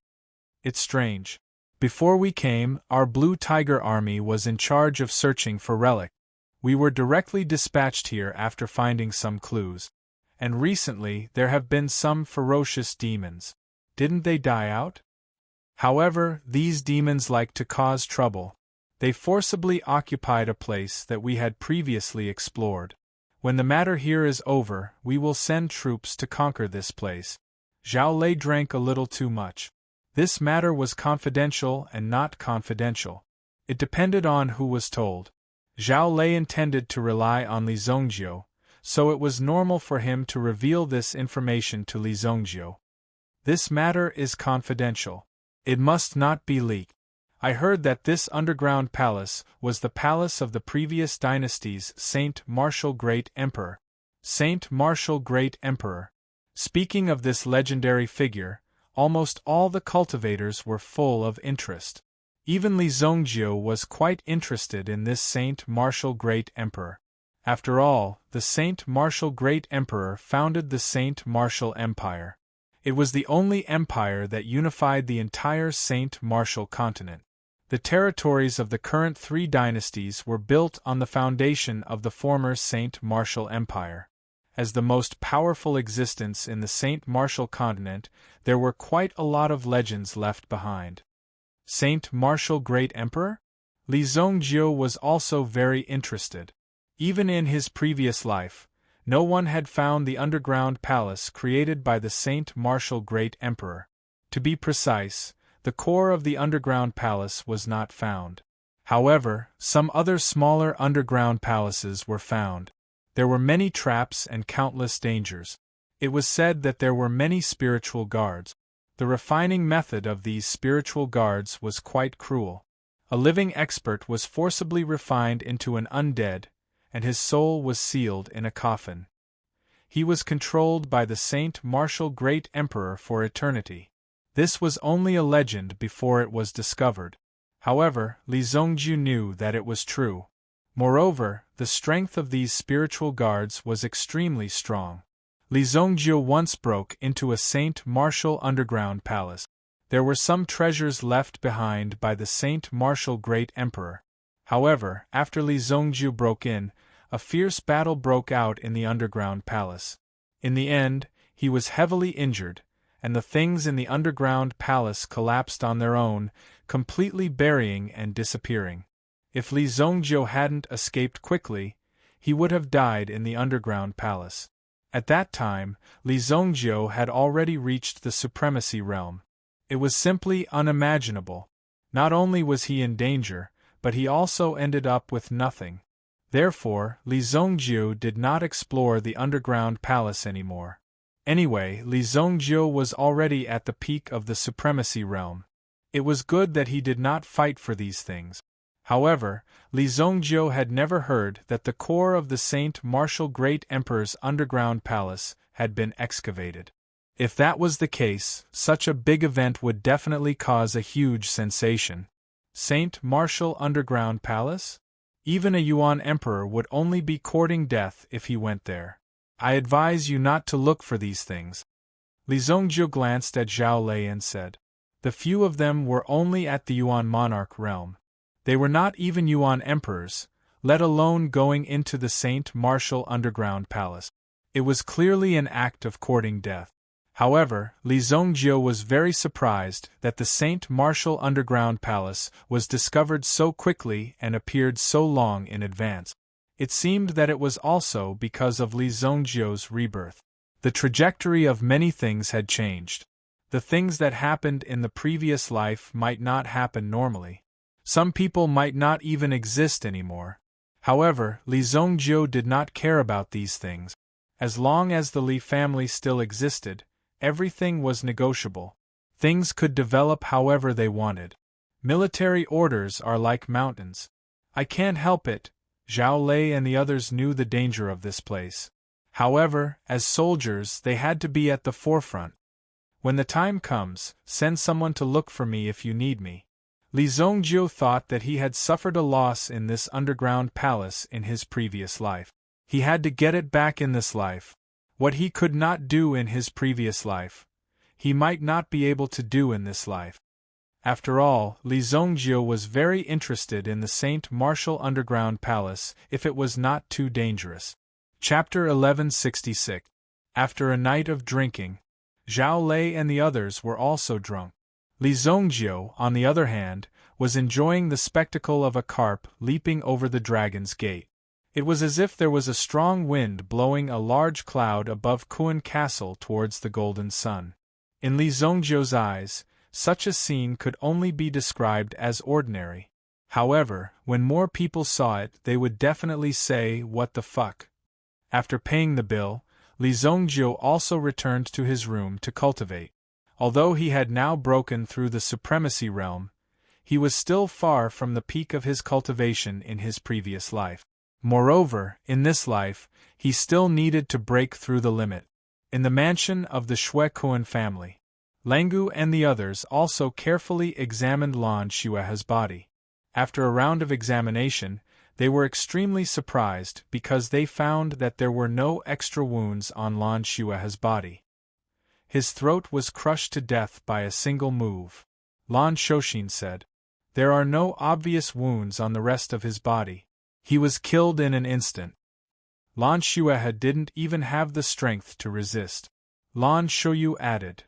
"It's strange. Before we came, our Blue Tiger Army was in charge of searching for relic. We were directly dispatched here after finding some clues. And recently there have been some ferocious demons. Didn't they die out? However, these demons like to cause trouble. They forcibly occupied a place that we had previously explored. When the matter here is over, we will send troops to conquer this place." Zhao Lei drank a little too much. This matter was confidential and not confidential. It depended on who was told. Zhao Lei intended to rely on Li Zhongzhou, so it was normal for him to reveal this information to Li Zhongzhou. "This matter is confidential. It must not be leaked. I heard that this underground palace was the palace of the previous dynasty's Saint Martial Great Emperor." Saint Martial Great Emperor. Speaking of this legendary figure, almost all the cultivators were full of interest. Even Li Zhongzhou was quite interested in this Saint Martial Great Emperor. After all, the Saint Martial Great Emperor founded the Saint Martial Empire. It was the only empire that unified the entire Saint Martial continent. The territories of the current three dynasties were built on the foundation of the former Saint Martial Empire. As the most powerful existence in the Saint Martial continent, there were quite a lot of legends left behind. Saint Martial Great Emperor? Li Zhongzhou was also very interested. Even in his previous life, no one had found the underground palace created by the Saint Martial Great Emperor. To be precise, the core of the underground palace was not found. However, some other smaller underground palaces were found. There were many traps and countless dangers. It was said that there were many spiritual guards. The refining method of these spiritual guards was quite cruel. A living expert was forcibly refined into an undead, and his soul was sealed in a coffin. He was controlled by the Saint Martial Great Emperor for eternity. This was only a legend before it was discovered. However, Li Zhongzhou knew that it was true. Moreover, the strength of these spiritual guards was extremely strong. Li Zhongzhou once broke into a Saint Martial underground palace. There were some treasures left behind by the Saint Martial Great Emperor. However, after Li Zhongzhou broke in, a fierce battle broke out in the underground palace. In the end, he was heavily injured, and the things in the underground palace collapsed on their own, completely burying and disappearing. If Li Zhongzhou hadn't escaped quickly, he would have died in the underground palace. At that time, Li Zhongzhou had already reached the supremacy realm. It was simply unimaginable. Not only was he in danger, but he also ended up with nothing. Therefore, Li Zhongzhou did not explore the underground palace anymore. Anyway, Li Zhongzhou was already at the peak of the supremacy realm. It was good that he did not fight for these things. However, Li Zhongzhou had never heard that the core of the Saint Martial Great Emperor's underground palace had been excavated. If that was the case, such a big event would definitely cause a huge sensation. Saint Martial Underground Palace? Even a Yuan Emperor would only be courting death if he went there. I advise you not to look for these things. Li Zhongzhou glanced at Zhao Lei and said. The few of them were only at the Yuan monarch realm. They were not even Yuan emperors, let alone going into the Saint Martial Underground Palace. It was clearly an act of courting death. However, Li Zhongzhou was very surprised that the Saint Martial Underground Palace was discovered so quickly and appeared so long in advance. It seemed that it was also because of Li Zhongzhou's rebirth. The trajectory of many things had changed. The things that happened in the previous life might not happen normally. Some people might not even exist anymore. However, Li Zhongjiu did not care about these things. As long as the Li family still existed, everything was negotiable. Things could develop however they wanted. Military orders are like mountains. I can't help it. Zhao Lei and the others knew the danger of this place. However, as soldiers, they had to be at the forefront. When the time comes, send someone to look for me if you need me. Li Zhongjiu thought that he had suffered a loss in this underground palace in his previous life. He had to get it back in this life. What he could not do in his previous life, he might not be able to do in this life. After all, Li Zhongjiu was very interested in the Saint Martial Underground Palace if it was not too dangerous. Chapter 1166. After a night of drinking, Zhao Lei and the others were also drunk. Li Zhongjiu, on the other hand, was enjoying the spectacle of a carp leaping over the dragon's gate. It was as if there was a strong wind blowing a large cloud above Kuan Castle towards the golden sun. In Li Zhongjiu's eyes, such a scene could only be described as ordinary. However, when more people saw it, they would definitely say, "What the fuck?" After paying the bill, Li Zhongjiu also returned to his room to cultivate. Although he had now broken through the supremacy realm, he was still far from the peak of his cultivation in his previous life. Moreover, in this life, he still needed to break through the limit. In the mansion of the Shuekuan family, Langu and the others also carefully examined Lan Xuehe's body. After a round of examination, they were extremely surprised because they found that there were no extra wounds on Lan Xuehe's body. His throat was crushed to death by a single move. Lan Shouxin said, "There are no obvious wounds on the rest of his body. He was killed in an instant." Lan Xuehe didn't even have the strength to resist. Lan Shouyu added,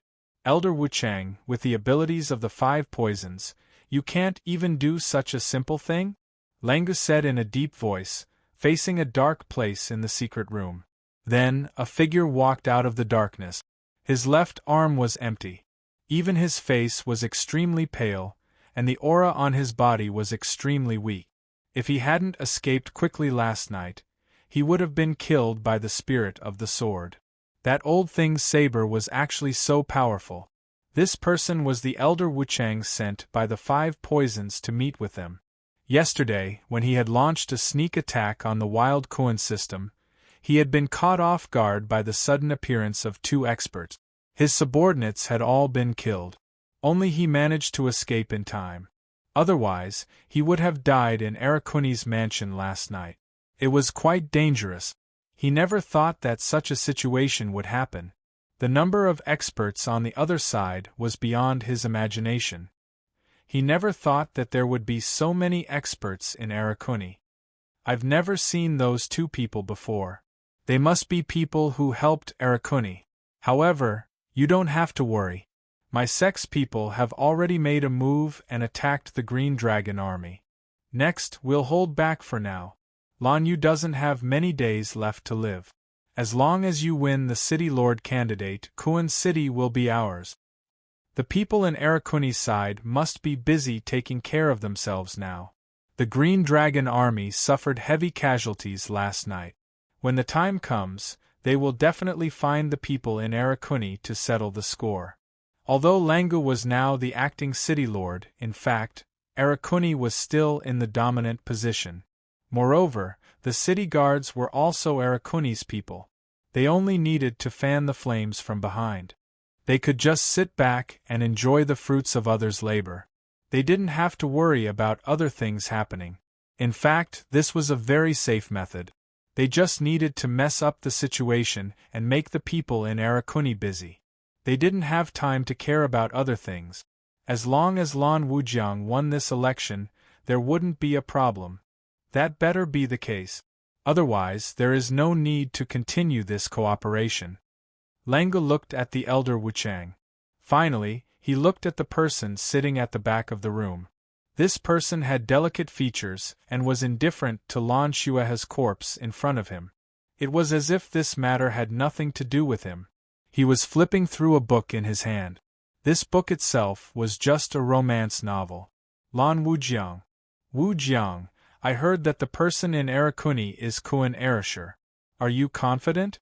"Elder Wuchang, with the abilities of the 5 poisons, you can't even do such a simple thing?" Langu said in a deep voice, facing a dark place in the secret room. Then, a figure walked out of the darkness. His left arm was empty. Even his face was extremely pale, and the aura on his body was extremely weak. If he hadn't escaped quickly last night, he would have been killed by the spirit of the sword. That old thing's saber was actually so powerful. This person was the elder Wuchang sent by the 5 poisons to meet with them. Yesterday, when he had launched a sneak attack on the Wild Kuan system, he had been caught off guard by the sudden appearance of 2 experts. His subordinates had all been killed. Only he managed to escape in time. Otherwise, he would have died in Arakuni's mansion last night. It was quite dangerous. He never thought that such a situation would happen. The number of experts on the other side was beyond his imagination. He never thought that there would be so many experts in Arakuni. I've never seen those 2 people before. They must be people who helped Arakuni. However, you don't have to worry. My sex people have already made a move and attacked the Green Dragon army. Next, we'll hold back for now. Lan Yu doesn't have many days left to live. As long as you win the City Lord candidate, Kuan City will be ours. The people in Arakuni's side must be busy taking care of themselves now. The Green Dragon army suffered heavy casualties last night. When the time comes, they will definitely find the people in Arakuni to settle the score. Although Langu was now the acting city lord, in fact, Arakuni was still in the dominant position. Moreover, the city guards were also Arakuni's people. They only needed to fan the flames from behind. They could just sit back and enjoy the fruits of others' labor. They didn't have to worry about other things happening. In fact, this was a very safe method. They just needed to mess up the situation and make the people in Arakuni busy. They didn't have time to care about other things. As long as Lan Wujiang won this election, there wouldn't be a problem. That better be the case. Otherwise, there is no need to continue this cooperation. Langu looked at the elder Wuchang. Finally, he looked at the person sitting at the back of the room. This person had delicate features and was indifferent to Lan Xuehe's corpse in front of him. It was as if this matter had nothing to do with him. He was flipping through a book in his hand. This book itself was just a romance novel. Lan Wujiang, Wu Jiang, I heard that the person in Arakuni is Kuan Erasure. Are you confident?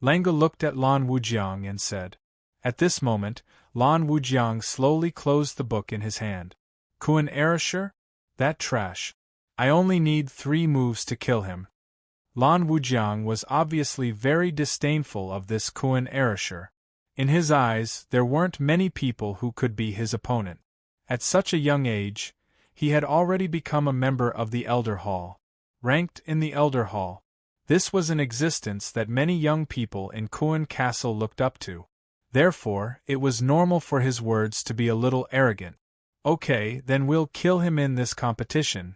Lenga looked at Lan Wujiang and said. At this moment, Lan Wujiang slowly closed the book in his hand. Kuan Erasure? That trash. I only need 3 moves to kill him. Lan Wujiang was obviously very disdainful of this Kuan Erasure. In his eyes, there weren't many people who could be his opponent. At such a young age, he had already become a member of the Elder Hall. Ranked in the Elder Hall. This was an existence that many young people in Kuan Castle looked up to. Therefore, it was normal for his words to be a little arrogant. Okay, then we'll kill him in this competition.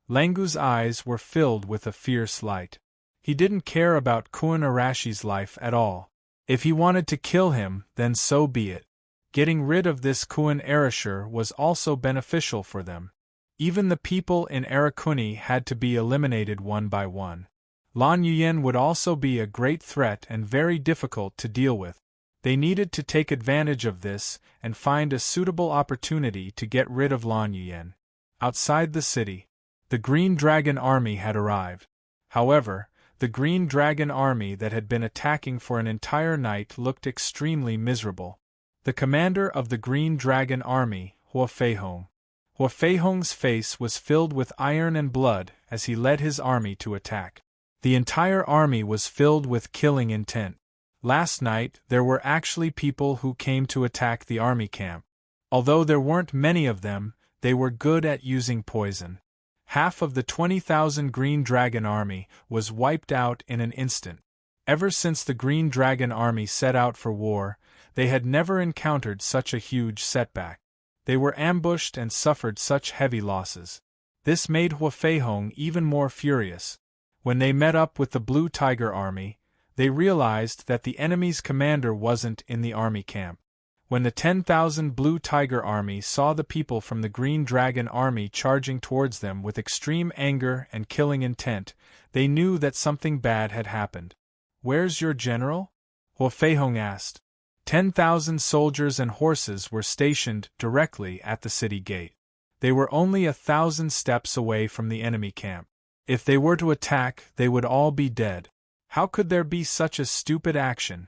Lengu's eyes were filled with a fierce light. He didn't care about Kuan Arashi's life at all. If he wanted to kill him, then so be it. Getting rid of this Kuan Erasure was also beneficial for them. Even the people in Arakuni had to be eliminated one by one. Lan Yuyen would also be a great threat and very difficult to deal with. They needed to take advantage of this and find a suitable opportunity to get rid of Lan Yuyen. Outside the city, the Green Dragon Army had arrived. However, the Green Dragon Army that had been attacking for an entire night looked extremely miserable. The commander of the Green Dragon Army, Hua Feihong. Hua Feihong's face was filled with iron and blood as he led his army to attack. The entire army was filled with killing intent. Last night, there were actually people who came to attack the army camp. Although there weren't many of them, they were good at using poison. Half of the 20,000 Green Dragon Army was wiped out in an instant. Ever since the Green Dragon Army set out for war, they had never encountered such a huge setback. They were ambushed and suffered such heavy losses. This made Hua Feihong even more furious. When they met up with the Blue Tiger Army, they realized that the enemy's commander wasn't in the army camp. When the 10,000 Blue Tiger Army saw the people from the Green Dragon Army charging towards them with extreme anger and killing intent, they knew that something bad had happened. "Where's your general?" Hua Feihong asked. 10,000 soldiers and horses were stationed directly at the city gate. They were only 1,000 steps away from the enemy camp. If they were to attack, they would all be dead. How could there be such a stupid action?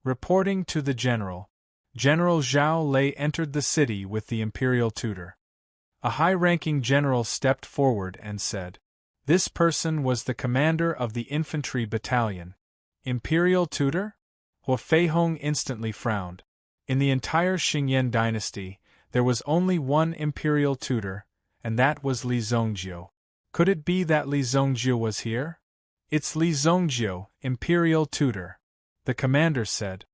Reporting to the general, General Zhao Lei entered the city with the imperial tutor. A high-ranking general stepped forward and said, "This person was the commander of the infantry battalion." Imperial tutor? Hua Feihong instantly frowned. In the entire Xingyan dynasty, there was only one imperial tutor, and that was Li Zongjiu. Could it be that Li Zongjiu was here? "It's Li Zongjiu, imperial tutor," the commander said.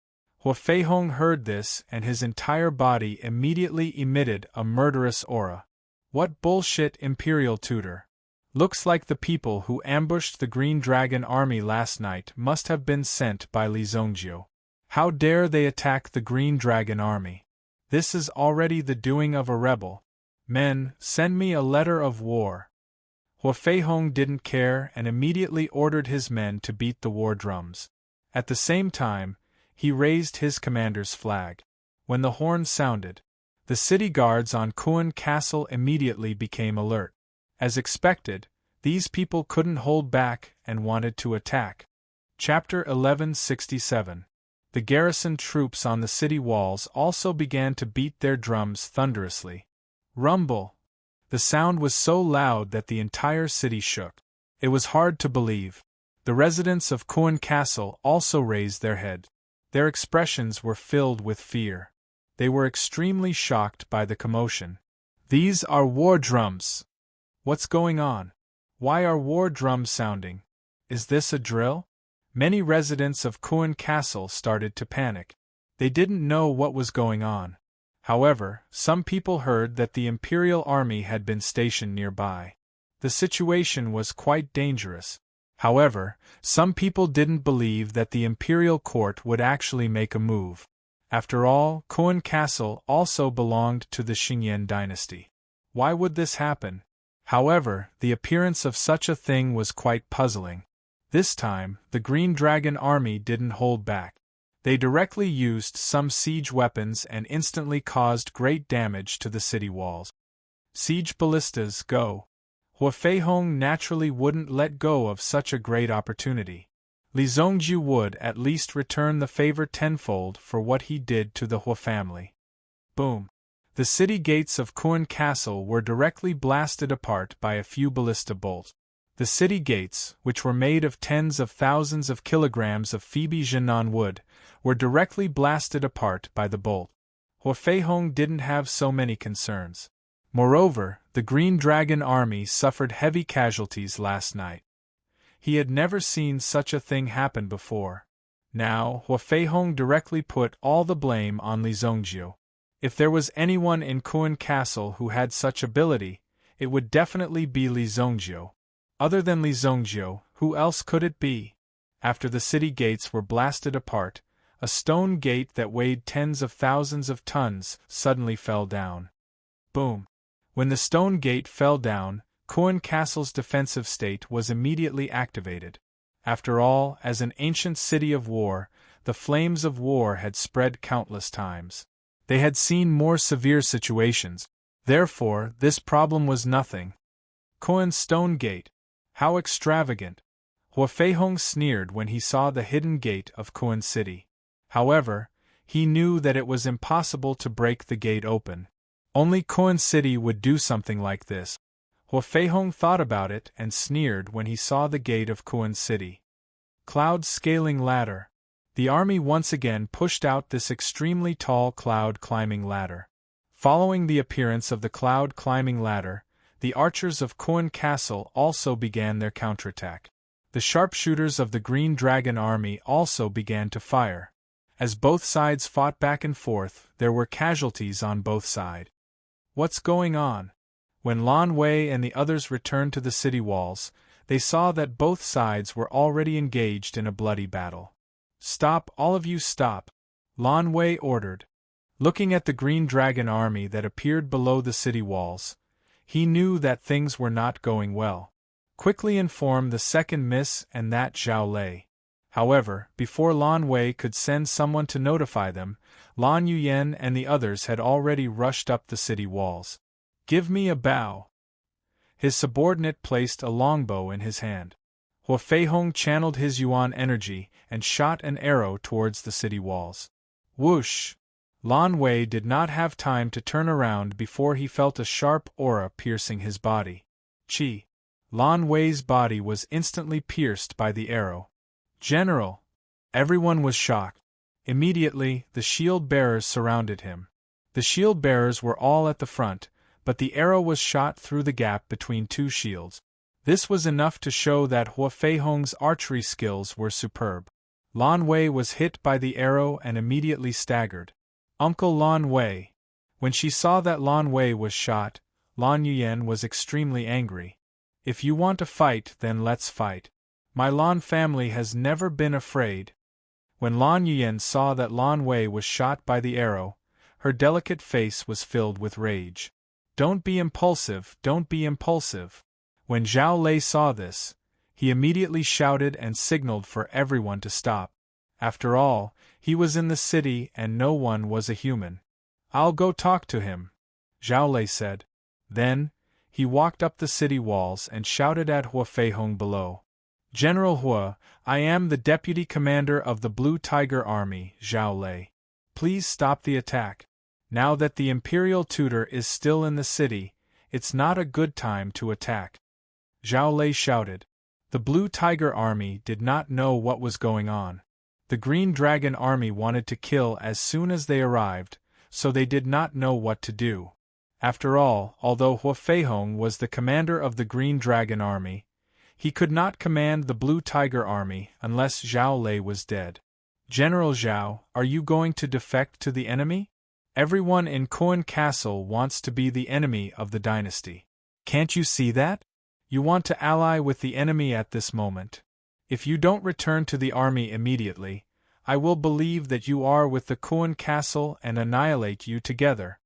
Hua Feihong heard this and his entire body immediately emitted a murderous aura. What bullshit, imperial tutor? Looks like the people who ambushed the Green Dragon Army last night must have been sent by Li Zongjiu. How dare they attack the Green Dragon Army? This is already the doing of a rebel. Men, send me a letter of war. Hua Feihong didn't care and immediately ordered his men to beat the war drums. At the same time, he raised his commander's flag. When the horn sounded, the city guards on Kuan Castle immediately became alert. As expected, these people couldn't hold back and wanted to attack. Chapter 1167. The garrison troops on the city walls also began to beat their drums thunderously. Rumble! The sound was so loud that the entire city shook. It was hard to believe. The residents of Kuan Castle also raised their head. Their expressions were filled with fear. They were extremely shocked by the commotion. "These are war drums! What's going on? Why are war drums sounding? Is this a drill?" Many residents of Kuan Castle started to panic. They didn't know what was going on. However, some people heard that the Imperial Army had been stationed nearby. The situation was quite dangerous. However, some people didn't believe that the Imperial Court would actually make a move. After all, Kuan Castle also belonged to the Xingyan dynasty. Why would this happen? However, the appearance of such a thing was quite puzzling. This time, the Green Dragon Army didn't hold back. They directly used some siege weapons and instantly caused great damage to the city walls. "Siege ballistas, go!" Hua Feihong naturally wouldn't let go of such a great opportunity. Li Zongjiu would at least return the favor tenfold for what he did to the Hua family. Boom! The city gates of Kuan Castle were directly blasted apart by a few ballista bolts. The city gates, which were made of tens of thousands of kilograms of Phoebe Jinan wood, were directly blasted apart by the bolt. Hua Feihong didn't have so many concerns. Moreover, the Green Dragon army suffered heavy casualties last night. He had never seen such a thing happen before. Now, Hua Feihong directly put all the blame on Li Zongjiu. If there was anyone in Kuan Castle who had such ability, it would definitely be Li Zongjiu. Other than Li Zongjiu, who else could it be? After the city gates were blasted apart, a stone gate that weighed tens of thousands of tons suddenly fell down. Boom! When the stone gate fell down, Kuan Castle's defensive state was immediately activated. After all, as an ancient city of war, the flames of war had spread countless times. They had seen more severe situations. Therefore, this problem was nothing. Kuan's stone gate. How extravagant! Hua Feihong sneered when he saw the hidden gate of Kuan City. However, he knew that it was impossible to break the gate open. Only Kuan City would do something like this. Hua Feihong thought about it and sneered when he saw the gate of Kuan City. Cloud scaling ladder. The army once again pushed out this extremely tall cloud climbing ladder. Following the appearance of the cloud climbing ladder, the archers of Kuan Castle also began their counterattack. The sharpshooters of the Green Dragon army also began to fire. As both sides fought back and forth, there were casualties on both sides. What's going on? When Lan Wei and the others returned to the city walls, they saw that both sides were already engaged in a bloody battle. Stop, all of you stop! Lan Wei ordered. Looking at the Green Dragon army that appeared below the city walls, he knew that things were not going well. Quickly inform the second miss and that Zhao Lei. However, before Lan Wei could send someone to notify them, Lan Yuyan and the others had already rushed up the city walls. Give me a bow. His subordinate placed a longbow in his hand. Hua Feihong channeled his yuan energy and shot an arrow towards the city walls. Whoosh! Lan Wei did not have time to turn around before he felt a sharp aura piercing his body. Chi! Lan Wei's body was instantly pierced by the arrow. General! Everyone was shocked. Immediately, the shield-bearers surrounded him. The shield-bearers were all at the front, but the arrow was shot through the gap between two shields. This was enough to show that Hua Feihong's archery skills were superb. Lan Wei was hit by the arrow and immediately staggered. Uncle Lan Wei. When she saw that Lan Wei was shot, Lan Yuyan was extremely angry. If you want to fight, then let's fight. My Lan family has never been afraid. When Lan Yuyan saw that Lan Wei was shot by the arrow, her delicate face was filled with rage. Don't be impulsive, don't be impulsive. When Zhao Lei saw this, he immediately shouted and signaled for everyone to stop. After all, he was in the city and no one was a human. I'll go talk to him, Zhao Lei said. Then, he walked up the city walls and shouted at Hua Feihong below. General Hua, I am the deputy commander of the Blue Tiger Army, Zhao Lei. Please stop the attack. Now that the Imperial Tutor is still in the city, it's not a good time to attack. Zhao Lei shouted. The Blue Tiger Army did not know what was going on. The Green Dragon Army wanted to kill as soon as they arrived, so they did not know what to do. After all, although Hua Feihong was the commander of the Green Dragon Army, he could not command the Blue Tiger Army unless Zhao Lei was dead. General Zhao, are you going to defect to the enemy? Everyone in Kuan Castle wants to be the enemy of the dynasty. Can't you see that? You want to ally with the enemy at this moment. If you don't return to the army immediately, I will believe that you are with the Kuan Castle and annihilate you together.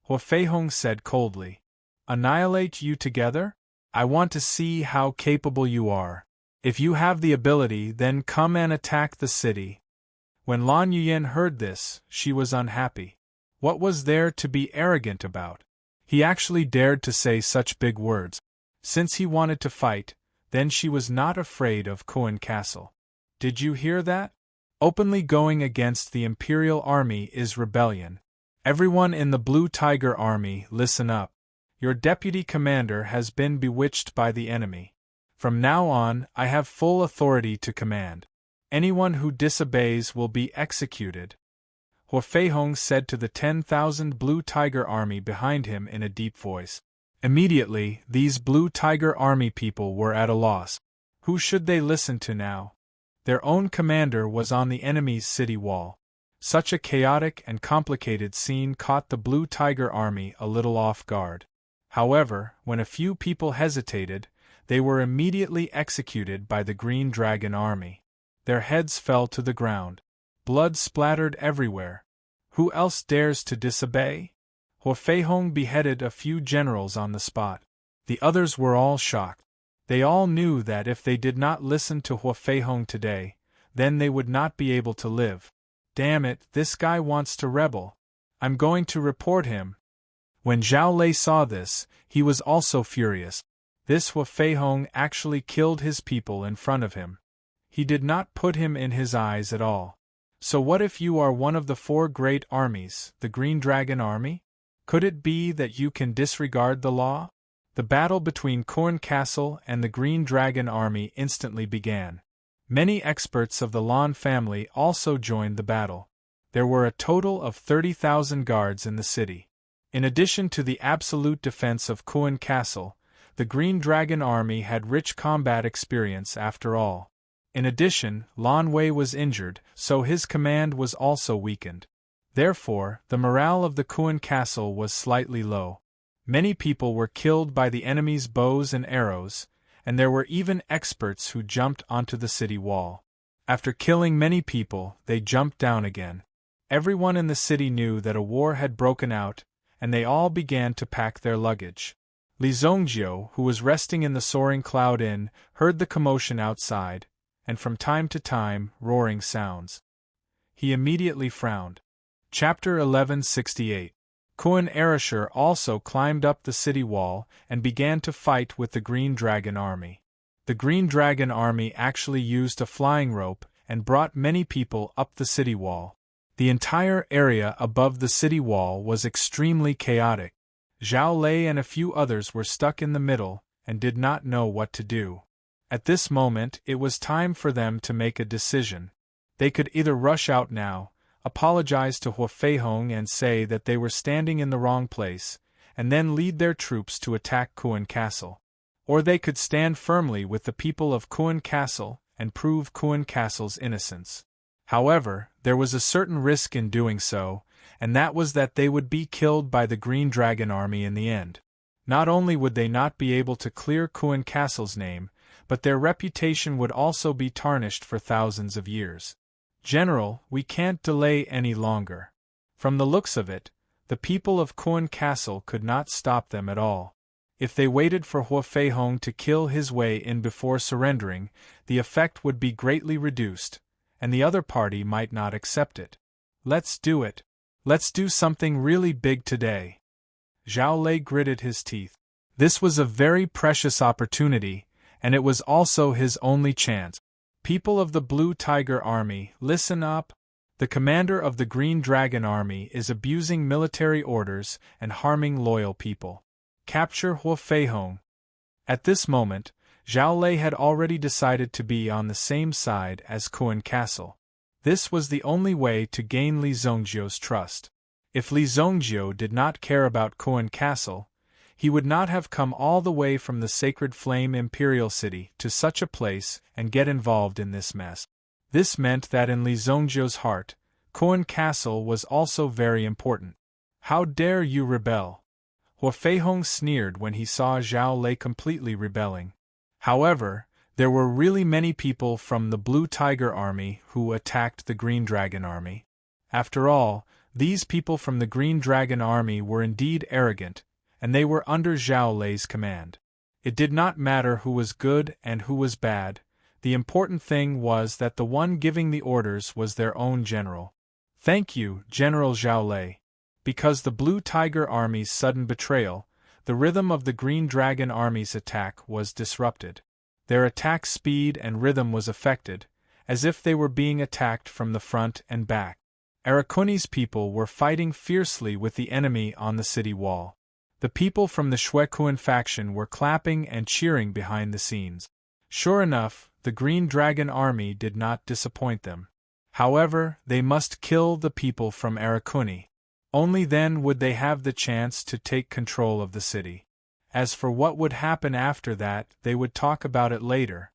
Hua Feihong said coldly. Annihilate you together? I want to see how capable you are. If you have the ability, then come and attack the city. When Lan Yuyan heard this, she was unhappy. What was there to be arrogant about? He actually dared to say such big words. Since he wanted to fight, then she was not afraid of Kuan Castle. Did you hear that? Openly going against the Imperial Army is rebellion. Everyone in the Blue Tiger Army, listen up. Your deputy commander has been bewitched by the enemy. From now on, I have full authority to command. Anyone who disobeys will be executed. Hua Feihong said to the 10,000 Blue Tiger Army behind him in a deep voice. Immediately, these Blue Tiger Army people were at a loss. Who should they listen to now? Their own commander was on the enemy's city wall. Such a chaotic and complicated scene caught the Blue Tiger Army a little off guard. However, when a few people hesitated, they were immediately executed by the Green Dragon Army. Their heads fell to the ground. Blood splattered everywhere. Who else dares to disobey? Hua Feihong beheaded a few generals on the spot. The others were all shocked. They all knew that if they did not listen to Hua Feihong today, then they would not be able to live. Damn it, this guy wants to rebel. I'm going to report him. When Zhao Lei saw this, he was also furious. This Hua Feihong actually killed his people in front of him. He did not put him in his eyes at all. So what if you are one of the 4 great armies, the Green Dragon Army? Could it be that you can disregard the law? The battle between Kuan Castle and the Green Dragon Army instantly began. Many experts of the Lan family also joined the battle. There were a total of 30,000 guards in the city. In addition to the absolute defense of Kuan Castle, the Green Dragon Army had rich combat experience after all. In addition, Lan Wei was injured, so his command was also weakened. Therefore, the morale of the Kuan Castle was slightly low. Many people were killed by the enemy's bows and arrows, and there were even experts who jumped onto the city wall. After killing many people, they jumped down again. Everyone in the city knew that a war had broken out, and they all began to pack their luggage. Li Zhongjiu, who was resting in the Soaring Cloud Inn, heard the commotion outside, and from time to time, roaring sounds. He immediately frowned. Chapter 1168. Kuan Erashur also climbed up the city wall and began to fight with the Green Dragon Army. The Green Dragon Army actually used a flying rope and brought many people up the city wall. The entire area above the city wall was extremely chaotic. Zhao Lei and a few others were stuck in the middle and did not know what to do. At this moment, it was time for them to make a decision. They could either rush out now, apologize to Hua Feihong and say that they were standing in the wrong place, and then lead their troops to attack Kuan Castle. Or they could stand firmly with the people of Kuan Castle and prove Kuan Castle's innocence. However, there was a certain risk in doing so, and that was that they would be killed by the Green Dragon Army in the end. Not only would they not be able to clear Kuan Castle's name, but their reputation would also be tarnished for thousands of years. General, we can't delay any longer. From the looks of it, the people of Kuan Castle could not stop them at all. If they waited for Hua Feihong to kill his way in before surrendering, the effect would be greatly reduced, and the other party might not accept it. Let's do it. Let's do something really big today. Zhao Lei gritted his teeth. This was a very precious opportunity, and it was also his only chance. People of the Blue Tiger Army, listen up. The commander of the Green Dragon Army is abusing military orders and harming loyal people. Capture Hua Feihong. At this moment, Zhao Lei had already decided to be on the same side as Kuan Castle. This was the only way to gain Li Zhongjiu's trust. If Li Zhongjiu did not care about Kuan Castle, he would not have come all the way from the Sacred Flame Imperial City to such a place and get involved in this mess. This meant that in Li Zhongjiu's heart, Kuan Castle was also very important. How dare you rebel? Hua Feihong sneered when he saw Zhao Lei completely rebelling. However, there were really many people from the Blue Tiger Army who attacked the Green Dragon Army. After all, these people from the Green Dragon Army were indeed arrogant, and they were under Zhao Lei's command. It did not matter who was good and who was bad, the important thing was that the one giving the orders was their own general. Thank you, General Zhao Lei. Because the Blue Tiger Army's sudden betrayal, the rhythm of the Green Dragon Army's attack was disrupted. Their attack speed and rhythm was affected, as if they were being attacked from the front and back. Arakuni's people were fighting fiercely with the enemy on the city wall. The people from the Shuekuan faction were clapping and cheering behind the scenes. Sure enough, the Green Dragon Army did not disappoint them. However, they must kill the people from Arakuni. Only then would they have the chance to take control of the city. As for what would happen after that, they would talk about it later.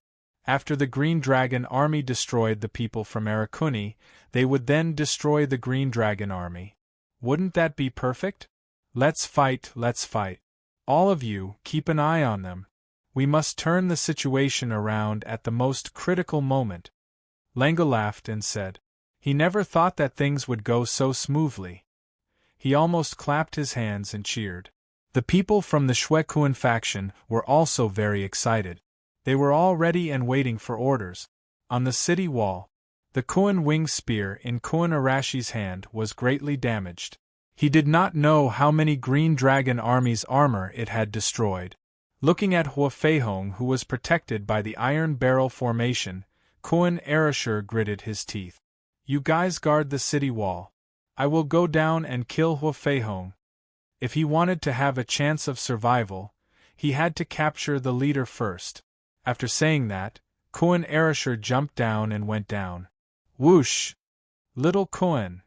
After the Green Dragon Army destroyed the people from Arakuni, they would then destroy the Green Dragon Army. Wouldn't that be perfect? Let's fight, let's fight. All of you, keep an eye on them. We must turn the situation around at the most critical moment. Lenga laughed and said. He never thought that things would go so smoothly. He almost clapped his hands and cheered. The people from the Shuekuan faction were also very excited. They were all ready and waiting for orders. On the city wall, the Kuan wing spear in Kuan Arashi's hand was greatly damaged. He did not know how many Green Dragon Army's armor it had destroyed. Looking at Hua Feihong, who was protected by the iron barrel formation, Kuan Arashur gritted his teeth. You guys guard the city wall. I will go down and kill Hua Feihong. If he wanted to have a chance of survival, he had to capture the leader first. After saying that, Kuan Arashur jumped down and went down. Whoosh! Little Kuan!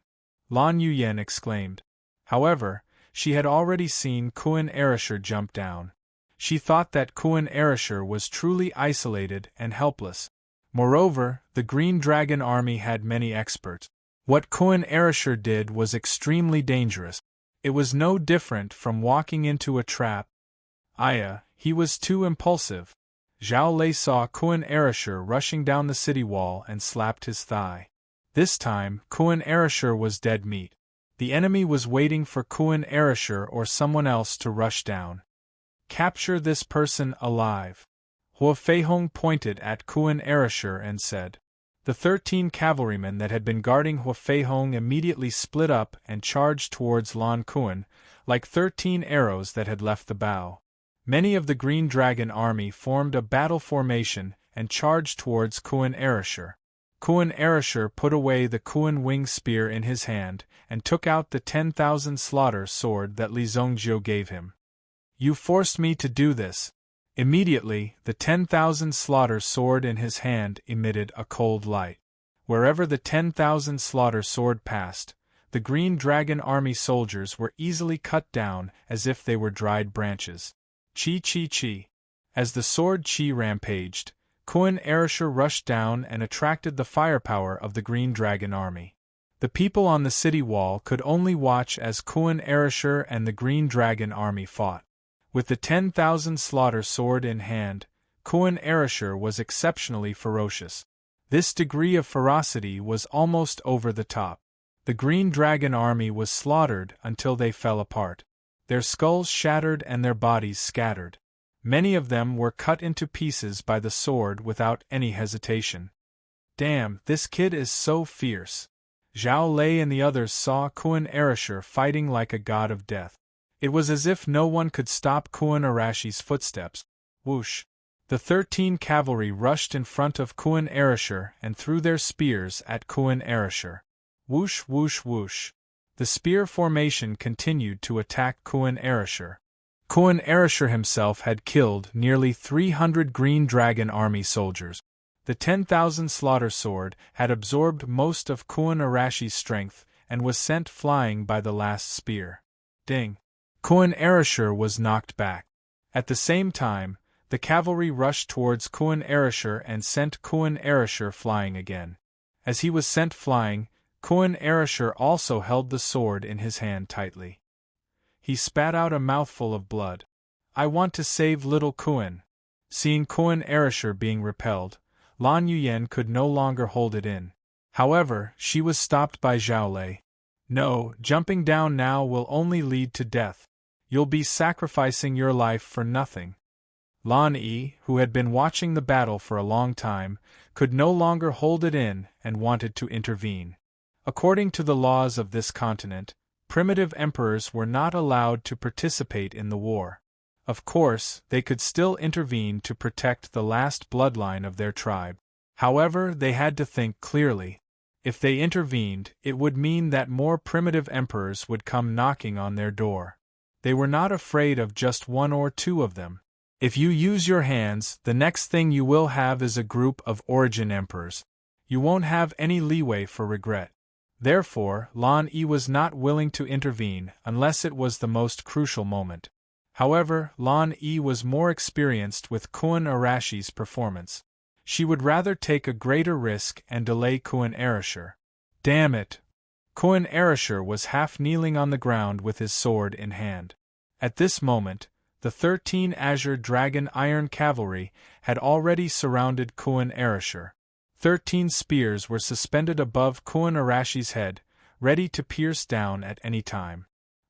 Lan Yuyen exclaimed. However, she had already seen Kuan Arashur jump down. She thought that Kuan Arashur was truly isolated and helpless. Moreover, the Green Dragon Army had many experts. What Kuan Arashur did was extremely dangerous. It was no different from walking into a trap. He was too impulsive. Zhao Lei saw Kuan Arashur rushing down the city wall and slapped his thigh. This time, Kuan Arashur was dead meat. The enemy was waiting for Kuan Arashur or someone else to rush down. Capture this person alive. Hua Feihong pointed at Kuan Arashur and said. The 13 cavalrymen that had been guarding Hua Feihong immediately split up and charged towards Lan Kuan, like 13 arrows that had left the bow. Many of the Green Dragon Army formed a battle formation and charged towards Kuan Arashur. Kuan Arashur put away the Kuan wing spear in his hand and took out the 10,000 slaughter sword that Li Zongjiu gave him. You forced me to do this. Immediately, the 10,000 slaughter sword in his hand emitted a cold light. Wherever the 10,000 slaughter sword passed, the Green Dragon Army soldiers were easily cut down as if they were dried branches. Chi chi chi. As the sword chi rampaged, Kuan Arashur rushed down and attracted the firepower of the Green Dragon Army. The people on the city wall could only watch as Kuan Arashur and the Green Dragon Army fought. With the 10,000 slaughter sword in hand, Kuan Arashur was exceptionally ferocious. This degree of ferocity was almost over the top. The Green Dragon Army was slaughtered until they fell apart. Their skulls shattered and their bodies scattered. Many of them were cut into pieces by the sword without any hesitation. Damn, this kid is so fierce. Zhao Lei and the others saw Kuan Arashur fighting like a god of death. It was as if no one could stop Kuan Arashi's footsteps. Whoosh! The 13 cavalry rushed in front of Kuan Arashur and threw their spears at Kuan Arashur. Whoosh whoosh whoosh! The spear formation continued to attack Kuan Arashur. Kuan Arashur himself had killed nearly 300 Green Dragon Army soldiers. The 10,000 slaughter sword had absorbed most of Kuan Arashi's strength and was sent flying by the last spear. Ding! Kuan Arashur was knocked back. At the same time, the cavalry rushed towards Kuan Arashur and sent Kuan Arashur flying again. As he was sent flying, Kuan Arashur also held the sword in his hand tightly. He spat out a mouthful of blood. I want to save little Kuan. Seeing Kuan Arashur being repelled, Lan Yuyen could no longer hold it in. However, she was stopped by Zhao Lei. No, jumping down now will only lead to death. You'll be sacrificing your life for nothing. Lan Yi, who had been watching the battle for a long time, could no longer hold it in and wanted to intervene. According to the laws of this continent, primitive emperors were not allowed to participate in the war. Of course, they could still intervene to protect the last bloodline of their tribe. However, they had to think clearly. If they intervened, it would mean that more primitive emperors would come knocking on their door. They were not afraid of just one or two of them. If you use your hands, the next thing you will have is a group of origin emperors. You won't have any leeway for regret. Therefore, Lan Yi was not willing to intervene unless it was the most crucial moment. However, Lan Yi was more experienced with Kun Arashi's performance. She would rather take a greater risk and delay Kun Arashir. Damn it! Kun Arashir was half kneeling on the ground with his sword in hand. At this moment, the 13 Azure Dragon Iron Cavalry had already surrounded Kun Arashir. 13 spears were suspended above Kun Arashi's head, ready to pierce down at any time.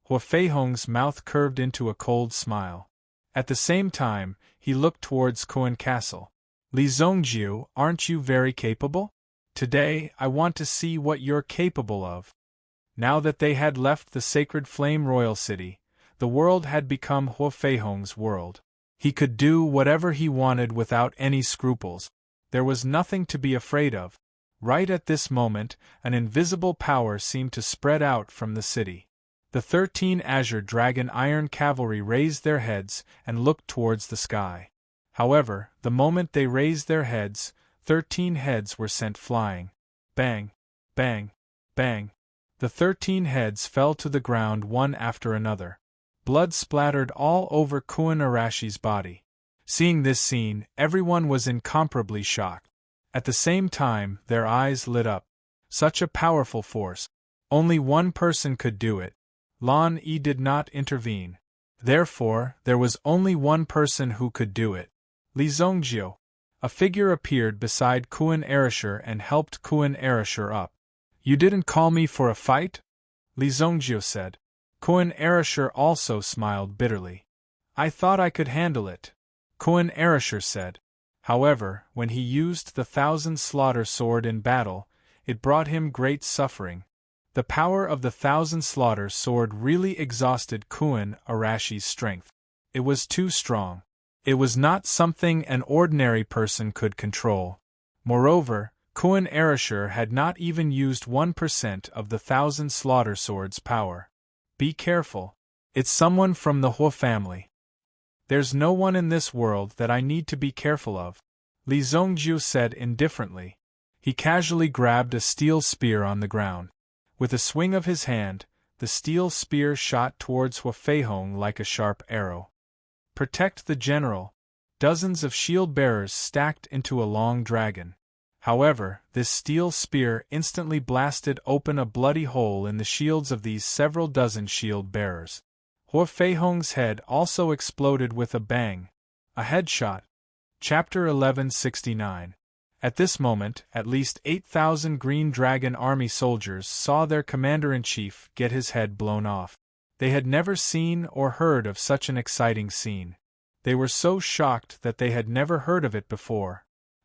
Hua Feihong's mouth curved into a cold smile. At the same time, he looked towards Kun Castle. Li Zongjiu, aren't you very capable? Today, I want to see what you're capable of. Now that they had left the sacred flame royal city, the world had become Hua Feihong's world. He could do whatever he wanted without any scruples. There was nothing to be afraid of. Right at this moment, an invisible power seemed to spread out from the city. The 13 Azure Dragon Iron Cavalry raised their heads and looked towards the sky. However, the moment they raised their heads, 13 heads were sent flying. Bang! Bang! Bang! The 13 heads fell to the ground one after another. Blood splattered all over Kun Arashi's body. Seeing this scene, everyone was incomparably shocked. At the same time, their eyes lit up. Such a powerful force. Only one person could do it. Lan Yi did not intervene. Therefore, there was only one person who could do it. Li Zongjiu. A figure appeared beside Kun Arashir and helped Kun Arashir up. You didn't call me for a fight? Li Zongjiu said. Kun Arashir also smiled bitterly. I thought I could handle it. Kun Arashir said. However, when he used the 1,000 slaughter sword in battle, it brought him great suffering. The power of the 1,000 slaughter sword really exhausted Kun Arashi's strength. It was too strong. It was not something an ordinary person could control. Moreover, Kun Arashir had not even used 1% of the 1,000 slaughter sword's power. Be careful. It's someone from the Hua family. There's no one in this world that I need to be careful of, Li Zongjiu said indifferently. He casually grabbed a steel spear on the ground. With a swing of his hand, the steel spear shot towards Hua Feihong like a sharp arrow. Protect the general. Dozens of shield-bearers stacked into a long dragon. However, this steel spear instantly blasted open a bloody hole in the shields of these several dozen shield-bearers. Hua Feihong's head also exploded with a bang. A headshot. Chapter 1169. At this moment, at least 8,000 Green Dragon Army soldiers saw their commander-in-chief get his head blown off. They had never seen or heard of such an exciting scene. They were so shocked that they had never heard of it before.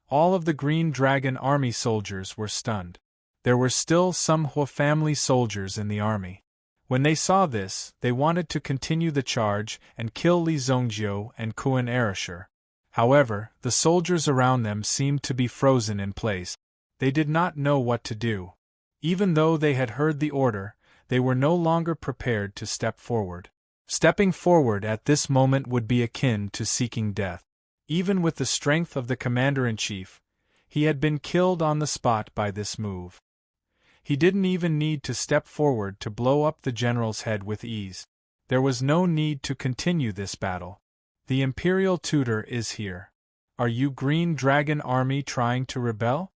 All of the Green Dragon Army soldiers were stunned. There were still some Hua family soldiers in the army. When they saw this, they wanted to continue the charge and kill Li Zongjiu and Kun Arashir. However, the soldiers around them seemed to be frozen in place. They did not know what to do. Even though they had heard the order, they were no longer prepared to step forward. Stepping forward at this moment would be akin to seeking death. Even with the strength of the commander-in-chief, he had been killed on the spot by this move. He didn't even need to step forward to blow up the general's head with ease. There was no need to continue this battle. The Imperial Tutor is here. Are you Green Dragon Army trying to rebel?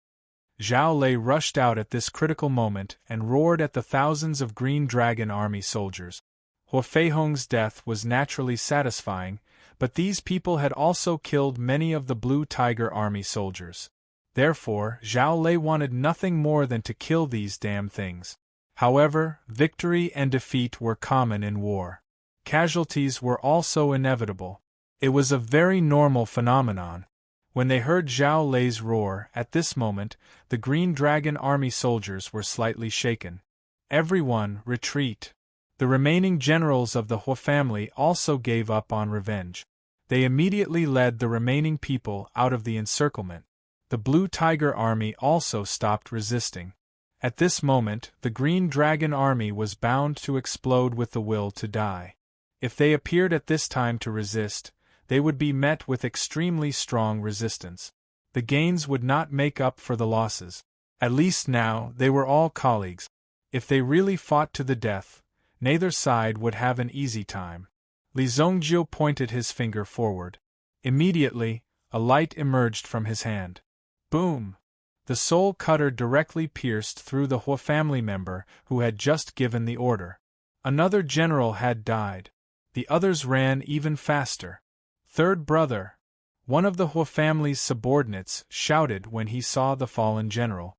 Zhao Lei rushed out at this critical moment and roared at the thousands of Green Dragon Army soldiers. Hua Feihong's death was naturally satisfying, but these people had also killed many of the Blue Tiger Army soldiers. Therefore, Zhao Lei wanted nothing more than to kill these damn things. However, victory and defeat were common in war. Casualties were also inevitable. It was a very normal phenomenon. When they heard Zhao Lei's roar, at this moment, the Green Dragon Army soldiers were slightly shaken. Everyone, retreat. The remaining generals of the Hua family also gave up on revenge. They immediately led the remaining people out of the encirclement. The Blue Tiger Army also stopped resisting. At this moment, the Green Dragon Army was bound to explode with the will to die. If they appeared at this time to resist, they would be met with extremely strong resistance. The gains would not make up for the losses. At least now, they were all colleagues. If they really fought to the death, neither side would have an easy time. Li Zongjiu pointed his finger forward. Immediately, a light emerged from his hand. Boom! The soul cutter directly pierced through the Hua family member who had just given the order. Another general had died. The others ran even faster. Third brother! One of the Hua family's subordinates shouted when he saw the fallen general.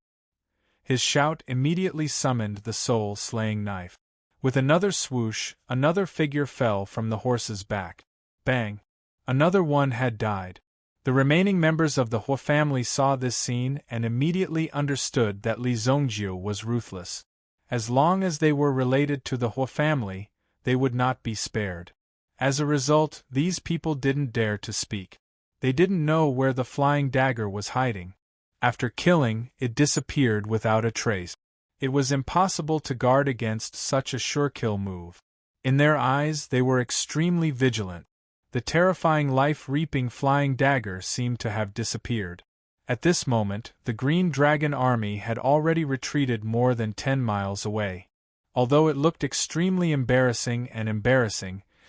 His shout immediately summoned the soul-slaying knife. With another swoosh, another figure fell from the horse's back. Bang! Another one had died. The remaining members of the Hua family saw this scene and immediately understood that Li Zongjiu was ruthless. As long as they were related to the Hua family, they would not be spared. As a result, these people didn't dare to speak. They didn't know where the flying dagger was hiding. After killing, it disappeared without a trace. It was impossible to guard against such a sure-kill move. In their eyes, they were extremely vigilant. The terrifying life-reaping flying dagger seemed to have disappeared. At this moment, the Green Dragon Army had already retreated more than 10 miles away. Although it looked extremely embarrassing,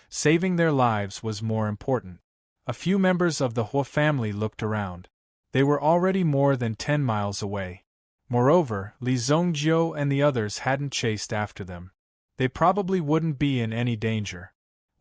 saving their lives was more important. A few members of the Hua family looked around. They were already more than 10 miles away. Moreover, Li Zongjiu and the others hadn't chased after them. They probably wouldn't be in any danger.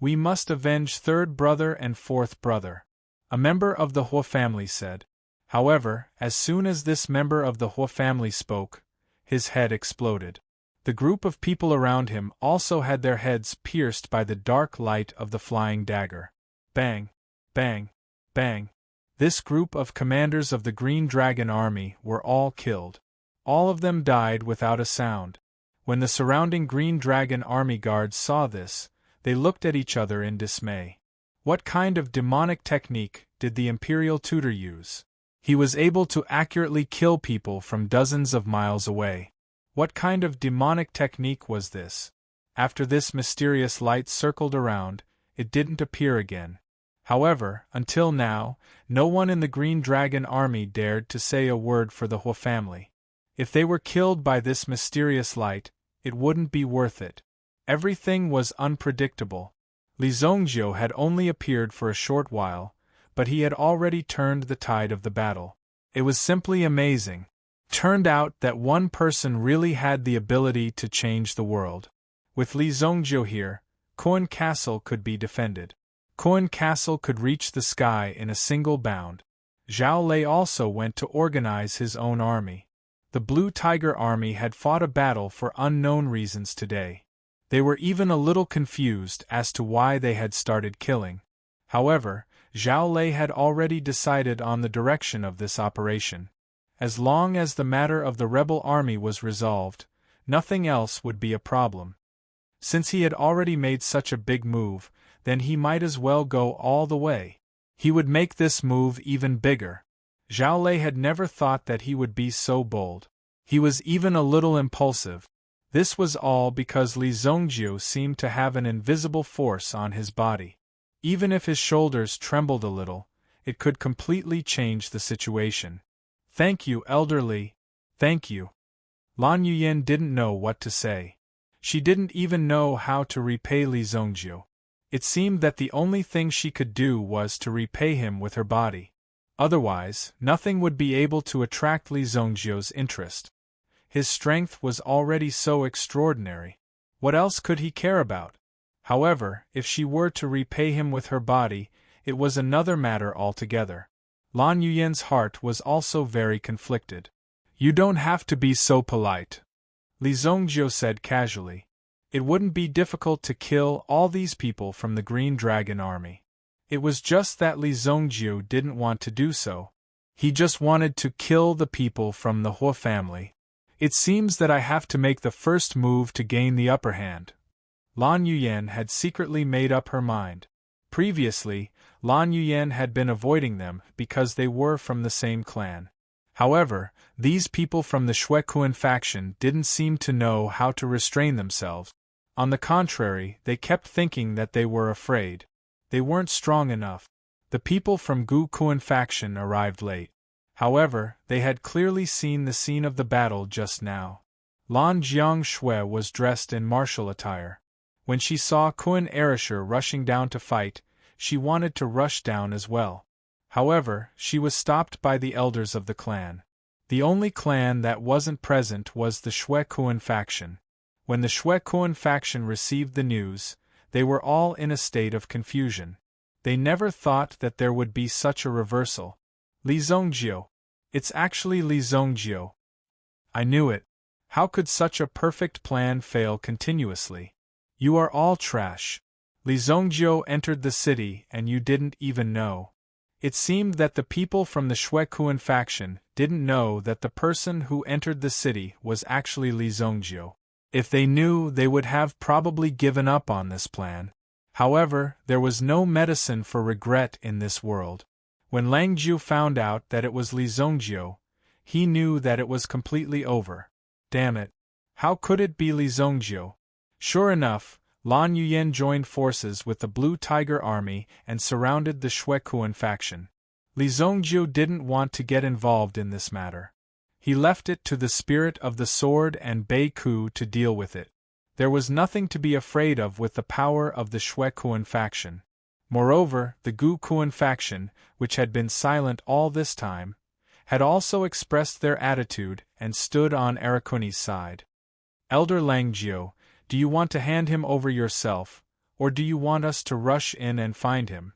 We must avenge third brother and fourth brother, a member of the Hua family said. However, as soon as this member of the Hua family spoke, his head exploded. The group of people around him also had their heads pierced by the dark light of the flying dagger. Bang! Bang! Bang! This group of commanders of the Green Dragon Army were all killed. All of them died without a sound. When the surrounding Green Dragon Army guards saw this, they looked at each other in dismay. What kind of demonic technique did the Imperial Tutor use? He was able to accurately kill people from dozens of miles away. What kind of demonic technique was this? After this mysterious light circled around, it didn't appear again. However, until now, no one in the Green Dragon Army dared to say a word for the Hua family. If they were killed by this mysterious light, it wouldn't be worth it. Everything was unpredictable. Li Zongjiu had only appeared for a short while, but he had already turned the tide of the battle. It was simply amazing. Turned out that one person really had the ability to change the world. With Li Zongjiu here, Koan Castle could be defended. Koan Castle could reach the sky in a single bound. Zhao Lei also went to organize his own army. The Blue Tiger Army had fought a battle for unknown reasons today. They were even a little confused as to why they had started killing. However, Zhao Lei had already decided on the direction of this operation. As long as the matter of the rebel army was resolved, nothing else would be a problem. Since he had already made such a big move, then he might as well go all the way. He would make this move even bigger. Zhao Lei had never thought that he would be so bold. He was even a little impulsive. This was all because Li Zongjiu seemed to have an invisible force on his body. Even if his shoulders trembled a little, it could completely change the situation. Thank you, Elder Li. Thank you. Lan Yuyan didn't know what to say. She didn't even know how to repay Li Zongjiu. It seemed that the only thing she could do was to repay him with her body. Otherwise, nothing would be able to attract Li Zongjiu's interest. His strength was already so extraordinary. What else could he care about? However, if she were to repay him with her body, it was another matter altogether. Lan Yuyan's heart was also very conflicted. You don't have to be so polite, Li Zongjiu said casually. It wouldn't be difficult to kill all these people from the Green Dragon Army. It was just that Li Zongjiu didn't want to do so. He just wanted to kill the people from the Hua family. It seems that I have to make the first move to gain the upper hand. Lan Yuyan had secretly made up her mind. Previously, Lan Yuyan had been avoiding them because they were from the same clan. However, these people from the Shuekuan faction didn't seem to know how to restrain themselves. On the contrary, they kept thinking that they were afraid. They weren't strong enough. The people from Gu Kuan faction arrived late. However, they had clearly seen the scene of the battle just now. Lan Jiangshui was dressed in martial attire. When she saw Kuan Erasure rushing down to fight, she wanted to rush down as well. However, she was stopped by the elders of the clan. The only clan that wasn't present was the Shuekuan faction. When the Shuekuan faction received the news, they were all in a state of confusion. They never thought that there would be such a reversal. Li Zongjiu. It's actually Li Zongjiu. I knew it. How could such a perfect plan fail continuously? You are all trash. Li Zongjiu entered the city and you didn't even know. It seemed that the people from the Shuekuan faction didn't know that the person who entered the city was actually Li Zongjiu. If they knew, they would have probably given up on this plan. However, there was no medicine for regret in this world. When Lang Jiu found out that it was Li Zongjiu, he knew that it was completely over. Damn it. How could it be Li Zongjiu? Sure enough, Lan Yuyan joined forces with the Blue Tiger Army and surrounded the Shuekuan faction. Li Zongjiu didn't want to get involved in this matter. He left it to the Spirit of the Sword and Bei Ku to deal with it. There was nothing to be afraid of with the power of the Shuekuan faction. Moreover, the Gu Kuan faction, which had been silent all this time, had also expressed their attitude and stood on Arakuni's side. Elder Langjiu, do you want to hand him over yourself, or do you want us to rush in and find him?